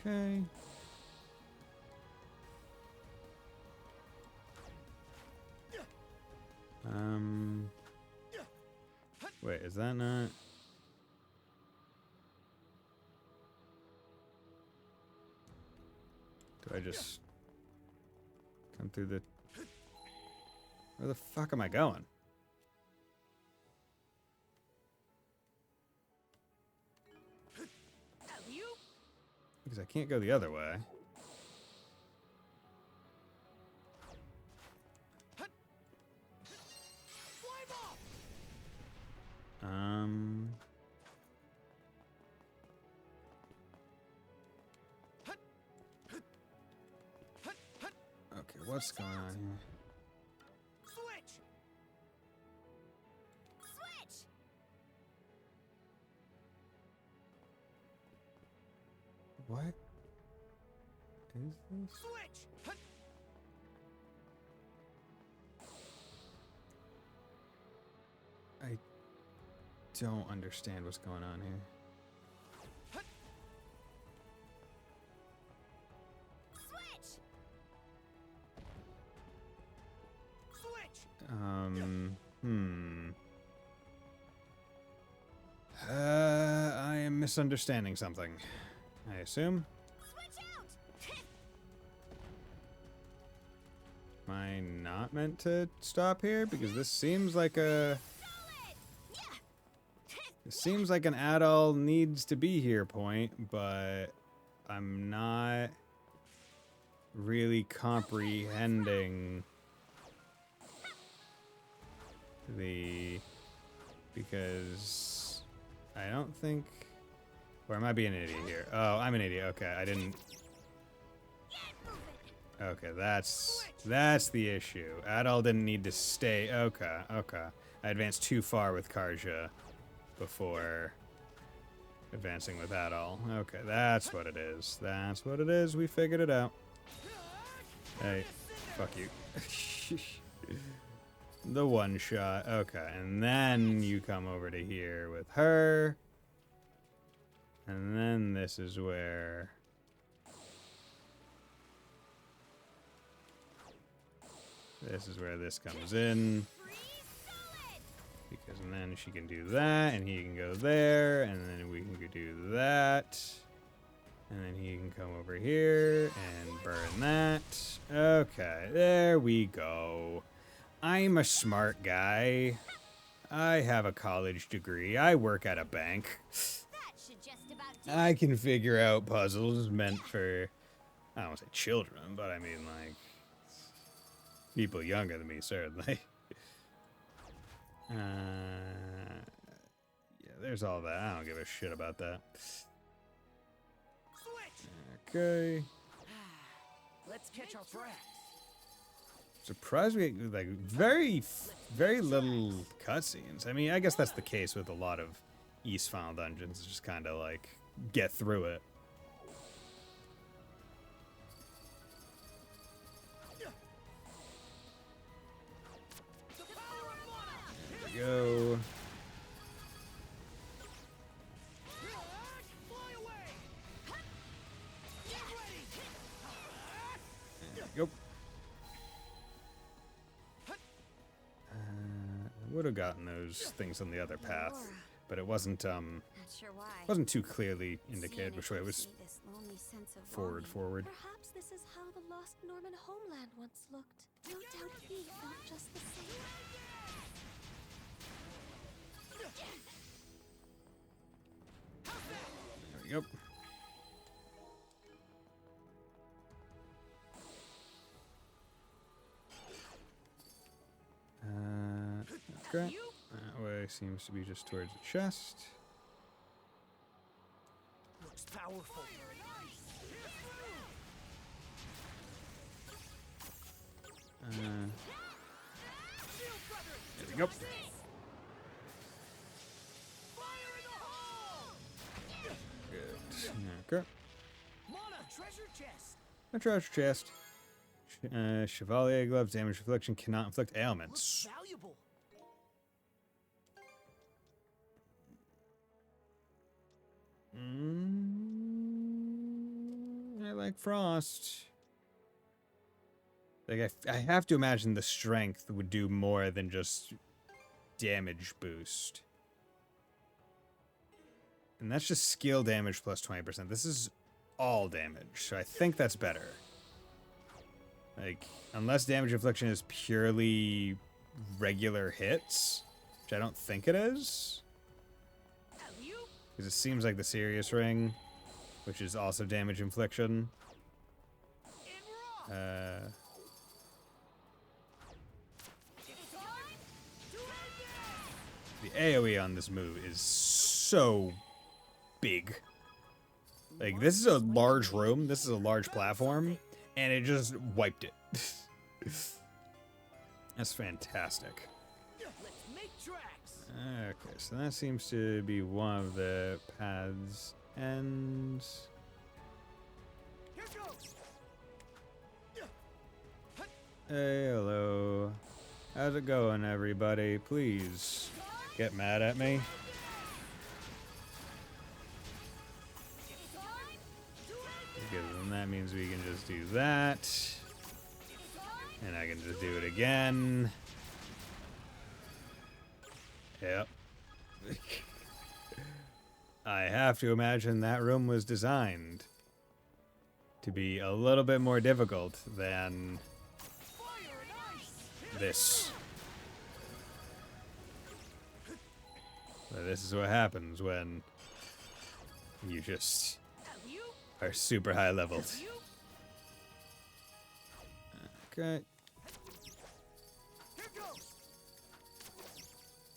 Okay. Wait, is that not... Do I just come through the... Where the fuck am I going? Because I can't go the other way. Okay, what's going on here? Switch! Switch! What is this? Switch! I don't understand what's going on here. I am misunderstanding something, I assume. Am I not meant to stop here? Because this seems like a... It seems like an Adol needs to be here point, but I'm not really comprehending the... Because I don't think... Or am I being an idiot here? Oh, I'm an idiot. Okay, I didn't... Okay, that's the issue. Adol didn't need to stay... Okay, okay. I advanced too far with Karja before advancing with Adol. Okay, that's what it is. That's what it is. We figured it out. Hey, fuck you. The one shot. Okay, and then you come over to here with her. And then this is where... This is where this comes in. Because then then she can do that, and he can go there, and then we can do that. And then he can come over here and burn that. Okay, there we go. I'm a smart guy. I have a college degree. I work at a bank. I can figure out puzzles meant for, I don't want to say children, but I mean, like, people younger than me, certainly. Yeah, there's all that. I don't give a shit about that. Okay. Let's catch our breath. Surprised we get, like, very little cutscenes. I mean, I guess that's the case with a lot of East Final dungeons. It's just kind of like get through it. There we go. Yep. Would have gotten those things on the other path, but it wasn't wasn't too clearly indicated which way it was. Forward. Perhaps this is how the lost Norman homeland once looked. No doubt he felt just the same. There we go. Okay. That way seems to be just towards the chest. Looks powerful. There we go. Good. Okay. Treasure chest. A treasure chest. Chevalier gloves, damage infliction, cannot inflict ailments. Valuable. I like frost. Like, I have to imagine the strength would do more than just damage boost. And that's just skill damage plus 20%. This is all damage, so I think that's better. Like, unless damage infliction is purely regular hits, which I don't think it is. Because it seems like the Serious Ring, which is also damage infliction. The AoE on this move is so big. Like, this is a large room, this is a large platform, and it just wiped it. That's fantastic. Okay, so that seems to be one of the paths ends. Hey, hello. How's it going, everybody? Please get mad at me. Because then that means we can just do that. And I can just do it again. Yep. I have to imagine that room was designed to be a little bit more difficult than this. But this is what happens when you just are super high leveled. Okay.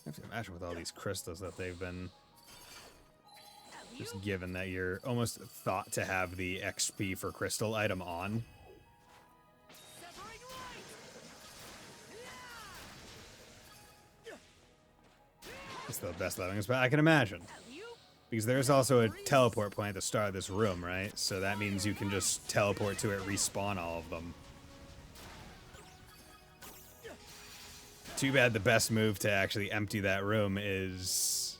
I have to imagine with all these crystals that they've been just given that you're almost thought to have the XP for crystal item on. It's the best leveling spot I can imagine. Because there's also a teleport point at the start of this room, right? So that means you can just teleport to it, respawn all of them. Too bad the best move to actually empty that room is...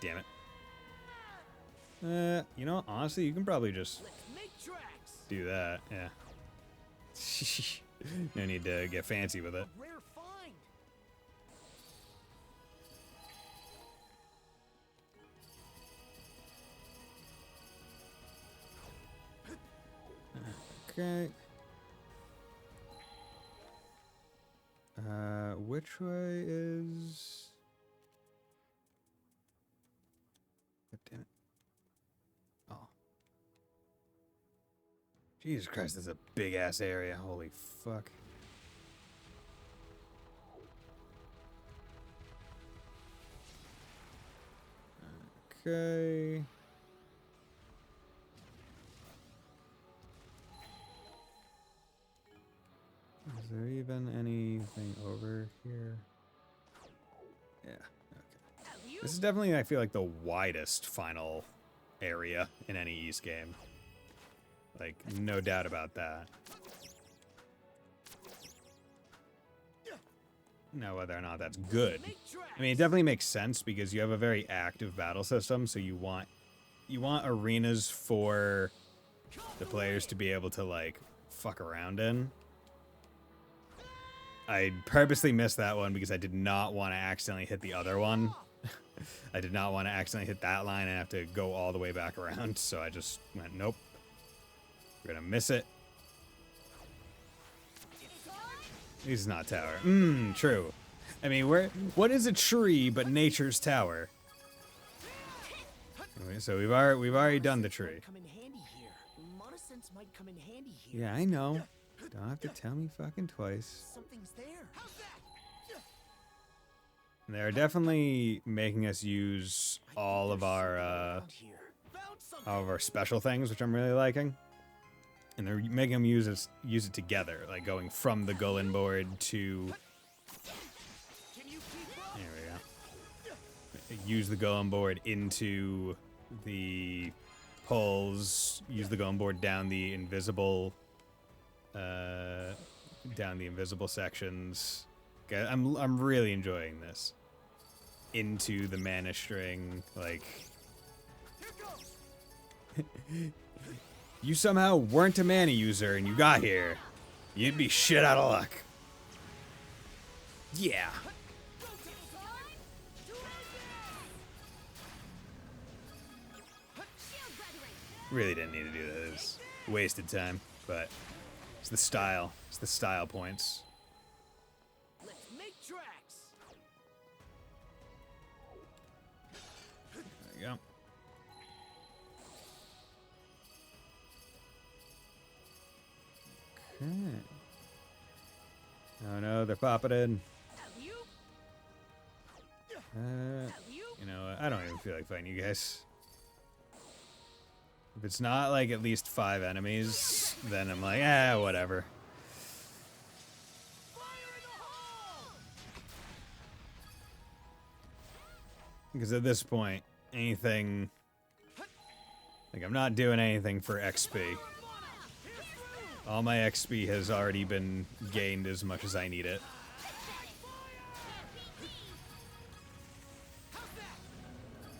Damn it. You know, honestly, you can probably just do that, yeah. No need to get fancy with it. Rare Okay. Which way is... God damn it. Oh. Jesus Christ, this is a big-ass area. Holy fuck. Okay. Is there even anything over here? Yeah, okay. This is definitely, I feel like, the widest final area in any East game. Like, no doubt about that. Now, whether or not that's good. I mean, it definitely makes sense because you have a very active battle system, so you want arenas for the players to be able to, like, fuck around in. I purposely missed that one because I did not want to accidentally hit the other one. I did not want to accidentally hit that line and have to go all the way back around, so I just went, nope. We're gonna miss it. This is not tower. True. I mean, what is a tree but nature's tower? Anyway, so we've already done the tree. Yeah, I know. Don't have to tell me fucking twice. Something's there. They're definitely making us use all of our special things, which I'm really liking. And they're making them use it together, like going from the Gullin board to... There we go. Use the Gullin board into the pulls, use the Gullin board down the invisible sections. Okay, I'm really enjoying this. Into the mana string, like... You somehow weren't a mana user and you got here. You'd be shit out of luck. Yeah. Really didn't need to do this. Wasted time, but it's the style. It's the style points. Let's make tracks. There you go. Okay. Oh no, they're popping in. You know what? I don't even feel like fighting you guys. If it's not like at least 5 enemies, then I'm like, whatever. Because at this point, anything... Like, I'm not doing anything for XP. All my XP has already been gained as much as I need it.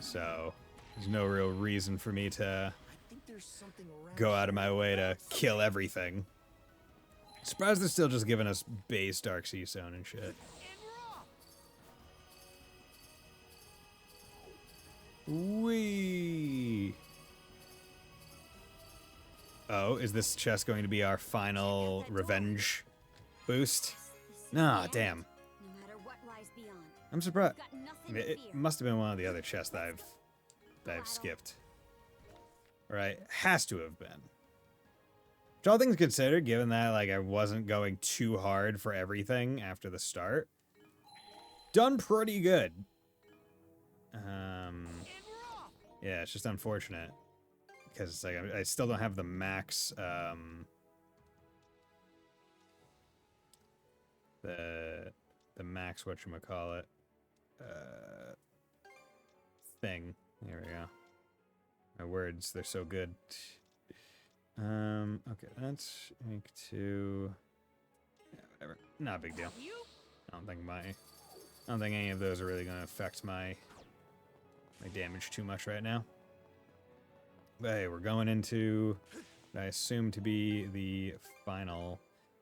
So, there's no real reason for me to go out of my way to kill everything. Surprised they're still just giving us base Dark Sea Stone and shit. Whee! Oh, is this chest going to be our final revenge boost? Nah, damn. I'm surprised. It must have been one of the other chests that I've skipped. Right, has to have been. Which, all things considered, given that like I wasn't going too hard for everything after the start, done pretty good. Yeah, it's just unfortunate because it's like I still don't have the max the max whatchamacallit thing. There we go. My words, they're so good. Okay, let's make 2. Yeah, whatever. Not a big deal. I don't think any of those are really gonna affect my damage too much right now. But hey, we're going into what I assume to be the final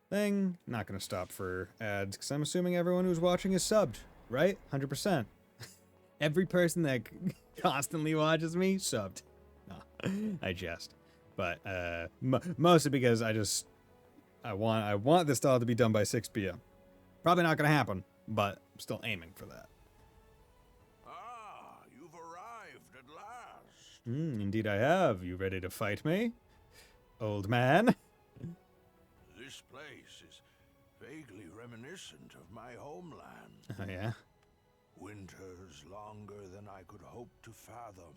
thing. Not gonna stop for ads, because I'm assuming everyone who's watching is subbed, right? 100%. Every person that constantly watches me, subbed. No, I jest. But mostly because I want this doll to be done by 6 p.m. Probably not gonna happen, but I'm still aiming for that. Ah, you've arrived at last. Indeed I have. You ready to fight me, old man? This place is vaguely reminiscent of my homeland. Oh yeah. Winters longer than I could hope to fathom.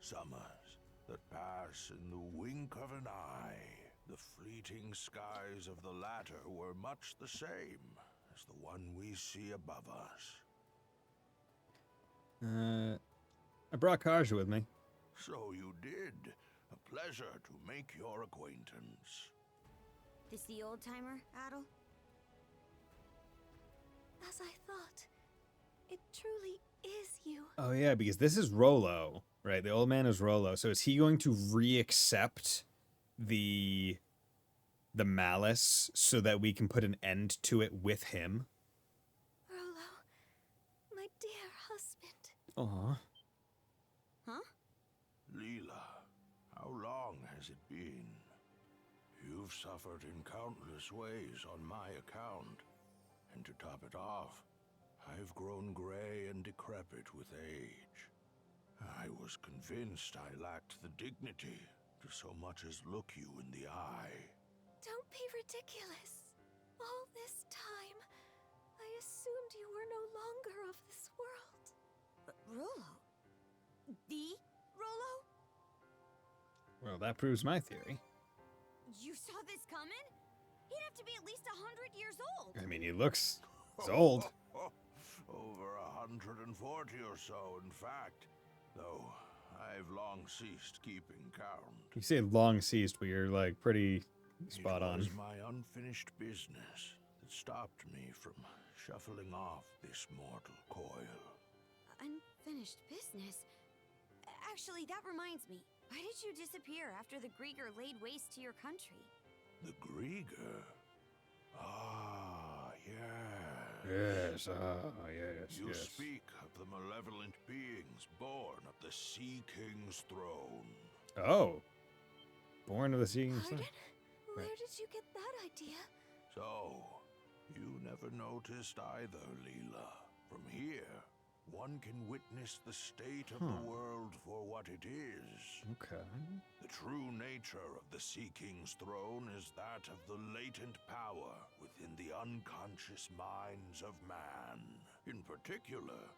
Summers that pass in the wink of an eye. The fleeting skies of the latter were much the same as the one we see above us. I brought Karja with me. So you did. A pleasure to make your acquaintance. This the old timer, Adol? As I thought, it truly is you. Oh yeah, because this is Rolo, right? The old man is Rolo. So is he going to re-accept the malice so that we can put an end to it with him? Rolo, my dear husband. Aw. Huh? Leela, how long has it been? You've suffered in countless ways on my account. And to top it off, I've grown gray and decrepit with age. I was convinced I lacked the dignity to so much as look you in the eye. Don't be ridiculous. All this time, I assumed you were no longer of this world. Rolo? The Rolo? Well, that proves my theory. You saw this coming? He'd have to be at least 100 years old. I mean, he's old. Over 140 or so, in fact. Though I've long ceased keeping count. You say long ceased, but you're like pretty spot on. It was my unfinished business that stopped me from shuffling off this mortal coil. Unfinished business? Actually, that reminds me. Why did you disappear after the Grieger laid waste to your country? The Grieger? Ah, yes. Yes, yes, You yes. speak of the malevolent beings born of the Sea King's throne. Oh. Born of the Sea King's Pardon? throne. Where did you get that idea? So, you never noticed either, Leela. From here, one can witness the state of the world for what it is. Okay. The true nature of the Sea King's throne is that of the latent power within the unconscious minds of man. In particular,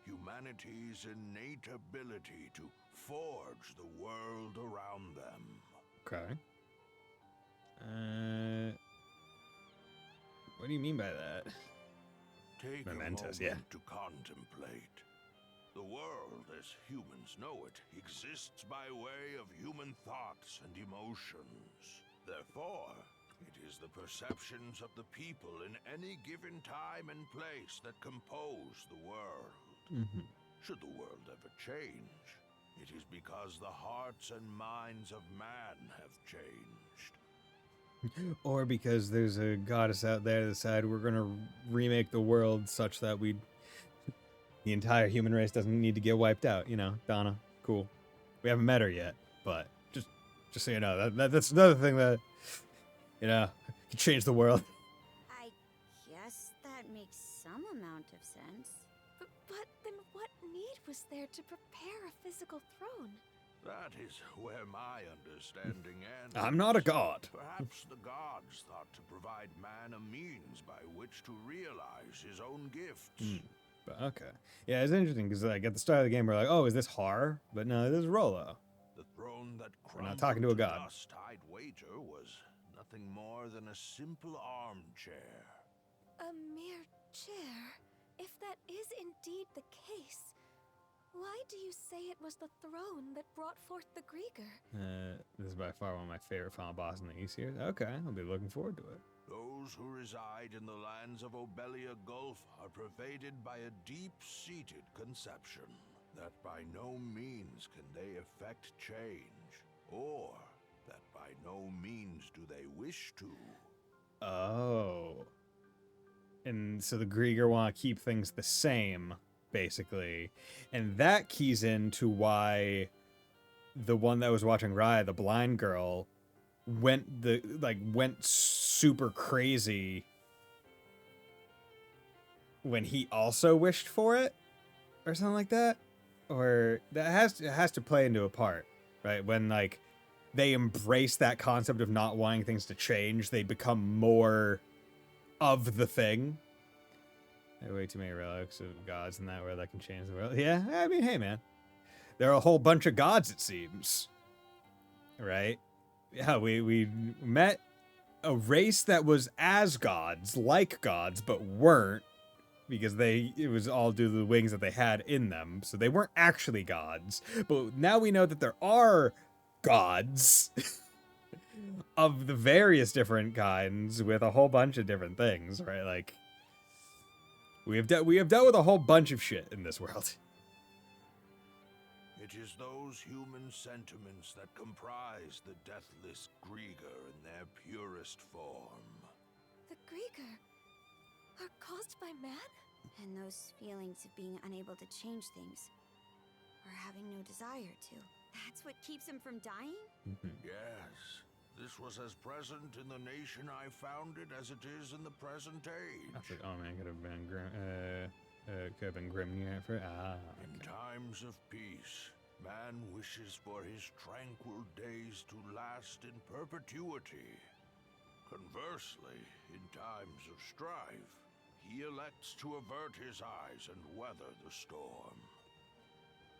humanity's innate ability to forge the world around them. Okay. What do you mean by that? Take Mementos, a yeah. moment to contemplate. The world, as humans know it, exists by way of human thoughts and emotions. Therefore, it is the perceptions of the people in any given time and place that compose the world. Mm-hmm. Should the world ever change, it is because the hearts and minds of man have changed. Or because there's a goddess out there that decided we're gonna remake the world such that the entire human race doesn't need to get wiped out. You know, Donna, cool. We haven't met her yet, but just so you know, that's another thing that, you know, could change the world. I guess that makes some amount of sense. But then what need was there to prepare a physical throne? That is where my understanding ends. I'm not a god. Perhaps the gods thought to provide man a means by which to realize his own gifts. But okay. Yeah, it's interesting because like at the start of the game we're like, oh, is this horror? But no, this is Rolo. The throne that We're not talking to a god. dust, I'd wager, was nothing more than a simple armchair. A mere chair? If that is indeed the case, why do you say it was the throne that brought forth the Grieger? This is by far one of my favorite final boss in the East here. Okay, I'll be looking forward to it. Those who reside in the lands of Obelia Gulf are pervaded by a deep-seated conception that by no means can they effect change, or that by no means do they wish to. Oh. And so the Grieger want to keep things the same, basically. And that keys into why the one that was watching Raya, the blind girl, went super crazy when he also wished for it, or something like that, or that has to play into a part, right? When like they embrace that concept of not wanting things to change, they become more of the thing. There are way too many relics of gods in that world that can change the world. Yeah, I mean, hey man, there are a whole bunch of gods, it seems, right? Yeah, we met a race that was as gods, like gods, but weren't, because it was all due to the wings that they had in them, so they weren't actually gods. But now we know that there are gods of the various different kinds with a whole bunch of different things, right? Like we have dealt with a whole bunch of shit in this world. It is those human sentiments that comprise the deathless Grieger in their purest form. The Grieger are caused by man? And those feelings of being unable to change things, or having no desire to, that's what keeps him from dying? Yes, this was as present in the nation I founded as it is in the present age. I thought, oh man, could have been Grim Unit for In times of peace, man wishes for his tranquil days to last in perpetuity. Conversely, in times of strife, he elects to avert his eyes and weather the storm.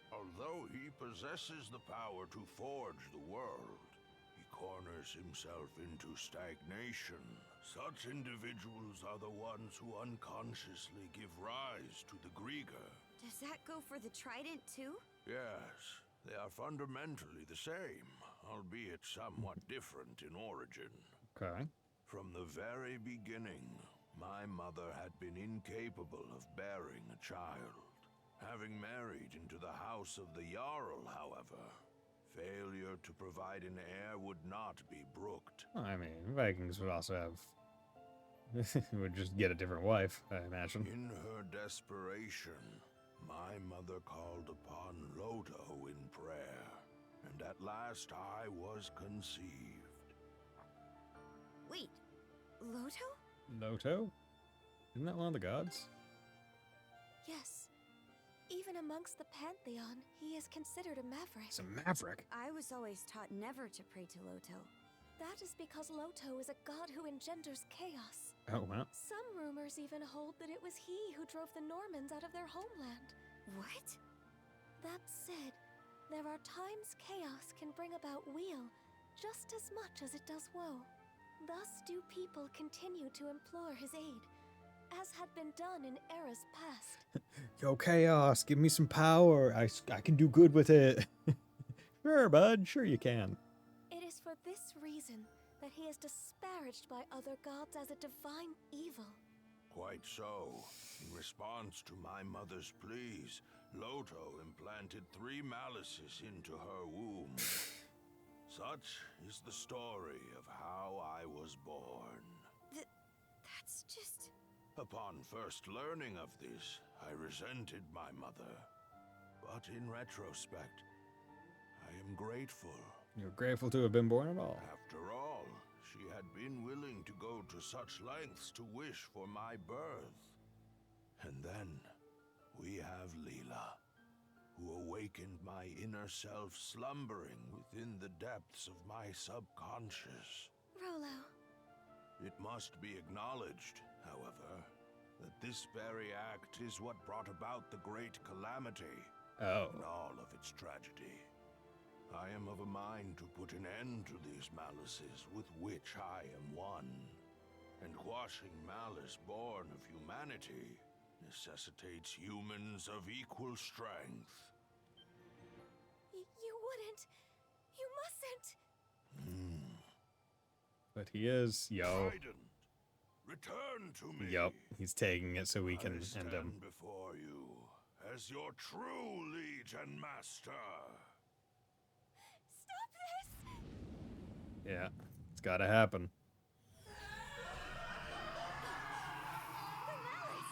Although he possesses the power to forge the world, he corners himself into stagnation. Such individuals are the ones who unconsciously give rise to the Grieger. Does that go for the trident too? Yes, they are fundamentally the same, albeit somewhat different in origin. Okay. From the very beginning, my mother had been incapable of bearing a child. Having married into the house of the Jarl, however, failure to provide an heir would not be brooked. Well, I mean, Vikings would also have would just get a different wife, I imagine. In her desperation, my mother called upon Loto in prayer, and at last I was conceived. Wait, Loto? Loto? Isn't that one of the gods? Yes. Even amongst the Pantheon, he is considered a maverick. It's a maverick? I was always taught never to pray to Loto. That is because Loto is a god who engenders chaos. Oh, wow. Some rumors even hold that it was he who drove the Normans out of their homeland. What? That said, there are times chaos can bring about weal just as much as it does woe. Thus do people continue to implore his aid, as had been done in eras past. Yo, Chaos, give me some power. I can do good with it. Sure, bud. Sure you can. It is for this reason that he is disparaged by other gods as a divine evil. Quite so. In response to my mother's pleas, Loto implanted 3 malices into her womb. Such is the story of how I was born. That's just... Upon first learning of this, I resented my mother. But in retrospect, I am grateful. You're grateful to have been born at all. After all, she had been willing to go to such lengths to wish for my birth. And then, we have Leela, who awakened my inner self slumbering within the depths of my subconscious. Rolo. It must be acknowledged, however, that this very act is what brought about the great calamity and all of its tragedy. I am of a mind to put an end to these malices with which I am one, and quashing malice born of humanity necessitates humans of equal strength. You wouldn't. You mustn't. But he is, yo. Trident, return to me. Yup, he's taking it so we can end stand him. before you as your true liege and master. Stop this! Yeah, it's gotta happen.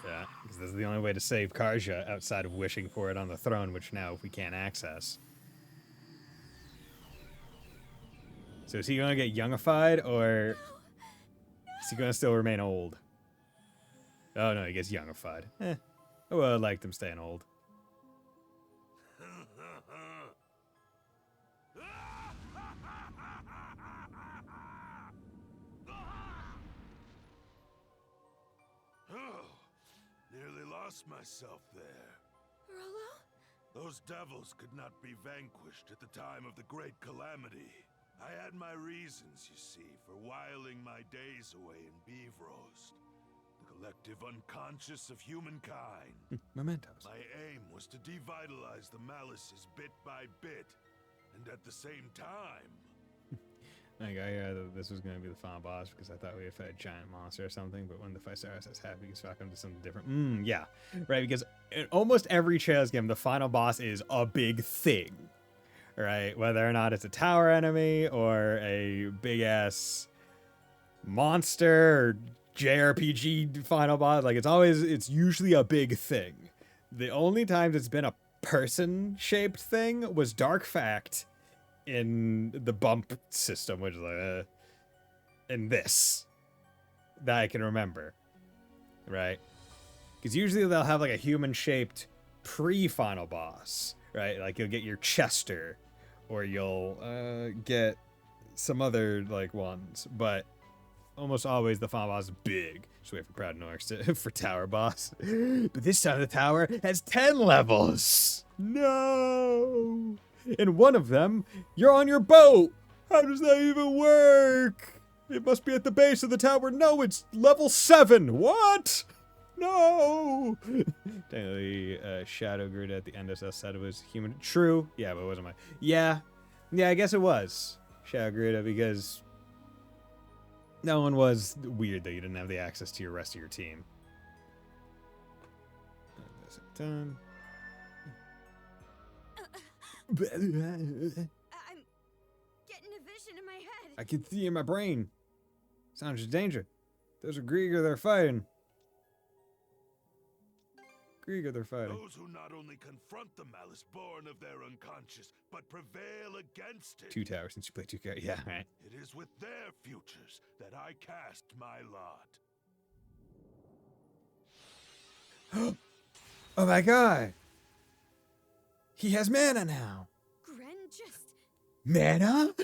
Yeah, because this is the only way to save Karja outside of wishing for it on the throne, which now we can't access. So is he gonna get youngified, or is he gonna still remain old? Oh no, he gets youngified. Eh. I would have liked him staying old. Nearly lost myself there. Rolo? Those devils could not be vanquished at the time of the Great Calamity. I had my reasons, you see, for whiling my days away in Beevrost. The collective unconscious of humankind. Mementos. My aim was to devitalize the Malices bit by bit, and at the same time... Like, I thought this was going to be the final boss because I thought we had fought a giant monster or something, but when the fight started, I was happy because fuck him to something different. Yeah, right, because in almost every Trails game, the final boss is a big thing, right? Whether or not it's a tower enemy or a big-ass monster or JRPG final boss, like, it's usually a big thing. The only times it's been a person-shaped thing was Dark Fact in the bump system, which is like in this that I can remember, right? Because usually they'll have like a human-shaped pre-final boss, right? Like you'll get your Chester, or you'll get some other like ones, but almost always the final boss is big. Just wait for Proud Nordics for tower boss. But this time the tower has 10 levels. No. In one of them, you're on your boat. How does that even work? It must be at the base of the tower. No, it's level 7. What? No. Technically, Shadow Grid at the end of us said it was human. True. Yeah, but it wasn't my. Yeah, I guess it was Shadow Grid because that one was weird that you didn't have the access to your rest of your team. Done. I'm getting a vision in my head. I can see in my brain. Sounds of danger. Those are Grieger they're fighting. Those who not only confront the malice born of their unconscious, but prevail against it. 2 towers since you played 2 characters. Yeah, right. It is with their futures that I cast my lot. Oh my god. He has mana now. Gren just... Mana?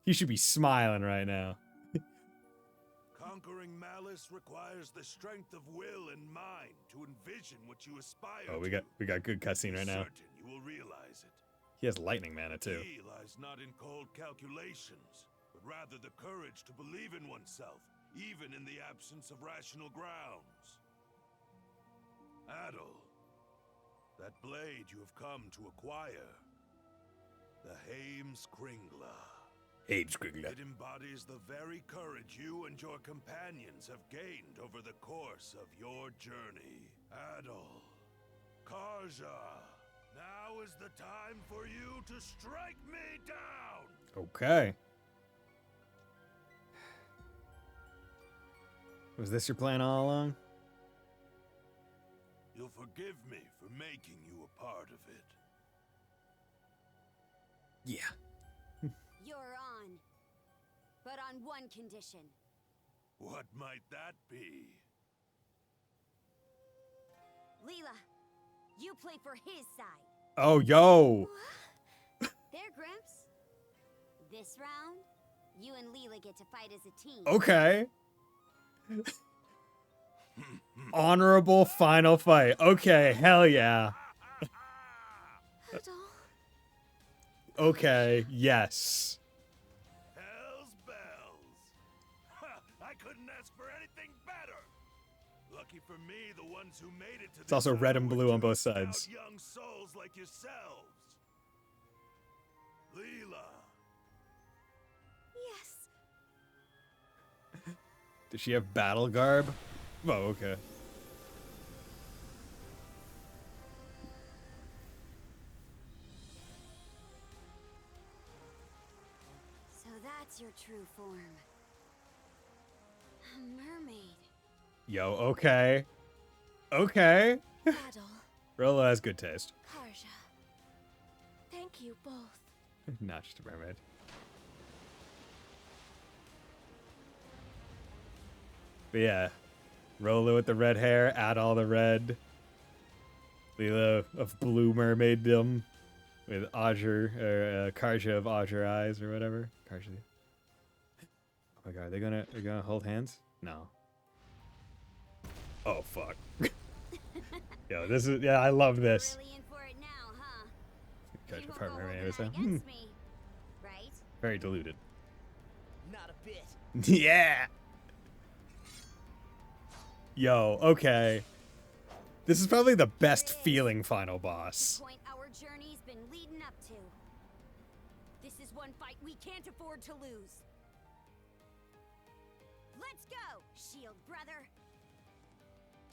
He should be smiling right now. Conquering malice requires the strength of will and mind to envision what you aspire Oh, to. we got good cutscene right now. Certain you will realize it. He has lightning mana too. Key lies not in cold calculations, but rather the courage to believe in oneself, even in the absence of rational grounds. Adol, that blade you have come to acquire, the Hames Kringla. Hames Kringla. It embodies the very courage you and your companions have gained over the course of your journey. Adol, Karja, now is the time for you to strike me down! Okay. Was this your plan all along? You'll forgive me for making you a part of it. Yeah. You're on. But on one condition. What might that be? Leela, you play for his side. Oh, yo. There, Grimps. This round, you and Leela get to fight as a team. Okay. Honorable final fight. Okay, hell yeah. Okay, yes. Hell's bells. I couldn't ask for anything better. Lucky for me, the ones who made it to It's also red and blue on both sides. Young souls like yourselves. Leela. Yes. Does she have battle garb? Oh, okay. So that's your true form. A mermaid. Yo, okay. Okay. Adol. Rolo has good taste. Karja. Thank you both. Not just a mermaid. But yeah, Rolo with the red hair, Adol the red, Leela of blue mermaiddom, with Ajer, or Karja of Ajer eyes, or whatever. Karja. Oh my god, they're gonna hold hands? No. Oh fuck. Yo, this is, yeah, I love this. Really in for it now, huh? Karja You won't part go mermaid holding was that so, against me, right? very diluted. Not a bit. Yeah. Yo, okay. This is probably the best feeling final boss. The point our journey's been leading up to. This is one fight we can't afford to lose. Let's go, shield brother.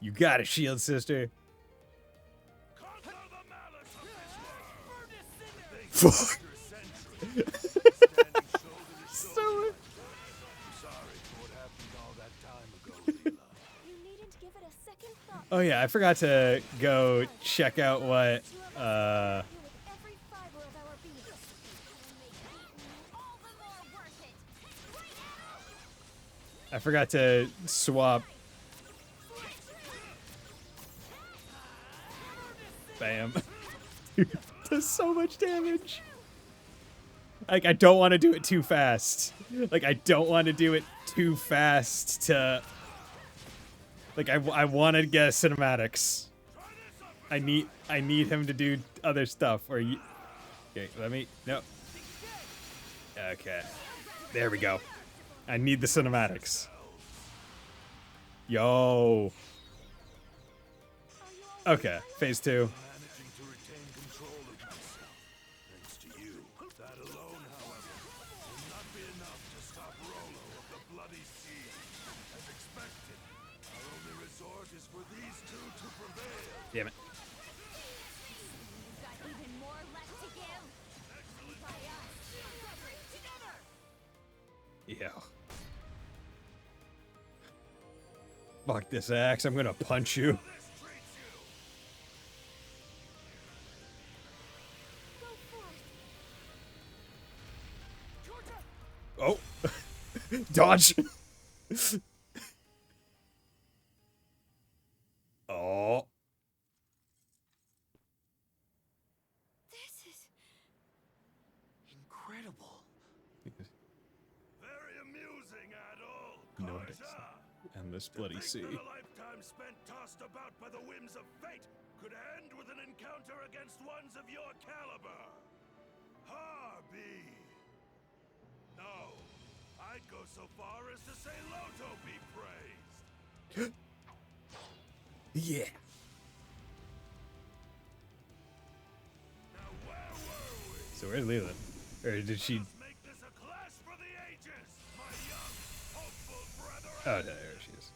You got a shield, sister. Fuck. So. Oh yeah, I forgot to go check out what I forgot to swap. Bam. Dude, does so much damage. Like, I don't want to do it too fast. Like, I don't want to do it too fast to... Like, I want to get cinematics. I need him to do other stuff. Or you... Okay, let me... No. Okay. There we go. I need the cinematics. Yo. Okay, phase 2. Damn it. Yeah. Fuck this axe, I'm gonna punch you. Oh. Dodge. Oh. Incredible. Very amusing, Adol. Nordics and this bloody sea. A lifetime spent tossed about by the whims of fate could end with an encounter against ones of your caliber. Harby. No, I'd go so far as to say Loto be praised. Yeah. Now where were we? So where's Leela? Or did she... Make this a clash for the ages, my young, hopeful brethren. Oh, there she is.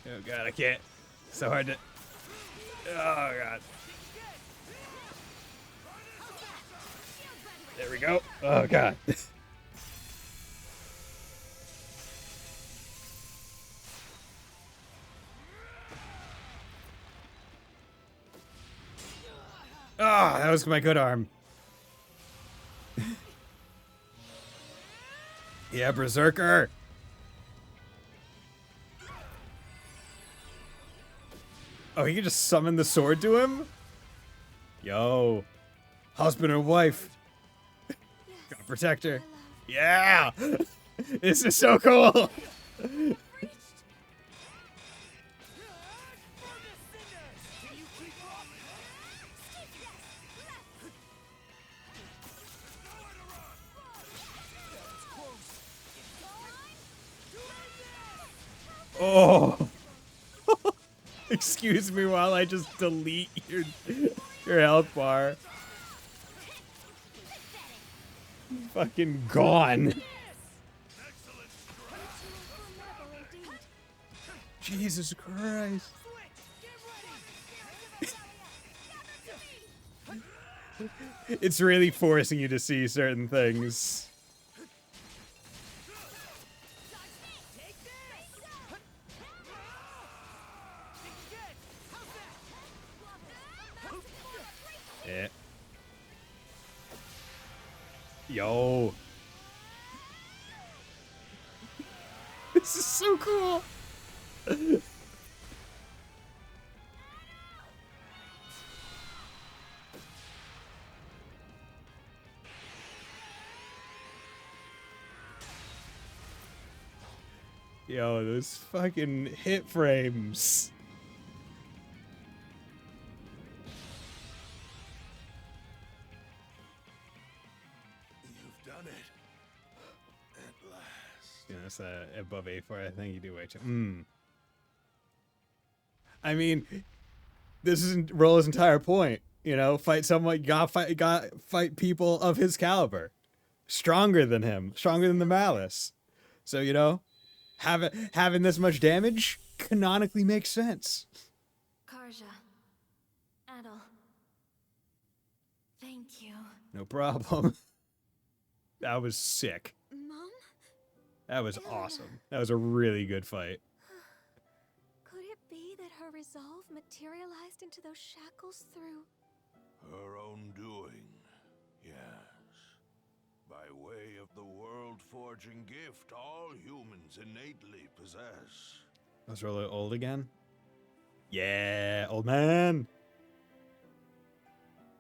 Oh god, I can't. So hard to... Oh god. There we go. Oh god. Ah, that was my good arm. Yeah, Berserker. Oh, he can just summon the sword to him? Yo. Husband and wife. Gotta protect her. Yeah! This is so cool! Oh! Excuse me while I just delete your health bar. Fucking gone. Jesus Christ. It's really forcing you to see certain things. Yo. This is so cool. Yo, those fucking hit frames. You've done it. At last. You know, it's above A4. I think you do way too. I mean, this isn't Rolla's entire point. You know, fight someone, got fight people of his caliber, stronger than him, stronger than the Malice. So you know, having this much damage canonically makes sense. Karja. Adol. Thank you. No problem. That was sick. Mom? That was awesome. That was a really good fight. Could it be that her resolve materialized into those shackles through... Her own doing, yes. By way of the world-forging gift all humans innately possess. Was Rolla old again? Yeah, old man.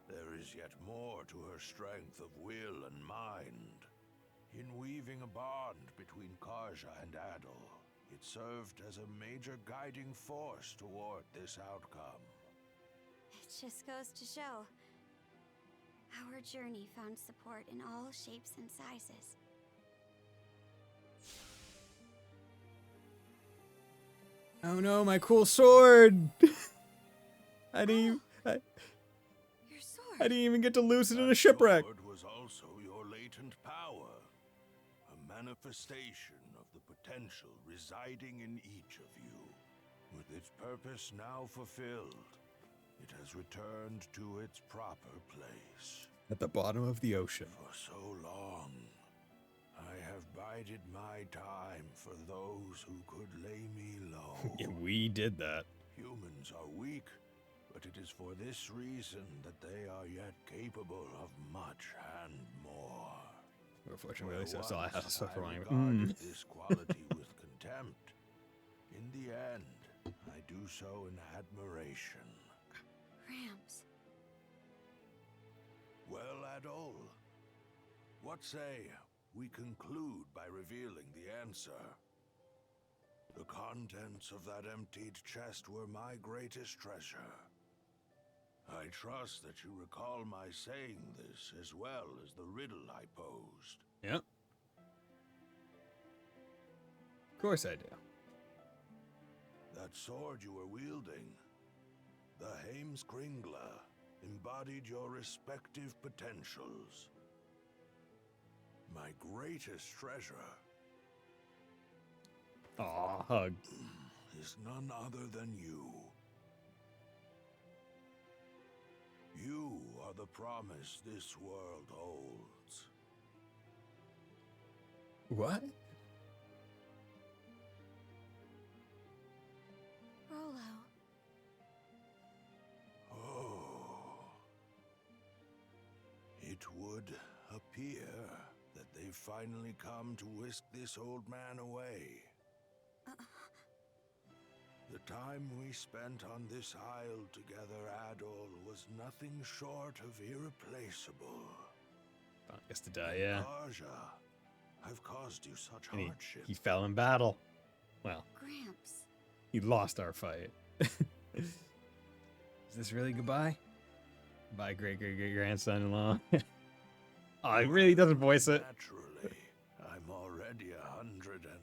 There is yet more to her strength of will and mind. In weaving a bond between Karja and Adol, it served as a major guiding force toward this outcome. It just goes to show. Our journey found support in all shapes and sizes. Oh no, my cool sword! I didn't even get to lose it in a shipwreck. Sword was also your latent power, a manifestation of the potential residing in each of you. With its purpose now fulfilled, it has returned to its proper place. At the bottom of the ocean. For so long, I have bided my time for those who could lay me low. Yeah, we did that. Humans are weak, but it is for this reason that they are yet capable of much and more. Unfortunately, so I have to suffer I one. regarded this quality with contempt. In the end, I do so in admiration. Gramps. Well, Adol, what say we conclude by revealing the answer? The contents of that emptied chest were my greatest treasure. I trust that you recall my saying this as well as the riddle I posed. Yep. Of course I do. That sword you were wielding, the Heimskringla, embodied your respective potentials. My greatest treasure. Aw, hug. Is none other than you. You are the promise this world holds. What? Rollo. Oh. It would appear that they've finally come to whisk this old man away. The time we spent on this isle together, Adol, was nothing short of irreplaceable. Found guess to die, yeah. Karja, I've caused you such And hardship. he fell in battle. Well, Gramps. he lost our fight. Is this really goodbye? Bye, great-great-great-grandson-in-law. Oh, he really doesn't voice it. Naturally, I'm already 100 and...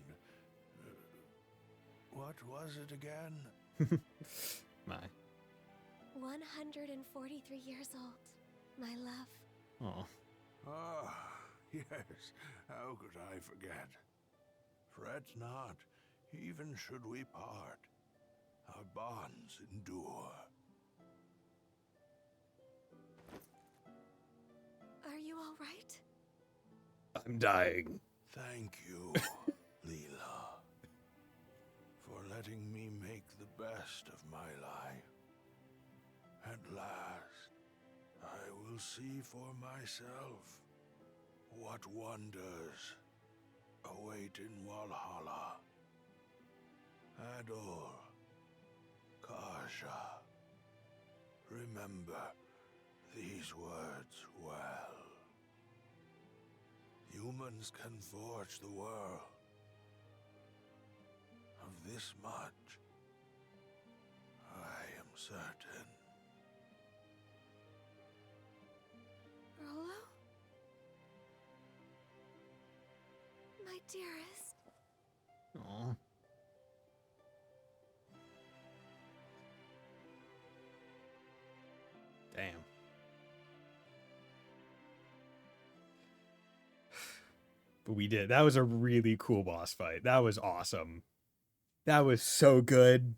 what was it again? My. 143 years old, my love. Oh. Ah, yes, how could I forget? Fret not, even should we part, our bonds endure. Are you all right? I'm dying. Thank you, Leela, for letting me make the best of my life. At last, I will see for myself what wonders await in Valhalla. Adol, Karja, remember these words well. Humans can forge the world. Of this much, I am certain. Rolo? My dearest. Aw. Damn. But we did. That was a really cool boss fight. That was awesome. That was so good.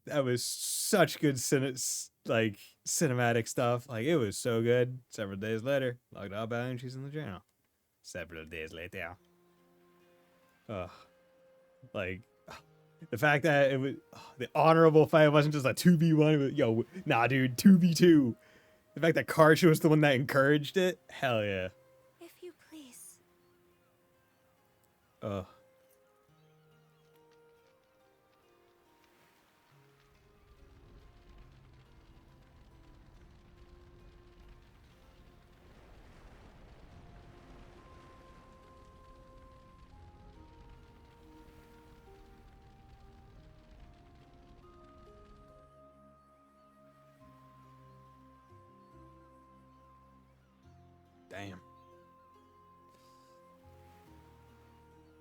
That was such good cinematic stuff. Like, it was so good. Several days later, logged out by she's in the channel. Several days later. Like, the fact that it was the honorable fight wasn't just a 2v1. It was, yo, nah, dude, 2v2. The fact that Karja was the one that encouraged it, hell yeah. If you please. Damn.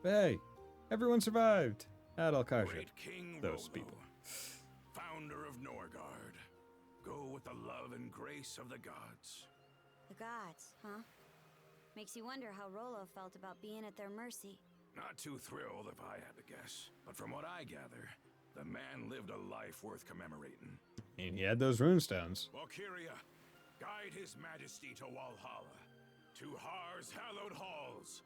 But hey, everyone survived. Adol, Karja. Great King Those Rolo, people. founder of Norgard. Go with the love and grace of the gods. The gods, huh? Makes you wonder how Rolo felt about being at their mercy. Not too thrilled if I had to guess. But from what I gather, the man lived a life worth commemorating. And he had those runestones. Valkyria, guide his majesty to Valhalla, to Har's hallowed halls.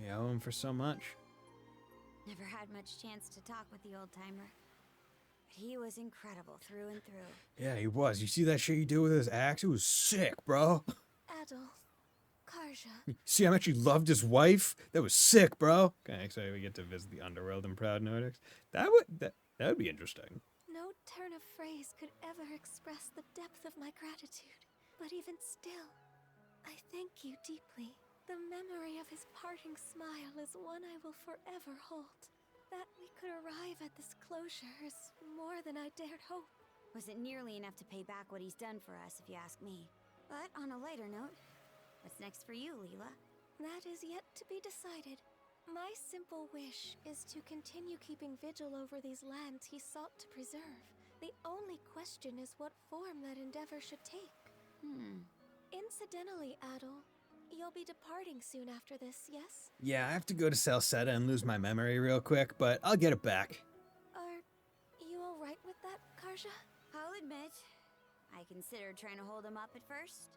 We owe him for so much. Never had much chance to talk with the old-timer. But he was incredible through and through. Yeah, he was. You see that shit he did with his axe? It was sick, bro. Adol. Karja. See how much he loved his wife? That was sick, bro. Okay, excited we get to visit the underworld in proud Nordics. That would be interesting. No turn of phrase could ever express the depth of my gratitude. But even still, I thank you deeply. The memory of his parting smile is one I will forever hold. That we could arrive at this closure is more than I dared hope. Wasn't nearly enough to pay back what he's done for us, if you ask me. But on a lighter note, what's next for you, Leela? That is yet to be decided. My simple wish is to continue keeping vigil over these lands he sought to preserve. The only question is what form that endeavor should take. Incidentally, Adol, you'll be departing soon after this, yes? Yeah, I have to go to Salsetta and lose my memory real quick, but I'll get it back. Are you alright with that, Karja? I'll admit, I considered trying to hold him up at first.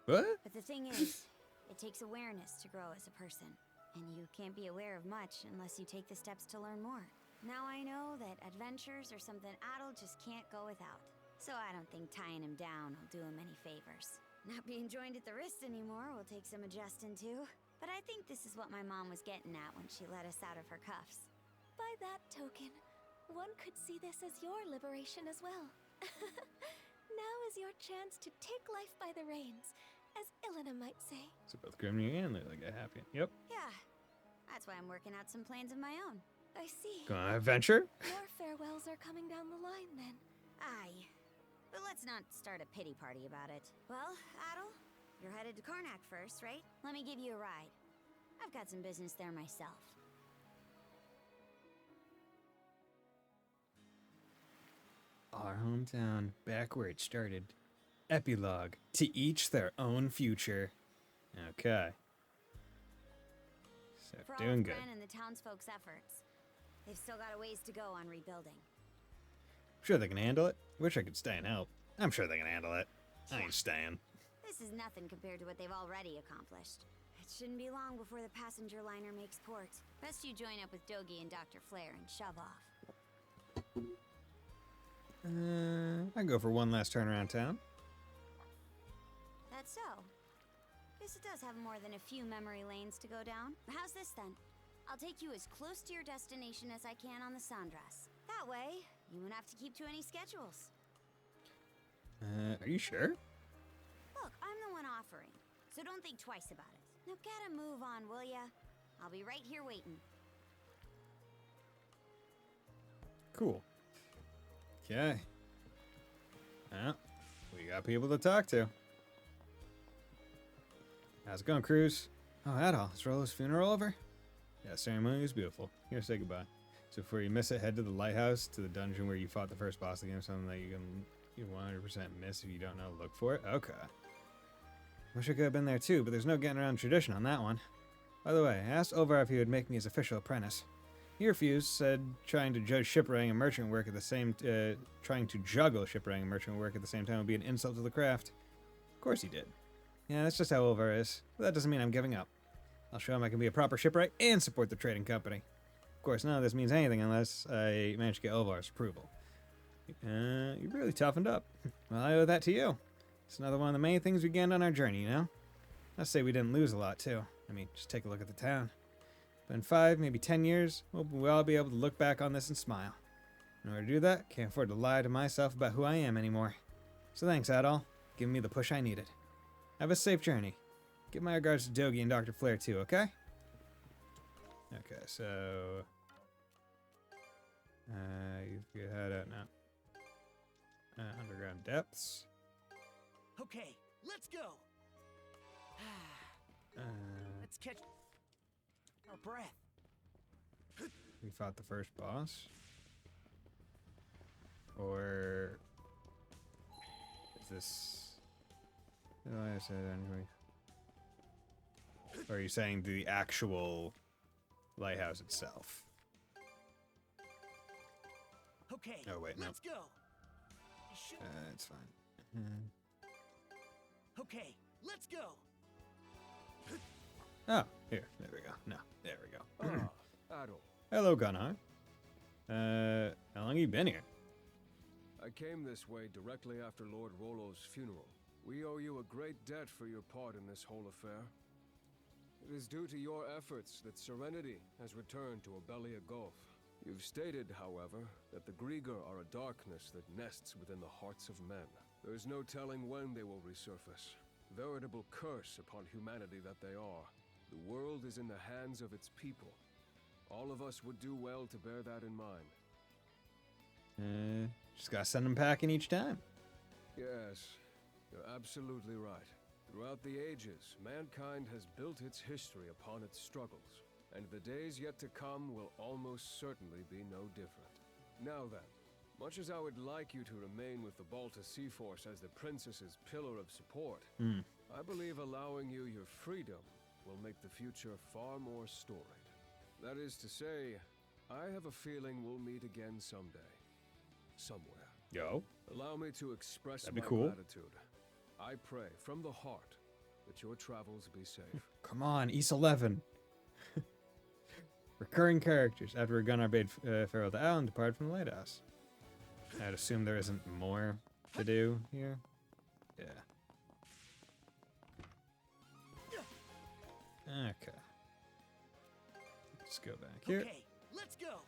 What? But the thing is, it takes awareness to grow as a person. And you can't be aware of much unless you take the steps to learn more. Now I know that adventures are something Adol just can't go without. So I don't think tying him down will do him any favors. Not being joined at the wrist anymore will take some adjusting too. But I think this is what my mom was getting at when she let us out of her cuffs. By that token, one could see this as your liberation as well. Now is your chance to take life by the reins, as Ilena might say. So both Grimnir and Leela get happy. Yep. Yeah, that's why I'm working out some plans of my own. I see. Going on an adventure? Your farewells are coming down the line then. Aye. But let's not start a pity party about it. Well, Adol, you're headed to Karnak first, right? Let me give you a ride. I've got some business there myself. Our hometown, back where it started. Epilogue. To each their own future. Okay. So, For all doing of good. Gren and the townsfolk's efforts, they've still got a ways to go on rebuilding. Sure they can handle it. Wish I could stay and help. I'm sure they can handle it. I ain't staying. This is nothing compared to what they've already accomplished. It shouldn't be long before the passenger liner makes port. Best you join up with Dogi and Dr. Flare and shove off. I can go for one last turn around town. that so? Guess it does have more than a few memory lanes to go down. How's this then? I'll take you as close to your destination as I can on the Sandras. That way, you won't have to keep to any schedules. Are you sure? Look, I'm the one offering, so don't think twice about it. Now get a move on, will ya? I'll be right here waiting. Cool. Okay. Well, we got people to talk to. How's it going, Cruz? Oh, Adol, is Rolo's funeral over? Yeah, ceremony was beautiful. Here, say goodbye. So before you miss it, head to the lighthouse, to the dungeon where you fought the first boss of the game, something that you 100% miss if you don't know to look for it. Okay. Wish I could have been there too, but there's no getting around tradition on that one. By the way, I asked Olvar if he would make me his official apprentice. He refused, said trying to judge shipwriting and merchant work at the same trying to juggle shipwriting and merchant work at the same time would be an insult to the craft. Of course he did. Yeah, that's just how Olvar is. But that doesn't mean I'm giving up. I'll show him I can be a proper shipwright and support the trading company. Of course, none of this means anything unless I manage to get Olvar's approval. You really toughened up. Well, I owe that to you. It's another one of the main things we gained on our journey, you know? I'd say we didn't lose a lot, too. I mean, just take a look at the town. But in 5, maybe 10 years, we'll all be able to look back on this and smile. In order to do that, can't afford to lie to myself about who I am anymore. So thanks, Adol. Giving me the push I needed. Have a safe journey. Give my regards to Dogi and Dr. Flare, too, okay? Okay, so... you can head out now. Underground depths. Okay, let's go. Let's catch our breath. We fought the first boss. Or is this? Oh, I said anyway. Or are you saying the actual lighthouse itself? Okay. Oh wait, no. Let's go. It's fine. Okay, let's go. Oh, here. There we go. No, there we go. Adol. Hello, Gunnar. How long have you been here? I came this way directly after Lord Rolo's funeral. We owe you a great debt for your part in this whole affair. It is due to your efforts that Serenity has returned to Abelia Gulf. You've stated, however, that the Grieger are a darkness that nests within the hearts of men. There is no telling when they will resurface. Veritable curse upon humanity that they are. The world is in the hands of its people. All of us would do well to bear that in mind. Just gotta send them packing each time. Yes, you're absolutely right. Throughout the ages, mankind has built its history upon its struggles, and the days yet to come will almost certainly be no different. Now then, much as I would like you to remain with the Balta Sea Force as the princess's pillar of support, I believe allowing you your freedom will make the future far more storied. That is to say, I have a feeling we'll meet again someday. Somewhere. Yo. Allow me to express That'd be my cool. gratitude. I pray from the heart that your travels be safe. Come on, East 11. Recurring characters. After Gunnar bade farewell to Al and departed from the lighthouse. I'd assume there isn't more to do here. Yeah. Okay. Let's go back here. Okay, let's go.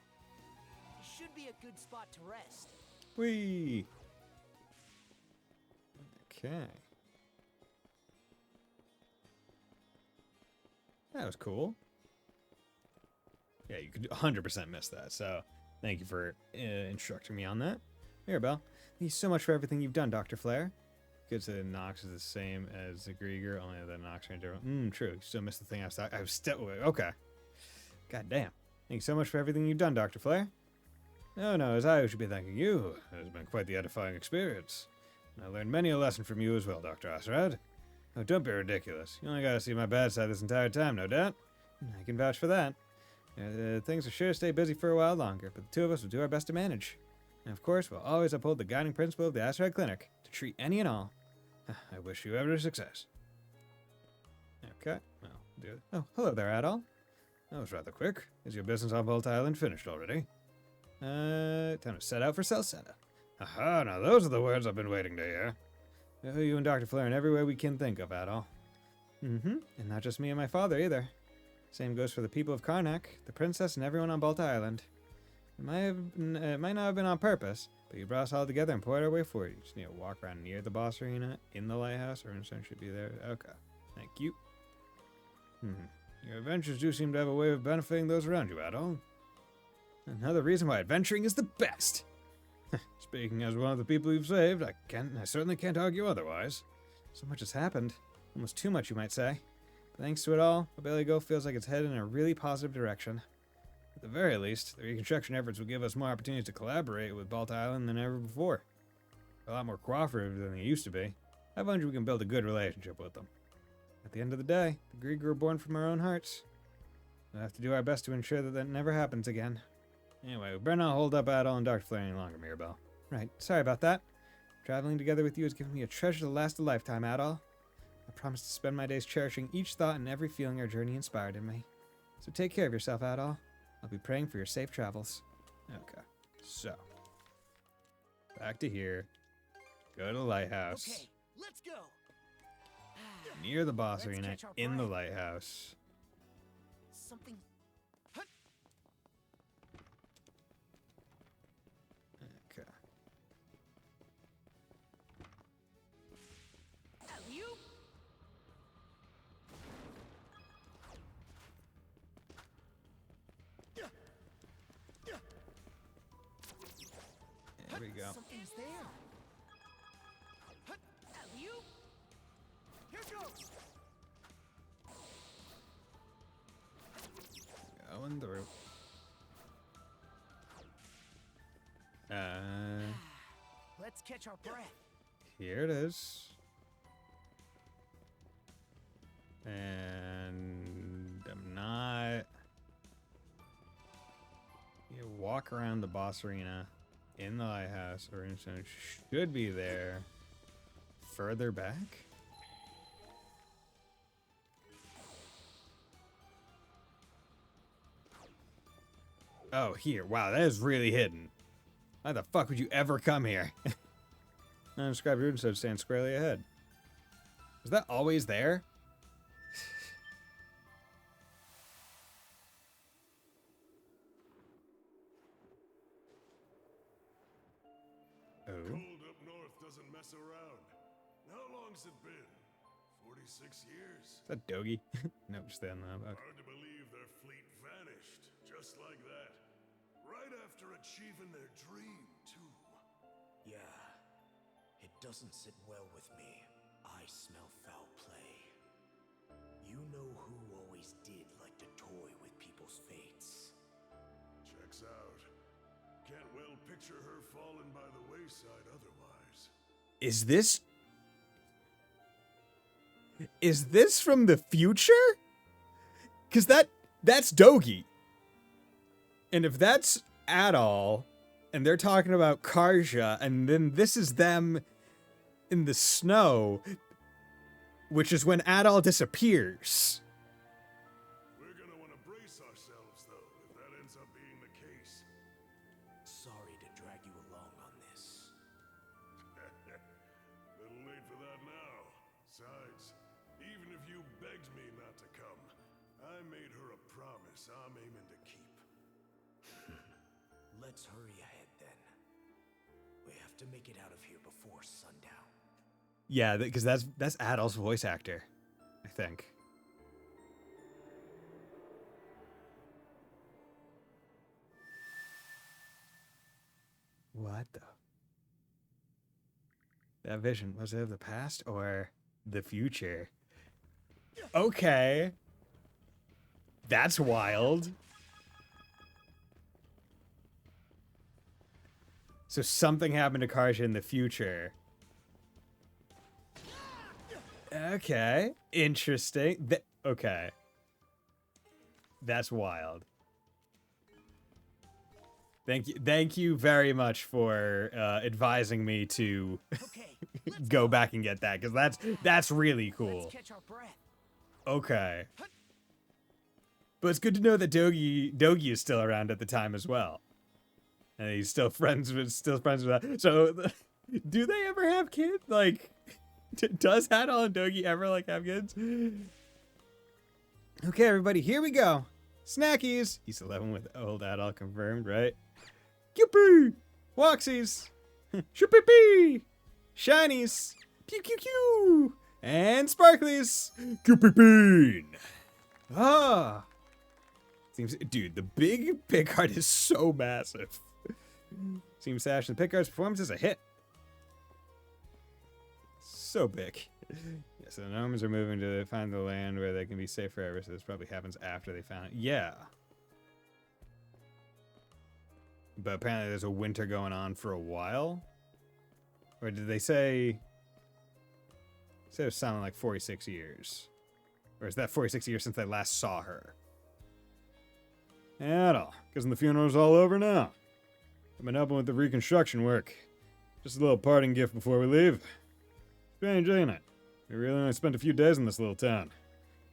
It should be a good spot to rest. Whee! Okay. That was cool. Yeah, you could 100% miss that, so thank you for instructing me on that. Mirabelle, thank you so much for everything you've done, Dr. Flare. Good to Nox is the same as the Grieger, only the Nox are different. True. You still missed the thing I was still... Okay. God damn. Thank you so much for everything you've done, Dr. Flare. No, it's I who should be thanking you. It has been quite the edifying experience. And I learned many a lesson from you as well, Dr. Asrad. Oh, don't be ridiculous. You only got to see my bad side this entire time, no doubt. I can vouch for that. Things are sure to stay busy for a while longer, but the two of us will do our best to manage. And of course, we'll always uphold the guiding principle of the Asrad Clinic, to treat any and all. I wish you every success. Okay, well, do it. Oh, hello there, Adol. That was rather quick. Is your business on Bolt Island finished already? Time to set out for Cell Center. Aha, now those are the words I've been waiting to hear. We owe you and Dr. Flare in every way we can think of, Adol. And not just me and my father, either. Same goes for the people of Karnak, the princess, and everyone on Balta Island. It might not have been on purpose, but you brought us all together and poured our way forward. You just need to walk around near the boss arena, in the lighthouse, or Instone should be there. Okay, thank you. Your adventures do seem to have a way of benefiting those around you, Adol. Another reason why adventuring is the best. Speaking as one of the people you've saved, I certainly can't argue otherwise. So much has happened. Almost too much, you might say. But thanks to it all, Abeligo feels like it's headed in a really positive direction. At the very least, the reconstruction efforts will give us more opportunities to collaborate with Balta Island than ever before. A lot more cooperative than they used to be. I've wondered we can build a good relationship with them. At the end of the day, the Greek were born from our own hearts. We'll have to do our best to ensure that never happens again. Anyway, we better not hold up Adol and Dr. Flare any longer, Mirabelle. Right, sorry about that. Traveling together with you has given me a treasure to last a lifetime, Adol. I promise to spend my days cherishing each thought and every feeling our journey inspired in me. So take care of yourself, Adol. I'll be praying for your safe travels. Okay, so. Back to here. Go to the lighthouse. Okay, let's go. Near the boss Let's arena, catch our in the breath. lighthouse. Something. Okay. You. There we go. Something's there. You. Here goes. Going through. Let's catch our breath. Here it is. And I'm not. You walk around the boss arena in the lighthouse, or Instone should be there. Further back? Oh, here. Wow, that is really hidden. Why the fuck would you ever come here? Undescribed route instead of stand squarely ahead. Was that always there? Oh. Cold up north doesn't mess around. How long's it been? 46 years? Is that Dogi? No, just the okay. Hard to believe their fleet vanished, just like that. Right after achieving their dream, too. Yeah, it doesn't sit well with me. I smell foul play. You know who always did like to toy with people's fates. Checks out. Can't well picture her falling by the wayside otherwise. Is this from the future? Cause that's Dogi. And if that's Adol, and they're talking about Karja, and then this is them in the snow, which is when Adol disappears. We're gonna want to brace ourselves, though, if that ends up being the case. Sorry to drag you along on this. Little late for that now. Besides, even if you begged me not to come, I made her a promise I'm aiming to keep. Let's hurry ahead then. We have to make it out of here before sundown. Yeah, because that's Adol's voice actor, I think. What the? That vision, was it of the past or the future? Okay. That's wild. So something happened to Karja in the future. Okay. Interesting. Okay. That's wild. Thank you very much for advising me to go back and get that, because that's really cool. Let's catch our breath. Okay. But it's good to know that Dogi is still around at the time as well. And he's still friends with that. So do they ever have kids? Like, Does Adol and Dogi ever like have kids? Okay, everybody, here we go. Snackies. He's 11 with old Adol confirmed, right? Yippee! Woxies. Shoopee! Shinies. Pew pew pew! And sparklies. Coopee! Ah! Seems, dude, the big pick card is so massive. Seems Sash and the pick card's performance is a hit. So big. Yeah, so the Normans are moving to find the land where they can be safe forever, so this probably happens after they found it. Yeah. But apparently there's a winter going on for a while. Or did they say... It was something like 46 years. Or is that 46 years since they last saw her? At all. Because the funeral's all over now. I've been helping with the reconstruction work. Just a little parting gift before we leave. Strange, ain't it? We really only spent a few days in this little town.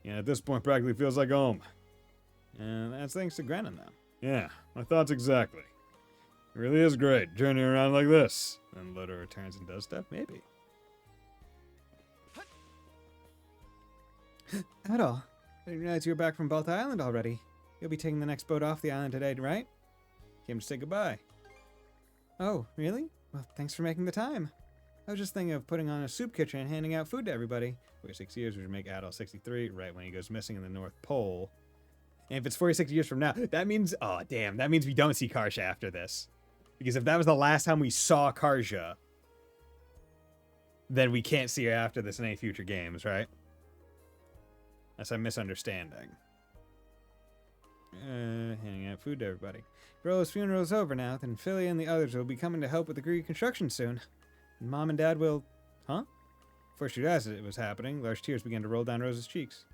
Yeah, at this point practically feels like home. And that's thanks to Gren and them. Yeah, my thoughts exactly. It really is great, journeying around like this. Then Loda returns and does stuff? Maybe. Adol, I didn't realize you were back from Balta Island already. You'll be taking the next boat off the island today, right? Came to say goodbye. Oh, really? Well, thanks for making the time. I was just thinking of putting on a soup kitchen and handing out food to everybody. 46 years would make Adol 63, right when he goes missing in the North Pole. And if it's 46 years from now, that means... Oh, damn. That means we don't see Karja after this. Because if that was the last time we saw Karja, then we can't see her after this in any future games, right? That's a misunderstanding. Handing out food to everybody. Rolo's funeral is over now, then Philly and the others will be coming to help with the reconstruction soon. And Mom and Dad will... Huh? Before she realized it was happening, large tears began to roll down Rose's cheeks.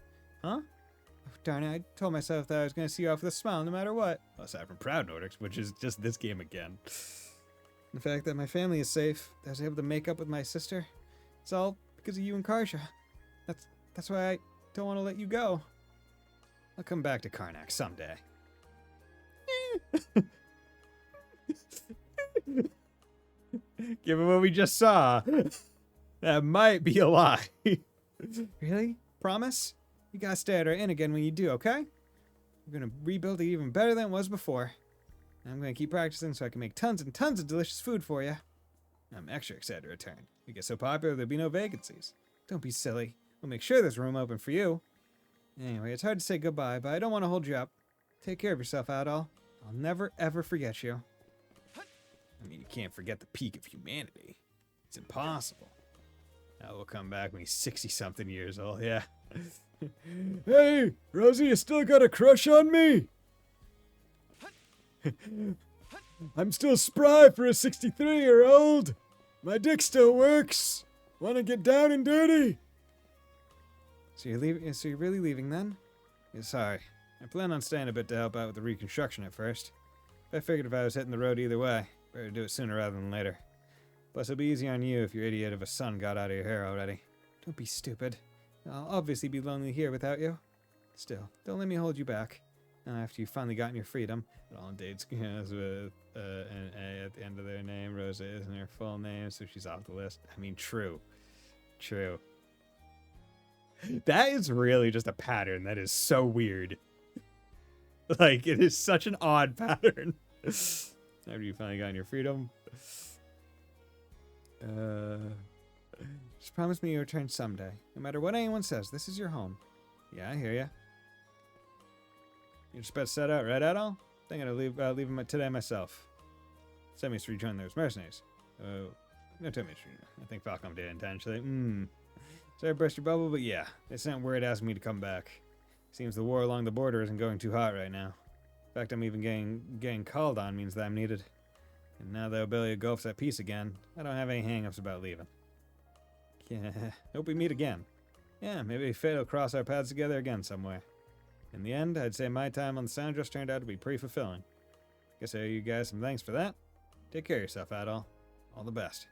Huh? Oh, darn it, I told myself that I was going to see you off with a smile no matter what. Well, aside from Proud Nordics, which is just this game again. The fact that my family is safe, that I was able to make up with my sister, it's all because of you and Karja. That's why I don't want to let you go. I'll come back to Karnak someday. Given what we just saw, that might be a lie. Really? Promise? You gotta stay at our inn again when you do, okay? We're gonna rebuild it even better than it was before. And I'm gonna keep practicing so I can make tons and tons of delicious food for you. I'm extra excited to return. We get so popular there'll be no vacancies. Don't be silly. We'll make sure there's room open for you. Anyway, it's hard to say goodbye, but I don't want to hold you up. Take care of yourself, Adol. I'll never, ever forget you. I mean, you can't forget the peak of humanity. It's impossible. Now we'll come back when he's 60-something years old, yeah. Hey, Rosie, you still got a crush on me? I'm still spry for a 63-year-old. My dick still works. Want to get down and dirty? So you're leaving? So you're really leaving then? Yeah, sorry. I plan on staying a bit to help out with the reconstruction at first. But I figured if I was hitting the road either way, better do it sooner rather than later. Plus, it'll be easy on you if your idiot of a son got out of your hair already. Don't be stupid. I'll obviously be lonely here without you. Still, don't let me hold you back. Now, after you've finally gotten your freedom, it all dates with an A at the end of their name. Rosa isn't her full name, so she's off the list. I mean, true. True. That is really just a pattern that is so weird. Like, it is such an odd pattern. After you finally got your freedom. Just promise me you'll return someday. No matter what anyone says, this is your home. Yeah, I hear ya. You're just about to set out, right, Adol? I'm gonna leave him today myself. Send me to rejoin those mercenaries. No, tell me to rejoin. I think Falcom did intentionally. Sorry to burst your bubble, but yeah, they sent word asking me to come back. Seems the war along the border isn't going too hot right now. The fact I'm even getting called on means that I'm needed. And now that Obelia Gulf's at peace again, I don't have any hang-ups about leaving. Yeah, hope we meet again. Yeah, maybe fate will cross our paths together again somewhere. In the end, I'd say my time on the Soundress turned out to be pretty fulfilling. Guess I owe you guys some thanks for that. Take care of yourself, Adol. All the best.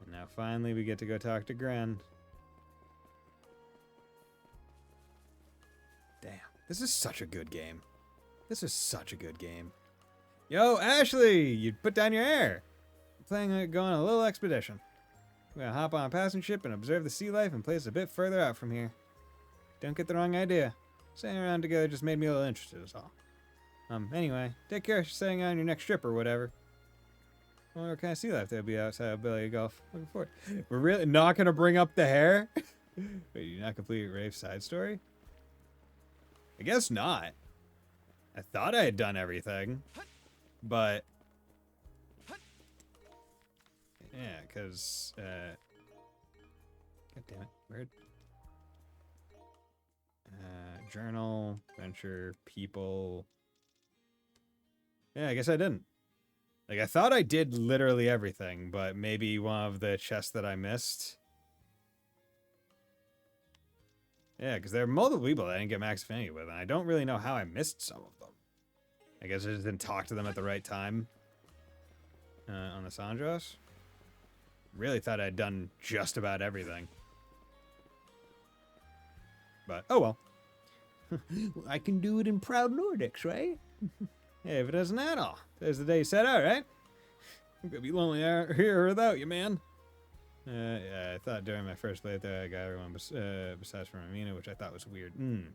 And now finally we get to go talk to Gren. Damn, this is such a good game. This is such a good game. Yo, Ashley, you put down your hair. planning on going on a little expedition. We're gonna hop on a passenger ship and observe the sea life in places a bit further out from here. Don't get the wrong idea. Sitting around together just made me a little interested, is all. Anyway, take care of setting on your next trip or whatever. I wonder what kind of sea life there'll be outside of Billy Gulf. Looking forward. We're really not gonna bring up the hair? Wait, you not complete Rafe's side story? I guess not. I thought I had done everything, but yeah, because God damn it, weird. Journal, venture, people. Yeah, I guess I didn't. Like, I thought I did literally everything, but maybe one of the chests that I missed. Yeah, because there are multiple people that I didn't get max affinity with, and I don't really know how I missed some of them. I guess I just didn't talk to them at the right time on the Sandros. Really thought I'd done just about everything. But, oh well. I can do it in proud Nordics, right? Hey, if it isn't at all. Today's the day you set out, right? I'm gonna be lonely out here without you, man. Yeah, I thought during my first playthrough I got everyone besides from Amina, which I thought was weird. I'm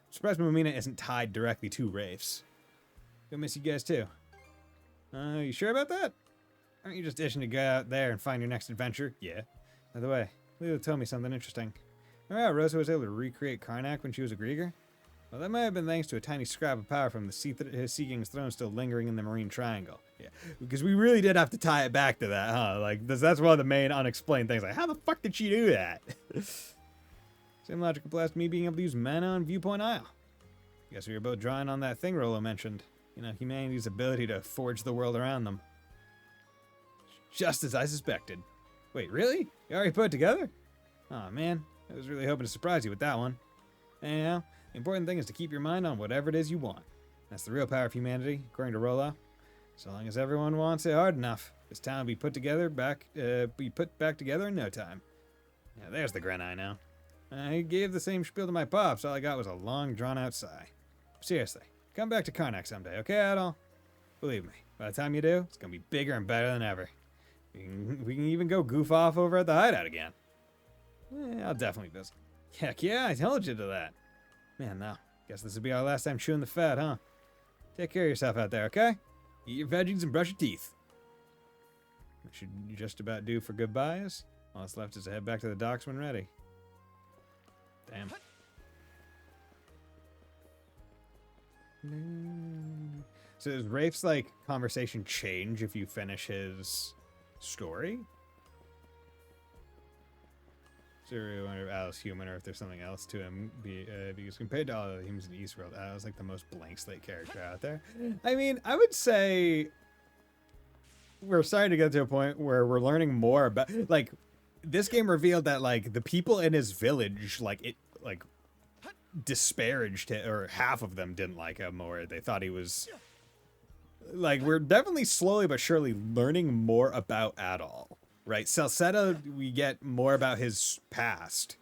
surprised Amina isn't tied directly to Rafes. Gonna miss you guys too. You sure about that? Aren't you just itching to go out there and find your next adventure? Yeah. By the way, Lila told me something interesting. Remember how Rosa was able to recreate Karnak when she was a Grieger? Well, that might have been thanks to a tiny scrap of power from the Sea King's throne still lingering in the Marine Triangle. Yeah, because we really did have to tie it back to that, huh? Like, that's one of the main unexplained things. Like, how the fuck did she do that? Same logic applies to me being able to use mana on Viewpoint Isle. Guess we were both drawing on that thing Rolo mentioned. You know, humanity's ability to forge the world around them. Just as I suspected. Wait, really? You already put it together? Aw, man. I was really hoping to surprise you with that one. Anyhow, the important thing is to keep your mind on whatever it is you want. That's the real power of humanity, according to Rolo. So long as everyone wants it hard enough, this town will be put back together in no time. Yeah, there's the grin I know. I gave the same spiel to my pops. All I got was a long, drawn-out sigh. Seriously, come back to Karnak someday, okay, Adol? Believe me, by the time you do, it's gonna be bigger and better than ever. We can even go goof off over at the hideout again. I'll definitely visit. Heck yeah, I told you to that. Man, now, guess this will be our last time chewing the fat, huh? Take care of yourself out there, okay? Eat your veggies and brush your teeth. I should just about do for goodbyes. All that's left is to head back to the docks when ready. Damn. So does Rafe's, like, conversation change if you finish his story? So I really wonder if Adol's human or if there's something else to him. Because compared to all the humans in the Eastworld, Adol's like the most blank slate character out there. I mean, I would say we're starting to get to a point where we're learning more about, like, this game revealed that, like, the people in his village, disparaged him, or half of them didn't like him, or they thought he was, like, we're definitely slowly but surely learning more about Adol. Right, Salsetta, we get more about his past,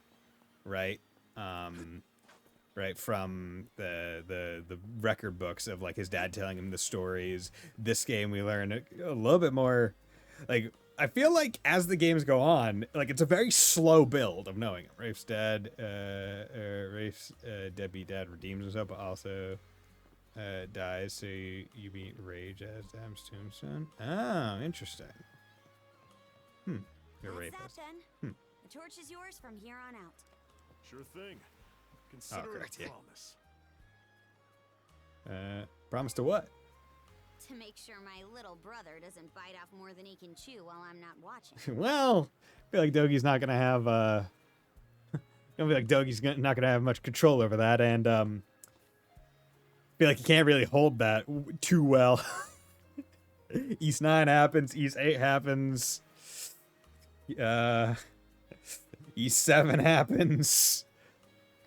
right? Right, from the record books of, like, his dad telling him the stories. This game, we learn a little bit more. Like, I feel like as the games go on, like, it's a very slow build of knowing him. Rafe's dead, Rafe's deadbeat dad redeems himself, but also dies, so you meet Rage as Dam's tombstone. Oh, interesting. You're That's rapist. that, then. The torch is yours from here on out. Sure thing. Consider correct, it a yeah. promise. Promise to what? To make sure my little brother doesn't bite off more than he can chew while I'm not watching. Well, I feel like Dogi's not gonna have I feel like Dogi's not gonna have much control over that, and I feel like he can't really hold that too well. East 9 happens, East 8 happens. East 7 happens.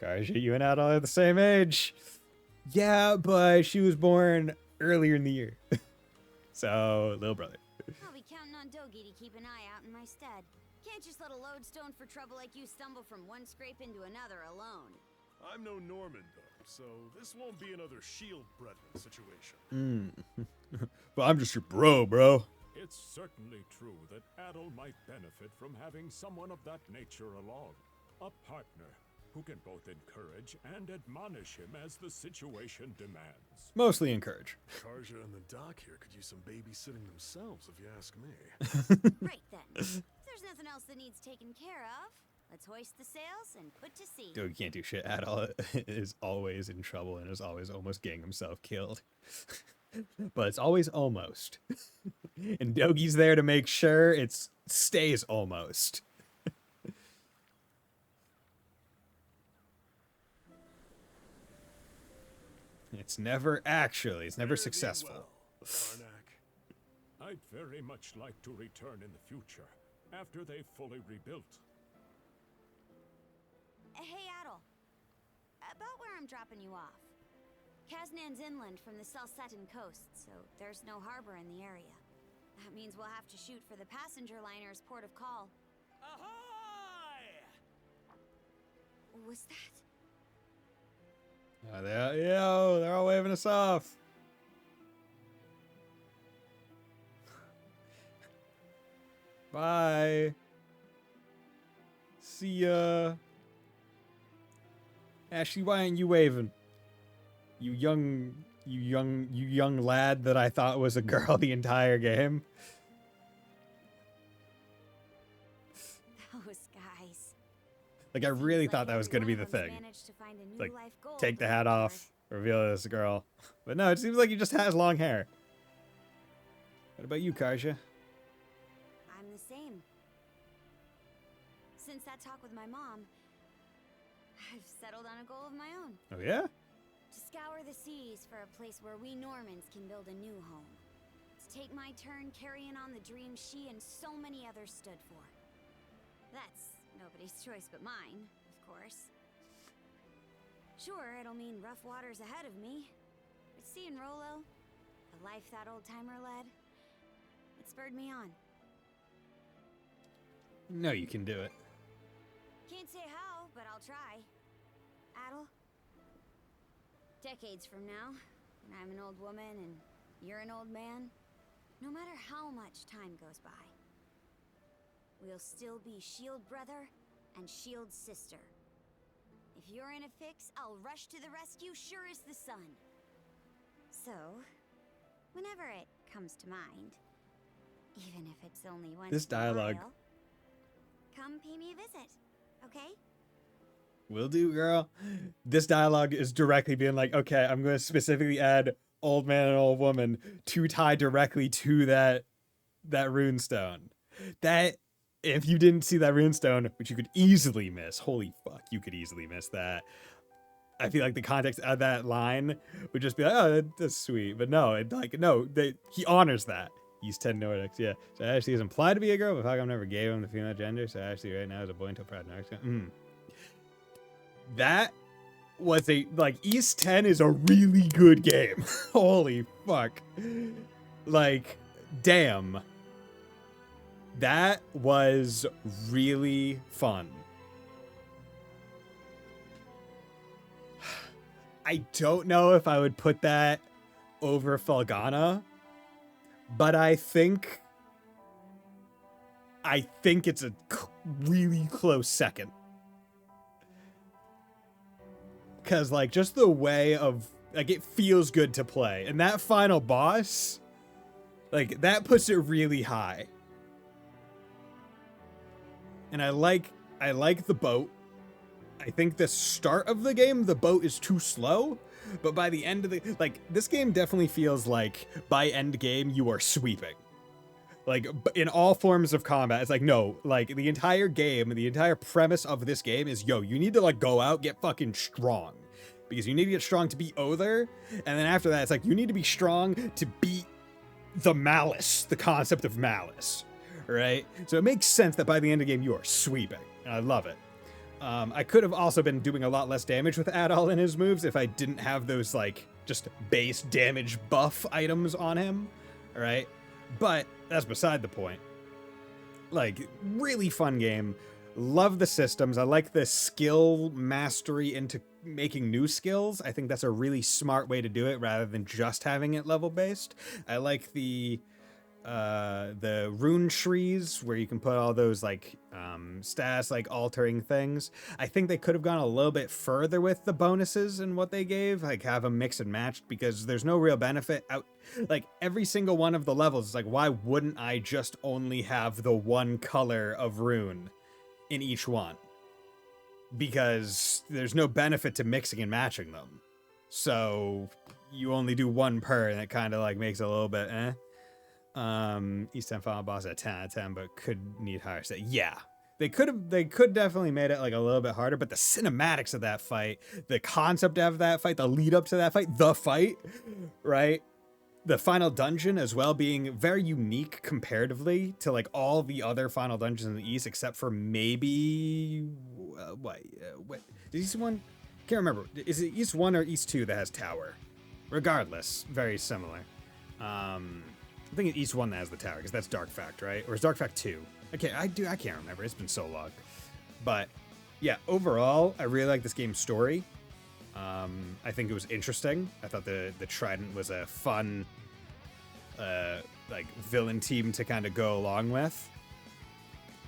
Karja, you and Adol are the same age. Yeah, but she was born earlier in the year. So, little brother. I'll be counting on Dogi to keep an eye out in my stead. Can't just let a lodestone for trouble like you stumble from one scrape into another alone. I'm no Norman, though, so this won't be another shield brethren situation. But I'm just your bro. It's certainly true that Adol might benefit from having someone of that nature along. A partner who can both encourage and admonish him as the situation demands. Mostly encourage. Karja and the doc here could use some babysitting themselves, if you ask me. Right then. If there's nothing else that needs taken care of, let's hoist the sails and put to sea. Dude, you can't do shit. Adol is always in trouble and is always almost getting himself killed. But it's always almost. And Dogi's there to make sure it stays almost. It's never successful. Well, Karnak. I'd very much like to return in the future, after they've fully rebuilt. Hey, Adol. About where I'm dropping you off. Kaznan's inland from the Selsetan coast, so there's no harbor in the area. That means we'll have to shoot for the passenger liner's port of call. Ahoy! Was that? They're all waving us off. Bye. See ya. Ashley, why aren't you waving? You young lad that I thought was a girl the entire game. Those guys. Like, I really thought that was going to be the thing. Like, take the hat off, reveal it as a girl. But no, it seems like he just has long hair. What about you, Karja? I'm the same. Since that talk with my mom, I've settled on a goal of my own. Oh, yeah? To scour the seas for a place where we Normans can build a new home. To take my turn carrying on the dream she and so many others stood for. That's nobody's choice but mine, of course. Sure, it'll mean rough waters ahead of me, but seeing Rolo, the life that old-timer led, it spurred me on. No, you can do it. Can't say how, but I'll try. Adol? Decades from now, when I'm an old woman and you're an old man, no matter how much time goes by, we'll still be shield brother and shield sister. If you're in a fix, I'll rush to the rescue sure as the sun. So, whenever it comes to mind, even if it's only once This dialogue. in a while, come pay me a visit, okay? Will do, girl. This dialogue is directly being like, okay, I'm going to specifically add old man and old woman to tie directly to that runestone. That, if you didn't see that runestone, which you could easily miss, holy fuck, you could easily miss that. I feel like the context of that line would just be like, oh, that's sweet. But no, he honors that. He's 10 Nordics, yeah. So Ashley is implied to be a girl, but Falcom never gave him the female gender, so Ashley right now is a boy until proud Nordics. That was East 10 is a really good game. Holy fuck. Like, damn. That was really fun. I don't know if I would put that over Felghana, but I think it's a really close second. Because, just the way of, it feels good to play. And that final boss, that puts it really high. And I like the boat. I think the start of the game, the boat is too slow. But by the end of this game definitely feels like, by end game, you are sweeping. In all forms of combat, it's no, the entire game, the entire premise of this game is, yo, you need to, go out, get fucking strong. Because you need to get strong to beat Other, and then after that, it's you need to be strong to beat the malice, the concept of malice, right? So it makes sense that by the end of the game, you are sweeping, and I love it. I could have also been doing a lot less damage with Adol in his moves if I didn't have those, just base damage buff items on him, right? But that's beside the point. Really fun game. Love the systems. I like the skill mastery into making new skills. I think that's a really smart way to do it rather than just having it level based. I like the the rune trees where you can put all those like stats, like altering things. I think they could have gone a little bit further with the bonuses and what they gave, like have them mix and matched, because there's no real benefit out. Like every single one of the levels is like, why wouldn't I just only have the one color of rune in each one? Because there's no benefit to mixing and matching them. So you only do one per, and it kind of like makes it a little bit eh. East 10 final boss at 10 out of 10, but could need higher set. Yeah. They could definitely made it like a little bit harder, but the cinematics of that fight, the concept of that fight, the lead up to that fight, the fight, right? The final dungeon as well being very unique comparatively to like all the other final dungeons in the East, except for maybe what is East 1? Can't remember. Is it East 1 or East 2 that has tower? Regardless, very similar. I think it's East 1 that has the tower, because that's Dark Fact, right? Or is Dark Fact 2? I can't remember. It's been so long. But yeah, overall, I really like this game's story. I think it was interesting. I thought the Trident was a fun like villain team to kind of go along with.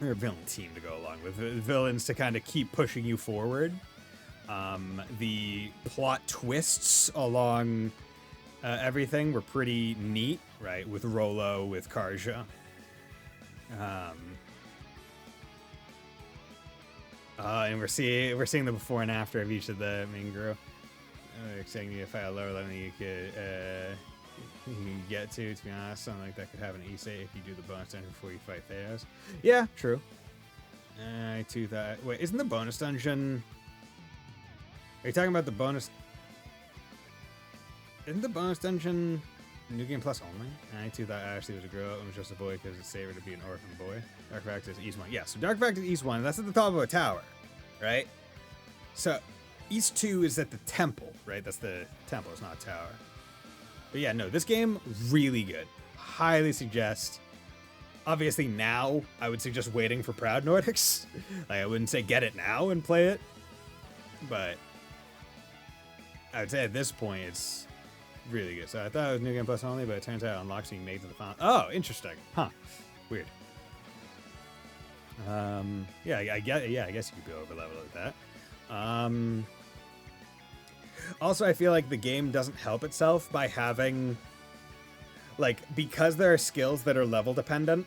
Or villain team to go along with. Villains to kind of keep pushing you forward. The plot twists along everything were pretty neat, right? With Rolo, with Karja. And we're seeing the before and after of each of the main group. Saying you fight a lower level than you can get to be honest. Something like that could happen at E8 if you do the bonus dungeon before you fight Theos. Yeah, true. I too thought. Wait, isn't the bonus dungeon? Are you talking about the bonus? Isn't the bonus dungeon New Game Plus only? I too thought Ashley was a girl and was just a boy because it's safer to be an orphan boy. Dark Fact is East 1. Yeah, so Dark Fact is East 1. That's at the top of a tower, right? So East 2 is at the temple, right? That's the temple. It's not a tower. But yeah, no, this game, really good. Highly suggest. Obviously now, I would suggest waiting for Proud Nordics. Like, I wouldn't say get it now and play it. But I would say at this point, it's really good. So I thought it was New Game Plus only, but it turns out it unlocks being made to the final. Oh, interesting. Huh. Weird. Yeah, I guess you could go over level with that. Also, I feel like the game doesn't help itself by having, like, because there are skills that are level dependent,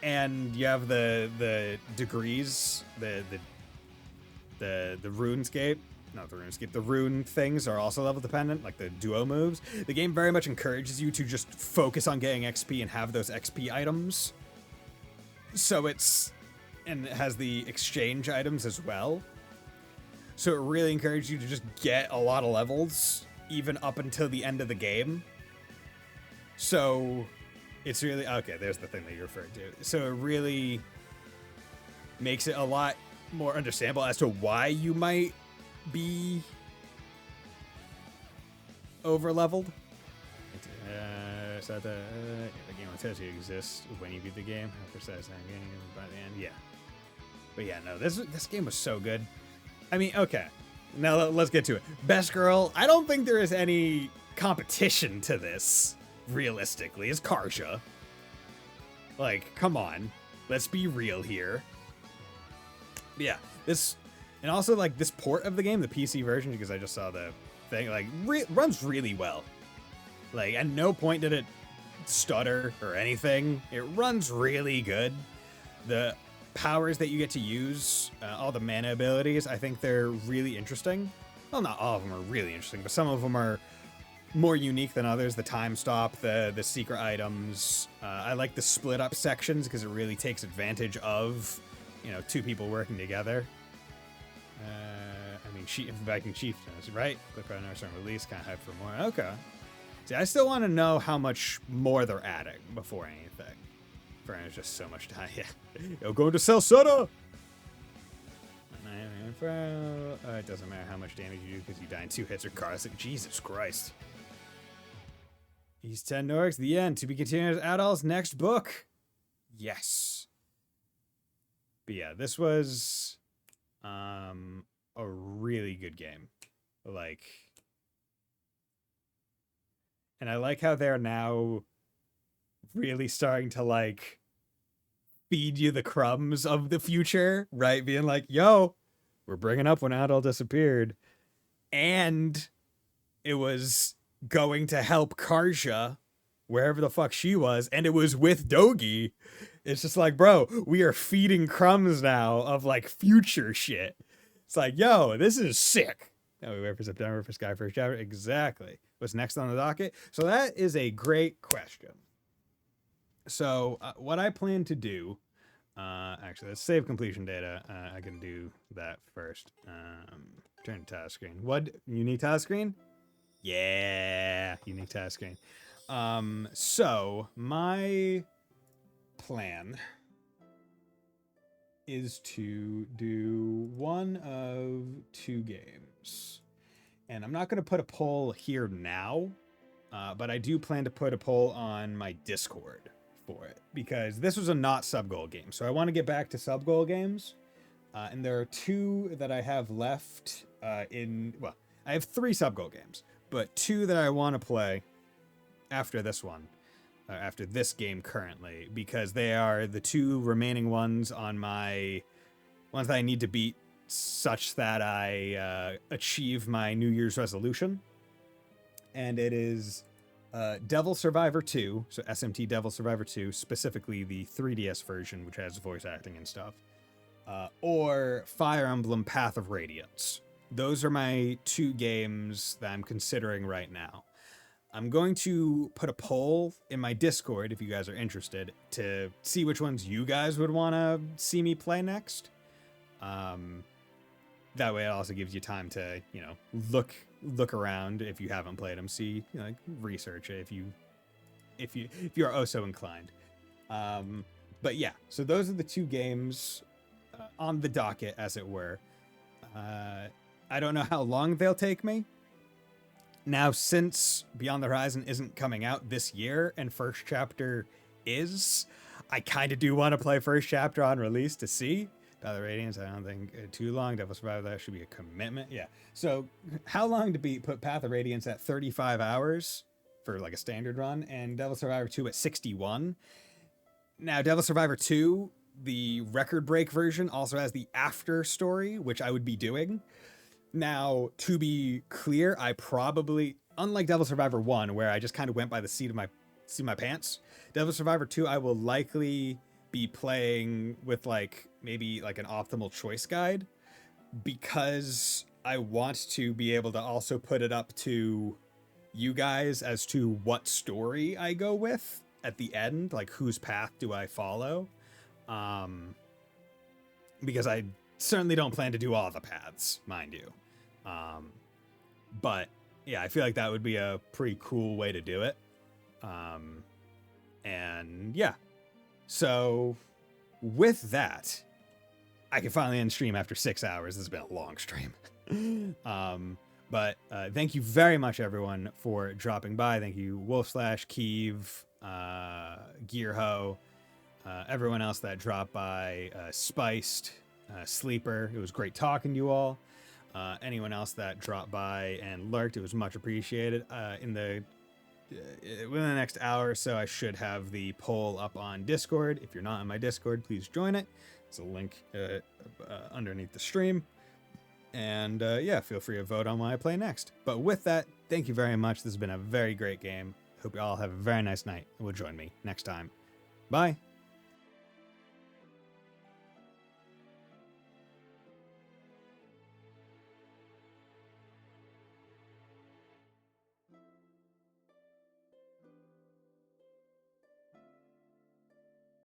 and you have the degrees, the RuneScape. Not the RuneScape. The rune things are also level dependent, like the duo moves. The game very much encourages you to just focus on getting XP and have those XP items. So and it has the exchange items as well. So it really encourages you to just get a lot of levels, even up until the end of the game. So it's really, okay, there's the thing that you're referring to. So it really makes it a lot more understandable as to why you might be over leveled. So the game will tell you exists when you beat the game. How precise that game by the end, yeah. But yeah, no, this game was so good. I mean, okay, now let's get to it. Best girl, I don't think there is any competition to this, realistically. It's Karja. Like, come on, let's be real here. But yeah, this. And also, like, this port of the game, the PC version, because I just saw the thing, like, runs really well. Like, at no point did it stutter or anything. It runs really good. The powers that you get to use, all the mana abilities, I think they're really interesting. Well, not all of them are really interesting, but some of them are more unique than others. The time stop, the secret items. I like the split up sections because it really takes advantage of, two people working together. I mean, Viking Chieftains, right? Click on our release, kind of hype for more. Okay. See, I still want to know how much more they're adding before anything. For it's just so much time. Yeah. Yo, going to Salsetta! It doesn't matter how much damage you do because you die in 2 hits or cars. Jesus Christ. East 10 Nordics, the end. To be continued as Adol's next book. Yes. But yeah, this was a really good game. And I like how they're now really starting to like feed you the crumbs of the future, right? Being like, yo, we're bringing up when Adol disappeared. And it was going to help Karja wherever the fuck she was, and it was with Dogi. It's just like, bro, we are feeding crumbs now of like future shit. It's like, yo, this is sick. Now we wait for September for Sky First Chapter. Exactly. What's next on the docket? So that is a great question. So what I plan to do, actually, let's save completion data. I can do that first. Turn to task screen. What? Unique task screen? Yeah, unique task screen. So my plan is to do one of two games. And I'm not going to put a poll here now, but I do plan to put a poll on my Discord for it, because this was a not sub-goal game. So I want to get back to sub-goal games. And there are two that I have left I have 3 sub-goal games, but 2 that I want to play after this one. After this game currently, because they are the 2 remaining ones on my ones that I need to beat such that I achieve my New Year's resolution. And it is Devil Survivor 2, so SMT Devil Survivor 2, specifically the 3DS version, which has voice acting and stuff, or Fire Emblem Path of Radiance. Those are my 2 games that I'm considering right now. I'm going to put a poll in my Discord, if you guys are interested, to see which ones you guys would want to see me play next. That way it also gives you time to, look around if you haven't played them, see, research it if you are oh so inclined. But yeah, so those are the 2 games on the docket, as it were. I don't know how long they'll take me. Now, since Beyond the Horizon isn't coming out this year and First Chapter is, I kind of do want to play First Chapter on release to see. Path of Radiance, I don't think too long. Devil Survivor, that should be a commitment. Yeah. So how long to put Path of Radiance at 35 hours for like a standard run, and Devil Survivor 2 at 61. Now, Devil Survivor 2, the record break version, also has the after story, which I would be doing. Now, to be clear, I probably, unlike Devil Survivor 1, where I just kind of went by the seat of my pants, Devil Survivor 2, I will likely be playing with maybe an optimal choice guide, because I want to be able to also put it up to you guys as to what story I go with at the end, like whose path do I follow, because I certainly don't plan to do all the paths, mind you. But yeah, I feel like that would be a pretty cool way to do it. And yeah, so with that, I can finally end stream after 6 hours. This has been a long stream. But thank you very much, everyone, for dropping by. Thank you, Wolfslash, Keeve, Gearho, everyone else that dropped by, Spiced, Sleeper. It was great talking to you all. Anyone else that dropped by and lurked, it was much appreciated. Within the next hour or so, I should have the poll up on Discord. If you're not on my Discord, please join it. There's a link underneath the stream. And yeah, feel free to vote on what I play next. But with that, thank you very much. This has been a very great game. Hope you all have a very nice night and will join me next time. Bye.